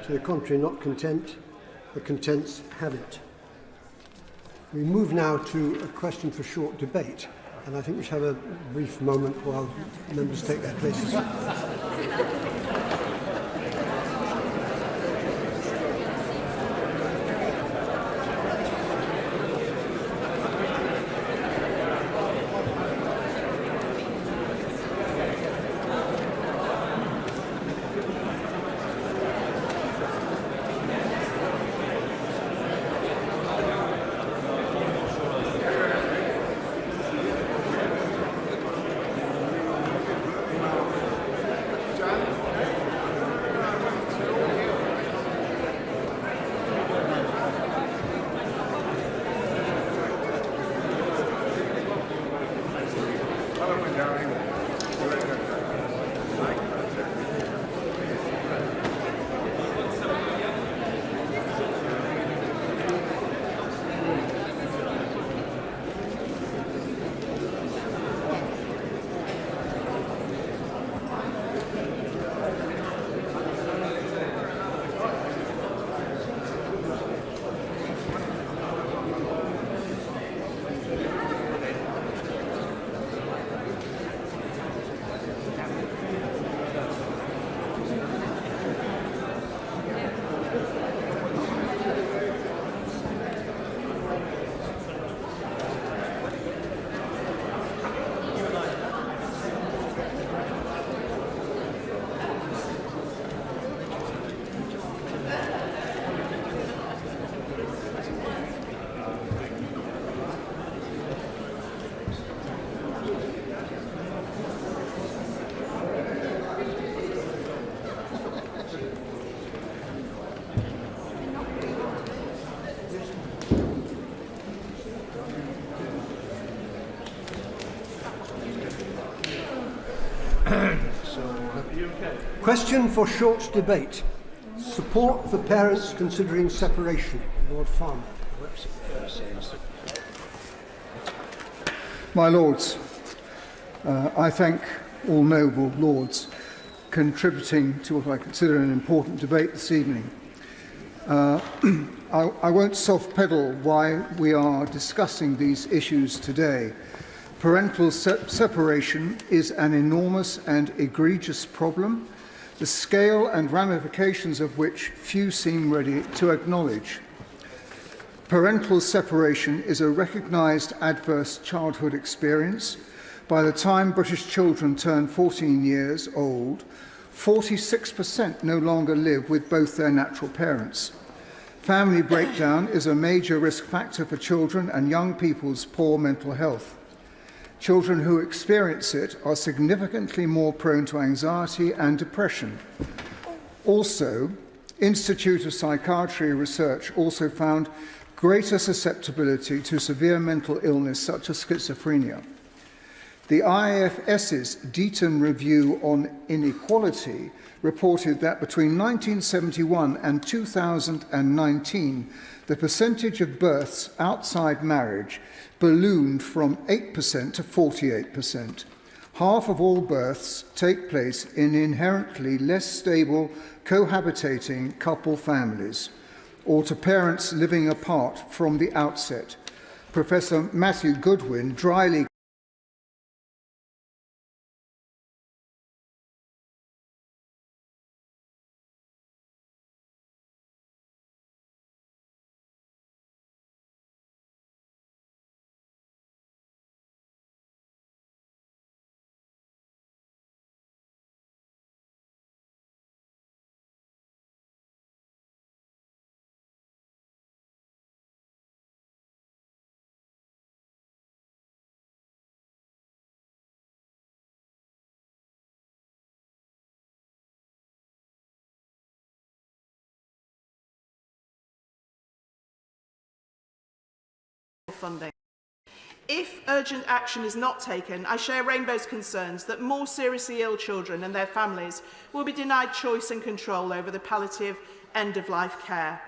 To the contrary, not content. The contents have it. We move now to a question for short debate, and I think we should have a brief moment while members take their places. Question for short debate. Support for parents considering separation. Lord Farmer. My Lords, I thank all noble Lords contributing to what I consider an important debate this evening. I won't soft-pedal why we are discussing these issues today. Parental separation is an enormous and egregious problem, the scale and ramifications of which few seem ready to acknowledge. Parental separation is a recognised adverse childhood experience. By the time British children turn 14 years old, 46% no longer live with both their natural parents. Family breakdown is a major risk factor for children and young people's poor mental health. Children who experience it are significantly more prone to anxiety and depression. Also, Institute of Psychiatry research also found greater susceptibility to severe mental illness such as schizophrenia. The IFS's Deaton Review on Inequality reported that between 1971 and 2019, the percentage of births outside marriage ballooned from 8% to 48%. Half of all births take place in inherently less stable cohabitating couple families, or to parents living apart from the outset. Professor Matthew Goodwin dryly funding. If urgent action is not taken, I share Rainbow's concerns that more seriously ill children and their families will be denied choice and control over the palliative end-of-life care.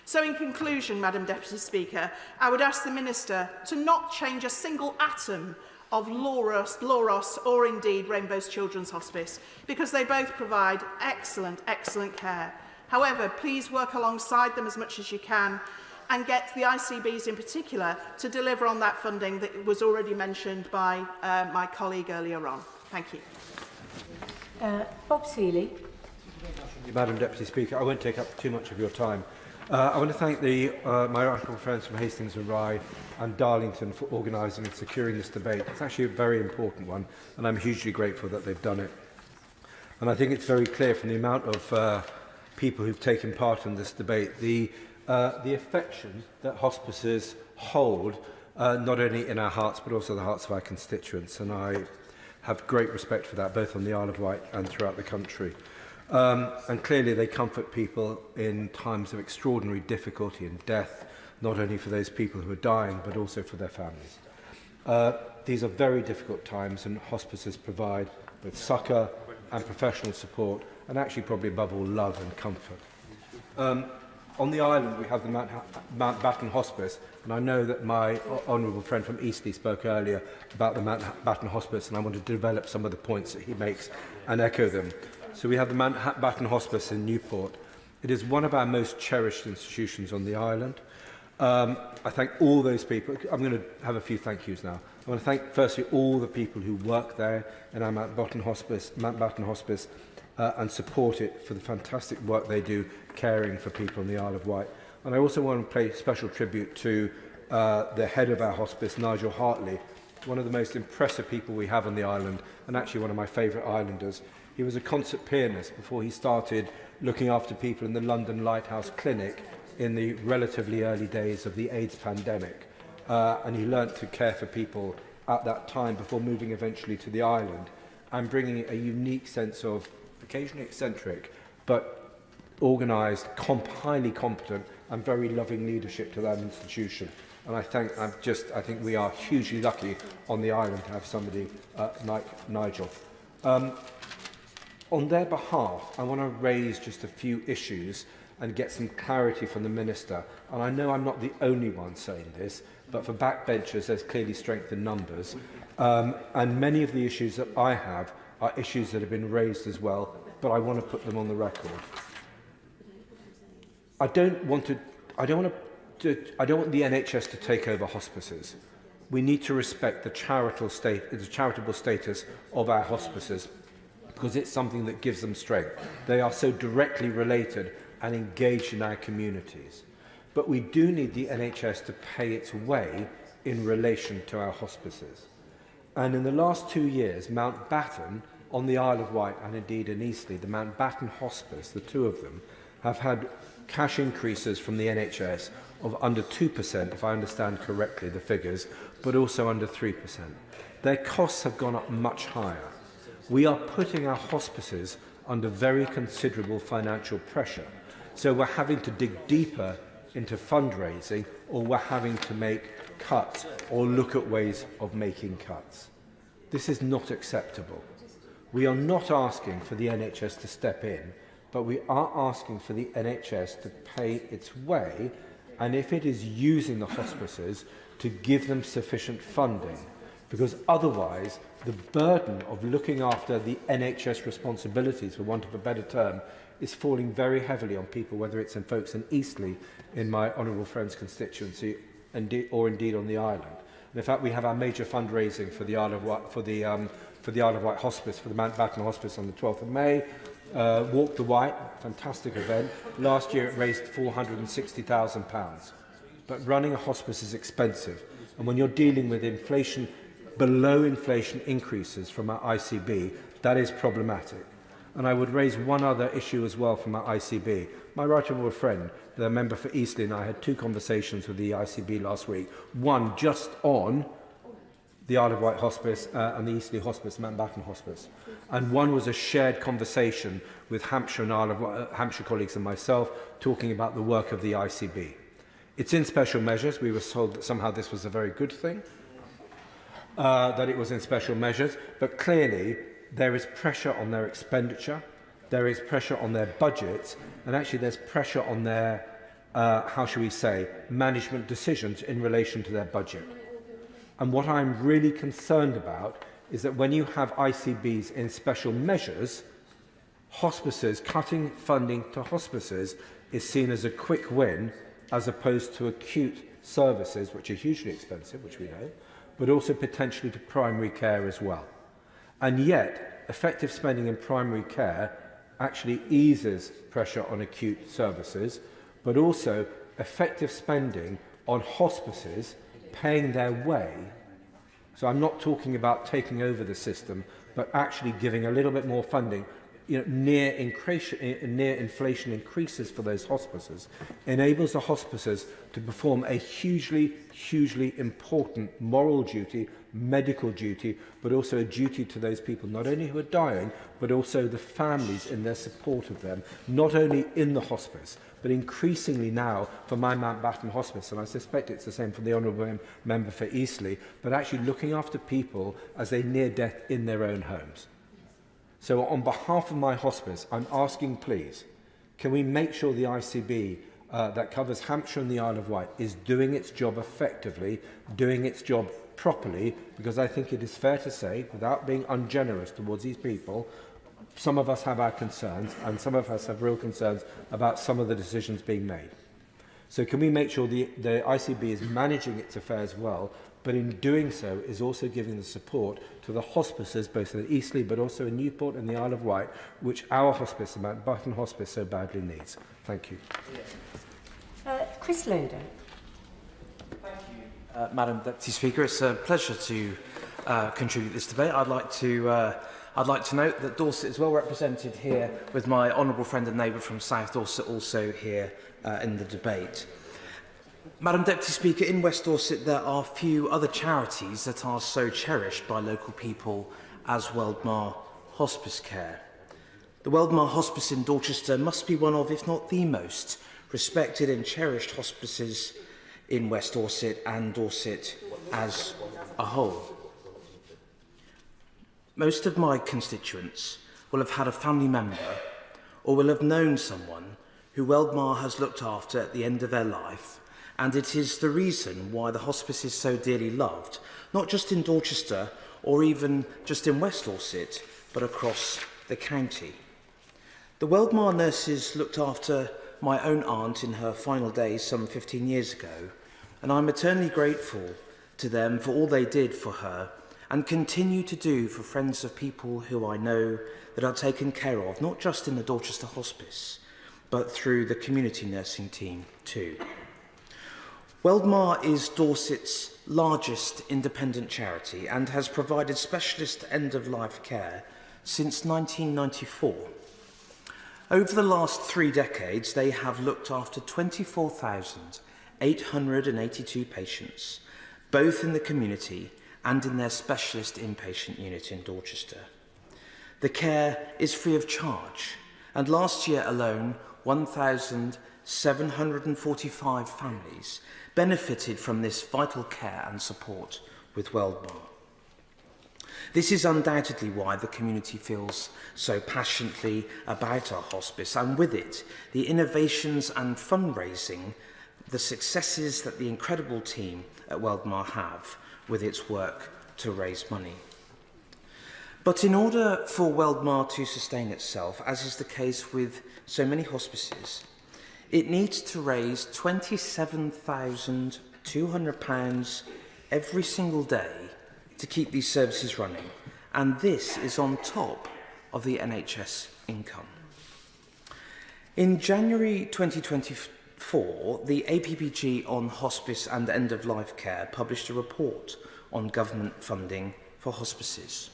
So in conclusion, Madam Deputy Speaker, I would ask the Minister to not change a single atom of Loros or indeed Rainbow's Children's Hospice, because they both provide excellent care. However, please work alongside them as much as you can and get the ICBs in particular to deliver on that funding that was already mentioned by my colleague earlier on. Thank you. Bob Seeley. Madam Deputy Speaker, I won't take up too much of your time. I want to thank my honourable friends from Hastings and Rye and Darlington for organising and securing this debate. It's actually a very important one, and I'm hugely grateful that they've done it. And I think it's very clear from the amount of people who've taken part in this debate, the affection that hospices hold, not only in our hearts but also the hearts of our constituents, and I have great respect for that, both on the Isle of Wight and throughout the country. And clearly they comfort people in times of extraordinary difficulty and death, not only for those people who are dying but also for their families. These are very difficult times, and hospices provide both succour and professional support, and actually probably above all love and comfort. On the island we have the Mountbatten Hospice, and I know that my honourable friend from Eastleigh spoke earlier about the Mountbatten Hospice, and I want to develop some of the points that he makes and echo them. So we have the Mountbatten Hospice in Newport. It is one of our most cherished institutions on the island. I thank all those people. I'm going to have a few thank yous now. I want to thank firstly all the people who work there in our Mountbatten Hospice and support it for the fantastic work they do caring for people on the Isle of Wight. And I also want to pay special tribute to the head of our hospice, Nigel Hartley, one of the most impressive people we have on the island, and actually one of my favourite islanders. He was a concert pianist before he started looking after people in the London Lighthouse Clinic in the relatively early days of the AIDS pandemic. And he learnt to care for people at that time before moving eventually to the island and bringing a unique sense of occasionally eccentric but organised, highly competent and very loving leadership to that institution. And I think we are hugely lucky on the island to have somebody like Nigel. On their behalf, I want to raise just a few issues and get some clarity from the Minister. And I know I'm not the only one saying this, but for backbenchers, there's clearly strength in numbers. And many of the issues that I have are issues that have been raised as well, but I want to put them on the record. I don't want the NHS to take over hospices. We need to respect the charitable status of our hospices, because it's something that gives them strength. They are so directly related and engaged in our communities. But we do need the NHS to pay its way in relation to our hospices. And in the last 2 years, Mountbatten on the Isle of Wight and indeed in Eastleigh, the Mountbatten Hospice, the two of them, have had cash increases from the NHS of under 2%, if I understand correctly the figures, but also under 3%. Their costs have gone up much higher. We are putting our hospices under very considerable financial pressure. So we're having to dig deeper into fundraising, or we're having to make cuts or look at ways of making cuts. This is not acceptable. We are not asking for the NHS to step in, but we are asking for the NHS to pay its way, and if it is using the hospices, to give them sufficient funding, because otherwise the burden of looking after the NHS responsibilities, for want of a better term, is falling very heavily on people, whether it's in folks in Eastleigh, in my honourable friend's constituency, or indeed on the island. And in fact, we have our major fundraising for the Isle of Wight, for the Isle of Wight Hospice, for the Mountbatten Hospice on the 12th of May. Walk the Wight, fantastic event. Last year it raised £460,000. But running a hospice is expensive. And when you're dealing with inflation, below inflation increases from our ICB, that is problematic. And I would raise one other issue as well from our ICB. My right honourable friend, the member for Eastleigh, and I had two conversations with the ICB last week. One just on the Isle of Wight Hospice and the Eastleigh Hospice, Mountbatten Hospice. And one was a shared conversation with Hampshire and Isle of Wight, Hampshire colleagues and myself, talking about the work of the ICB. It's in special measures. We were told that somehow this was a very good thing. that it was in special measures, but clearly there is pressure on their expenditure, there is pressure on their budgets, and actually there's pressure on their, how shall we say, management decisions in relation to their budget. And what I'm really concerned about is that when you have ICBs in special measures, hospices, cutting funding to hospices is seen as a quick win as opposed to acute services, which are hugely expensive, which we know, but also potentially to primary care as well. And yet, effective spending in primary care actually eases pressure on acute services, but also effective spending on hospices paying their way. So I'm not talking about taking over the system, but actually giving a little bit more funding, near inflation increases for those hospices, enables the hospices to perform a hugely important moral duty, medical duty, but also a duty to those people, not only who are dying, but also the families in their support of them, not only in the hospice, but increasingly now for my Mountbatten Hospice, and I suspect it's the same for the Honourable Member for Eastleigh, but actually looking after people as they near death in their own homes. So on behalf of my hospice, I'm asking, please, can we make sure the ICB that covers Hampshire and the Isle of Wight is doing its job effectively, doing its job properly, because I think it is fair to say, without being ungenerous towards these people, some of us have our concerns, and some of us have real concerns about some of the decisions being made. So can we make sure the ICB is managing its affairs well, but in doing so is also giving the support to the hospices, both in Eastleigh but also in Newport and the Isle of Wight, which our hospice, the Mountbatten Hospice, so badly needs. Thank you. Chris Loader. Thank you, Madam Deputy Speaker. It's a pleasure to contribute this debate. I'd like to note that Dorset is well represented here, with my honourable friend and neighbour from South Dorset also here in the debate. Madam Deputy Speaker, in West Dorset there are few other charities that are so cherished by local people as Weldmar Hospice Care. The Weldmar Hospice in Dorchester must be one of, if not the most, respected and cherished hospices in West Dorset and Dorset as a whole. Most of my constituents will have had a family member or will have known someone who Weldmar has looked after at the end of their life, and it is the reason why the hospice is so dearly loved, not just in Dorchester or even just in West Dorset, but across the county. The Weldmar nurses looked after my own aunt in her final days some 15 years ago, and I'm eternally grateful to them for all they did for her and continue to do for friends of people who I know that are taken care of, not just in the Dorchester Hospice, but through the community nursing team too. Weldmar is Dorset's largest independent charity and has provided specialist end-of-life care since 1994. Over the last 3 decades, they have looked after 24,882 patients, both in the community and in their specialist inpatient unit in Dorchester. The care is free of charge, and last year alone, 1,745 families benefited from this vital care and support with Weldmar. This is undoubtedly why the community feels so passionately about our hospice, and with it, the innovations and fundraising, the successes that the incredible team at Weldmar have with its work to raise money. But in order for Weldmar to sustain itself, as is the case with so many hospices, it needs to raise £27,200 every single day to keep these services running, and this is on top of the NHS income. In January 2024, the APPG on hospice and end-of-life care published a report on government funding for hospices.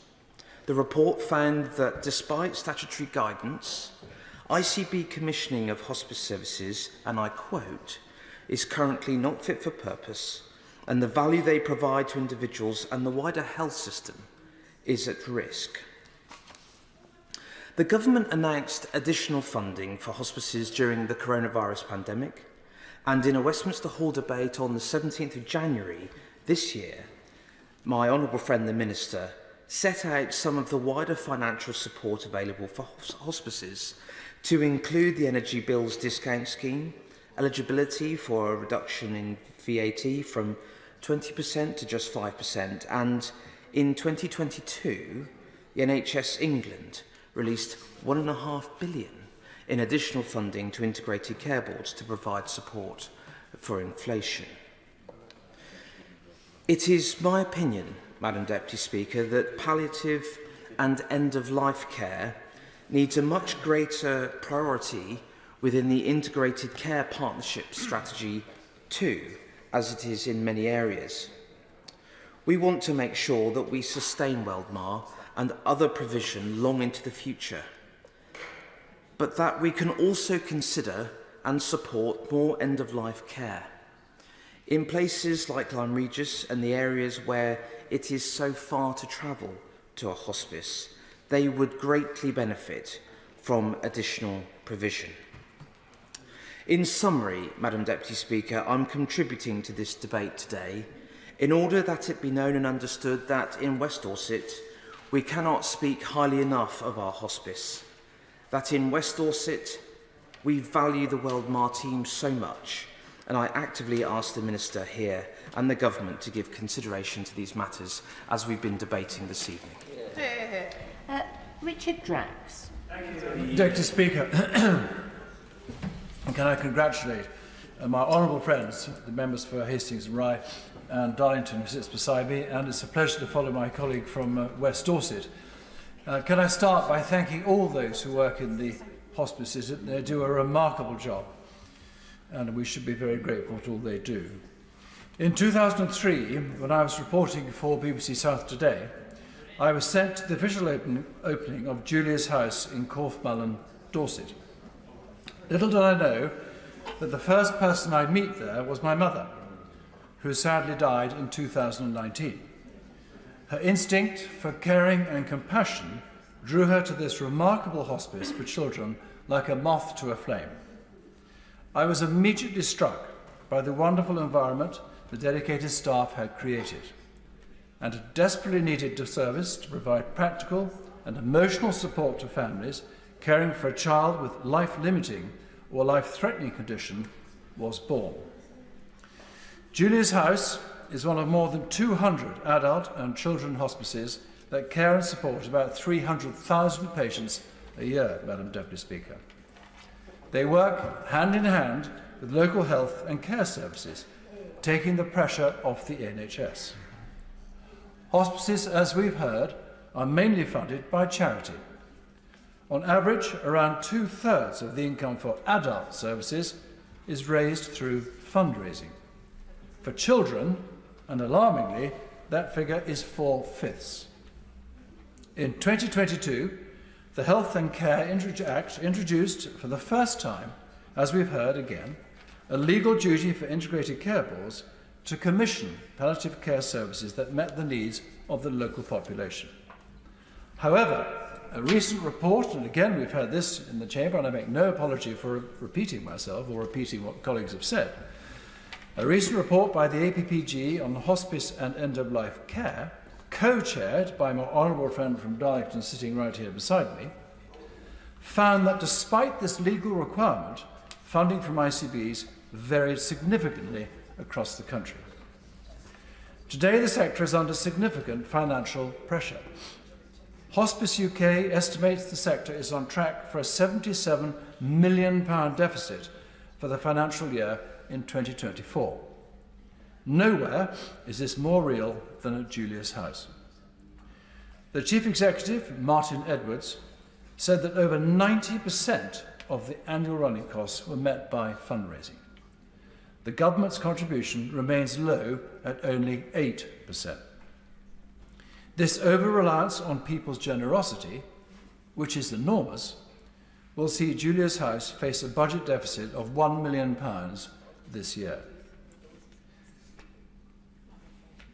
The report found that despite statutory guidance, ICB commissioning of hospice services, and I quote, is currently not fit for purpose, and the value they provide to individuals and the wider health system is at risk. The government announced additional funding for hospices during the coronavirus pandemic, and in a Westminster Hall debate on the 17th of January this year, my honourable friend the Minister set out some of the wider financial support available for hospices, to include the energy bills discount scheme, eligibility for a reduction in VAT from 20% to just 5%, and in 2022, the NHS England released £1.5 billion in additional funding to integrated care boards to provide support for inflation. It is my opinion, Madam Deputy Speaker, that palliative and end-of-life care needs a much greater priority within the Integrated Care Partnership Strategy too, as it is in many areas. We want to make sure that we sustain Weldmar and other provision long into the future, but that we can also consider and support more end-of-life care. In places like Lyme Regis and the areas where it is so far to travel to a hospice, they would greatly benefit from additional provision. In summary, Madam Deputy Speaker, I'm contributing to this debate today in order that it be known and understood that in West Dorset we cannot speak highly enough of our hospice, that in West Dorset we value the Weldmar team so much, and I actively ask the Minister here and the Government to give consideration to these matters as we've been debating this evening. Richard Drax. Deputy Speaker, can I congratulate my honourable friends, the members for Hastings and Rye and Darlington, who sits beside me, and it's a pleasure to follow my colleague from West Dorset. Can I start by thanking all those who work in the hospices? They do a remarkable job, and we should be very grateful for all they do. In 2003, when I was reporting for BBC South Today, I was sent to the official opening of Julia's house in Corfmullen, Dorset. Little did I know that the first person I'd meet there was my mother, who sadly died in 2019. Her instinct for caring and compassion drew her to this remarkable hospice for children like a moth to a flame. I was immediately struck by the wonderful environment the dedicated staff had created, and a desperately needed service to provide practical and emotional support to families caring for a child with life-limiting or life-threatening condition was born. Julia's House is one of more than 200 adult and children hospices that care and support about 300,000 patients a year, Madam Deputy Speaker. They work hand in hand with local health and care services, taking the pressure off the NHS. Hospices, as we've heard, are mainly funded by charity. On average, around 2/3 of the income for adult services is raised through fundraising. For children, and alarmingly, that figure is 4/5. In 2022, the Health and Care Act introduced for the first time, as we've heard again, a legal duty for integrated care boards to commission palliative care services that met the needs of the local population. However, a recent report, and again we've heard this in the Chamber, and I make no apology for repeating myself or repeating what colleagues have said, a recent report by the APPG on hospice and end-of-life care, co-chaired by my honourable friend from Darlington sitting right here beside me, found that despite this legal requirement, funding from ICBs varied significantly across the country. Today, the sector is under significant financial pressure. Hospice UK estimates the sector is on track for a £77 million deficit for the financial year in 2024. Nowhere is this more real than at Julia's House. The Chief Executive, Martin Edwards, said that over 90% of the annual running costs were met by fundraising. The government's contribution remains low at only 8%. This over-reliance on people's generosity, which is enormous, will see Julia's House face a budget deficit of £1 million this year.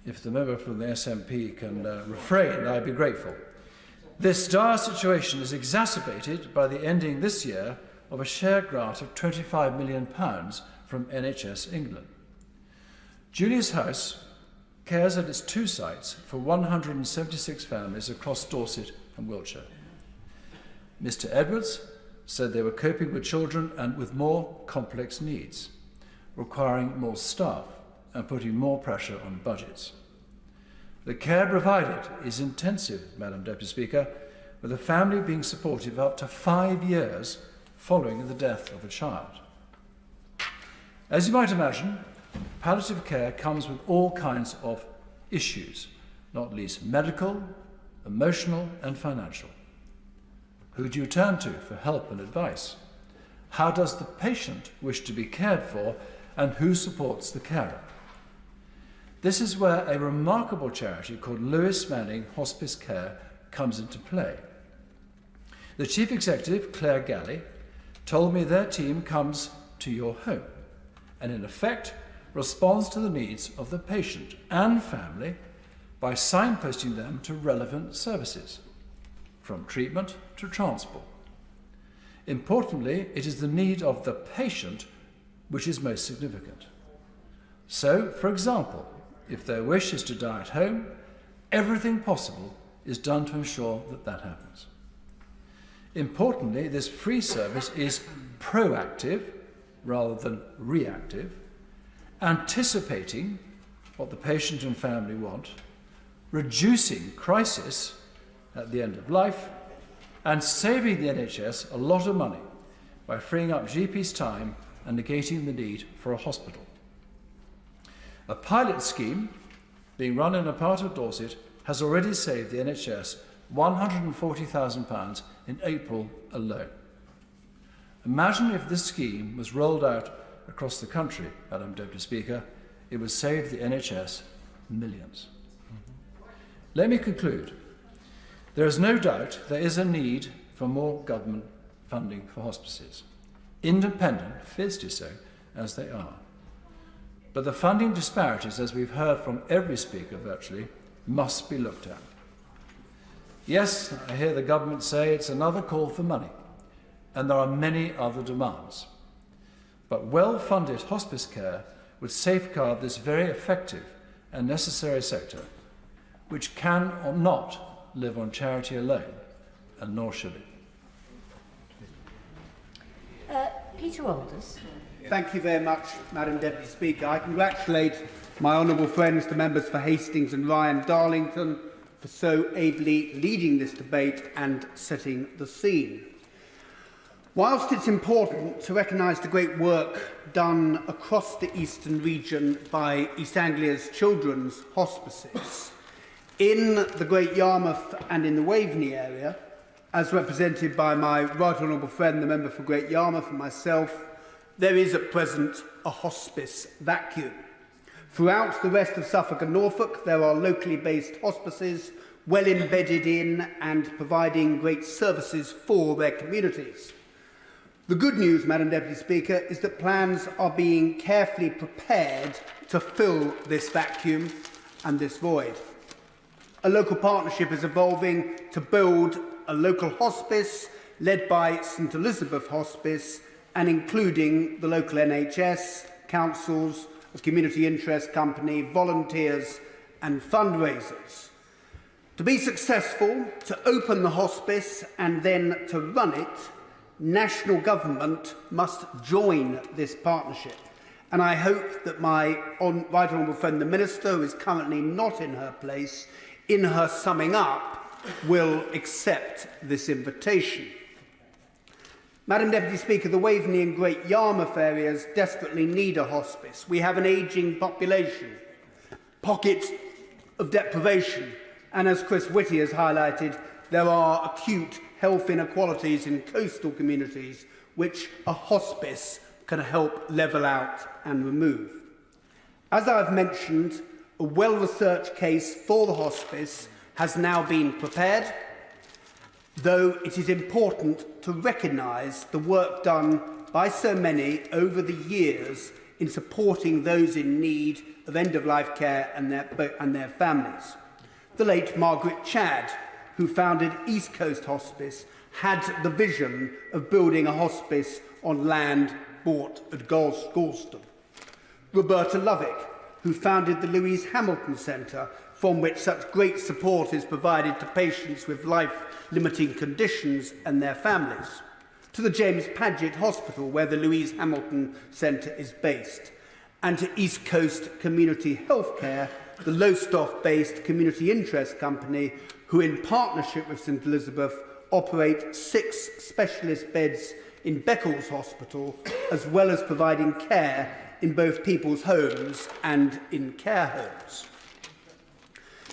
If the member from the SNP can refrain, I'd be grateful. This dire situation is exacerbated by the ending this year of a share grant of £25 million from NHS England. Julia's House cares at its 2 sites for 176 families across Dorset and Wiltshire. Mr. Edwards said they were coping with children and with more complex needs, requiring more staff and putting more pressure on budgets. The care provided is intensive, Madam Deputy Speaker, with a family being supported for up to 5 years following the death of a child. As you might imagine, palliative care comes with all kinds of issues, not least medical, emotional and financial. Who do you turn to for help and advice? How does the patient wish to be cared for, and who supports the carer? This is where a remarkable charity called Lewis Manning Hospice Care comes into play. The Chief Executive, Claire Galley, told me their team comes to your home and in effect responds to the needs of the patient and family by signposting them to relevant services, from treatment to transport. Importantly, it is the need of the patient which is most significant. So, for example, if their wish is to die at home, everything possible is done to ensure that that happens. Importantly, this free service is proactive rather than reactive, anticipating what the patient and family want, reducing crisis at the end of life, and saving the NHS a lot of money by freeing up GPs' time and negating the need for a hospital. A pilot scheme being run in a part of Dorset has already saved the NHS £140,000 in April alone. Imagine if this scheme was rolled out across the country, Madam Deputy Speaker, it would save the NHS millions. Let me conclude. There is no doubt there is a need for more government funding for hospices, independent, fiercely so, as they are. But the funding disparities, as we've heard from every speaker virtually, must be looked at. Yes, I hear the government say it's another call for money, and there are many other demands. But well-funded hospice care would safeguard this very effective and necessary sector, which can or not live on charity alone, and nor should it. Peter Alders. Thank you very much, Madam Deputy Speaker. I congratulate my honourable friends, the members for Hastings and Ryan Darlington, for so ably leading this debate and setting the scene. Whilst it's important to recognise the great work done across the eastern region by East Anglia's children's hospices, in the Great Yarmouth and in the Waveney area, as represented by my right honourable friend, the member for Great Yarmouth, and myself, there is at present a hospice vacuum. Throughout the rest of Suffolk and Norfolk, there are locally based hospices well embedded in and providing great services for their communities. The good news, Madam Deputy Speaker, is that plans are being carefully prepared to fill this vacuum and this void. A local partnership is evolving to build a local hospice led by St Elizabeth Hospice and including the local NHS, councils, a community interest company, volunteers and fundraisers. To be successful, to open the hospice and then to run it, national government must join this partnership. And I hope that my right honourable friend, the Minister, who is currently not in her place, in her summing up, will accept this invitation. Madam Deputy Speaker, the Waveney and Great Yarmouth areas desperately need a hospice. We have an ageing population, pockets of deprivation, and as Chris Whitty has highlighted, there are acute health inequalities in coastal communities which a hospice can help level out and remove. As I've mentioned, a well-researched case for the hospice has now been prepared, though it is important to recognise the work done by so many over the years in supporting those in need of end-of-life care and their families. The late Margaret Chadd, who founded East Coast Hospice, had the vision of building a hospice on land bought at Galston. Roberta Lovick, who founded the Louise Hamilton Centre, from which such great support is provided to patients with life-limiting conditions and their families, to the James Paget Hospital, where the Louise Hamilton Centre is based, and to East Coast Community Healthcare, the Lowestoft-based community interest company, who in partnership with St Elizabeth operate 6 specialist beds in Beccles Hospital, as well as providing care in both people's homes and in care homes.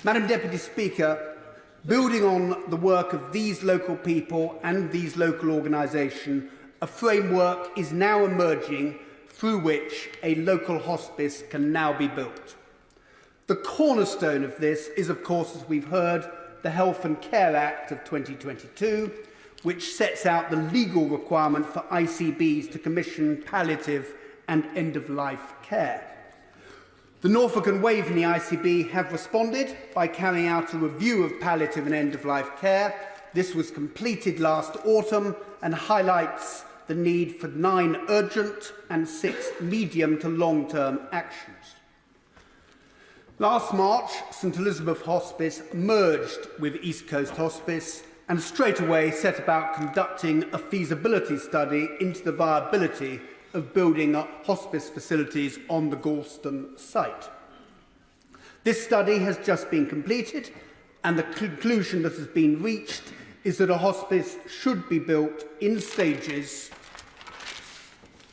Madam Deputy Speaker, building on the work of these local people and these local organisations, a framework is now emerging through which a local hospice can now be built. The cornerstone of this is, of course, as we've heard, the Health and Care Act of 2022, which sets out the legal requirement for ICBs to commission palliative and end-of-life care. The Norfolk and Waveney ICB have responded by carrying out a review of palliative and end-of-life care. This was completed last autumn and highlights the need for 9 urgent and 6 medium to long-term actions. Last March, St Elizabeth Hospice merged with East Coast Hospice and straight away set about conducting a feasibility study into the viability of building up hospice facilities on the Galston site. This study has just been completed, and the conclusion that has been reached is that a hospice should be built in stages,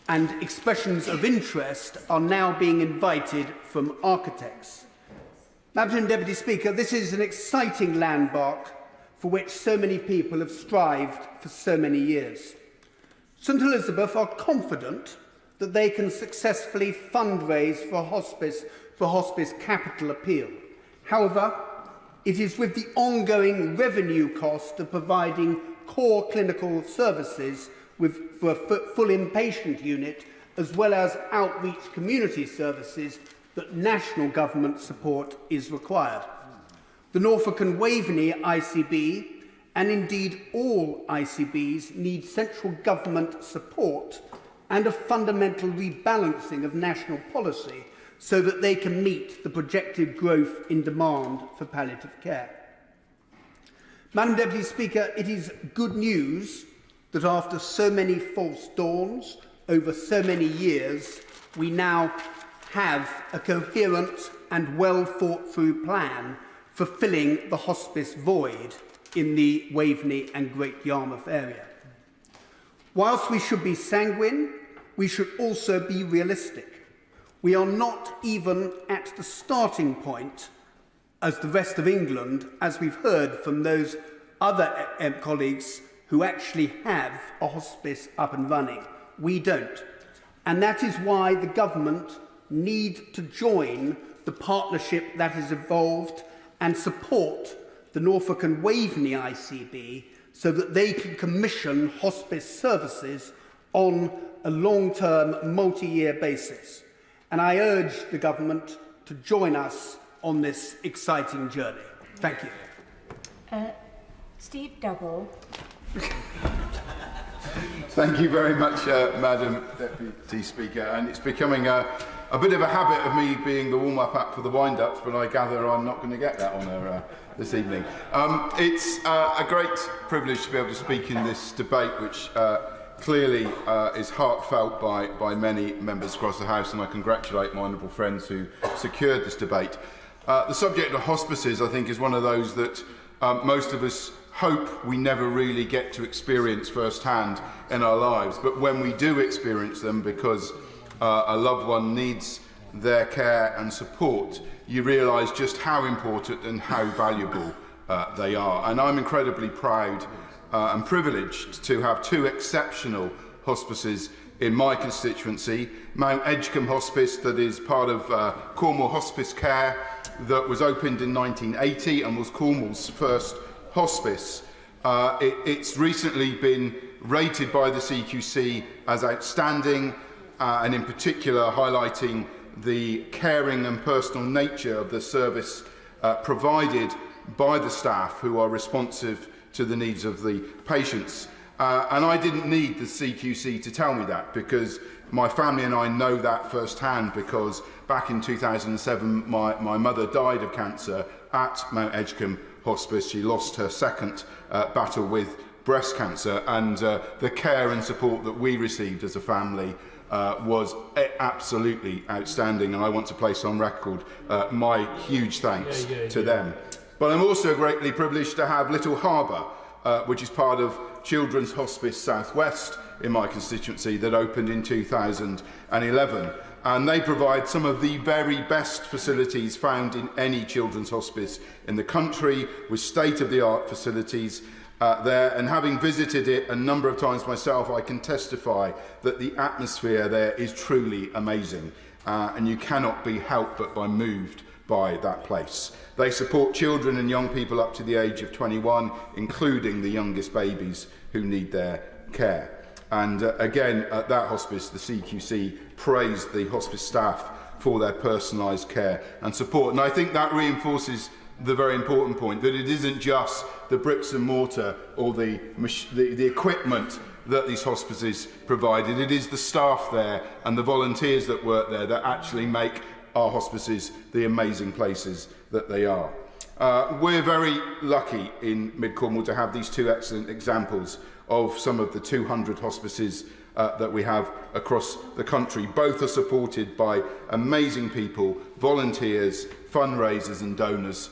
and expressions of interest are now being invited from architects. Madam Deputy Speaker, this is an exciting landmark for which so many people have strived for so many years. St Elizabeth are confident that they can successfully fundraise for hospice capital appeal. However, it is with the ongoing revenue cost of providing core clinical services for a full inpatient unit, as well as outreach community services, that national government support is required. The Norfolk and Waveney ICB, and indeed all ICBs, need central government support and a fundamental rebalancing of national policy so that they can meet the projected growth in demand for palliative care. Madam Deputy Speaker, it is good news that after so many false dawns over so many years, we now have a coherent and well thought through plan for filling the hospice void in the Waveney and Great Yarmouth area. Whilst we should be sanguine, we should also be realistic. We are not even at the starting point as the rest of England, as we've heard from those other colleagues who actually have a hospice up and running. We don't. And that is why the government need to join the partnership that has evolved and support the Norfolk and Waveney ICB so that they can commission hospice services on a long-term, multi-year basis. And I urge the government to join us on this exciting journey. Thank you. Steve Double. Thank you very much, Madam Deputy Speaker. And it's becoming a bit of a habit of me being the warm-up act for the wind-ups, but I gather I'm not going to get that honour this evening. It's a great privilege to be able to speak in this debate, which clearly is heartfelt by many members across the House, and I congratulate my honourable friends who secured this debate. The subject of hospices, I think, is one of those that most of us hope we never really get to experience firsthand in our lives, but when we do experience them because a loved one needs their care and support, you realise just how important and how valuable they are. And I'm incredibly proud and privileged to have 2 exceptional hospices in my constituency. Mount Edgecombe Hospice, that is part of Cornwall Hospice Care, that was opened in 1980 and was Cornwall's first hospice. It's recently been rated by the CQC as outstanding, and in particular highlighting the caring and personal nature of the service provided by the staff who are responsive to the needs of the patients. And I didn't need the CQC to tell me that, because my family and I know that firsthand, because back in 2007 my mother died of cancer at Mount Edgecombe Hospice. She lost her second battle with breast cancer, and the care and support that we received as a family was absolutely outstanding, and I want to place on record my huge thanks to them. But I'm also greatly privileged to have Little Harbour, which is part of Children's Hospice South West in my constituency, that opened in 2011. And they provide some of the very best facilities found in any children's hospice in the country, with state-of-the-art facilities there. And having visited it a number of times myself, I can testify that the atmosphere there is truly amazing. And you cannot be helped but by moved by that place. They support children and young people up to the age of 21, including the youngest babies who need their care. And again, at that hospice, the CQC praised the hospice staff for their personalised care and support. And I think that reinforces the very important point that it isn't just the bricks and mortar or the equipment that these hospices provided. It is the staff there and the volunteers that work there that actually make our hospices the amazing places that they are. We're very lucky in Mid-Cornwall to have these two excellent examples of some of the 200 hospices that we have across the country. Both are supported by amazing people, volunteers, fundraisers and donors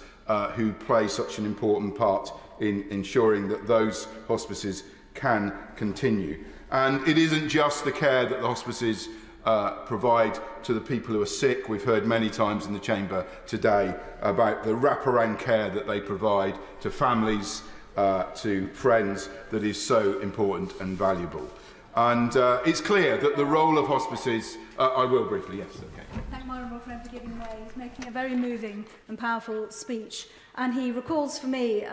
who play such an important part in ensuring that those hospices can continue. And it isn't just the care that the hospices provide to the people who are sick. We've heard many times in the chamber today about the wraparound care that they provide to families, to friends, that is so important and valuable. And it's clear that the role of hospices... I will briefly, yes, okay. Thank my honourable friend for giving way. He's making a very moving and powerful speech. And he recalls for me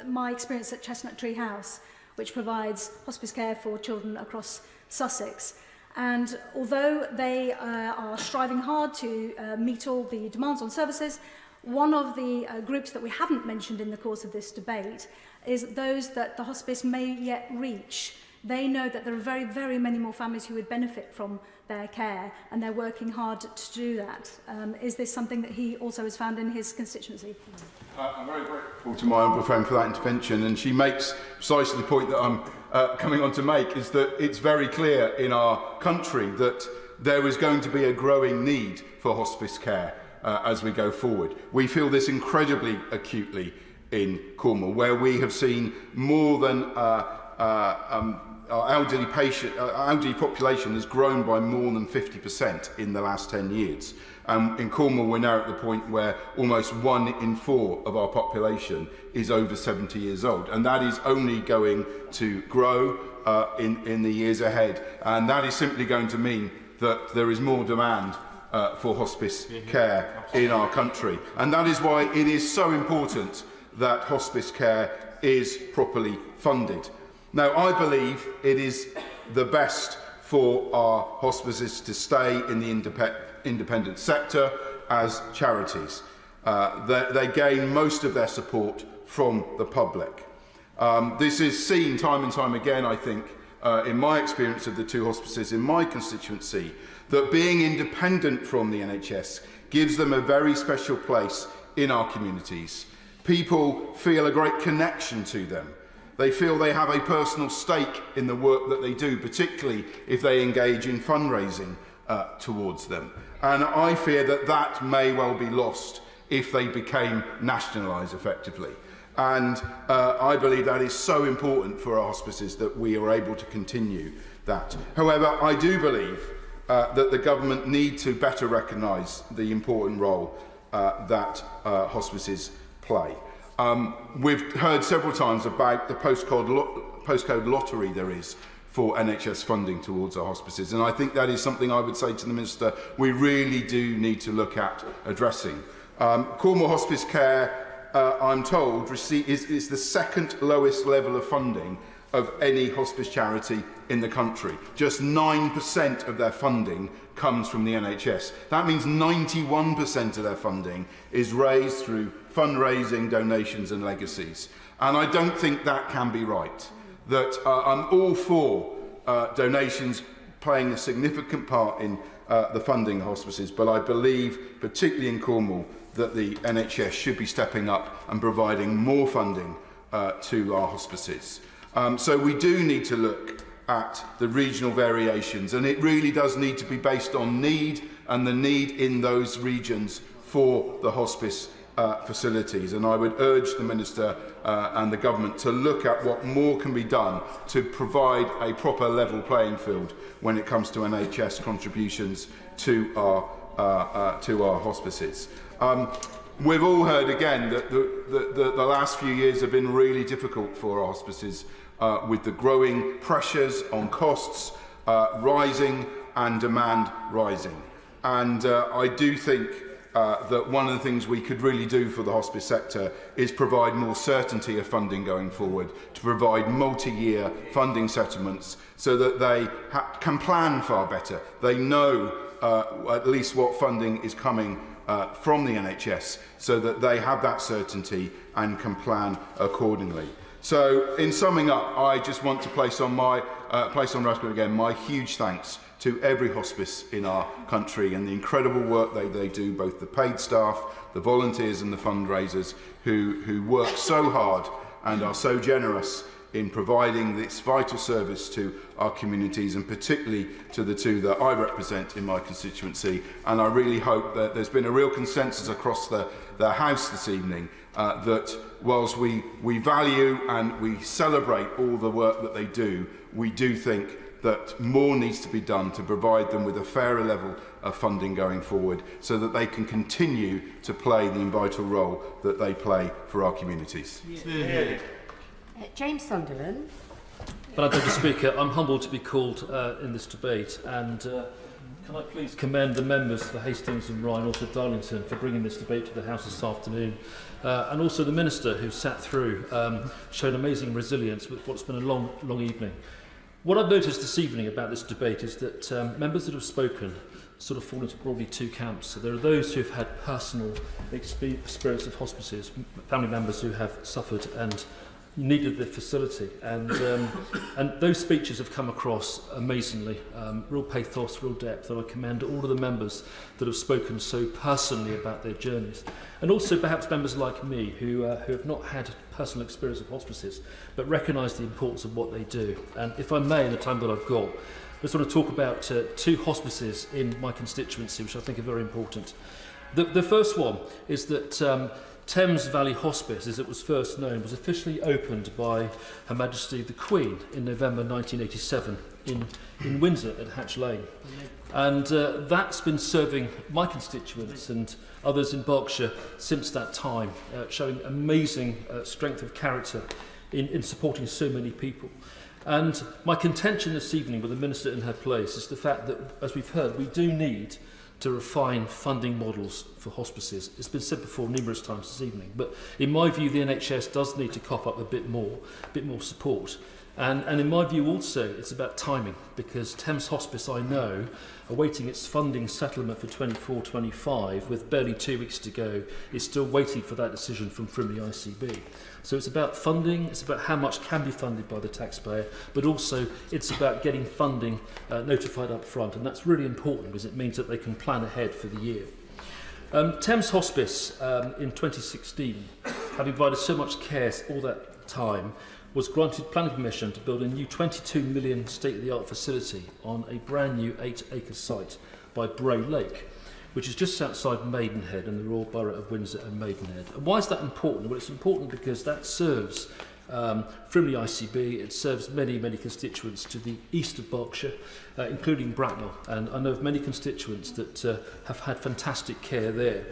my experience at Chestnut Tree House, which provides hospice care for children across Sussex. And although they are striving hard to meet all the demands on services, one of the groups that we haven't mentioned in the course of this debate is those that the hospice may yet reach. They know that there are very, very many more families who would benefit from their care, and they're working hard to do that. Is this something that he also has found in his constituency? I'm very grateful to my honourable friend for that intervention, and she makes precisely the point that I'm coming on to make, is that it's very clear in our country that there is going to be a growing need for hospice care as we go forward. We feel this incredibly acutely in Cornwall, where we have seen more than our elderly population has grown by more than 50% in the last 10 years. In Cornwall, we're now at the point where almost 1 in 4 of our population is over 70 years old, and that is only going to grow in the years ahead. And that is simply going to mean that there is more demand for hospice care in our country. And that is why it is so important that hospice care is properly funded. Now, I believe it is the best for our hospices to stay in the independent sector as charities. They gain most of their support from the public. This is seen time and time again, I think, in my experience of the 2 hospices in my constituency, that being independent from the NHS gives them a very special place in our communities. People feel a great connection to them. They feel they have a personal stake in the work that they do, particularly if they engage in fundraising towards them. And I fear that that may well be lost if they became nationalised effectively. And I believe that is so important for our hospices that we are able to continue that. However, I do believe that the government need to better recognise the important role that hospices play. We've heard several times about the postcode lottery there is for NHS funding towards our hospices, and I think that is something I would say to the Minister we really do need to look at addressing. Cornwall Hospice Care, I'm told, is the second lowest level of funding of any hospice charity in the country. Just 9% of their funding comes from the NHS. That means 91% of their funding is raised through fundraising, donations and legacies. And I don't think that can be right. that I'm all for donations playing a significant part in the funding of hospices, but I believe, particularly in Cornwall, that the NHS should be stepping up and providing more funding to our hospices. So we do need to look at the regional variations, and it really does need to be based on need and the need in those regions for the hospice facilities. And I would urge the Minister and the Government to look at what more can be done to provide a proper level playing field when it comes to NHS contributions to our hospices. We've all heard again that the last few years have been really difficult for our hospices, with the growing pressures on costs rising and demand rising. And I do think that one of the things we could really do for the hospice sector is provide more certainty of funding going forward, to provide multi-year funding settlements so that they can plan far better. They know at least what funding is coming from the NHS, so that they have that certainty and can plan accordingly. So, in summing up, I just want to place on record again my huge thanks to every hospice in our country and the incredible work they do, both the paid staff, the volunteers and the fundraisers who work so hard and are so generous in providing this vital service to our communities, and particularly to the two that I represent in my constituency. And I really hope that there's been a real consensus across the House this evening that whilst we value and we celebrate all the work that they do, we do think that more needs to be done to provide them with a fairer level of funding going forward, so that they can continue to play the vital role that they play for our communities. James Sunderland. Madam Speaker, I'm humbled to be called in this debate, and can I please commend the members for Hastings and Rye, and also Darlington, for bringing this debate to the House this afternoon, and also the Minister who sat through, shown amazing resilience with what's been a long evening. What I've noticed this evening about this debate is that members that have spoken sort of fall into broadly two camps. So there are those who've had personal experience of hospices, family members who have suffered and needed the facility, and those speeches have come across amazingly, real pathos, real depth, and I commend all of the members that have spoken so personally about their journeys, and also perhaps members like me who have not had personal experience of hospices but recognise the importance of what they do. And if I may, in the time that I've got, I just want to talk about two hospices in my constituency which I think are very important. The first one is that Thames Valley Hospice, as it was first known, was officially opened by Her Majesty the Queen in November 1987 in Windsor at Hatch Lane. And that's been serving my constituents and others in Berkshire since that time, showing amazing strength of character in supporting so many people. And my contention this evening with the Minister in her place is the fact that, as we've heard, we do need to refine funding models for hospices. It's been said before numerous times this evening, but in my view the NHS does need to cop up a bit more support. And in my view also it's about timing, because Thames Hospice, I know, awaiting its funding settlement for 24-25 with barely 2 weeks to go, is still waiting for that decision from the ICB. So it's about funding, it's about how much can be funded by the taxpayer, but also it's about getting funding notified up front, and that's really important because it means that they can plan ahead for the year. Thames Hospice in 2016, having provided so much care all that time, was granted planning permission to build a new 22 million state-of-the-art facility on a brand new 8-acre site by Bray Lake, which is just outside Maidenhead in the Royal Borough of Windsor and Maidenhead. And why is that important? Well, it's important because that serves Frimley ICB, it serves many constituents to the east of Berkshire, including Bracknell, and I know of many constituents that have had fantastic care there.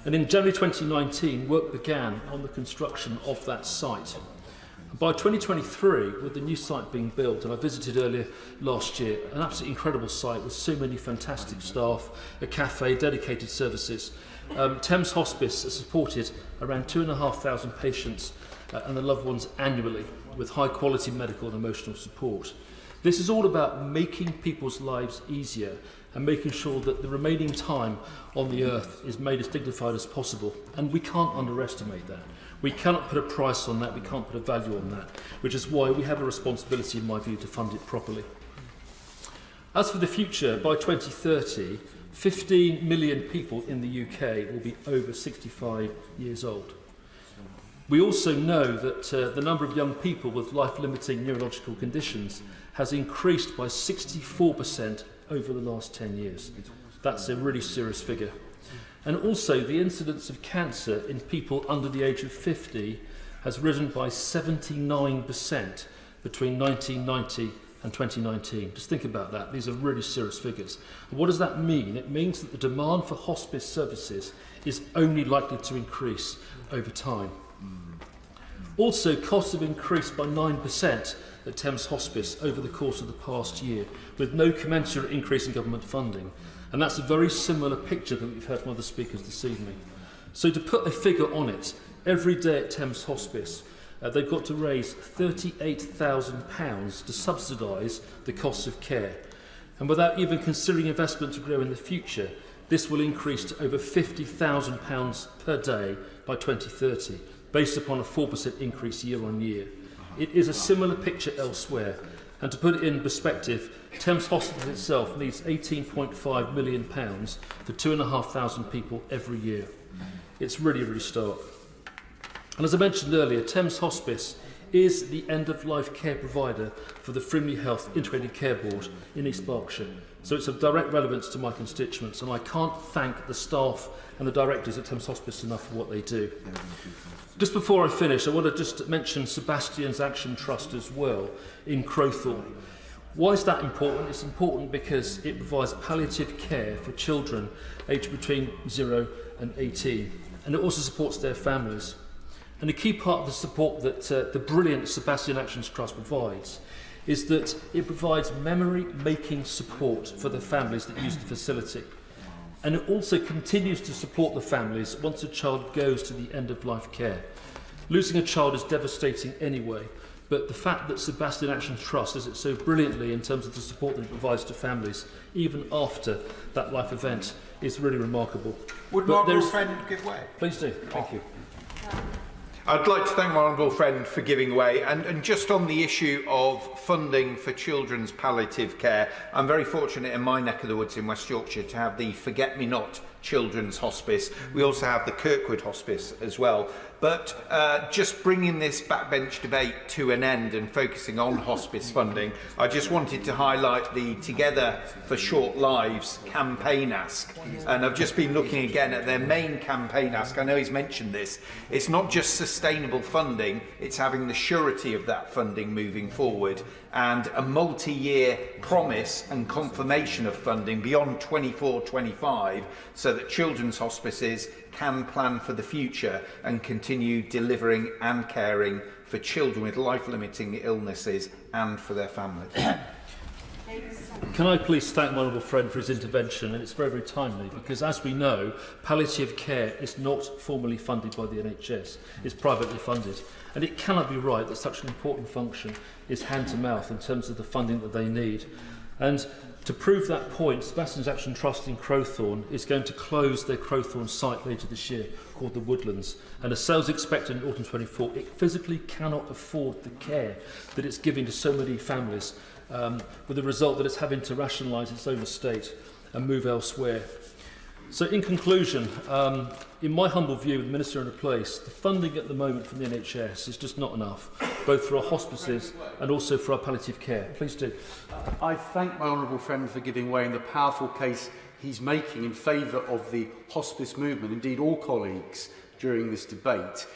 And in January 2019, work began on the construction of that site. By 2023, with the new site being built, and I visited earlier last year, an absolutely incredible site with so many fantastic staff, a cafe, dedicated services. Thames Hospice has supported around 2,500 patients and their loved ones annually with high quality medical and emotional support. This is all about making people's lives easier and making sure that the remaining time on the earth is made as dignified as possible. And we can't underestimate that. We cannot put a price on that, we can't put a value on that, which is why we have a responsibility, in my view, to fund it properly. As for the future, by 2030, 15 million people in the UK will be over 65 years old. We also know that the number of young people with life-limiting neurological conditions has increased by 64% over the last 10 years. That's a really serious figure. And also the incidence of cancer in people under the age of 50 has risen by 79% between 1990 and 2019. Just think about that. These are really serious figures. And what does that mean? It means that the demand for hospice services is only likely to increase over time. Also, costs have increased by 9% at Thames Hospice over the course of the past year, with no commensurate increase in government funding. And that's a very similar picture that we've heard from other speakers this evening. So to put a figure on it, every day at Thames Hospice, they've got to raise £38,000 to subsidise the costs of care. And without even considering investment to grow in the future, this will increase to over £50,000 per day by 2030, based upon a 4% increase year on year. It is a similar picture elsewhere. And to put it in perspective, Thames Hospital itself needs £18.5 million for 2,500 people every year. It's really, really stark. And as I mentioned earlier, Thames Hospice is the end-of-life care provider for the Frimley Health Integrated Care Board in East Berkshire. So it's of direct relevance to my constituents, and I can't thank the staff and the directors at Thames Hospice enough for what they do. Just before I finish, I want to just mention Sebastian's Action Trust as well in Crowthorne. Why is that important? It's important because it provides palliative care for children aged between 0 and 18, and it also supports their families. And a key part of the support that the brilliant Sebastian Actions Trust provides is that it provides memory-making support for the families that use the facility. And it also continues to support the families once a child goes to the end-of-life care. Losing a child is devastating anyway, but the fact that Sebastian Actions Trust does it so brilliantly in terms of the support that it provides to families, even after that life event, is really remarkable. Would my honourable friend give way? Please do. Thank you. I'd like to thank my honourable friend for giving way, and just on the issue of funding for children's palliative care, I'm very fortunate in my neck of the woods in West Yorkshire to have the Forget-Me-Not Children's Hospice. We also have the Kirkwood Hospice as well. But just bringing this backbench debate to an end and focusing on hospice funding, I just wanted to highlight the Together for Short Lives campaign ask. And I've just been looking again at their main campaign ask. I know he's mentioned this. It's not just sustainable funding, it's having the surety of that funding moving forward and a multi-year promise and confirmation of funding beyond 24-25 so that children's hospices can plan for the future and continue delivering and caring for children with life-limiting illnesses and for their families. Can I please thank my honourable friend for his intervention, and it's very, very timely, because as we know, palliative care is not formally funded by the NHS, it's privately funded, and it cannot be right that such an important function is hand-to-mouth in terms of the funding that they need. And to prove that point, Sebastian's Action Trust in Crowthorne is going to close their Crowthorne site later this year, called the Woodlands, and as sales expected in autumn 24, it physically cannot afford the care that it's giving to so many families, with the result that it's having to rationalise its own estate and move elsewhere. So in conclusion, in my humble view, with the Minister in place, the funding at the moment from the NHS is just not enough, both for our hospices and also for our palliative care. Please do. I thank my honourable friend for giving way in the powerful case he's making in favour of the hospice movement, indeed all colleagues during this debate.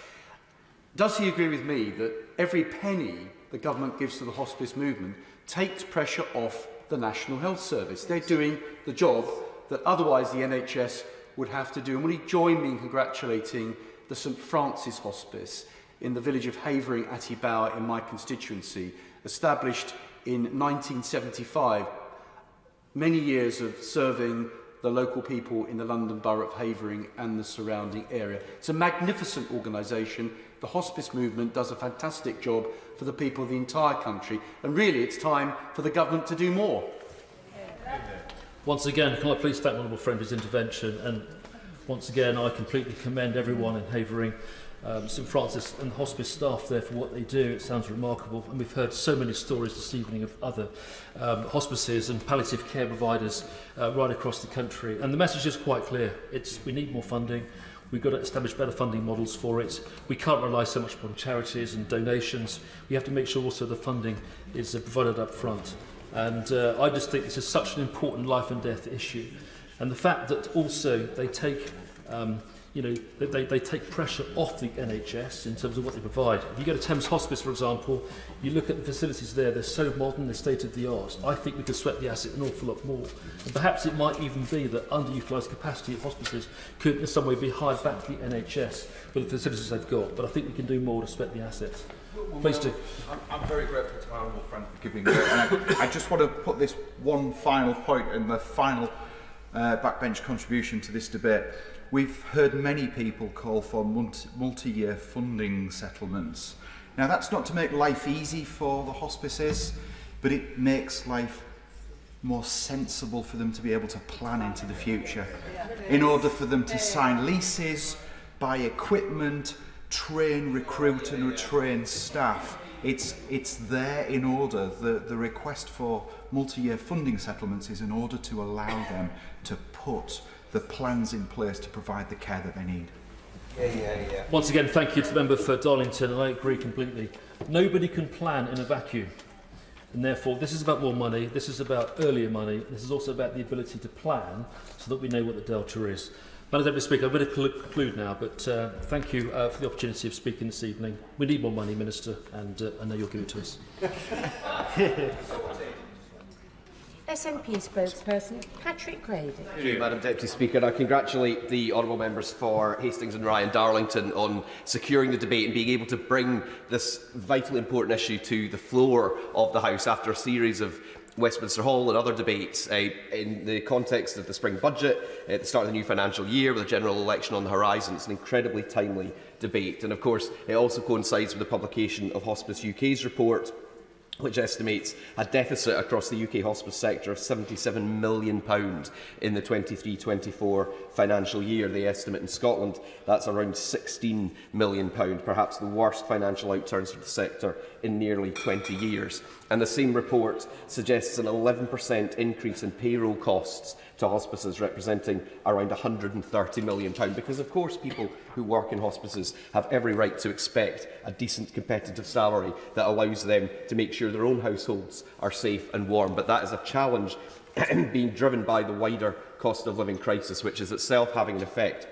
Does he agree with me that every penny the government gives to the hospice movement takes pressure off the National Health Service? They're doing the job that otherwise the NHS would have to do. And will he join me in congratulating the St Francis Hospice in the village of Havering, Attybower in my constituency, established in 1975, many years of serving the local people in the London Borough of Havering and the surrounding area. It's a magnificent organisation. The hospice movement does a fantastic job for the people of the entire country, and really it's time for the government to do more. Once again, can I please thank my honourable friend for his intervention, and once again I completely commend everyone in Havering, St Francis and hospice staff there for what they do. It sounds remarkable, and we've heard so many stories this evening of other hospices and palliative care providers right across the country, and the message is quite clear. We need more funding. We've got to establish better funding models for it. We can't rely so much upon charities and donations. We have to make sure also the funding is provided up front. And I just think this is such an important life and death issue. And the fact that also they take, they take pressure off the NHS in terms of what they provide. If you go to Thames Hospice, for example, you look at the facilities there, they're so modern, they're state of the art. I think we could sweat the asset an awful lot more. And perhaps it might even be that underutilised capacity of hospices could in some way be hired back to the NHS for the facilities they've got. But I think we can do more to sweat the assets. Please do. I'm very grateful to my honourable friend for giving me I just want to put this one final point in the final backbench contribution to this debate. We've heard many people call for multi-year funding settlements. Now, that's not to make life easy for the hospices, but it makes life more sensible for them to be able to plan into the future. In order for them to sign leases, buy equipment, train, recruit and retrain staff. It's there in order. The request for multi-year funding settlements is in order to allow them to put the plans in place to provide the care that they need. Once again, thank you to the member for Darlington, and I agree completely. Nobody can plan in a vacuum. And therefore, this is about more money, this is about earlier money, this is also about the ability to plan so that we know what the delta is. Madam Deputy Speaker, I'm going to conclude now, but thank you for the opportunity of speaking this evening. We need more money, Minister, and I know you'll give it to us. SNP spokesperson Patrick Grady. Thank you, Madam Deputy Speaker. I congratulate the honourable members for Hastings and Rye and Darlington on securing the debate and being able to bring this vitally important issue to the floor of the House after a series of Westminster Hall and other debates in the context of the spring budget, at the start of the new financial year with a general election on the horizon. It's an incredibly timely debate, and of course it also coincides with the publication of Hospice UK's report, which estimates a deficit across the UK hospice sector of £77 million in the 23-24 financial year. The estimate in Scotland, that's around £16 million, perhaps the worst financial outturns for the sector in nearly 20 years. And the same report suggests an 11% increase in payroll costs to hospices, representing around £130 million, because of course people who work in hospices have every right to expect a decent competitive salary that allows them to make sure their own households are safe and warm. But that is a challenge being driven by the wider cost of living crisis, which is itself having an effect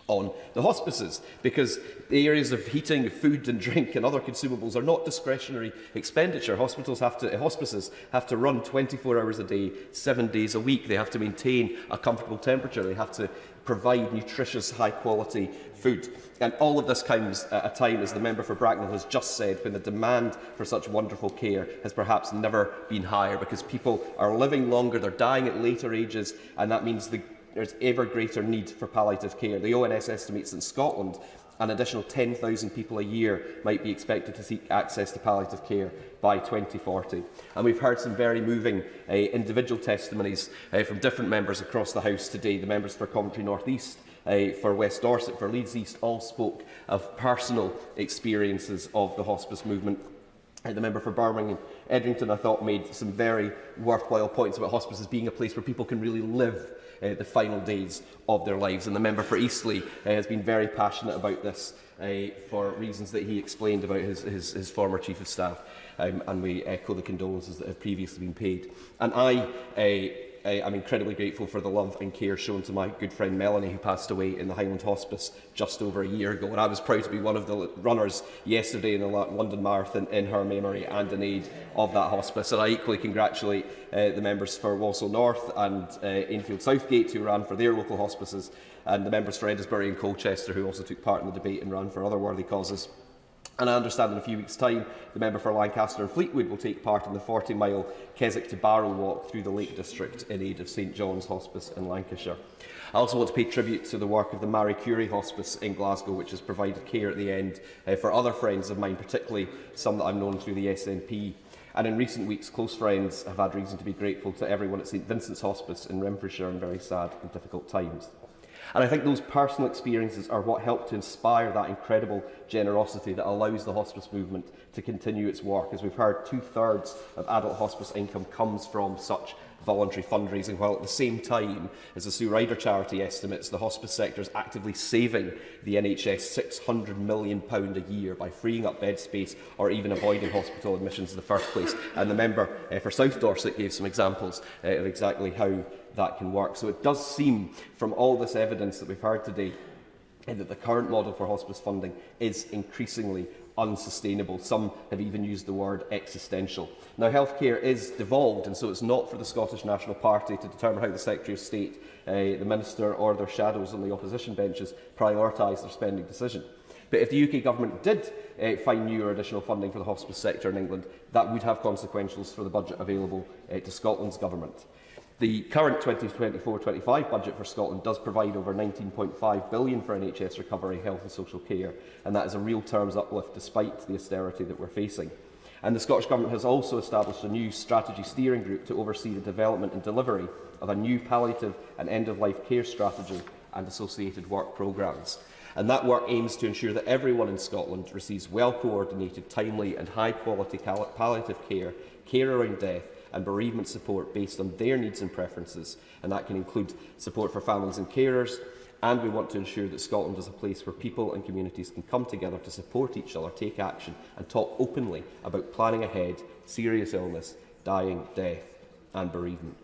on the hospices, because the areas of heating, food and drink and other consumables are not discretionary expenditure. Hospices have to run 24 hours a day, 7 days a week. They have to maintain a comfortable temperature. They have to provide nutritious, high-quality food. And all of this comes at a time, as the member for Bracknell has just said, when the demand for such wonderful care has perhaps never been higher, because people are living longer, they're dying at later ages, and that means there's ever greater need for palliative care. The ONS estimates in Scotland an additional 10,000 people a year might be expected to seek access to palliative care by 2040. And we've heard some very moving individual testimonies from different members across the House today. The members for Coventry North East, for West Dorset, for Leeds East, all spoke of personal experiences of the hospice movement. The member for Birmingham Edrington, I thought, made some very worthwhile points about hospices being a place where people can really live the final days of their lives. And the member for Eastleigh has been very passionate about this for reasons that he explained about his former Chief of Staff. And we echo the condolences that have previously been paid. And I'm incredibly grateful for the love and care shown to my good friend Melanie, who passed away in the Highland Hospice just over a year ago. And I was proud to be one of the runners yesterday in the London Marathon in her memory and in aid of that hospice. And I equally congratulate the members for Walsall North and Enfield Southgate, who ran for their local hospices, and the members for Edinburgh and Colchester, who also took part in the debate and ran for other worthy causes. And I understand in a few weeks' time, the member for Lancaster and Fleetwood will take part in the 40-mile Keswick to Barrow walk through the Lake District in aid of St John's Hospice in Lancashire. I also want to pay tribute to the work of the Marie Curie Hospice in Glasgow, which has provided care at the end for other friends of mine, particularly some that I've known through the SNP. And in recent weeks, close friends have had reason to be grateful to everyone at St Vincent's Hospice in Renfrewshire in very sad and difficult times. And I think those personal experiences are what help to inspire that incredible generosity that allows the hospice movement to continue its work. As we've heard, 2/3 of adult hospice income comes from such voluntary fundraising, while at the same time, as the Sue Ryder charity estimates, the hospice sector is actively saving the NHS £600 million a year by freeing up bed space or even avoiding hospital admissions in the first place. And the member for South Dorset gave some examples of exactly how that can work. So it does seem, from all this evidence that we've heard today, that the current model for hospice funding is increasingly unsustainable. Some have even used the word existential. Now, healthcare is devolved, and so it's not for the Scottish National Party to determine how the Secretary of State, the Minister or their shadows on the opposition benches prioritise their spending decision. But if the UK Government did find new or additional funding for the hospice sector in England, that would have consequences for the budget available to Scotland's government. The current 2024-25 budget for Scotland does provide over £19.5 billion for NHS recovery, health and social care, and that is a real terms uplift despite the austerity that we're facing. And the Scottish Government has also established a new strategy steering group to oversee the development and delivery of a new palliative and end-of-life care strategy and associated work programmes. And that work aims to ensure that everyone in Scotland receives well-coordinated, timely and high-quality palliative care, care around death, and bereavement support based on their needs and preferences, and that can include support for families and carers. And we want to ensure that Scotland is a place where people and communities can come together to support each other, take action and talk openly about planning ahead, serious illness, dying, death and bereavement.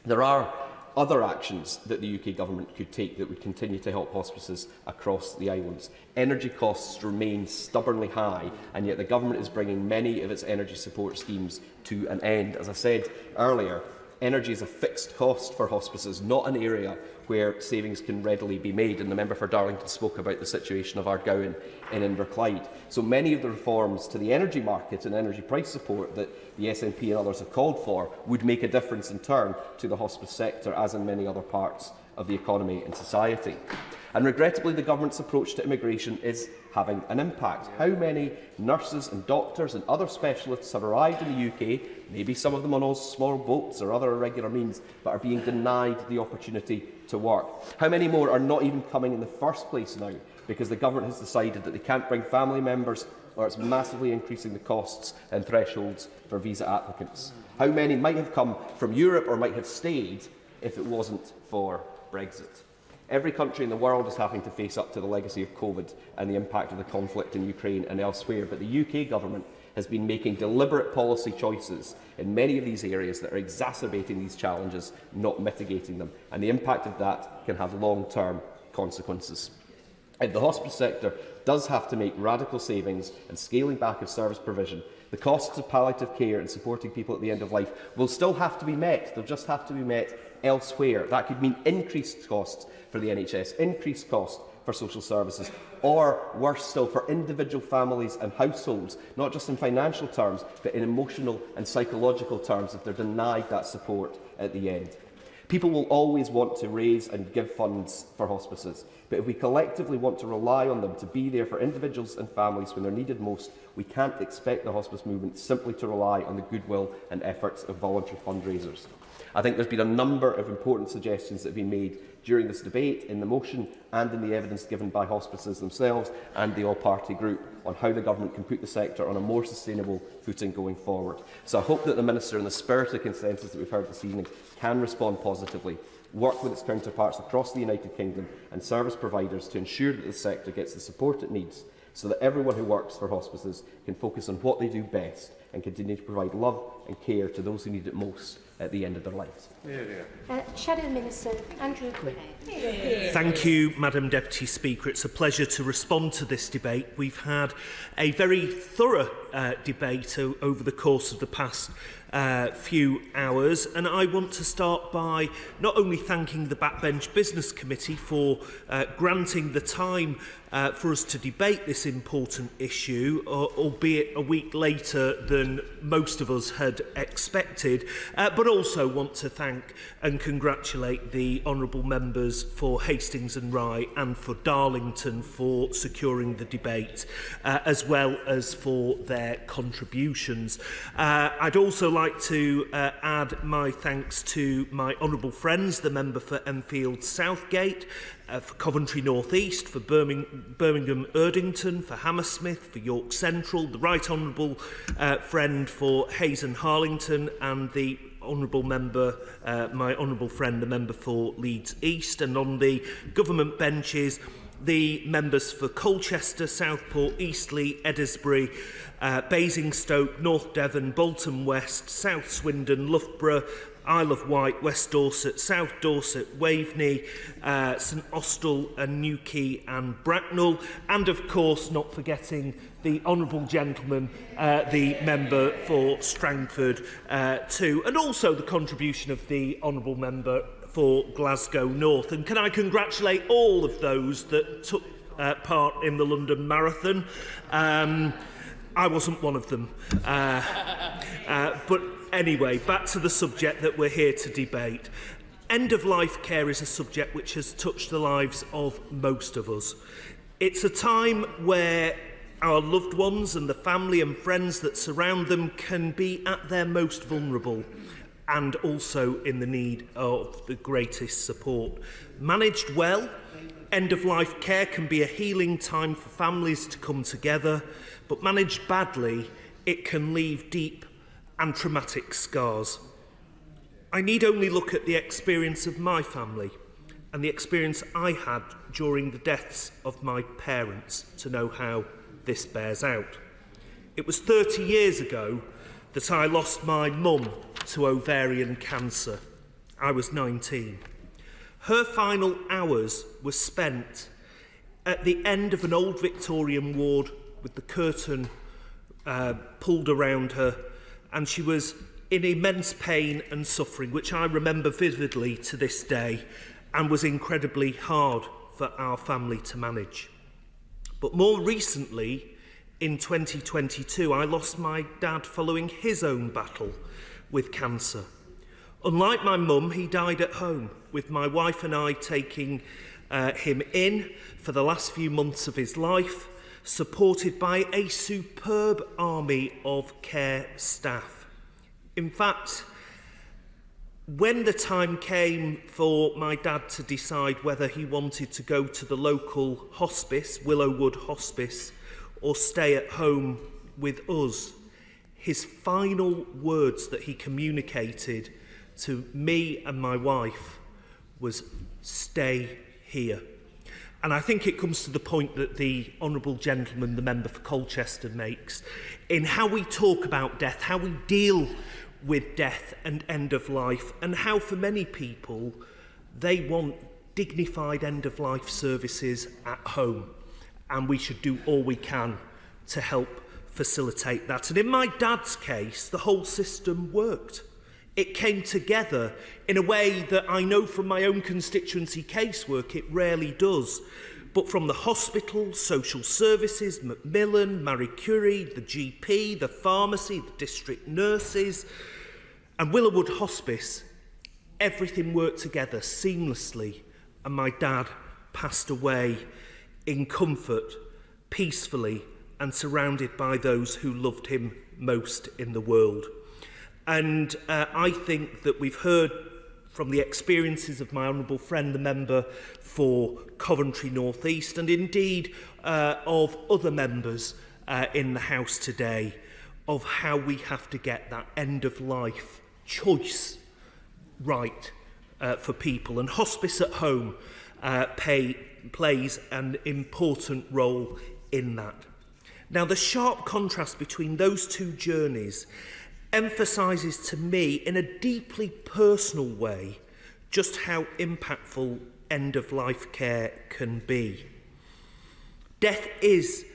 There are other actions that the UK Government could take that would continue to help hospices across the islands. Energy costs remain stubbornly high, and yet the Government is bringing many of its energy support schemes to an end. As I said earlier, energy is a fixed cost for hospices, not an area where savings can readily be made, and the member for Darlington spoke about the situation of Ardgowan in Inverclyde. So many of the reforms to the energy market and energy price support that the SNP and others have called for would make a difference in turn to the hospice sector, as in many other parts of the economy and society. And regrettably, the Government's approach to immigration is having an impact. How many nurses and doctors and other specialists have arrived in the UK, maybe some of them on small boats or other irregular means, but are being denied the opportunity to work? How many more are not even coming in the first place now because the Government has decided that they can't bring family members, or it's massively increasing the costs and thresholds for visa applicants? How many might have come from Europe or might have stayed if it wasn't for Brexit? Every country in the world is having to face up to the legacy of COVID and the impact of the conflict in Ukraine and elsewhere, but the UK Government has been making deliberate policy choices in many of these areas that are exacerbating these challenges, not mitigating them, and the impact of that can have long-term consequences. And the hospice sector does have to make radical savings and scaling back of service provision. The costs of palliative care and supporting people at the end of life will still have to be met. They'll just have to be met elsewhere. That could mean increased costs for the NHS, increased costs for social services, or worse still, for individual families and households, not just in financial terms, but in emotional and psychological terms if they're denied that support at the end. People will always want to raise and give funds for hospices, but if we collectively want to rely on them to be there for individuals and families when they're needed most, we can't expect the hospice movement simply to rely on the goodwill and efforts of voluntary fundraisers. I think there's been a number of important suggestions that have been made during this debate, in the motion and in the evidence given by hospices themselves and the all-party group, on how the Government can put the sector on a more sustainable footing going forward. So I hope that the Minister, in the spirit of consensus that we've heard this evening, can respond positively, work with its counterparts across the United Kingdom and service providers to ensure that the sector gets the support it needs, so that everyone who works for hospices can focus on what they do best, and continue to provide love and care to those who need it most at the end of their lives. Shadow Minister Andrew Gwynn. Thank you, Madam Deputy Speaker. It's a pleasure to respond to this debate. We've had a very thorough debate over the course of the past few hours, and I want to start by not only thanking the Backbench Business Committee for granting the time for us to debate this important issue, albeit a week later than most of us had expected, but also want to thank and congratulate the honourable members for Hastings and Rye and for Darlington for securing the debate, as well as for their contributions. I'd also like to add my thanks to my honourable friends, the member for Enfield Southgate, for Coventry North East, for Birmingham Erdington, for Hammersmith, for York Central, the Right Honourable friend for Hayes and Harlington, and the honourable member, my honourable friend, the member for Leeds East, and on the government benches, the members for Colchester, Southport, Eastleigh, Eddisbury, Basingstoke, North Devon, Bolton West, South Swindon, Loughborough, Isle of Wight, West Dorset, South Dorset, Waveney, St Austell and Newquay and Bracknell, and of course not forgetting the honourable gentleman, the member for Strangford too, and also the contribution of the honourable member for Glasgow North. And can I congratulate all of those that took part in the London Marathon? I wasn't one of them. But anyway, back to the subject that we're here to debate. End-of-life care is a subject which has touched the lives of most of us. It's a time where our loved ones and the family and friends that surround them can be at their most vulnerable and also in the need of the greatest support. Managed well, end-of-life care can be a healing time for families to come together, but managed badly, it can leave deep and traumatic scars. I need only look at the experience of my family and the experience I had during the deaths of my parents to know how this bears out. It was 30 years ago that I lost my mum to ovarian cancer. I was 19. Her final hours were spent at the end of an old Victorian ward with the curtain pulled around her, and she was in immense pain and suffering, which I remember vividly to this day, and was incredibly hard for our family to manage. But more recently, in 2022, I lost my dad following his own battle with cancer. Unlike my mum, he died at home, with my wife and I taking him in for the last few months of his life, supported by a superb army of care staff. In fact, when the time came for my dad to decide whether he wanted to go to the local hospice, Willowwood Hospice, or stay at home with us, his final words that he communicated to me and my wife was, "Stay here." And I think it comes to the point that the honourable gentleman, the member for Colchester, makes in how we talk about death, how we deal with death and end of life, and how for many people they want dignified end of life services at home, and we should do all we can to help facilitate that. And in my dad's case, the whole system worked. It came together in a way that I know from my own constituency casework it rarely does. But from the hospital, social services, Macmillan, Marie Curie, the GP, the pharmacy, the district nurses, and Willowwood Hospice, everything worked together seamlessly, and my dad passed away in comfort, peacefully, and surrounded by those who loved him most in the world. And I think that we've heard from the experiences of my honourable friend, the member for Coventry North East, and indeed of other members in the House today, of how we have to get that end-of-life choice right for people. And hospice at home plays an important role in that. Now, the sharp contrast between those two journeys emphasises to me in a deeply personal way just how impactful end-of-life care can be. Death is,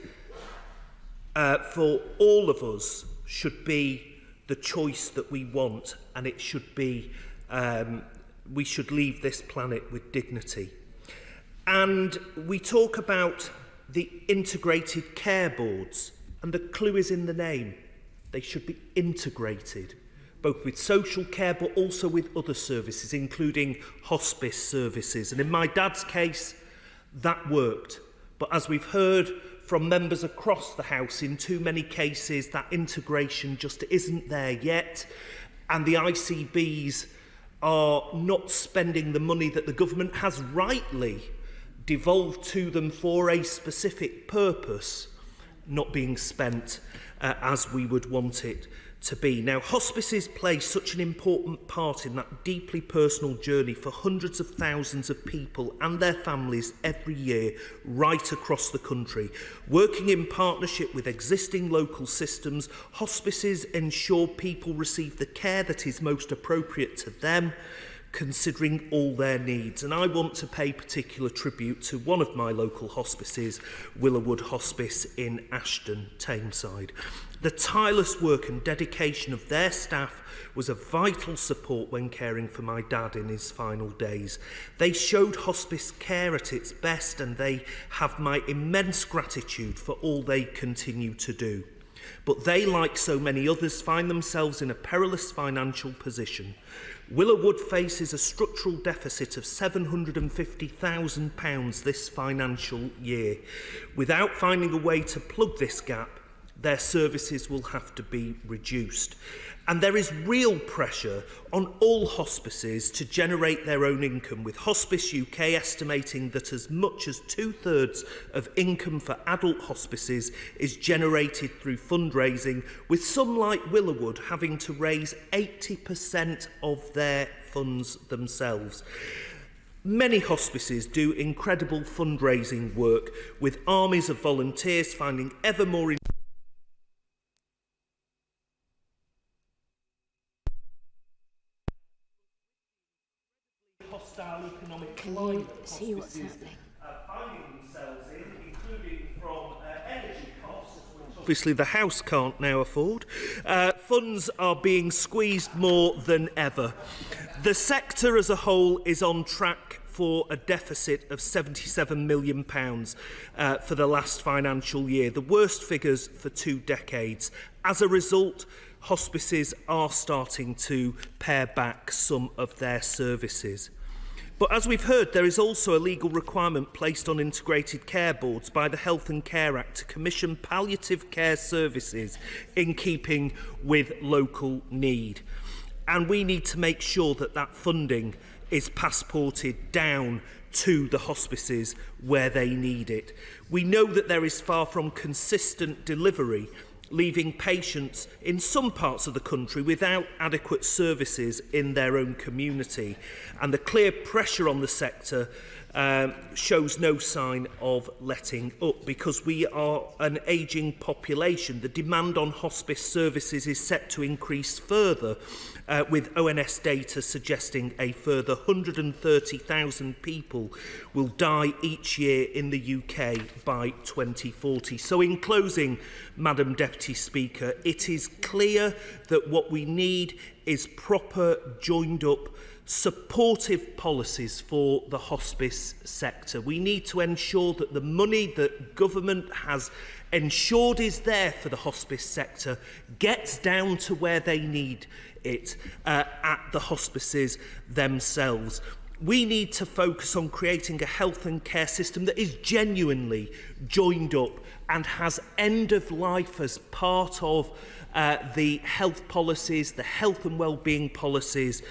for all of us, should be the choice that we want, and it should be, we should leave this planet with dignity. And we talk about the integrated care boards, and the clue is in the name. They should be integrated, both with social care but also with other services, including hospice services. And in my dad's case, that worked. But as we've heard from members across the House, in too many cases, that integration just isn't there yet. And the ICBs are not spending the money that the government has rightly devolved to them for a specific purpose, not being spent as we would want it to be. Now, hospices play such an important part in that deeply personal journey for hundreds of thousands of people and their families every year right across the country. Working in partnership with existing local systems, hospices ensure people receive the care that is most appropriate to them, considering all their needs. And I want to pay particular tribute to one of my local hospices, Willowood Hospice in Ashton, Tameside. The tireless work and dedication of their staff was a vital support when caring for my dad in his final days. They showed hospice care at its best, and they have my immense gratitude for all they continue to do. But they, like so many others, find themselves in a perilous financial position. Willowood faces a structural deficit of £750,000 this financial year. Without finding a way to plug this gap, their services will have to be reduced. And there is real pressure on all hospices to generate their own income, with Hospice UK estimating that as much as 2/3 of income for adult hospices is generated through fundraising, with some like Willowood having to raise 80% of their funds themselves. Many hospices do incredible fundraising work, with armies of volunteers finding ever more hostile economic climate see what's happening? Finding themselves in, including from energy costs, which obviously the House can't now afford. Funds are being squeezed more than ever. The sector as a whole is on track for a deficit of £77 million for the last financial year, the worst figures for 2 decades. As a result, hospices are starting to pare back some of their services. But as we've heard, there is also a legal requirement placed on integrated care boards by the Health and Care Act to commission palliative care services in keeping with local need. And we need to make sure that that funding is passported down to the hospices where they need it. We know that there is far from consistent delivery, leaving patients in some parts of the country without adequate services in their own community. And the clear pressure on the sector shows no sign of letting up, because we are an ageing population. The demand on hospice services is set to increase further, with ONS data suggesting a further 130,000 people will die each year in the UK by 2040. So in closing, Madam Deputy Speaker, it is clear that what we need is proper, joined-up, supportive policies for the hospice sector. We need to ensure that the money that government has ensured is there for the hospice sector gets down to where they need it, at the hospices themselves. We need to focus on creating a health and care system that is genuinely joined up and has end of life as part of the health policies, the health and well-being policies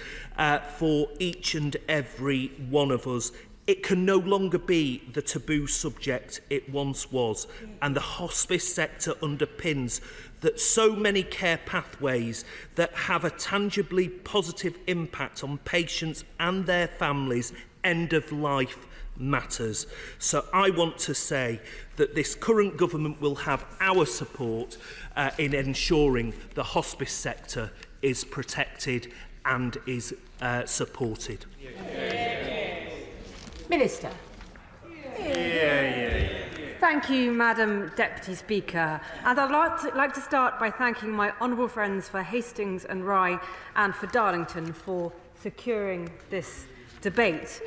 for each and every one of us. It can no longer be the taboo subject it once was, and the hospice sector underpins that so many care pathways that have a tangibly positive impact on patients and their families end of life matters. So I want to say that this current government will have our support in ensuring the hospice sector is protected and is supported. Minister. Thank you, Madam Deputy Speaker. And I'd like to start by thanking my honourable friends for Hastings and Rye and for Darlington for securing this debate.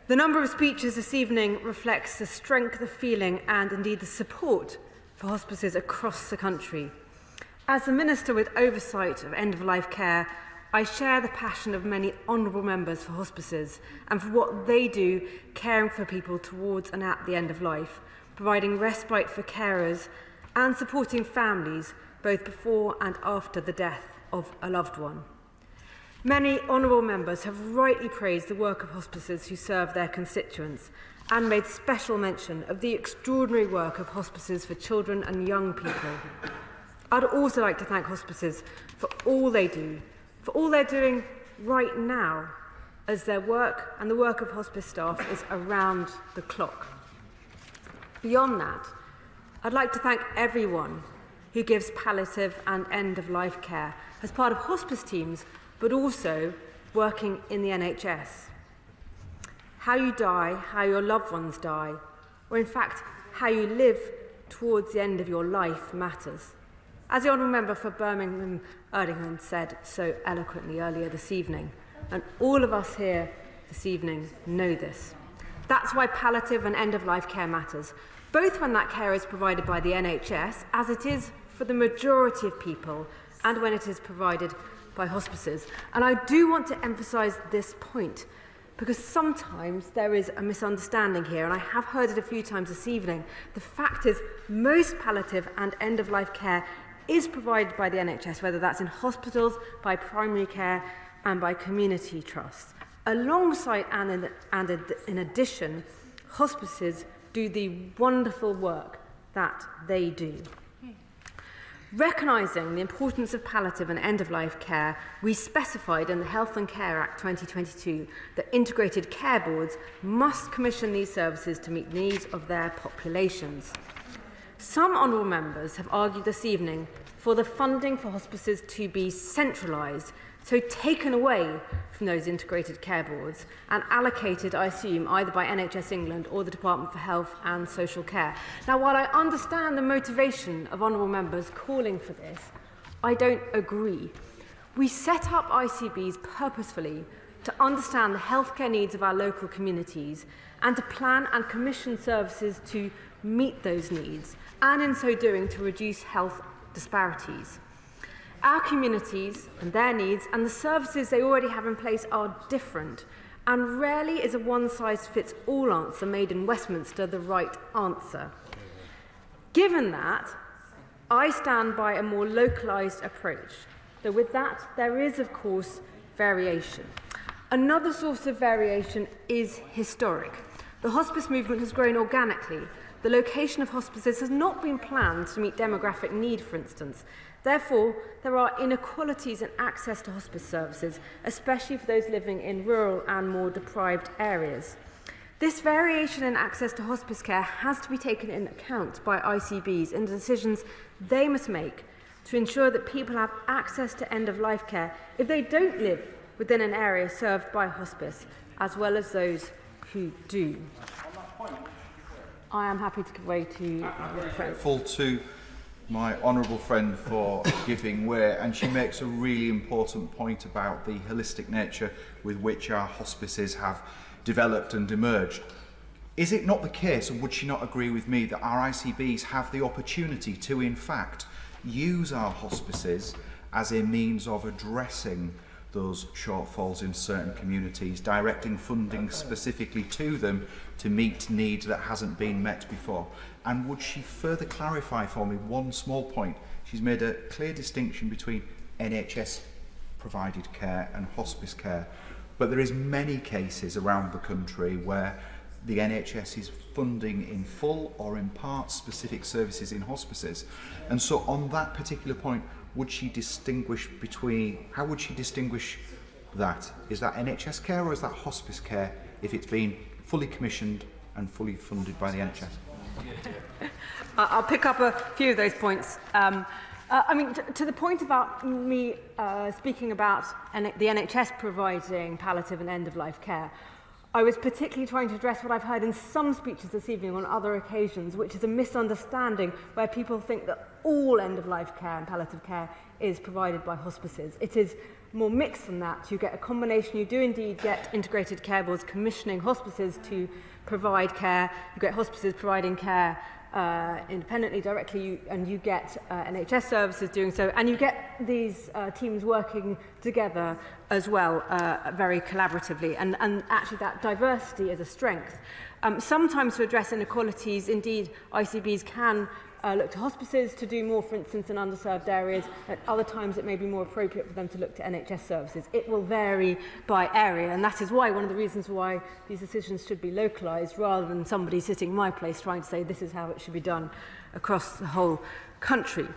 The number of speeches this evening reflects the strength of feeling and indeed the support for hospices across the country. As a Minister with oversight of end-of-life care, I share the passion of many honourable members for hospices and for what they do caring for people towards and at the end of life, providing respite for carers and supporting families both before and after the death of a loved one. Many honourable members have rightly praised the work of hospices who serve their constituents and made special mention of the extraordinary work of hospices for children and young people. I'd also like to thank hospices for all they do, for all they're doing right now, as their work and the work of hospice staff is around the clock. Beyond that, I'd like to thank everyone who gives palliative and end-of-life care as part of hospice teams, but also working in the NHS. How you die, how your loved ones die, or in fact, how you live towards the end of your life matters. As the Honourable Member for Birmingham Erdingham said so eloquently earlier this evening, and all of us here this evening know this. That's why palliative and end-of-life care matters, both when that care is provided by the NHS, as it is for the majority of people, and when it is provided by hospices. And I do want to emphasise this point, because sometimes there is a misunderstanding here, and I have heard it a few times this evening. The fact is, most palliative and end-of-life care is provided by the NHS, whether that's in hospitals, by primary care, and by community trusts. Alongside and in addition, hospices do the wonderful work that they do. Recognising the importance of palliative and end-of-life care, we specified in the Health and Care Act 2022 that integrated care boards must commission these services to meet the needs of their populations. Some honourable members have argued this evening for the funding for hospices to be centralised, so taken away from those integrated care boards and allocated, I assume, either by NHS England or the Department for Health and Social Care. Now, while I understand the motivation of honourable members calling for this, I don't agree. We set up ICBs purposefully to understand the healthcare needs of our local communities and to plan and commission services to meet those needs, and in so doing to reduce health disparities. Our communities and their needs and the services they already have in place are different, and rarely is a one-size-fits-all answer made in Westminster the right answer. Given that, I stand by a more localised approach, though with that there is, of course, variation. Another source of variation is historic. The hospice movement has grown organically. The location of hospices has not been planned to meet demographic need, for instance. Therefore, there are inequalities in access to hospice services, especially for those living in rural and more deprived areas. This variation in access to hospice care has to be taken into account by ICBs in the decisions they must make to ensure that people have access to end-of-life care if they don't live within an area served by hospice, as well as those who do. I am happy to give way to grateful to my honourable friend for giving way, and she makes a really important point about the holistic nature with which our hospices have developed and emerged. Is it not the case, and would she not agree with me, that our ICBs have the opportunity to in fact use our hospices as a means of addressing those shortfalls in certain communities, directing funding specifically to them to meet needs that hasn't been met before? And would she further clarify for me one small point? She's made a clear distinction between NHS provided care and hospice care, but there is many cases around the country where the NHS is funding in full or in part specific services in hospices. And so on that particular point, would she distinguish between, how would she distinguish that? Is that NHS care or is that hospice care if it's been fully commissioned and fully funded by the NHS. I'll pick up a few of those points. To the point about me speaking about the NHS providing palliative and end-of-life care, I was particularly trying to address what I've heard in some speeches this evening on other occasions, which is a misunderstanding where people think that all end-of-life care and palliative care is provided by hospices. It is more mixed than that. You get a combination. You do indeed get integrated care boards commissioning hospices to provide care. You get hospices providing care independently, directly, and you get NHS services doing so, and you get these teams working together as well, very collaboratively, and actually that diversity is a strength. Sometimes to address inequalities, indeed, ICBs can look to hospices to do more, for instance, in underserved areas. At other times, it may be more appropriate for them to look to NHS services. It will vary by area, and that is why one of the reasons why these decisions should be localised rather than somebody sitting in my place trying to say this is how it should be done across the whole country.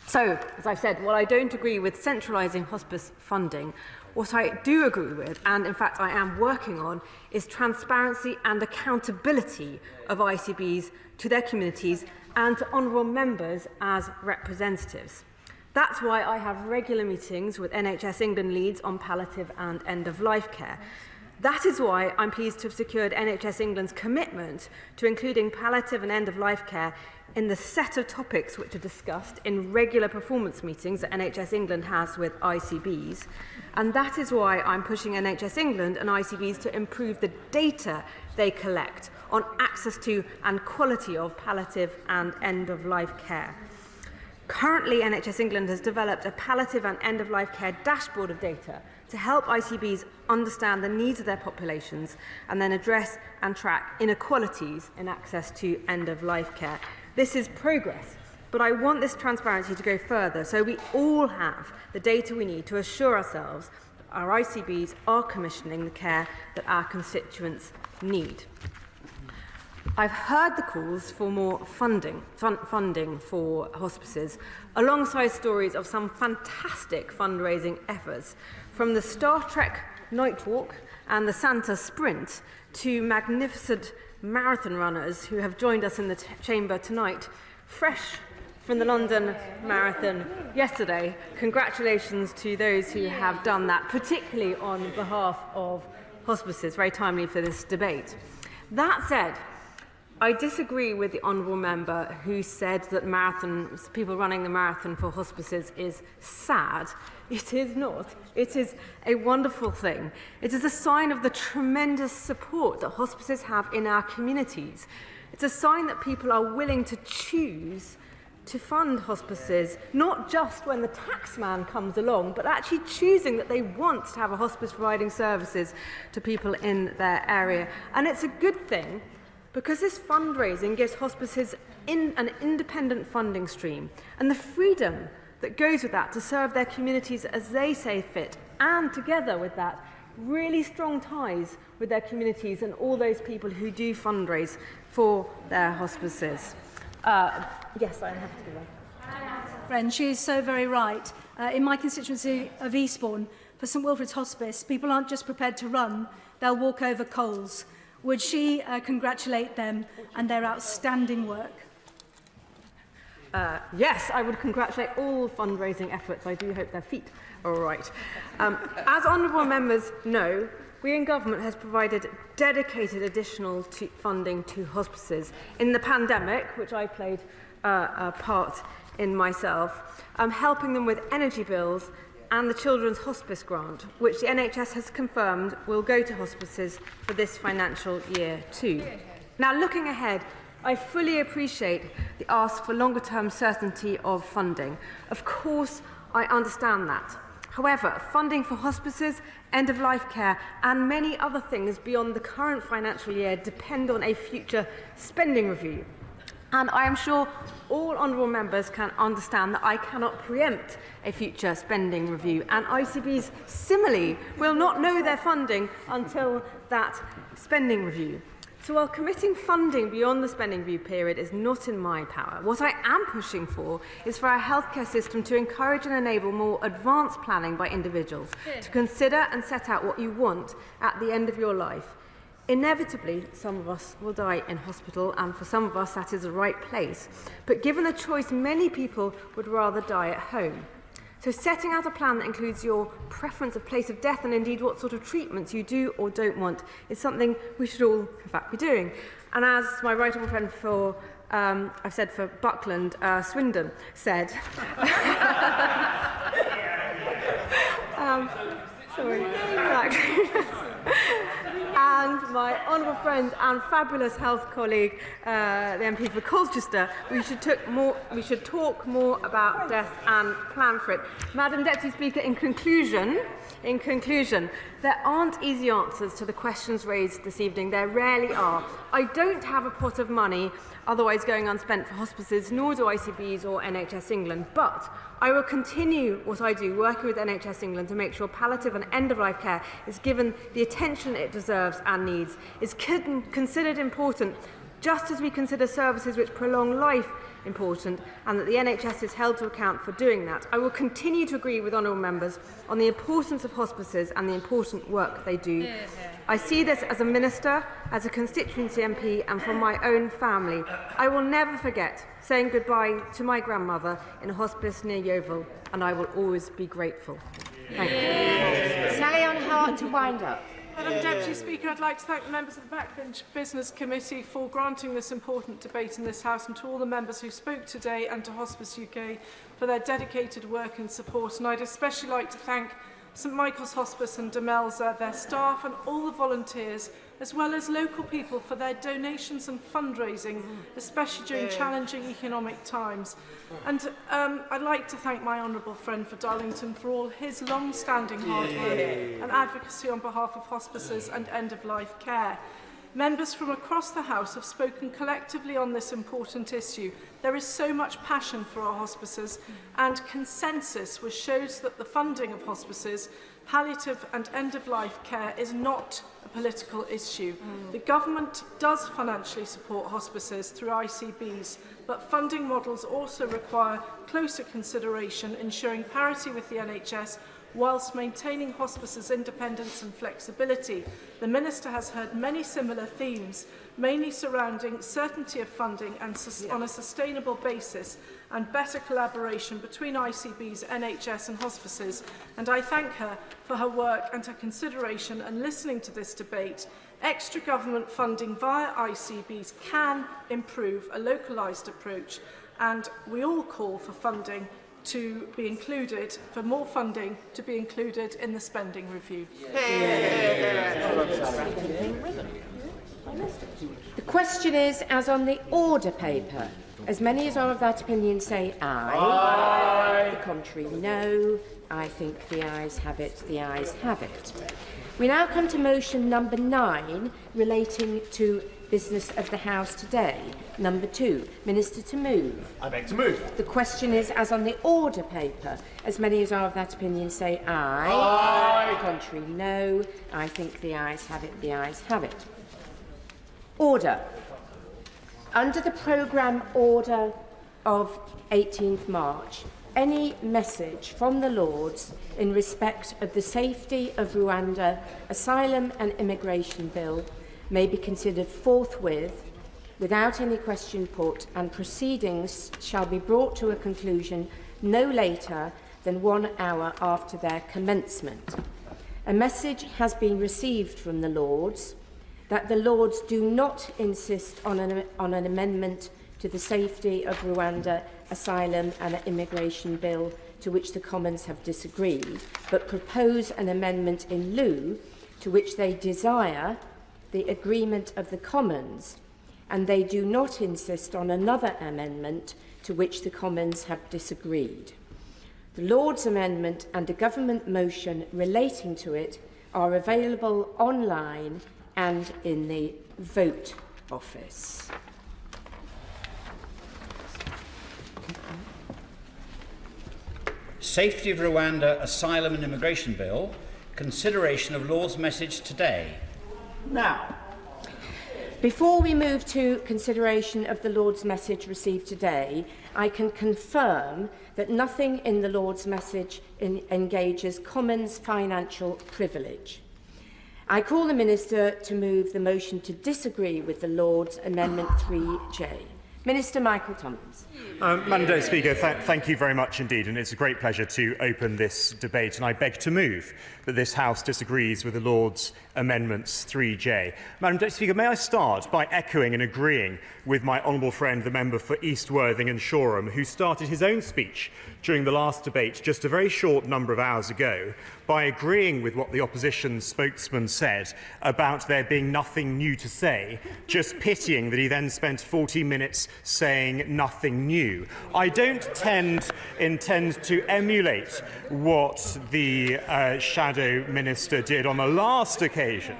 So, as I've said, while I don't agree with centralising hospice funding, what I do agree with, and in fact I am working on, is transparency and accountability of ICBs to their communities and to honourable members as representatives. That's why I have regular meetings with NHS England leads on palliative and end-of-life care. That is why I'm pleased to have secured NHS England's commitment to including palliative and end-of-life care in the set of topics which are discussed in regular performance meetings that NHS England has with ICBs. And that is why I'm pushing NHS England and ICBs to improve the data they collect on access to and quality of palliative and end-of-life care. Currently, NHS England has developed a palliative and end-of-life care dashboard of data to help ICBs understand the needs of their populations and then address and track inequalities in access to end-of-life care. This is progress, but I want this transparency to go further so we all have the data we need to assure ourselves our ICBs are commissioning the care that our constituents need. I've heard the calls for more funding for hospices, alongside stories of some fantastic fundraising efforts, from the Star Trek Night Walk and the Santa Sprint to magnificent marathon runners who have joined us in the chamber tonight, fresh from the London Marathon yesterday. Congratulations to those who have done that, particularly on behalf of hospices. Very timely for this debate. That said, I disagree with the honourable member who said that people running the marathon for hospices is sad. It is not. It is a wonderful thing. It is a sign of the tremendous support that hospices have in our communities. It's a sign that people are willing to choose to fund hospices, not just when the taxman comes along, but actually choosing that they want to have a hospice providing services to people in their area. And it's a good thing, because this fundraising gives hospices an independent funding stream and the freedom that goes with that to serve their communities as they say fit, and together with that, really strong ties with their communities and all those people who do fundraise for their hospices. Yes, I have to do that. Friend, she is so very right. In my constituency of Eastbourne, for St Wilfrid's Hospice, people aren't just prepared to run, they'll walk over coals. Would she congratulate them and their outstanding work? Yes, I would congratulate all fundraising efforts. I do hope their feet are all right. As honourable members know, we in government has provided dedicated additional funding to hospices. In the pandemic, which I played a part in myself, helping them with energy bills and the Children's Hospice Grant, which the NHS has confirmed will go to hospices for this financial year too. Now, looking ahead, I fully appreciate the ask for longer-term certainty of funding. Of course, I understand that. However, funding for hospices, end-of-life care and many other things beyond the current financial year depend on a future spending review. And I am sure all honourable members can understand that I cannot preempt a future spending review, and ICBs similarly will not know their funding until that spending review. So while committing funding beyond the spending review period is not in my power, what I am pushing for is for our healthcare system to encourage and enable more advanced planning by individuals to consider and set out what you want at the end of your life. Inevitably, some of us will die in hospital, and for some of us that is the right place. But given the choice, many people would rather die at home. So setting out a plan that includes your preference of place of death and indeed what sort of treatments you do or don't want is something we should all, in fact, be doing. And as my right honourable friend for, I've said for Buckland, Swindon, said... sorry, exactly. And my honourable friend and fabulous health colleague, the MP for Colchester, we should talk more about death and plan for it. Madam Deputy Speaker, in conclusion, there aren't easy answers to the questions raised this evening. There rarely are. I don't have a pot of money otherwise going unspent for hospices, nor do ICBs or NHS England, but I will continue what I do, working with NHS England to make sure palliative and end-of-life care is given the attention it deserves and needs, is considered important, just as we consider services which prolong life important, and that the NHS is held to account for doing that. I will continue to agree with honourable members on the importance of hospices and the important work they do. I see this as a minister, as a constituency MP, and from my own family. I will never forget saying goodbye to my grandmother in a hospice near Yeovil, and I will always be grateful. Thank you. Sally on Hart to wind up. Madam Deputy Speaker, I'd like to thank the members of the Backbench Business Committee for granting this important debate in this House, and to all the members who spoke today, and to Hospice UK for their dedicated work and support. And I'd especially like to thank St Michael's Hospice and Demelza, their staff and all the volunteers, as well as local people for their donations and fundraising, especially during challenging economic times. And I'd like to thank my honourable friend for Darlington for all his long-standing hard work and advocacy on behalf of hospices and end-of-life care. Members from across the House have spoken collectively on this important issue. There is so much passion for our hospices and consensus which shows that the funding of hospices, palliative and end-of-life care is not a political issue. The government does financially support hospices through ICBs, but funding models also require closer consideration, ensuring parity with the NHS whilst maintaining hospices' independence and flexibility. The Minister has heard many similar themes, mainly surrounding certainty of funding and on a sustainable basis, and better collaboration between ICBs, NHS and hospices, and I thank her for her work and her consideration and listening to this debate. Extra government funding via ICBs can improve a localised approach, and we all call for funding to be included, for more funding to be included in the spending review. The question is, as on the order paper, as many as are of that opinion say aye. Aye. The contrary, no. I think the ayes have it. The ayes have it. We now come to motion number 9, relating to business of the House today. Number 2, Minister to move. I beg to move. The question is, as on the order paper, as many as are of that opinion say aye. Aye. The contrary, no. I think the ayes have it. The ayes have it. Order. Under the programme order of 18th March, any message from the Lords in respect of the safety of Rwanda asylum and immigration bill may be considered forthwith, without any question put, and proceedings shall be brought to a conclusion no later than 1 hour after their commencement. A message has been received from the Lords that the Lords do not insist on an amendment to the safety of Rwanda asylum and immigration bill to which the Commons have disagreed, but propose an amendment in lieu to which they desire the agreement of the Commons, and they do not insist on another amendment to which the Commons have disagreed. The Lords' amendment and a government motion relating to it are available online and in the Vote Office. Safety of Rwanda Asylum and Immigration Bill, consideration of Lord's message today. Now, before we move to consideration of the Lord's message received today, I can confirm that nothing in the Lord's message engages Commons financial privilege. I call the Minister to move the motion to disagree with the Lords Amendment 3J. Minister Michael Tompkins. Madam Deputy Speaker, thank you very much indeed, and it's a great pleasure to open this debate, and I beg to move that this House disagrees with the Lords Amendments 3J. Madam Deputy Speaker, may I start by echoing and agreeing with my honourable friend, the member for East Worthing and Shoreham, who started his own speech during the last debate just a very short number of hours ago by agreeing with what the opposition spokesman said about there being nothing new to say, just pitying that he then spent 40 minutes saying nothing new. I don't intend to emulate what the Shadow Minister did on the last occasion,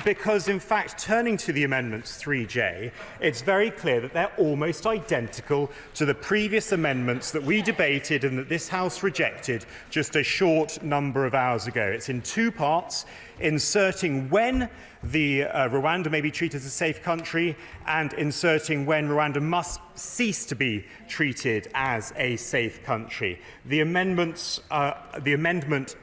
because in fact, turning to the Amendments 3J, it's very clear that they're almost identical to the previous amendments that we debated and that this House rejected just a short number of hours ago. It's in two parts, inserting when the Rwanda may be treated as a safe country and inserting when Rwanda must cease to be treated as a safe country. The amendment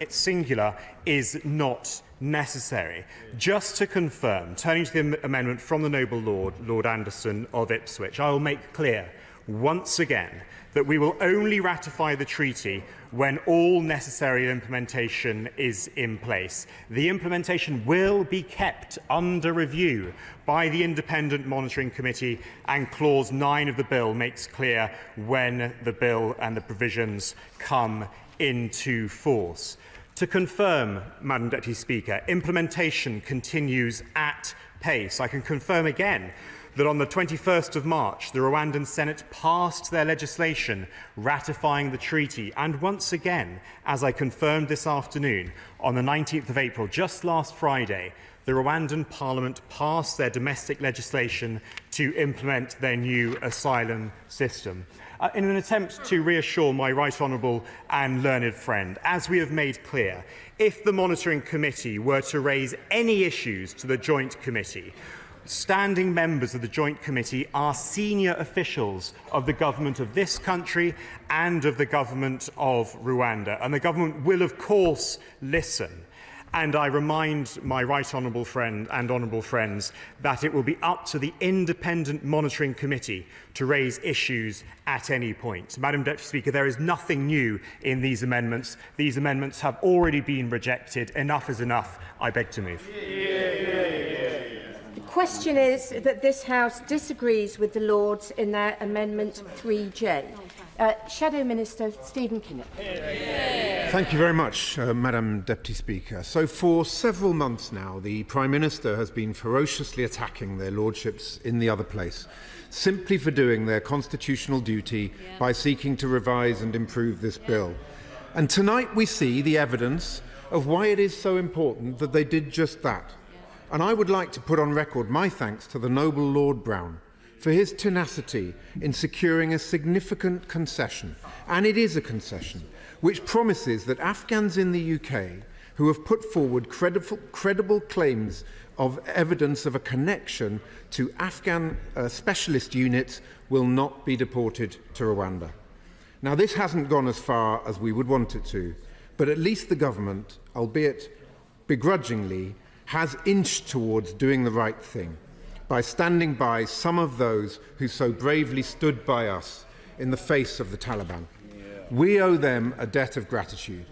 singular is not necessary. Just to confirm, turning to the amendment from the noble Lord, Lord Anderson of Ipswich, I will make clear once again that we will only ratify the treaty when all necessary implementation is in place. The implementation will be kept under review by the Independent Monitoring Committee, and Clause 9 of the bill makes clear when the bill and the provisions come into force. To confirm, Madam Deputy Speaker, implementation continues at pace. I can confirm again that on the 21st of March, the Rwandan Senate passed their legislation ratifying the treaty. And once again, as I confirmed this afternoon, on the 19th of April, just last Friday, the Rwandan Parliament passed their domestic legislation to implement their new asylum system. In an attempt to reassure my right honourable and learned friend, as we have made clear, if the Monitoring Committee were to raise any issues to the Joint Committee, standing members of the Joint Committee are senior officials of the government of this country and of the government of Rwanda, and the government will, of course, listen. And I remind my right honourable friend and honourable friends that it will be up to the Independent Monitoring Committee to raise issues at any point. Madam Deputy Speaker, there is nothing new in these amendments. These amendments have already been rejected. Enough is enough. I beg to move. The question is that this House disagrees with the Lords in their Amendment 3J. Shadow Minister Stephen Kinnock. Thank you very much, Madam Deputy Speaker. So for several months now, the Prime Minister has been ferociously attacking their lordships in the other place, simply for doing their constitutional duty by seeking to revise and improve this bill. And tonight we see the evidence of why it is so important that they did just that. And I would like to put on record my thanks to the noble Lord Brown for his tenacity in securing a significant concession, and it is a concession, which promises that Afghans in the UK who have put forward credible claims of evidence of a connection to Afghan specialist units will not be deported to Rwanda. Now, this hasn't gone as far as we would want it to, but at least the government, albeit begrudgingly, has inched towards doing the right thing by standing by some of those who so bravely stood by us in the face of the Taliban. We owe them a debt of gratitude,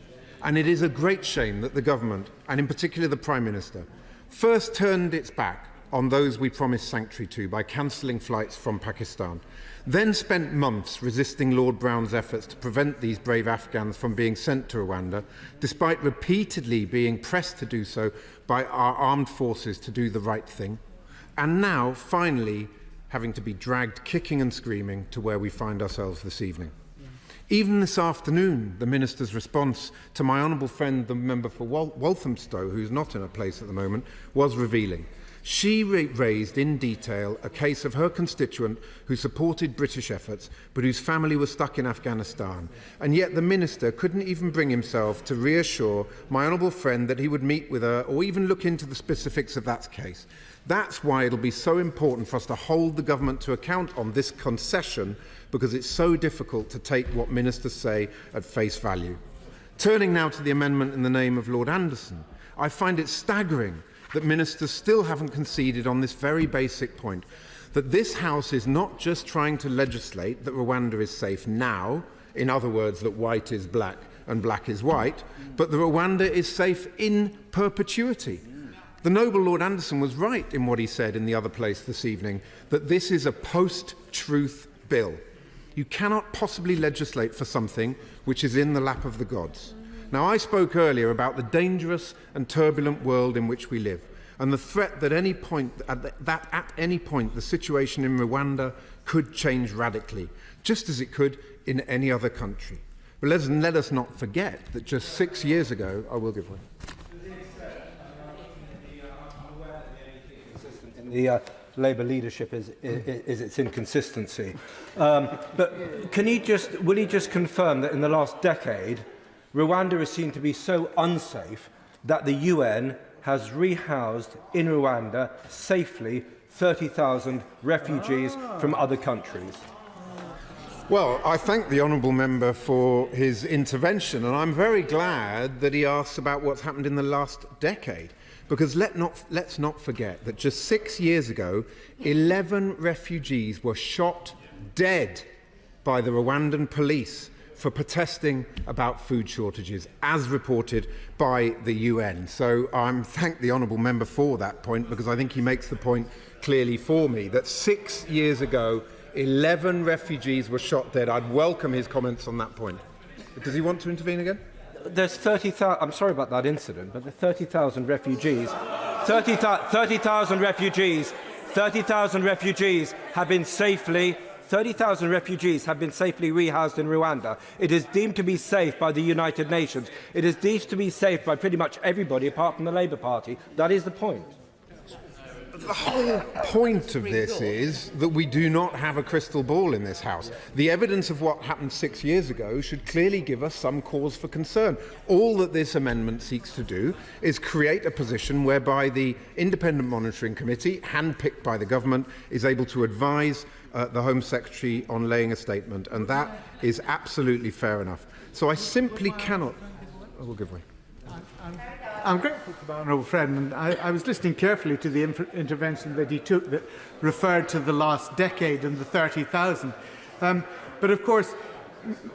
and it is a great shame that the government, and in particular the Prime Minister, first turned its back on those we promised sanctuary to by cancelling flights from Pakistan, then spent months resisting Lord Brown's efforts to prevent these brave Afghans from being sent to Rwanda, despite repeatedly being pressed to do so by our armed forces to do the right thing, and now, finally, having to be dragged kicking and screaming to where we find ourselves this evening. Even this afternoon, the Minister's response to my honourable friend, the member for Walthamstow, who's not in a place at the moment, was revealing. She raised in detail a case of her constituent who supported British efforts, but whose family was stuck in Afghanistan. And yet the Minister couldn't even bring himself to reassure my honourable friend that he would meet with her or even look into the specifics of that case. That's why it'll be so important for us to hold the government to account on this concession, because it's so difficult to take what ministers say at face value. Turning now to the amendment in the name of Lord Anderson, I find it staggering that ministers still haven't conceded on this very basic point, that this House is not just trying to legislate that Rwanda is safe now, in other words, that white is black and black is white, but that Rwanda is safe in perpetuity. The noble Lord Anderson was right in what he said in the other place this evening, that this is a post-truth bill. You cannot possibly legislate for something which is in the lap of the gods. Now, I spoke earlier about the dangerous and turbulent world in which we live, and the threat that at any point the situation in Rwanda could change radically, just as it could in any other country. But let us not forget that just 6 years ago, I will give way. The Labour leadership is its inconsistency. But will he just confirm that in the last decade, Rwanda is seen to be so unsafe that the UN has rehoused in Rwanda safely 30,000 refugees from other countries? Well, I thank the honourable member for his intervention, and I'm very glad that he asked about what's happened in the last decade. Because let's not forget that just 6 years ago, 11 refugees were shot dead by the Rwandan police for protesting about food shortages, as reported by the UN. So I thank the honourable member for that point, because I think he makes the point clearly for me, that 6 years ago, 11 refugees were shot dead. I'd welcome his comments on that point. Does he want to intervene again? There's 30,000, I'm sorry about that incident, but the 30,000 refugees, 30,000 refugees have been safely, 30,000 refugees have been safely rehoused in Rwanda. It is deemed to be safe by the United Nations. It is deemed to be safe by pretty much everybody apart from the Labour Party. That is the point. The whole point of this is that we do not have a crystal ball in this House. The evidence of what happened 6 years ago should clearly give us some cause for concern. All that this amendment seeks to do is create a position whereby the Independent Monitoring Committee, handpicked by the government, is able to advise the Home Secretary on laying a statement, and that is absolutely fair enough. So I simply cannot... I will give way. I'm grateful to my honourable friend, and I was listening carefully to the intervention that he took that referred to the last decade and the 30,000. But of course,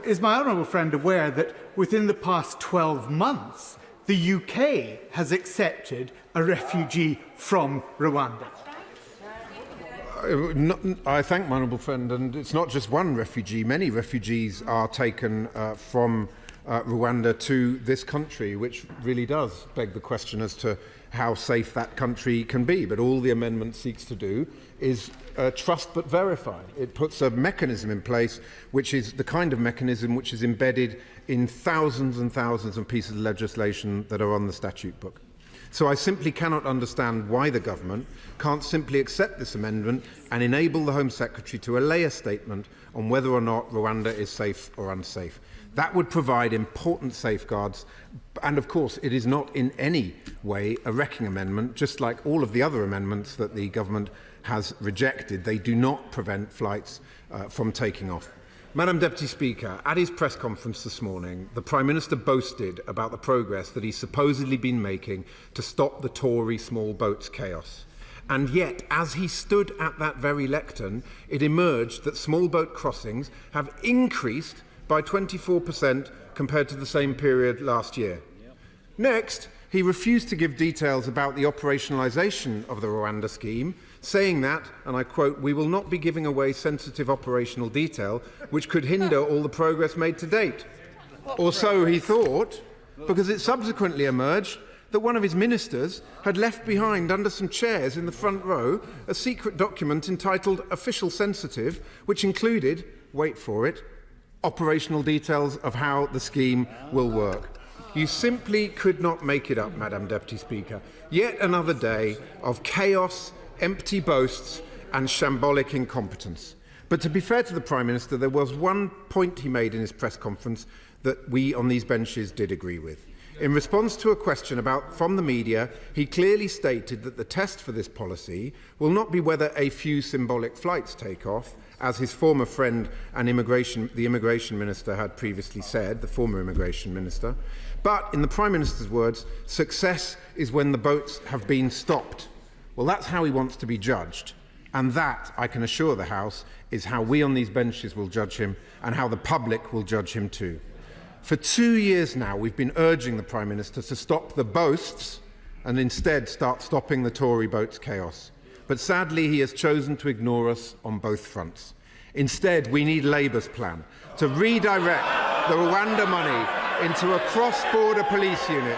is my honourable friend aware that within the past 12 months, the UK has accepted a refugee from Rwanda? I thank my honourable friend, and it's not just one refugee. Many refugees are taken from Rwanda to this country, which really does beg the question as to how safe that country can be. But all the amendment seeks to do is trust but verify. It puts a mechanism in place which is the kind of mechanism which is embedded in thousands and thousands of pieces of legislation that are on the statute book. So I simply cannot understand why the government can't simply accept this amendment and enable the Home Secretary to allay a statement on whether or not Rwanda is safe or unsafe. That would provide important safeguards, and of course it is not in any way a wrecking amendment, just like all of the other amendments that the government has rejected. They do not prevent flights from taking off. Madam Deputy Speaker, at his press conference this morning, the Prime Minister boasted about the progress that he's supposedly been making to stop the Tory small boats chaos. And yet, as he stood at that very lectern, it emerged that small boat crossings have increased by 24% compared to the same period last year. Next, he refused to give details about the operationalisation of the Rwanda scheme, saying that, and I quote, "We will not be giving away sensitive operational detail which could hinder all the progress made to date." Or so he thought, because it subsequently emerged that one of his ministers had left behind under some chairs in the front row a secret document entitled Official Sensitive, which included, wait for it, operational details of how the scheme will work. You simply could not make it up, Madam Deputy Speaker. Yet another day of chaos, empty boasts and shambolic incompetence. But to be fair to the Prime Minister, there was one point he made in his press conference that we on these benches did agree with. In response to a question from the media, he clearly stated that the test for this policy will not be whether a few symbolic flights take off, as his former friend and the Immigration Minister had previously said, the former Immigration Minister, But, in the Prime Minister's words, success is when the boats have been stopped. Well, that's how he wants to be judged. And that, I can assure the House, is how we on these benches will judge him and how the public will judge him too. For 2 years now, we've been urging the Prime Minister to stop the boasts and instead start stopping the Tory boats' chaos. But sadly, he has chosen to ignore us on both fronts. Instead, we need Labour's plan to redirect the Rwanda money into a cross-border police unit,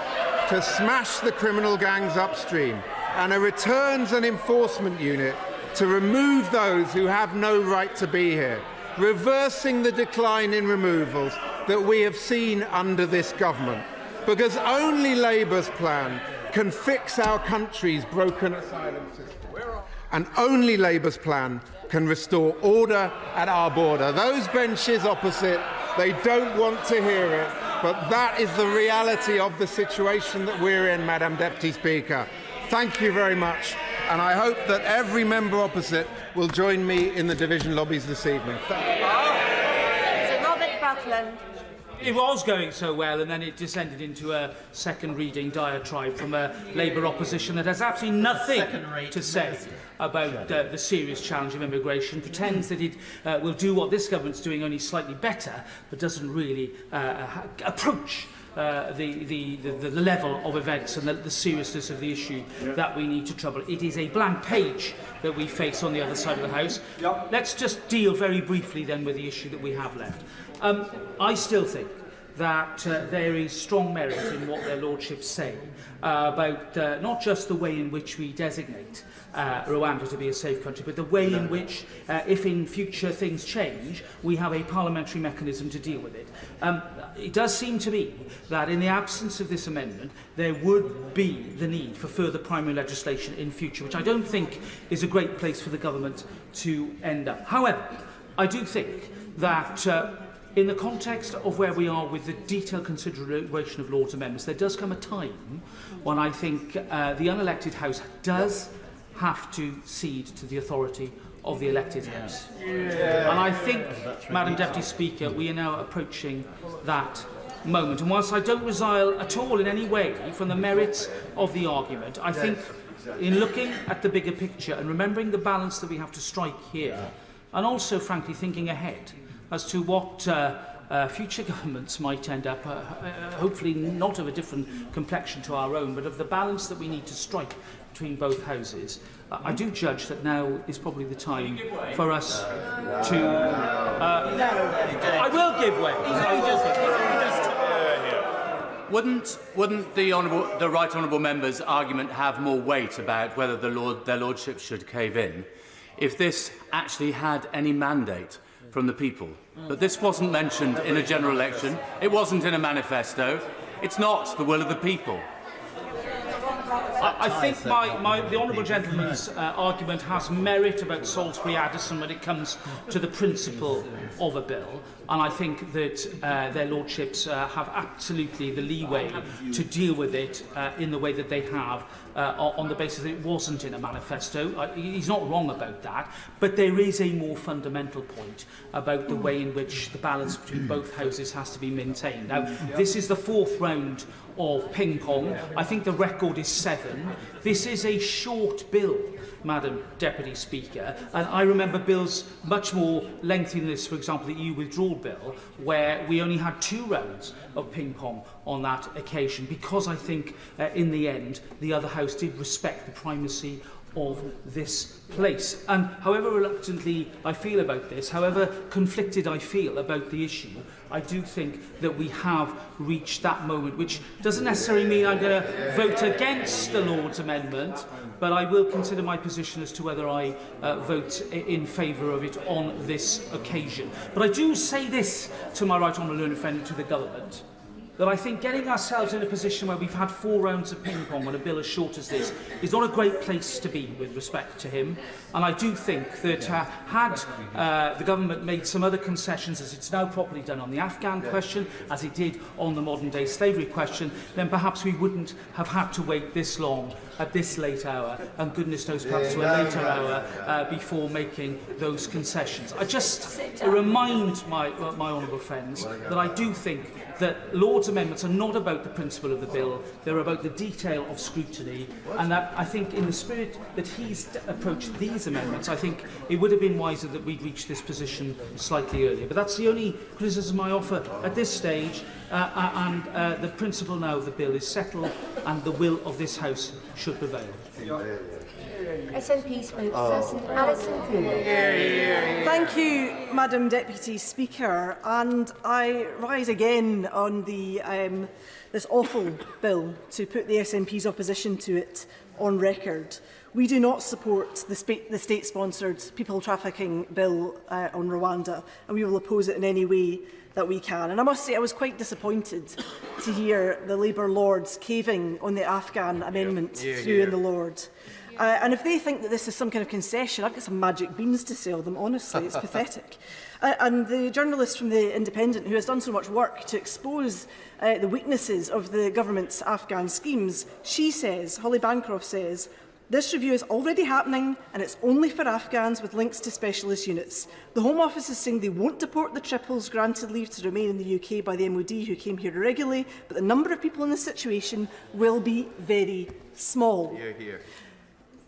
to smash the criminal gangs upstream, and a returns and enforcement unit to remove those who have no right to be here, reversing the decline in removals that we have seen under this government. Because only Labour's plan can fix our country's broken asylum system. And only Labour's plan can restore order at our border. Those benches opposite, they don't want to hear it, but that is the reality of the situation that we're in, Madam Deputy Speaker. Thank you very much, and I hope that every member opposite will join me in the division lobbies this evening. Sir Robert Buckland. It was going so well, and then it descended into a second reading diatribe from a Labour opposition that has absolutely nothing to say about the serious challenge of immigration, pretends that it will do what this government's doing, only slightly better, but doesn't really approach the level of events and the seriousness of the issue that we need to trouble. It is a blank page that we face on the other side of the House. Let's just deal very briefly then with the issue that we have left. I still think that there is strong merit in what their lordships say about not just the way in which we designate Rwanda to be a safe country, but the way in which, if in future things change, we have a parliamentary mechanism to deal with it. It does seem to me that in the absence of this amendment, there would be the need for further primary legislation in future, which I don't think is a great place for the government to end up. However, I do think that in the context of where we are with the detailed consideration of Lord's amendments, there does come a time when I think the unelected House does have to cede to the authority of the elected House. And I think, Madam Deputy Speaker, we are now approaching that moment. And whilst I don't resile at all in any way from the merits of the argument, I think in looking at the bigger picture and remembering the balance that we have to strike here, and also, frankly, thinking ahead as to what future governments might end up, hopefully not of a different complexion to our own, but of the balance that we need to strike between both houses, I do judge that now is probably the time for us to... I will give way. Wouldn't the right honourable member's argument have more weight about whether their lordships should cave in if this actually had any mandate from the people? But this wasn't mentioned in a general election. It wasn't in a manifesto. It's not the will of the people. I think the honourable gentleman's argument has merit about Salisbury Addison when it comes to the principle of a bill, and I think that their lordships have absolutely the leeway to deal with it in the way that they have on the basis that it wasn't in a manifesto. He's not wrong about that, but there is a more fundamental point about the way in which the balance between both houses has to be maintained. Now, this is the fourth round of ping-pong. I think the record is 7. This is a short bill, Madam Deputy Speaker, and I remember bills much more lengthy than this, for example, the EU withdrawal bill, where we only had 2 rounds of ping-pong on that occasion, because I think in the end the other House did respect the primacy of this place. And however reluctantly I feel about this, however conflicted I feel about the issue, I do think that we have reached that moment, which doesn't necessarily mean I'm going to vote against the Lord's amendment, but I will consider my position as to whether I vote in favour of it on this occasion. But I do say this to my right honourable learned friend, to the government, that I think getting ourselves in a position where we've had 4 rounds of ping-pong on a bill as short as this is not a great place to be with respect to him. And I do think that had the government made some other concessions, as it's now properly done on the Afghan question, as it did on the modern-day slavery question, then perhaps we wouldn't have had to wait this long at this late hour, and goodness knows perhaps to a later hour before making those concessions. I just remind my honourable friends that I do think that Lord's amendments are not about the principle of the bill, they're about the detail of scrutiny, and that I think in the spirit that he's approached these amendments, I think it would have been wiser that we'd reached this position slightly earlier. But that's the only criticism I offer at this stage, and the principle now of the bill is settled, and the will of this House should prevail. SNP spokesperson Alison Cooley. Thank you, Madam Deputy Speaker. And I rise again on the this awful bill to put the SNP's opposition to it on record. We do not support the state-sponsored people trafficking bill on Rwanda, and we will oppose it in any way that we can. And I must say I was quite disappointed to hear the Labour Lords caving on the Afghan amendment through in the Lord. And if they think that this is some kind of concession, I've got some magic beans to sell them, honestly, it's pathetic. And the journalist from The Independent, who has done so much work to expose the weaknesses of the government's Afghan schemes, she says, Holly Bancroft says, this review is already happening and it's only for Afghans with links to specialist units. The Home Office is saying they won't deport the triples granted leave to remain in the UK by the MOD who came here irregularly, but the number of people in this situation will be very small.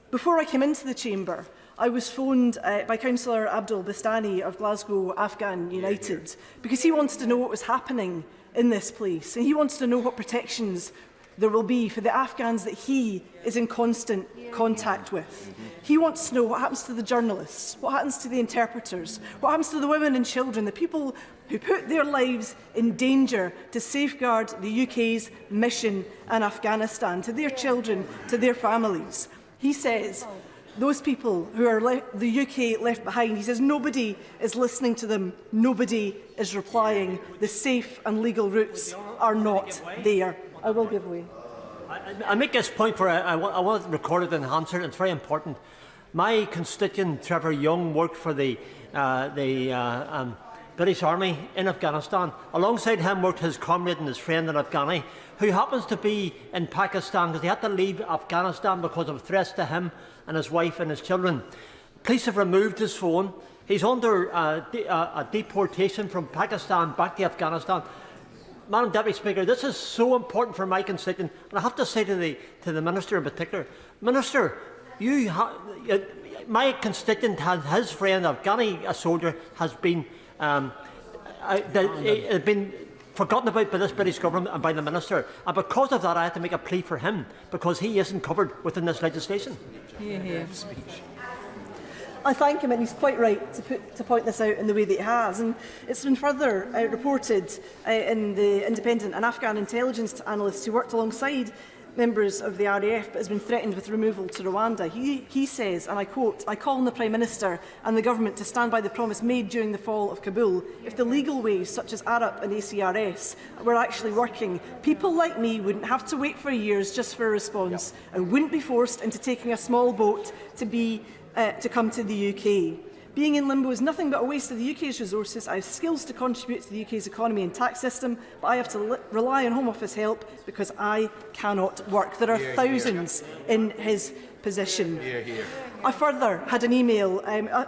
Before I came into the chamber, I was phoned by Councillor Abdul Bastani of Glasgow Afghan United because he wanted to know what was happening in this place, and he wanted to know what protections there will be for the Afghans that he is in constant contact with. He wants to know what happens to the journalists, what happens to the interpreters, what happens to the women and children, the people who put their lives in danger to safeguard the UK's mission in Afghanistan, to their children, to their families. He says those people who are the UK left behind, he says nobody is listening to them, nobody is replying. The safe and legal routes are not there. I will give way. I make this point for I want it recorded and answered. It's very important. My constituent Trevor Young worked for the British Army in Afghanistan. Alongside him worked his comrade and his friend in Afghani, who happens to be in Pakistan because he had to leave Afghanistan because of threats to him and his wife and his children. Police have removed his phone. He's under a deportation from Pakistan back to Afghanistan. Madam Deputy Speaker, this is so important for my constituent, and I have to say to the Minister in particular, Minister, my constituent has his friend, a soldier, has been forgotten about by this British government and by the Minister, and because of that I had to make a plea for him, because he isn't covered within this legislation. I thank him, and he's quite right to point this out in the way that he has. And it's been further reported in The Independent, an Afghan intelligence analyst who worked alongside members of the RAF but has been threatened with removal to Rwanda. He says, and I quote, "I call on the Prime Minister and the Government to stand by the promise made during the fall of Kabul. If the legal ways, such as ARAP and ACRS, were actually working, people like me wouldn't have to wait for years just for a response and wouldn't be forced into taking a small boat to come to the UK. Being in limbo is nothing but a waste of the UK's resources. I have skills to contribute to the UK's economy and tax system, but I have to rely on Home Office help because I cannot work." There are thousands in his position. I further had an email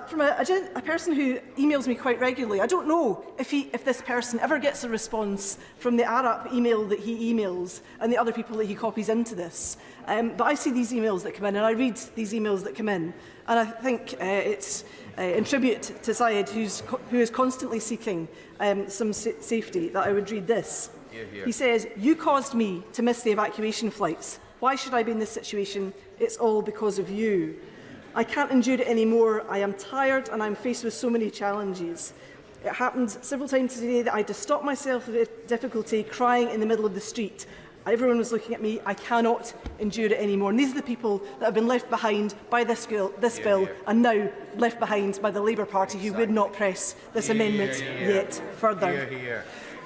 from a person who emails me quite regularly. I don't know if this person ever gets a response from the ARAP email that he emails and the other people that he copies into this. But I see these emails that come in, and I read these emails that come in, and I think it's in tribute to Syed, who is constantly seeking some safety, that I would read this. He says, "You caused me to miss the evacuation flights. Why should I be in this situation? It's all because of you. I can't endure it anymore. I am tired and I'm faced with so many challenges. It happened several times today that I had to stop myself with difficulty, crying in the middle of the street. Everyone was looking at me. I cannot endure it anymore." And these are the people that have been left behind by this bill and now left behind by the Labour Party, who would not press this amendment yet further.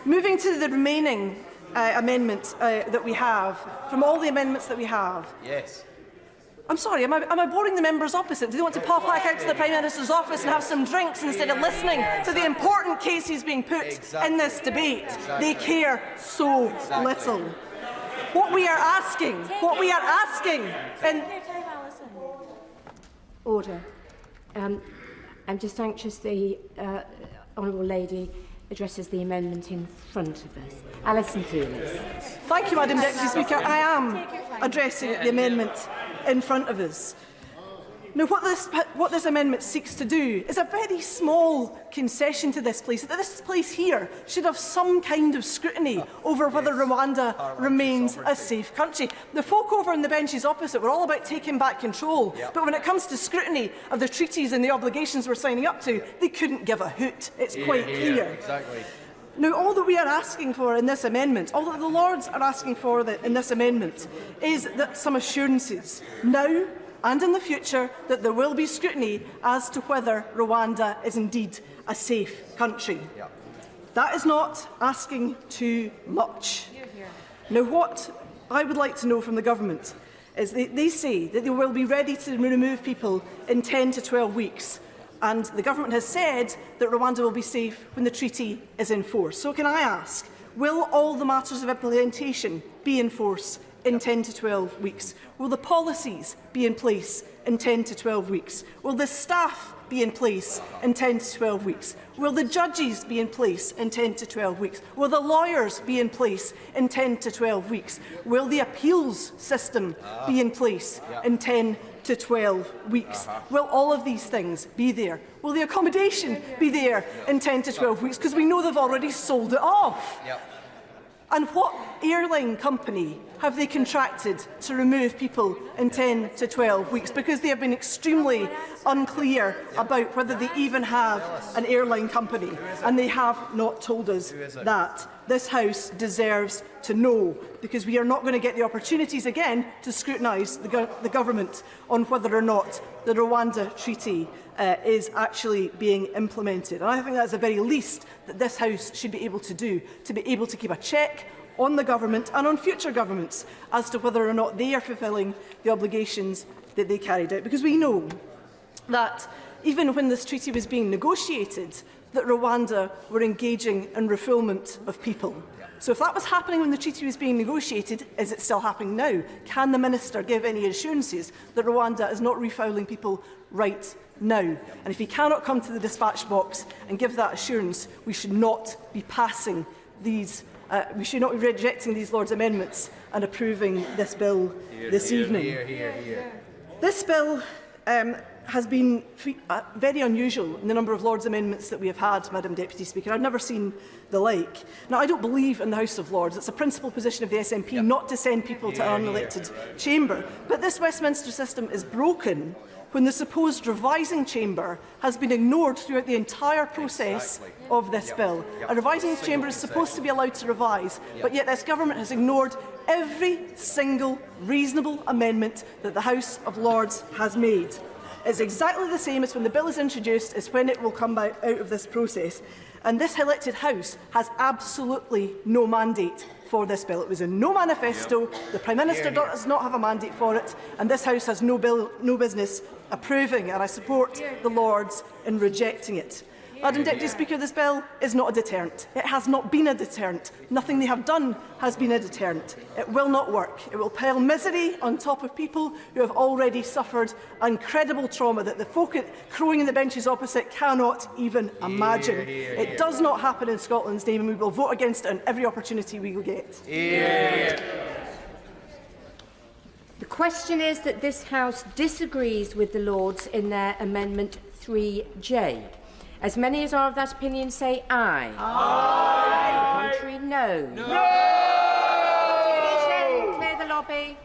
Moving to the remaining amendments that we have, from all the amendments that we have. Yes. I'm sorry, am I boring the members opposite? Do they want to pop back out to the Prime Minister's office and have some drinks instead of listening to the important cases being put in this debate? They care so little. What we are asking, and Order. I'm just anxious the Honourable Lady addresses the amendment in front of us. Alison Thewlis. Thank you, Madam Deputy Speaker. I am addressing the amendment in front of us. Now, what this amendment seeks to do is a very small concession to this place, that this place here should have some kind of scrutiny over whether Rwanda remains a safe country. The folk over on the benches opposite were all about taking back control, but when it comes to scrutiny of the treaties and the obligations we're signing up to, they couldn't give a hoot. It's quite clear. Exactly. Now, all that we are asking for in this amendment, all that the Lords are asking for in this amendment, is that some assurances now and in the future that there will be scrutiny as to whether Rwanda is indeed a safe country. That is not asking too much. Now, what I would like to know from the government is they say that they will be ready to remove people in 10 to 12 weeks. And the government has said that Rwanda will be safe when the treaty is in force. So can I ask, will all the matters of implementation be in force in 10 to 12 weeks? Will the policies be in place in 10 to 12 weeks? Will the staff be in place in 10 to 12 weeks? Will the judges be in place in 10 to 12 weeks? Will the lawyers be in place in 10 to 12 weeks? Will the appeals system be in place in 10 to 12 weeks? Will all of these things be there? Will the accommodation be there in 10 to 12 weeks? Because we know they've already sold it off. And what airline company have they contracted to remove people in 10 to 12 weeks? Because they have been extremely unclear about whether they even have an airline company, and they have not told us that. This House deserves to know, because we are not going to get the opportunities again to scrutinise the government on whether or not the Rwanda Treaty is actually being implemented. And I think that's the very least that this House should be able to do, to be able to keep a check on the government and on future governments as to whether or not they are fulfilling the obligations that they carried out. Because we know that even when this treaty was being negotiated, that Rwanda were engaging in refoulement of people. So if that was happening when the treaty was being negotiated, is it still happening now? Can the Minister give any assurances that Rwanda is not refouling people right now? And if he cannot come to the dispatch box and give that assurance, we should not be passing these we should not be rejecting these Lords' amendments and approving this bill this evening. This bill has been very unusual in the number of Lords' amendments that we have had, Madam Deputy Speaker. I've never seen the like. Now, I don't believe in the House of Lords. It's a principal position of the SNP not to send people to an unelected chamber. But this Westminster system is broken when the supposed revising chamber has been ignored throughout the entire process of this bill. A revising chamber is supposed to be allowed to revise, but yet this government has ignored every single reasonable amendment that the House of Lords has made. It's exactly the same as when the bill is introduced as when it will come out of this process. And this elected House has absolutely no mandate for this bill. It was in no manifesto. The Prime Minister does not have a mandate for it, and this House has no business approving, and I support the Lords in rejecting it. Madam Deputy Speaker, this bill is not a deterrent. It has not been a deterrent. Nothing they have done has been a deterrent. It will not work. It will pile misery on top of people who have already suffered incredible trauma that the folk crowing in the benches opposite cannot even imagine. It does not happen in Scotland's name, and we will vote against it on every opportunity we will get. The question is that this House disagrees with the Lords in their Amendment 3J. As many as are of that opinion say aye. Aye. Contrary, no. No. Division, clear the lobby.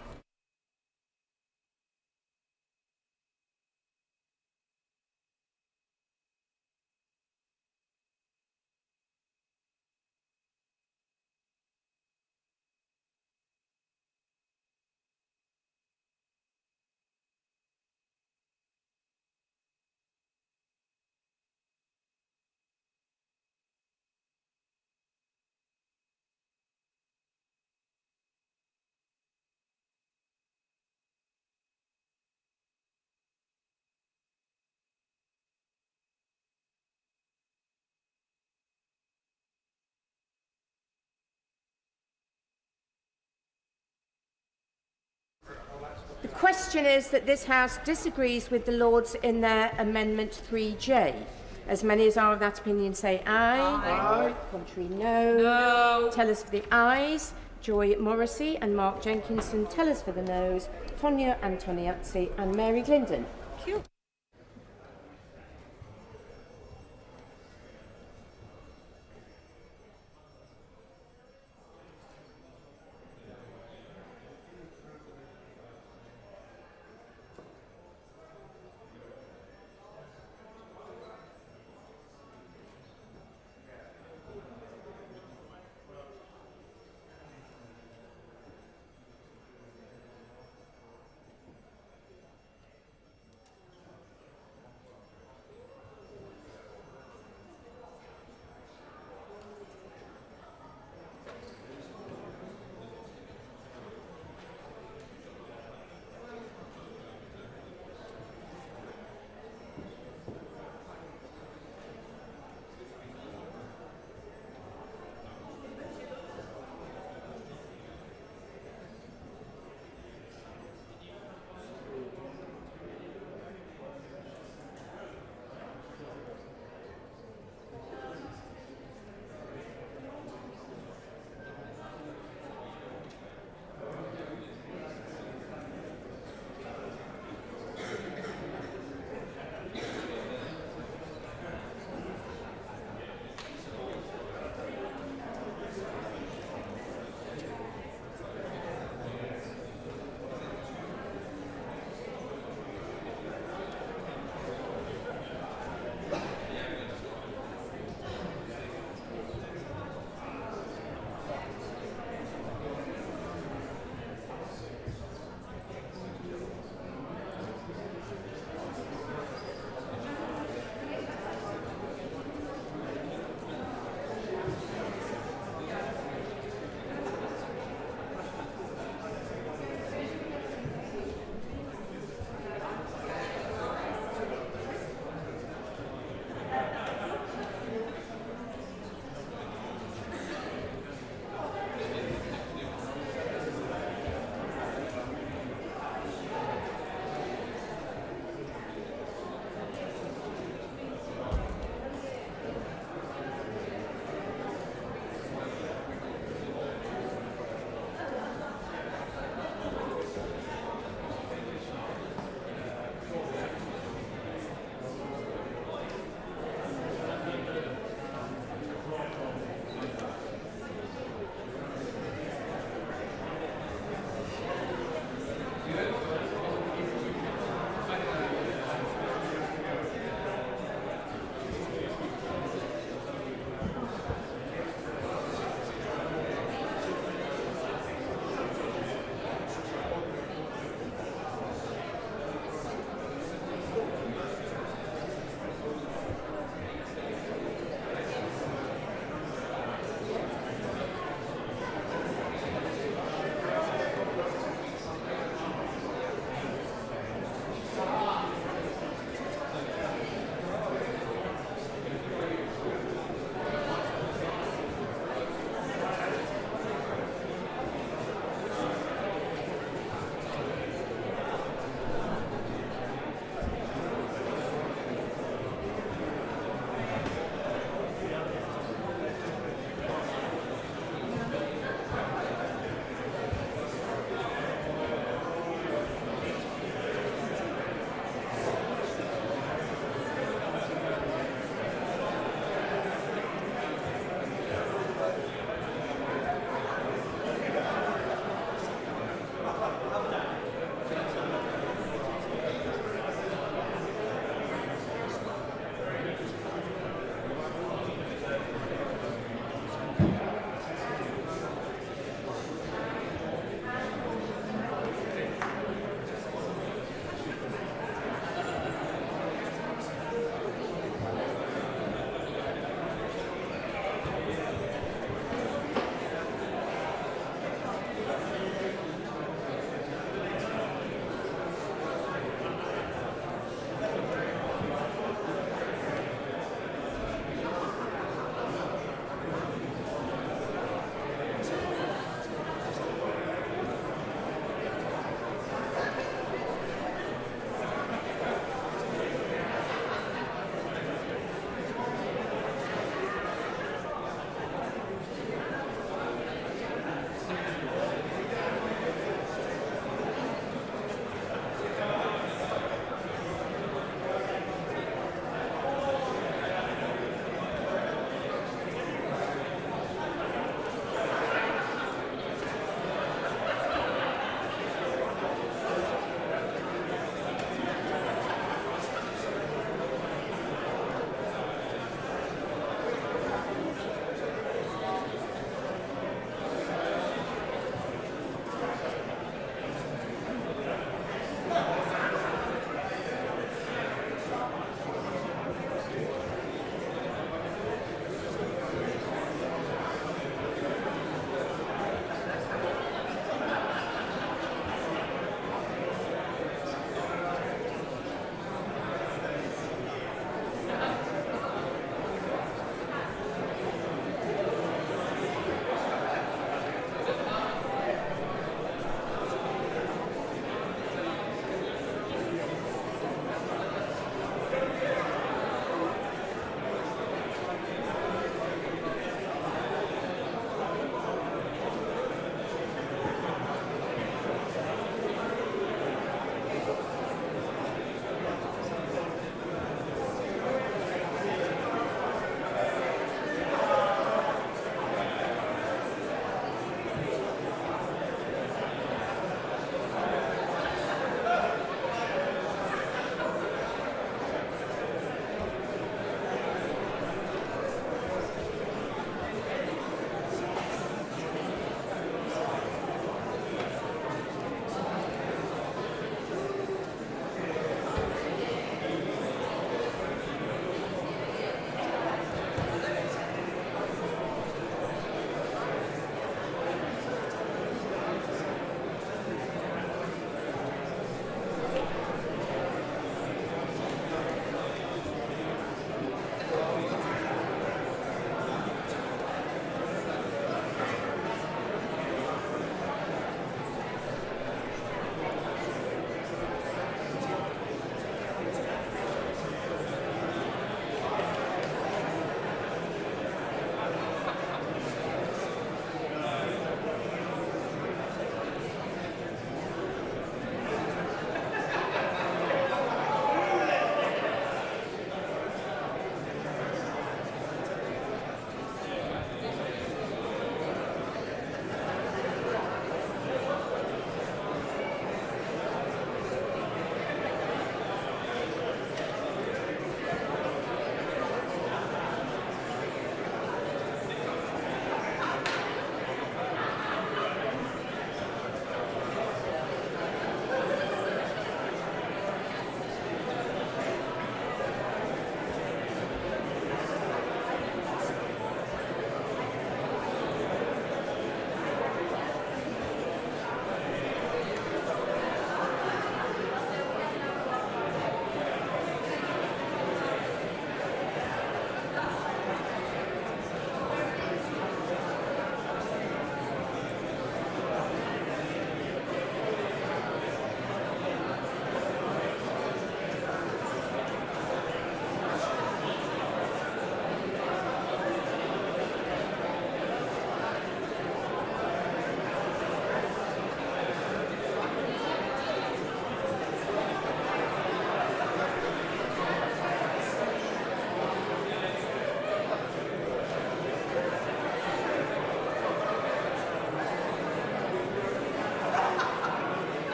The question is that this House disagrees with the Lords in their Amendment 3J. As many as are of that opinion say aye. Aye. Contrary, no. No. Tellers for the ayes, Joy Morrissey and Mark Jenkinson. Tellers for the noes, Tonya Antoniazzi and Mary Glindon. Thank you.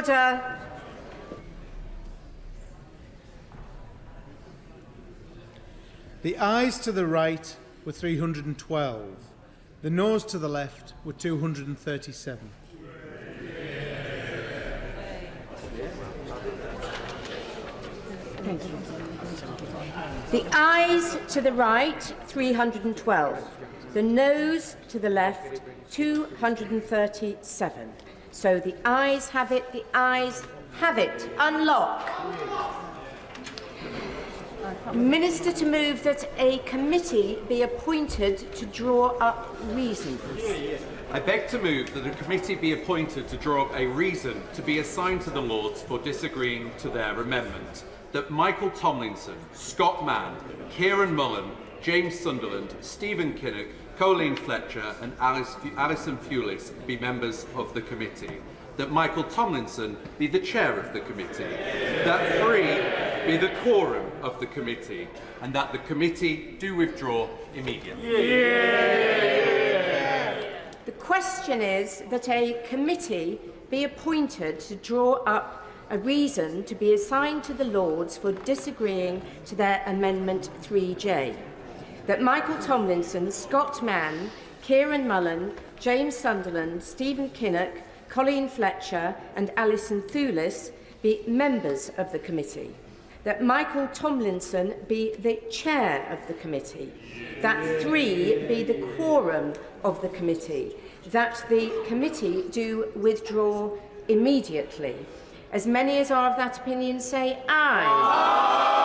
order. The ayes to the right were 312. The noes to the left were 237. Thank you. The ayes to the right, 312. The noes to the left, 237. So the ayes have it, the ayes have it. Unlock. Minister to move that a committee be appointed to draw up reasons. I beg to move that a committee be appointed to draw up a reason to be assigned to the Lords for disagreeing to their amendment. That Michael Tomlinson, Scott Mann, Kieran Mullen, James Sunderland, Stephen Kinnock, Colleen Fletcher and Alison Fulis be members of the committee. That Michael Tomlinson be the chair of the committee. That 3 be the quorum of the committee. And that the committee do withdraw immediately. The question is that a committee be appointed to draw up a reason to be assigned to the Lords for disagreeing to their Amendment 3J. That Michael Tomlinson, Scott Mann, Kieran Mullen, James Sunderland, Stephen Kinnock, Colleen Fletcher and Alison Thulis be members of the committee. That Michael Tomlinson be the chair of the committee. That 3 be the quorum of the committee. That the committee do withdraw immediately. As many as are of that opinion say aye. Aye.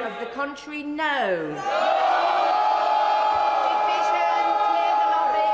Of the contrary, no. Division, clear the lobby.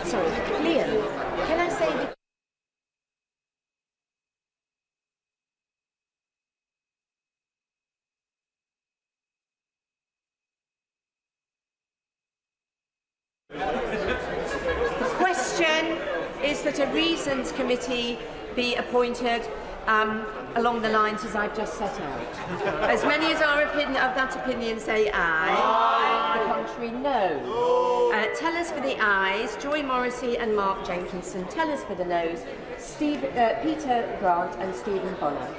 Sorry, Liam, can I say that the question is that a reasons committee be appointed along the lines as I've just set out. As many as are of that opinion say aye. Aye. The contrary, no. Tellers for the ayes, Joy Morrissey and Mark Jenkinson. Tellers for the noes, Peter Grant and Stephen Bonner.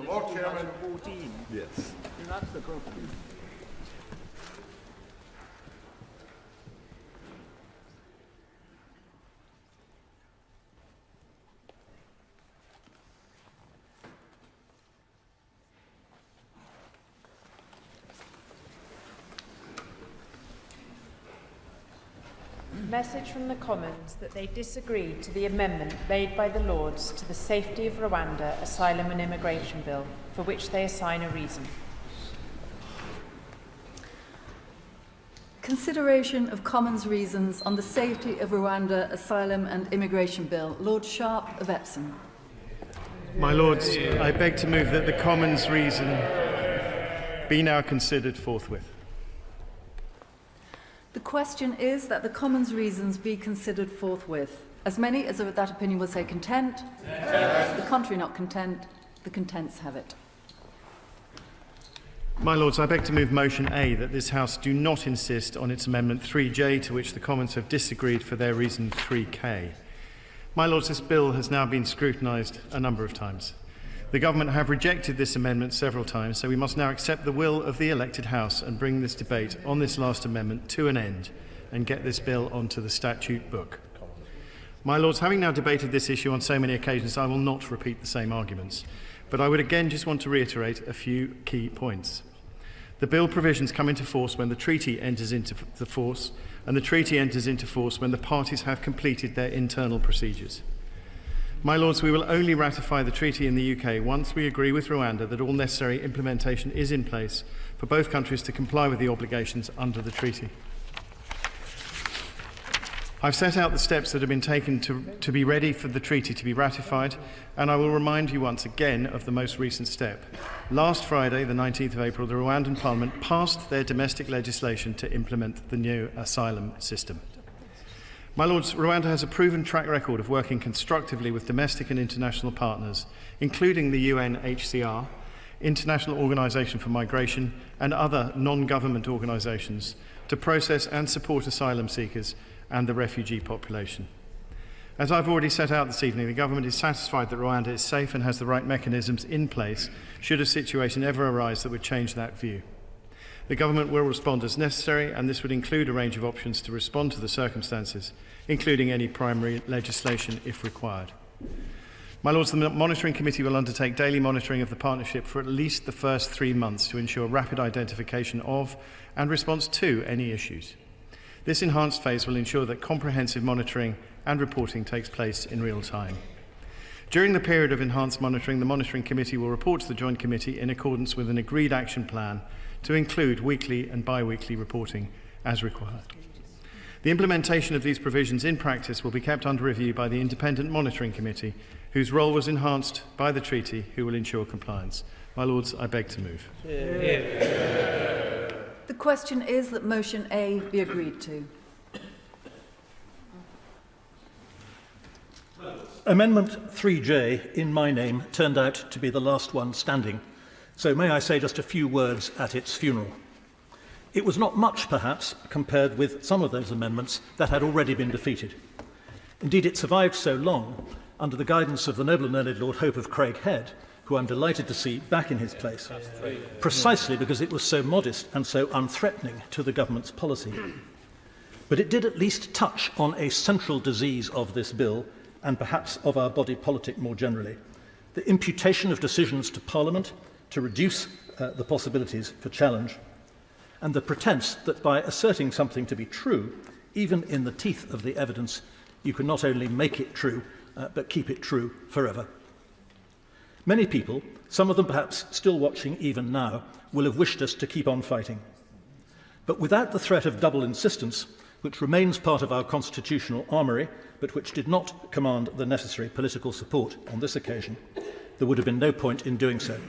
Lord Chairman. Yes. That's the problem. Message from the Commons that they disagree to the amendment made by the Lords to the Safety of Rwanda Asylum and Immigration Bill, for which they assign a reason. Consideration of Commons reasons on the Safety of Rwanda Asylum and Immigration Bill. Lord Sharp of Epsom. My Lords, I beg to move that the Commons reason be now considered forthwith. The question is that the Commons reasons be considered forthwith. As many as are of that opinion will say content. The contrary not content. The contents have it. My Lords, I beg to move motion A that this House do not insist on its amendment 3J, to which the Commons have disagreed for their reason 3K. My Lords, this bill has now been scrutinised a number of times. The Government have rejected this amendment several times, so we must now accept the will of the elected House and bring this debate on this last amendment to an end and get this bill onto the statute book. My Lords, having now debated this issue on so many occasions, I will not repeat the same arguments, but I would again just want to reiterate a few key points. The bill provisions come into force when the treaty enters into force, and the treaty enters into force when the parties have completed their internal procedures. My Lords, we will only ratify the treaty in the UK once we agree with Rwanda that all necessary implementation is in place for both countries to comply with the obligations under the treaty. I've set out the steps that have been taken to be ready for the treaty to be ratified, and I will remind you once again of the most recent step. Last Friday, the 19th of April, the Rwandan Parliament passed their domestic legislation to implement the new asylum system. My Lords, Rwanda has a proven track record of working constructively with domestic and international partners, including the UNHCR, International Organization for Migration, and other non-government organizations, to process and support asylum seekers and the refugee population. As I've already set out this evening, the Government is satisfied that Rwanda is safe and has the right mechanisms in place should a situation ever arise that would change that view. The Government will respond as necessary, and this would include a range of options to respond to the circumstances, including any primary legislation if required. My Lords, the Monitoring Committee will undertake daily monitoring of the partnership for at least the first 3 months to ensure rapid identification of and response to any issues. This enhanced phase will ensure that comprehensive monitoring and reporting takes place in real time. During the period of enhanced monitoring, the Monitoring Committee will report to the Joint Committee in accordance with an agreed action plan to include weekly and bi-weekly reporting as required. The implementation of these provisions in practice will be kept under review by the Independent Monitoring Committee, whose role was enhanced by the treaty, who will ensure compliance. My Lords, I beg to move. The question is that motion A be agreed to. Amendment 3J, in my name, turned out to be the last one standing. So may I say just a few words at its funeral. It was not much, perhaps, compared with some of those amendments that had already been defeated. Indeed, it survived so long under the guidance of the noble and learned Lord Hope of Craighead, who I'm delighted to see back in his place, precisely because it was so modest and so unthreatening to the government's policy. But it did at least touch on a central disease of this bill, and perhaps of our body politic more generally: the imputation of decisions to Parliament to reduce the possibilities for challenge, and the pretence that by asserting something to be true, even in the teeth of the evidence, you can not only make it true, but keep it true forever. Many people, some of them perhaps still watching even now, will have wished us to keep on fighting. But without the threat of double insistence, which remains part of our constitutional armoury, but which did not command the necessary political support on this occasion, there would have been no point in doing so.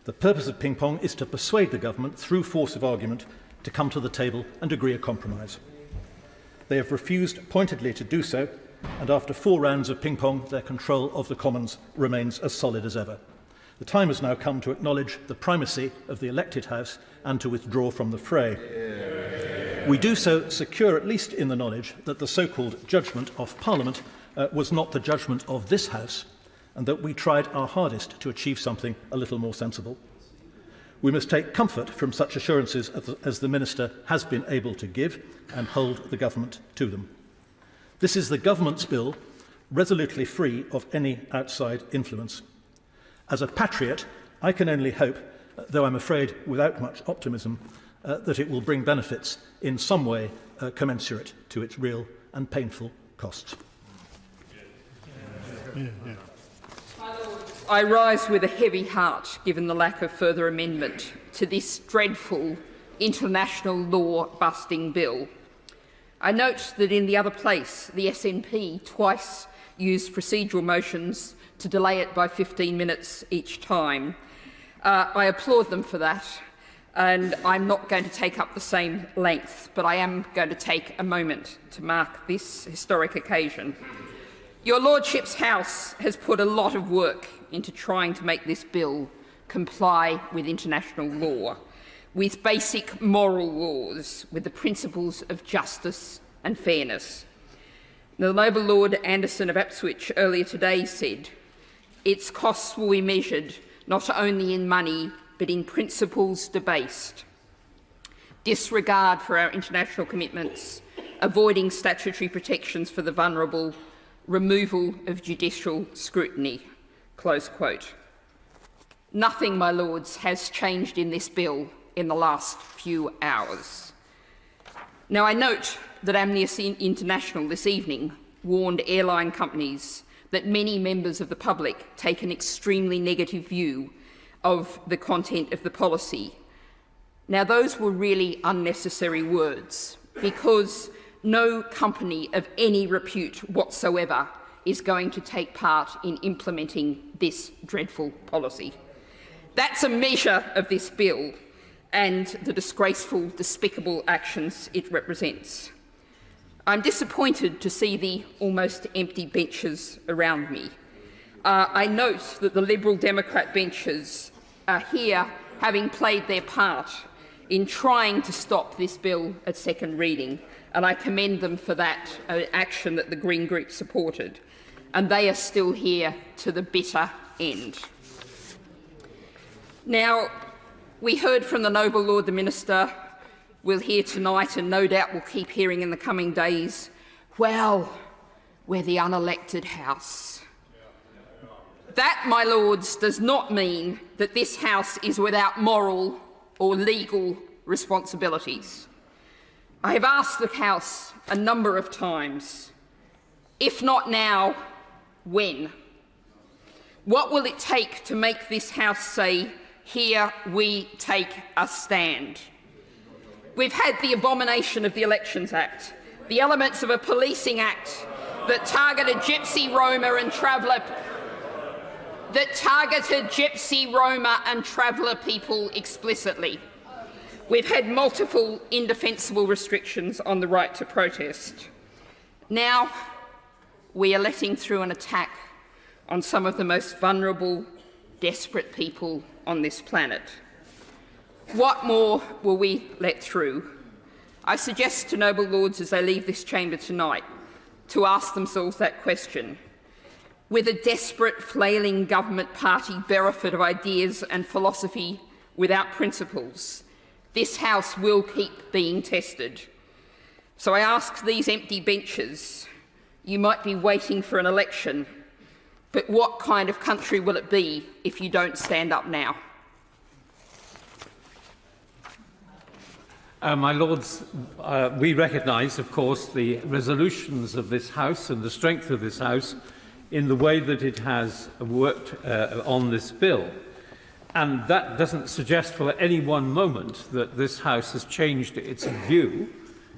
The purpose of ping-pong is to persuade the government, through force of argument, to come to the table and agree a compromise. They have refused pointedly to do so, and after 4 rounds of ping-pong, their control of the Commons remains as solid as ever. The time has now come to acknowledge the primacy of the elected House and to withdraw from the fray. We do so secure, at least in the knowledge, that the so-called judgment of Parliament was not the judgment of this House, and that we tried our hardest to achieve something a little more sensible. We must take comfort from such assurances as the Minister has been able to give and hold the government to them. This is the government's bill, resolutely free of any outside influence. As a patriot, I can only hope, though I'm afraid without much optimism, that it will bring benefits in some way commensurate to its real and painful costs. I rise with a heavy heart, given the lack of further amendment to this dreadful international law-busting bill. I note that in the other place, the SNP twice used procedural motions to delay it by 15 minutes each time. I applaud them for that, and I'm not going to take up the same length, but I am going to take a moment to mark this historic occasion. Your Lordship's House has put a lot of work into trying to make this bill comply with international law, with basic moral laws, with the principles of justice and fairness. The Noble Lord Anderson of Ipswich earlier today said, its costs will be measured not only in money, but in principles debased. Disregard for our international commitments, avoiding statutory protections for the vulnerable, removal of judicial scrutiny. Close quote. Nothing, my lords, has changed in this bill in the last few hours. Now, I note that Amnesty International this evening warned airline companies that many members of the public take an extremely negative view of the content of the policy. Now, those were really unnecessary words, because no company of any repute whatsoever is going to take part in implementing this dreadful policy. That's a measure of this bill and the disgraceful, despicable actions it represents. I'm disappointed to see the almost empty benches around me. I note that the Liberal Democrat benches are here having played their part in trying to stop this bill at second reading, and I commend them for that action that the Green Group supported. And they are still here to the bitter end. Now, we heard from the Noble Lord the Minister, we'll hear tonight, and no doubt we'll keep hearing in the coming days, well, we're the unelected House. That, my lords, does not mean that this House is without moral or legal responsibilities. I have asked the House a number of times, if not now, when? What will it take to make this House say, here we take a stand? We've had the abomination of the Elections Act, the elements of a policing act that targeted Gypsy, Roma and traveller people explicitly. We've had multiple indefensible restrictions on the right to protest. Now, we are letting through an attack on some of the most vulnerable, desperate people on this planet. What more will we let through? I suggest to noble lords as they leave this chamber tonight to ask themselves that question. With a desperate, flailing government party bereft of ideas and philosophy without principles, this House will keep being tested. So I ask these empty benches, you might be waiting for an election, but what kind of country will it be if you don't stand up now? My Lords, we recognise, of course, the resolutions of this House and the strength of this House in the way that it has worked on this bill. And that doesn't suggest for any one moment that this House has changed its view.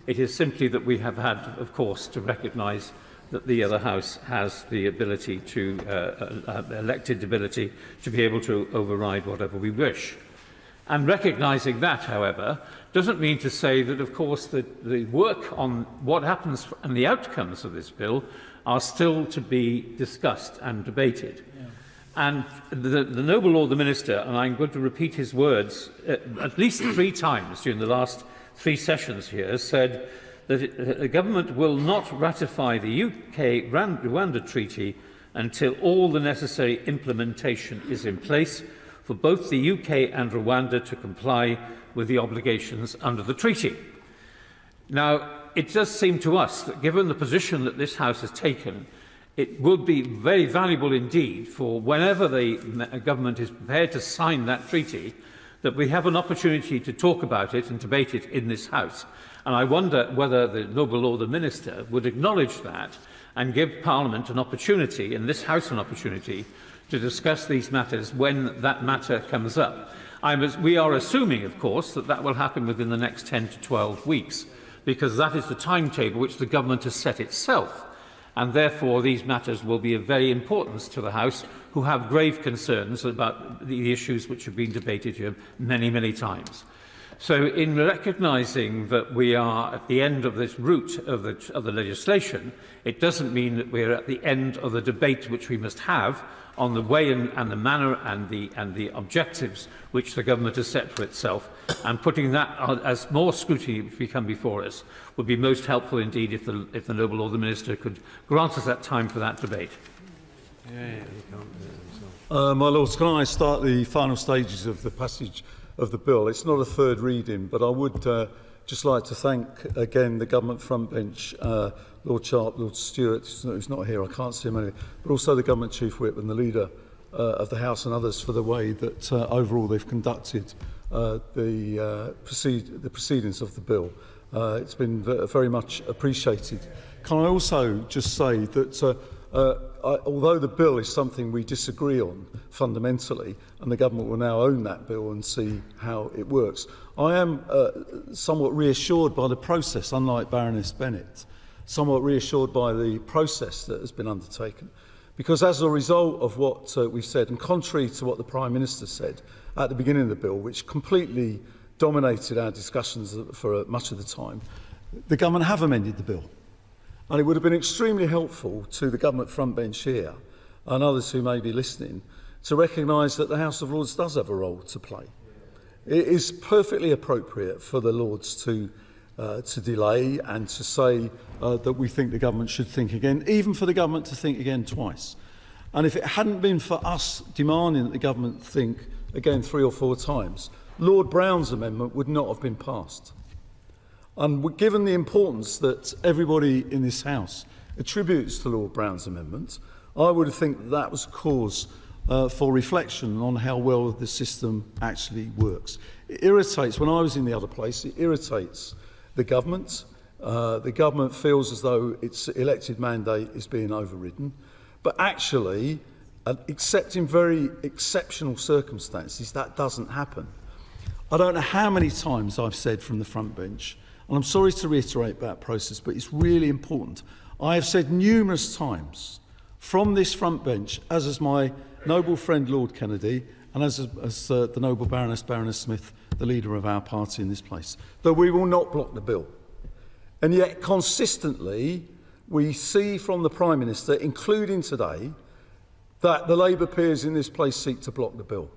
It is simply that we have had, of course, to recognise that the other House has the ability to, elected ability, to be able to override whatever we wish. And recognising that, however, doesn't mean to say that, of course, the work on what happens and the outcomes of this bill are still to be discussed and debated. Yeah. And the Noble Lord the Minister, and I'm going to repeat his words at least 3 times during the last 3 sessions here, said that the government will not ratify the UK-Rwanda Treaty until all the necessary implementation is in place for both the UK and Rwanda to comply with the obligations under the treaty. Now, it does seem to us that given the position that this House has taken, it would be very valuable indeed for whenever the government is prepared to sign that treaty, that we have an opportunity to talk about it and debate it in this House. And I wonder whether the Noble Lord the Minister would acknowledge that and give Parliament an opportunity, and this House an opportunity, to discuss these matters when that matter comes up. We are assuming, of course, that that will happen within the next 10 to 12 weeks, because that is the timetable which the government has set itself. And therefore, these matters will be of very importance to the House, who have grave concerns about the issues which have been debated here many, many times. So, in recognising that we are at the end of this route of the legislation, it doesn't mean that we are at the end of the debate which we must have on the way and the manner and the objectives which the government has set for itself, and putting that as more scrutiny which we come before us would be most helpful indeed if the Noble Lord the Minister could grant us that time for that debate. My Lords, can I start the final stages of the passage of the bill? It's not a third reading, but I would just like to thank again the government front bench, Lord Sharp, Lord Stewart, who's not here, I can't see him anyway, but also the government chief whip and the leader of the House and others for the way that overall they've conducted the proceedings of the bill. It's been very much appreciated. Can I also just say that although the bill is something we disagree on fundamentally, and the government will now own that bill and see how it works, I am somewhat reassured by the process, unlike Baroness Bennett, somewhat reassured by the process that has been undertaken. Because as a result of what we've said, and contrary to what the Prime Minister said at the beginning of the bill, which completely dominated our discussions for much of the time, the government have amended the bill. And it would have been extremely helpful to the government front bench here and others who may be listening to recognise that the House of Lords does have a role to play. It is perfectly appropriate for the Lords to delay and to say that we think the government should think again, even for the government to think again twice. And if it hadn't been for us demanding that the government think again 3 or 4 times, Lord Brown's amendment would not have been passed. And given the importance that everybody in this House attributes to Lord Brown's amendment, I would think that was cause for reflection on how well the system actually works. It irritates, when I was in the other place, it irritates the government. The government feels as though its elected mandate is being overridden. But actually, except in very exceptional circumstances, that doesn't happen. I don't know how many times I've said from the front bench, and I'm sorry to reiterate that process, but it's really important. I have said numerous times from this front bench, as is my noble friend Lord Kennedy, and as the noble Baroness Smith, the leader of our party in this place, that we will not block the bill. And yet consistently we see from the Prime Minister, including today, that the Labour peers in this place seek to block the bill.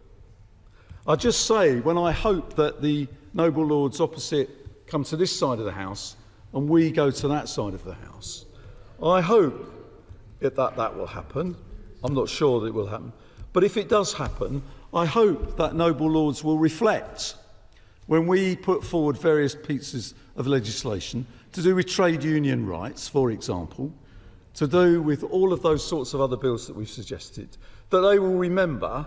I just say, when I hope that the noble Lords opposite come to this side of the House and we go to that side of the House, I hope that will happen. I'm not sure that it will happen. But if it does happen, I hope that noble Lords will reflect when we put forward various pieces of legislation to do with trade union rights, for example, to do with all of those sorts of other bills that we've suggested, that they will remember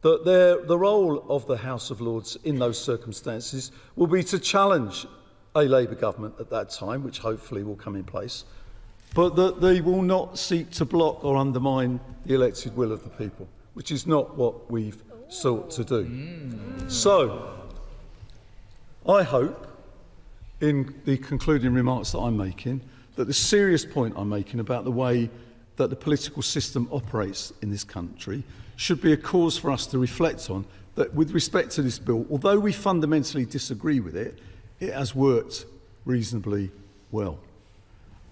that the role of the House of Lords in those circumstances will be to challenge a Labour government at that time, which hopefully will come in place, but that they will not seek to block or undermine the elected will of the people, which is not what we've sought to do. So, I hope, in the concluding remarks that I'm making, that the serious point I'm making about the way that the political system operates in this country should be a cause for us to reflect on, that with respect to this bill, although we fundamentally disagree with it, it has worked reasonably well.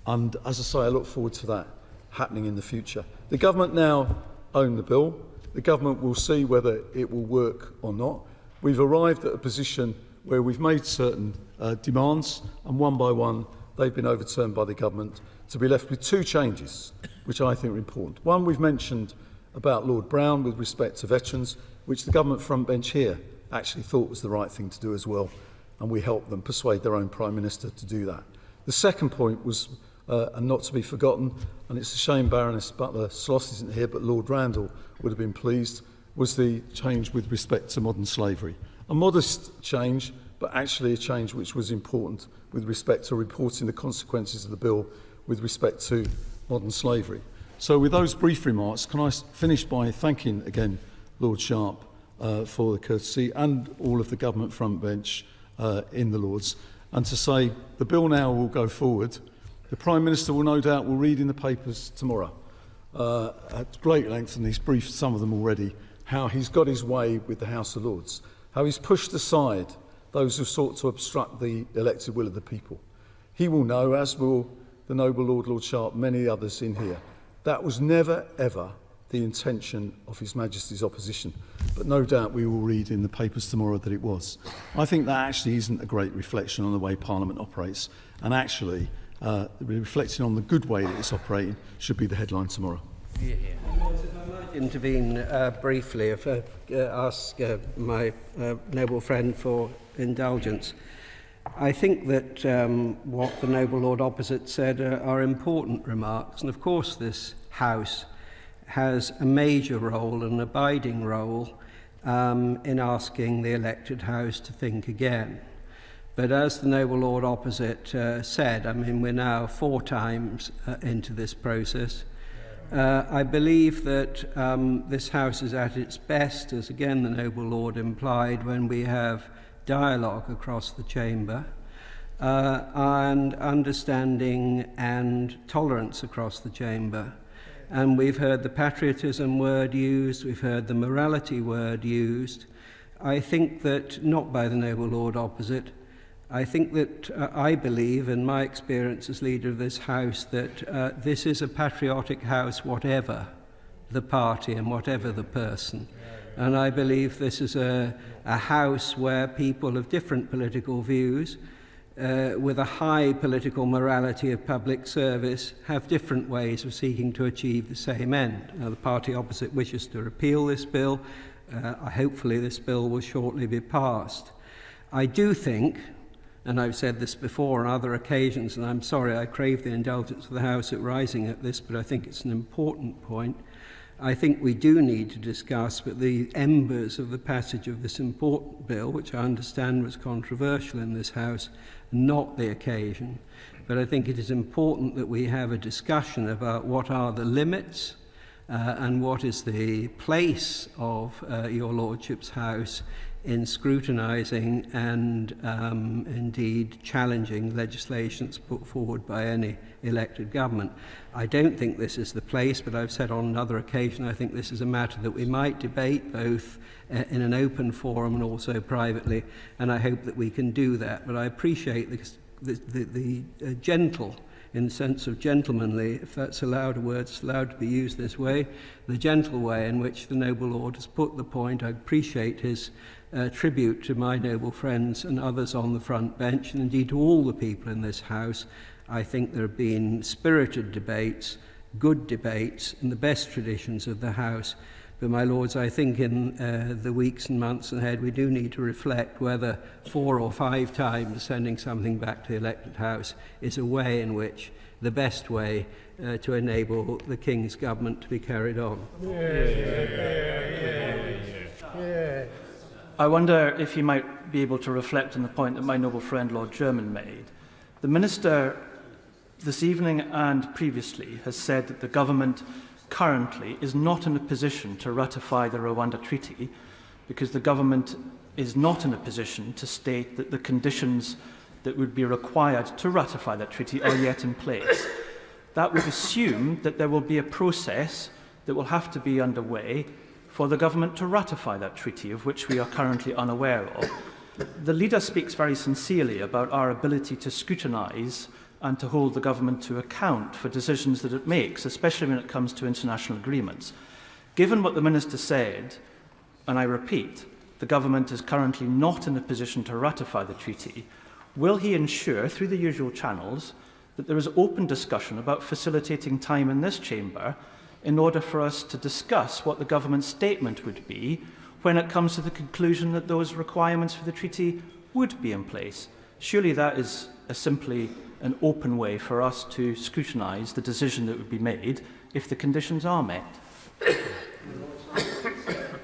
And as I say, I look forward to that happening in the future. The government now own the bill. The government will see whether it will work or not. We've arrived at a position where we've made certain demands, and one by one they've been overturned by the government, to be left with two changes, which I think are important. One, we've mentioned about Lord Brown with respect to veterans, which the government front bench here actually thought was the right thing to do as well, and we helped them persuade their own Prime Minister to do that. The second point was, and not to be forgotten, and it's a shame Baroness Butler-Sloss isn't here, but Lord Randall would have been pleased, was the change with respect to modern slavery. A modest change, but actually a change which was important with respect to reporting the consequences of the bill with respect to modern slavery. So with those brief remarks, can I finish by thanking again Lord Sharp for the courtesy and all of the government front bench in the Lords, and to say the bill now will go forward. The Prime Minister will no doubt will read in the papers tomorrow at great length, and he's briefed some of them already, how he's got his way with the House of Lords, how he's pushed aside those who sought to obstruct the elected will of the people. He will know, as will the noble Lord Sharp, many others in here, that was never ever the intention of His Majesty's opposition, but no doubt we will read in the papers tomorrow that it was. I think that actually isn't a great reflection on the way Parliament operates, and actually reflecting on the good way that it's operating should be the headline tomorrow. Intervene briefly if ask my noble friend for indulgence. I think that what the noble Lord opposite said are important remarks, and of course this House has a major role, an abiding role, in asking the elected House to think again. But as the noble Lord opposite said, I mean, we're now 4 times into this process. I believe that this House is at its best, as again the noble Lord implied, when we have dialogue across the chamber and understanding and tolerance across the chamber. And we've heard the patriotism word used, we've heard the morality word used. I think that, not by the noble Lord opposite, I think that I believe, in my experience as leader of this House, that this is a patriotic House, whatever the party and whatever the person. And I believe this is a House where people of different political views, with a high political morality of public service, have different ways of seeking to achieve the same end. Now, the party opposite wishes to repeal this bill. Hopefully this bill will shortly be passed. I do think, and I've said this before on other occasions, and I'm sorry I crave the indulgence of the House at rising at this, but I think it's an important point. I think we do need to discuss but the embers of the passage of this important bill, which I understand was controversial in this House, not the occasion. But I think it is important that we have a discussion about what are the limits and what is the place of your Lordship's House in scrutinising and indeed challenging legislations put forward by any elected government. I don't think this is the place, but I've said on another occasion I think this is a matter that we might debate both in an open forum and also privately, and I hope that we can do that. But I appreciate the gentle, in the sense of gentlemanly, if that's allowed, a word allowed to be used this way, the gentle way in which the noble Lord has put the point. I appreciate his tribute to my noble friends and others on the front bench, and indeed to all the people in this House. I think there have been spirited debates, good debates, in the best traditions of the House. But, my Lords, I think in the weeks and months ahead we do need to reflect whether 4 or 5 times sending something back to the elected House is a way in which, the best way to enable the King's government to be carried on. I wonder if you might be able to reflect on the point that my noble friend Lord German made. The Minister this evening and previously has said that the government currently is not in a position to ratify the Rwanda Treaty because the government is not in a position to state that the conditions that would be required to ratify that treaty are yet in place. That would assume that there will be a process that will have to be underway for the government to ratify that treaty, of which we are currently unaware of. The leader speaks very sincerely about our ability to scrutinise and to hold the government to account for decisions that it makes, especially when it comes to international agreements. Given what the Minister said, and I repeat, the government is currently not in a position to ratify the treaty, Will he ensure, through the usual channels, that there is open discussion about facilitating time in this chamber in order for us to discuss what the government's statement would be when it comes to the conclusion that those requirements for the treaty would be in place? Surely that is simply an open way for us to scrutinise the decision that would be made if the conditions are met.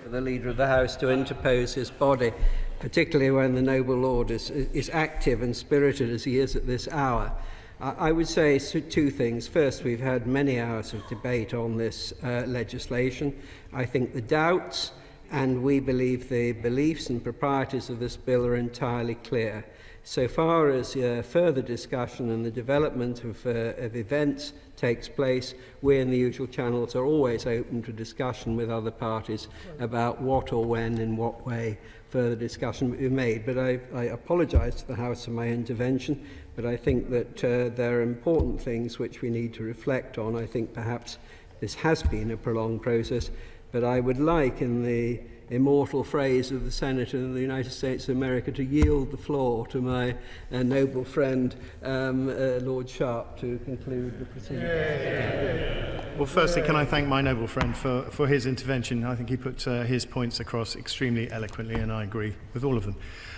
For the Leader of the House to interpose his body, particularly when the noble Lord is active and spirited as he is at this hour. I would say two things. First, we've had many hours of debate on this legislation. I think the doubts and we believe the beliefs and proprieties of this bill are entirely clear. So far as further discussion and the development of events takes place, we in the usual channels are always open to discussion with other parties about what or when, in what way further discussion will be made. But I apologise to the House for my intervention, but I think that there are important things which we need to reflect on. I think perhaps this has been a prolonged process, but I would like, in the immortal phrase of the Senator of the United States of America, to yield the floor to my noble friend, Lord Sharp, to conclude the proceedings. Well, firstly, can I thank my noble friend for his intervention? I think he put his points across extremely eloquently, and I agree with all of them.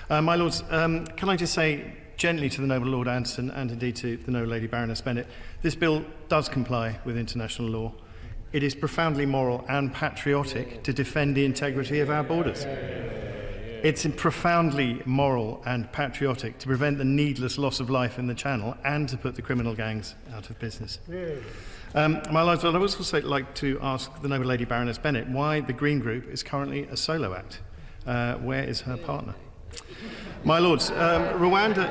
My Lords, can I just say gently to the noble Lord Anderson and indeed to the noble Lady Baroness Bennett, this bill does comply with international law. It is profoundly moral and patriotic to defend the integrity of our borders. It's profoundly moral and patriotic to prevent the needless loss of life in the Channel and to put the criminal gangs out of business. My Lords, I'd also like to ask the noble Lady Baroness Bennett why the Green Group is currently a solo act. Where is her partner? My Lords, Rwanda...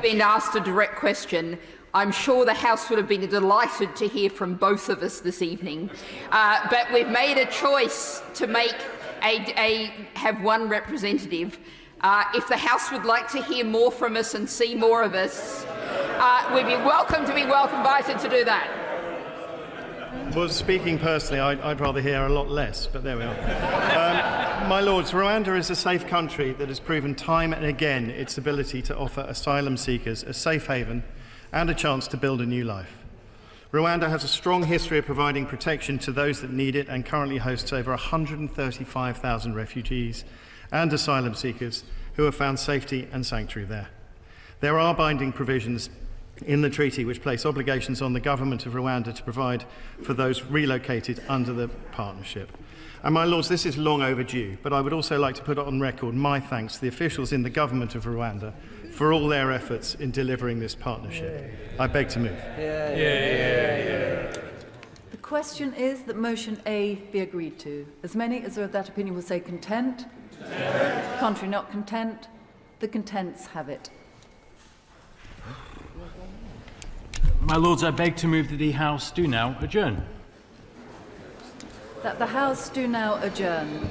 Been asked a direct question. I'm sure the House would have been delighted to hear from both of us this evening, but we've made a choice to make have one representative. If the House would like to hear more from us and see more of us, we'd be invited to do that. Well, speaking personally, I'd rather hear a lot less, but there we are. My Lords, Rwanda is a safe country that has proven time and again its ability to offer asylum seekers a safe haven and a chance to build a new life. Rwanda has a strong history of providing protection to those that need it and currently hosts over 135,000 refugees and asylum seekers who have found safety and sanctuary there. There are binding provisions in the treaty which place obligations on the government of Rwanda to provide for those relocated under the partnership. And my Lords, this is long overdue, but I would also like to put on record my thanks to the officials in the government of Rwanda for all their efforts in delivering this partnership. I beg to move. The question is that motion A be agreed to. As many as are of that opinion will say content. Contrary, not content. The contents have it. My Lords, I beg to move that the House do now adjourn. That the House do now adjourn.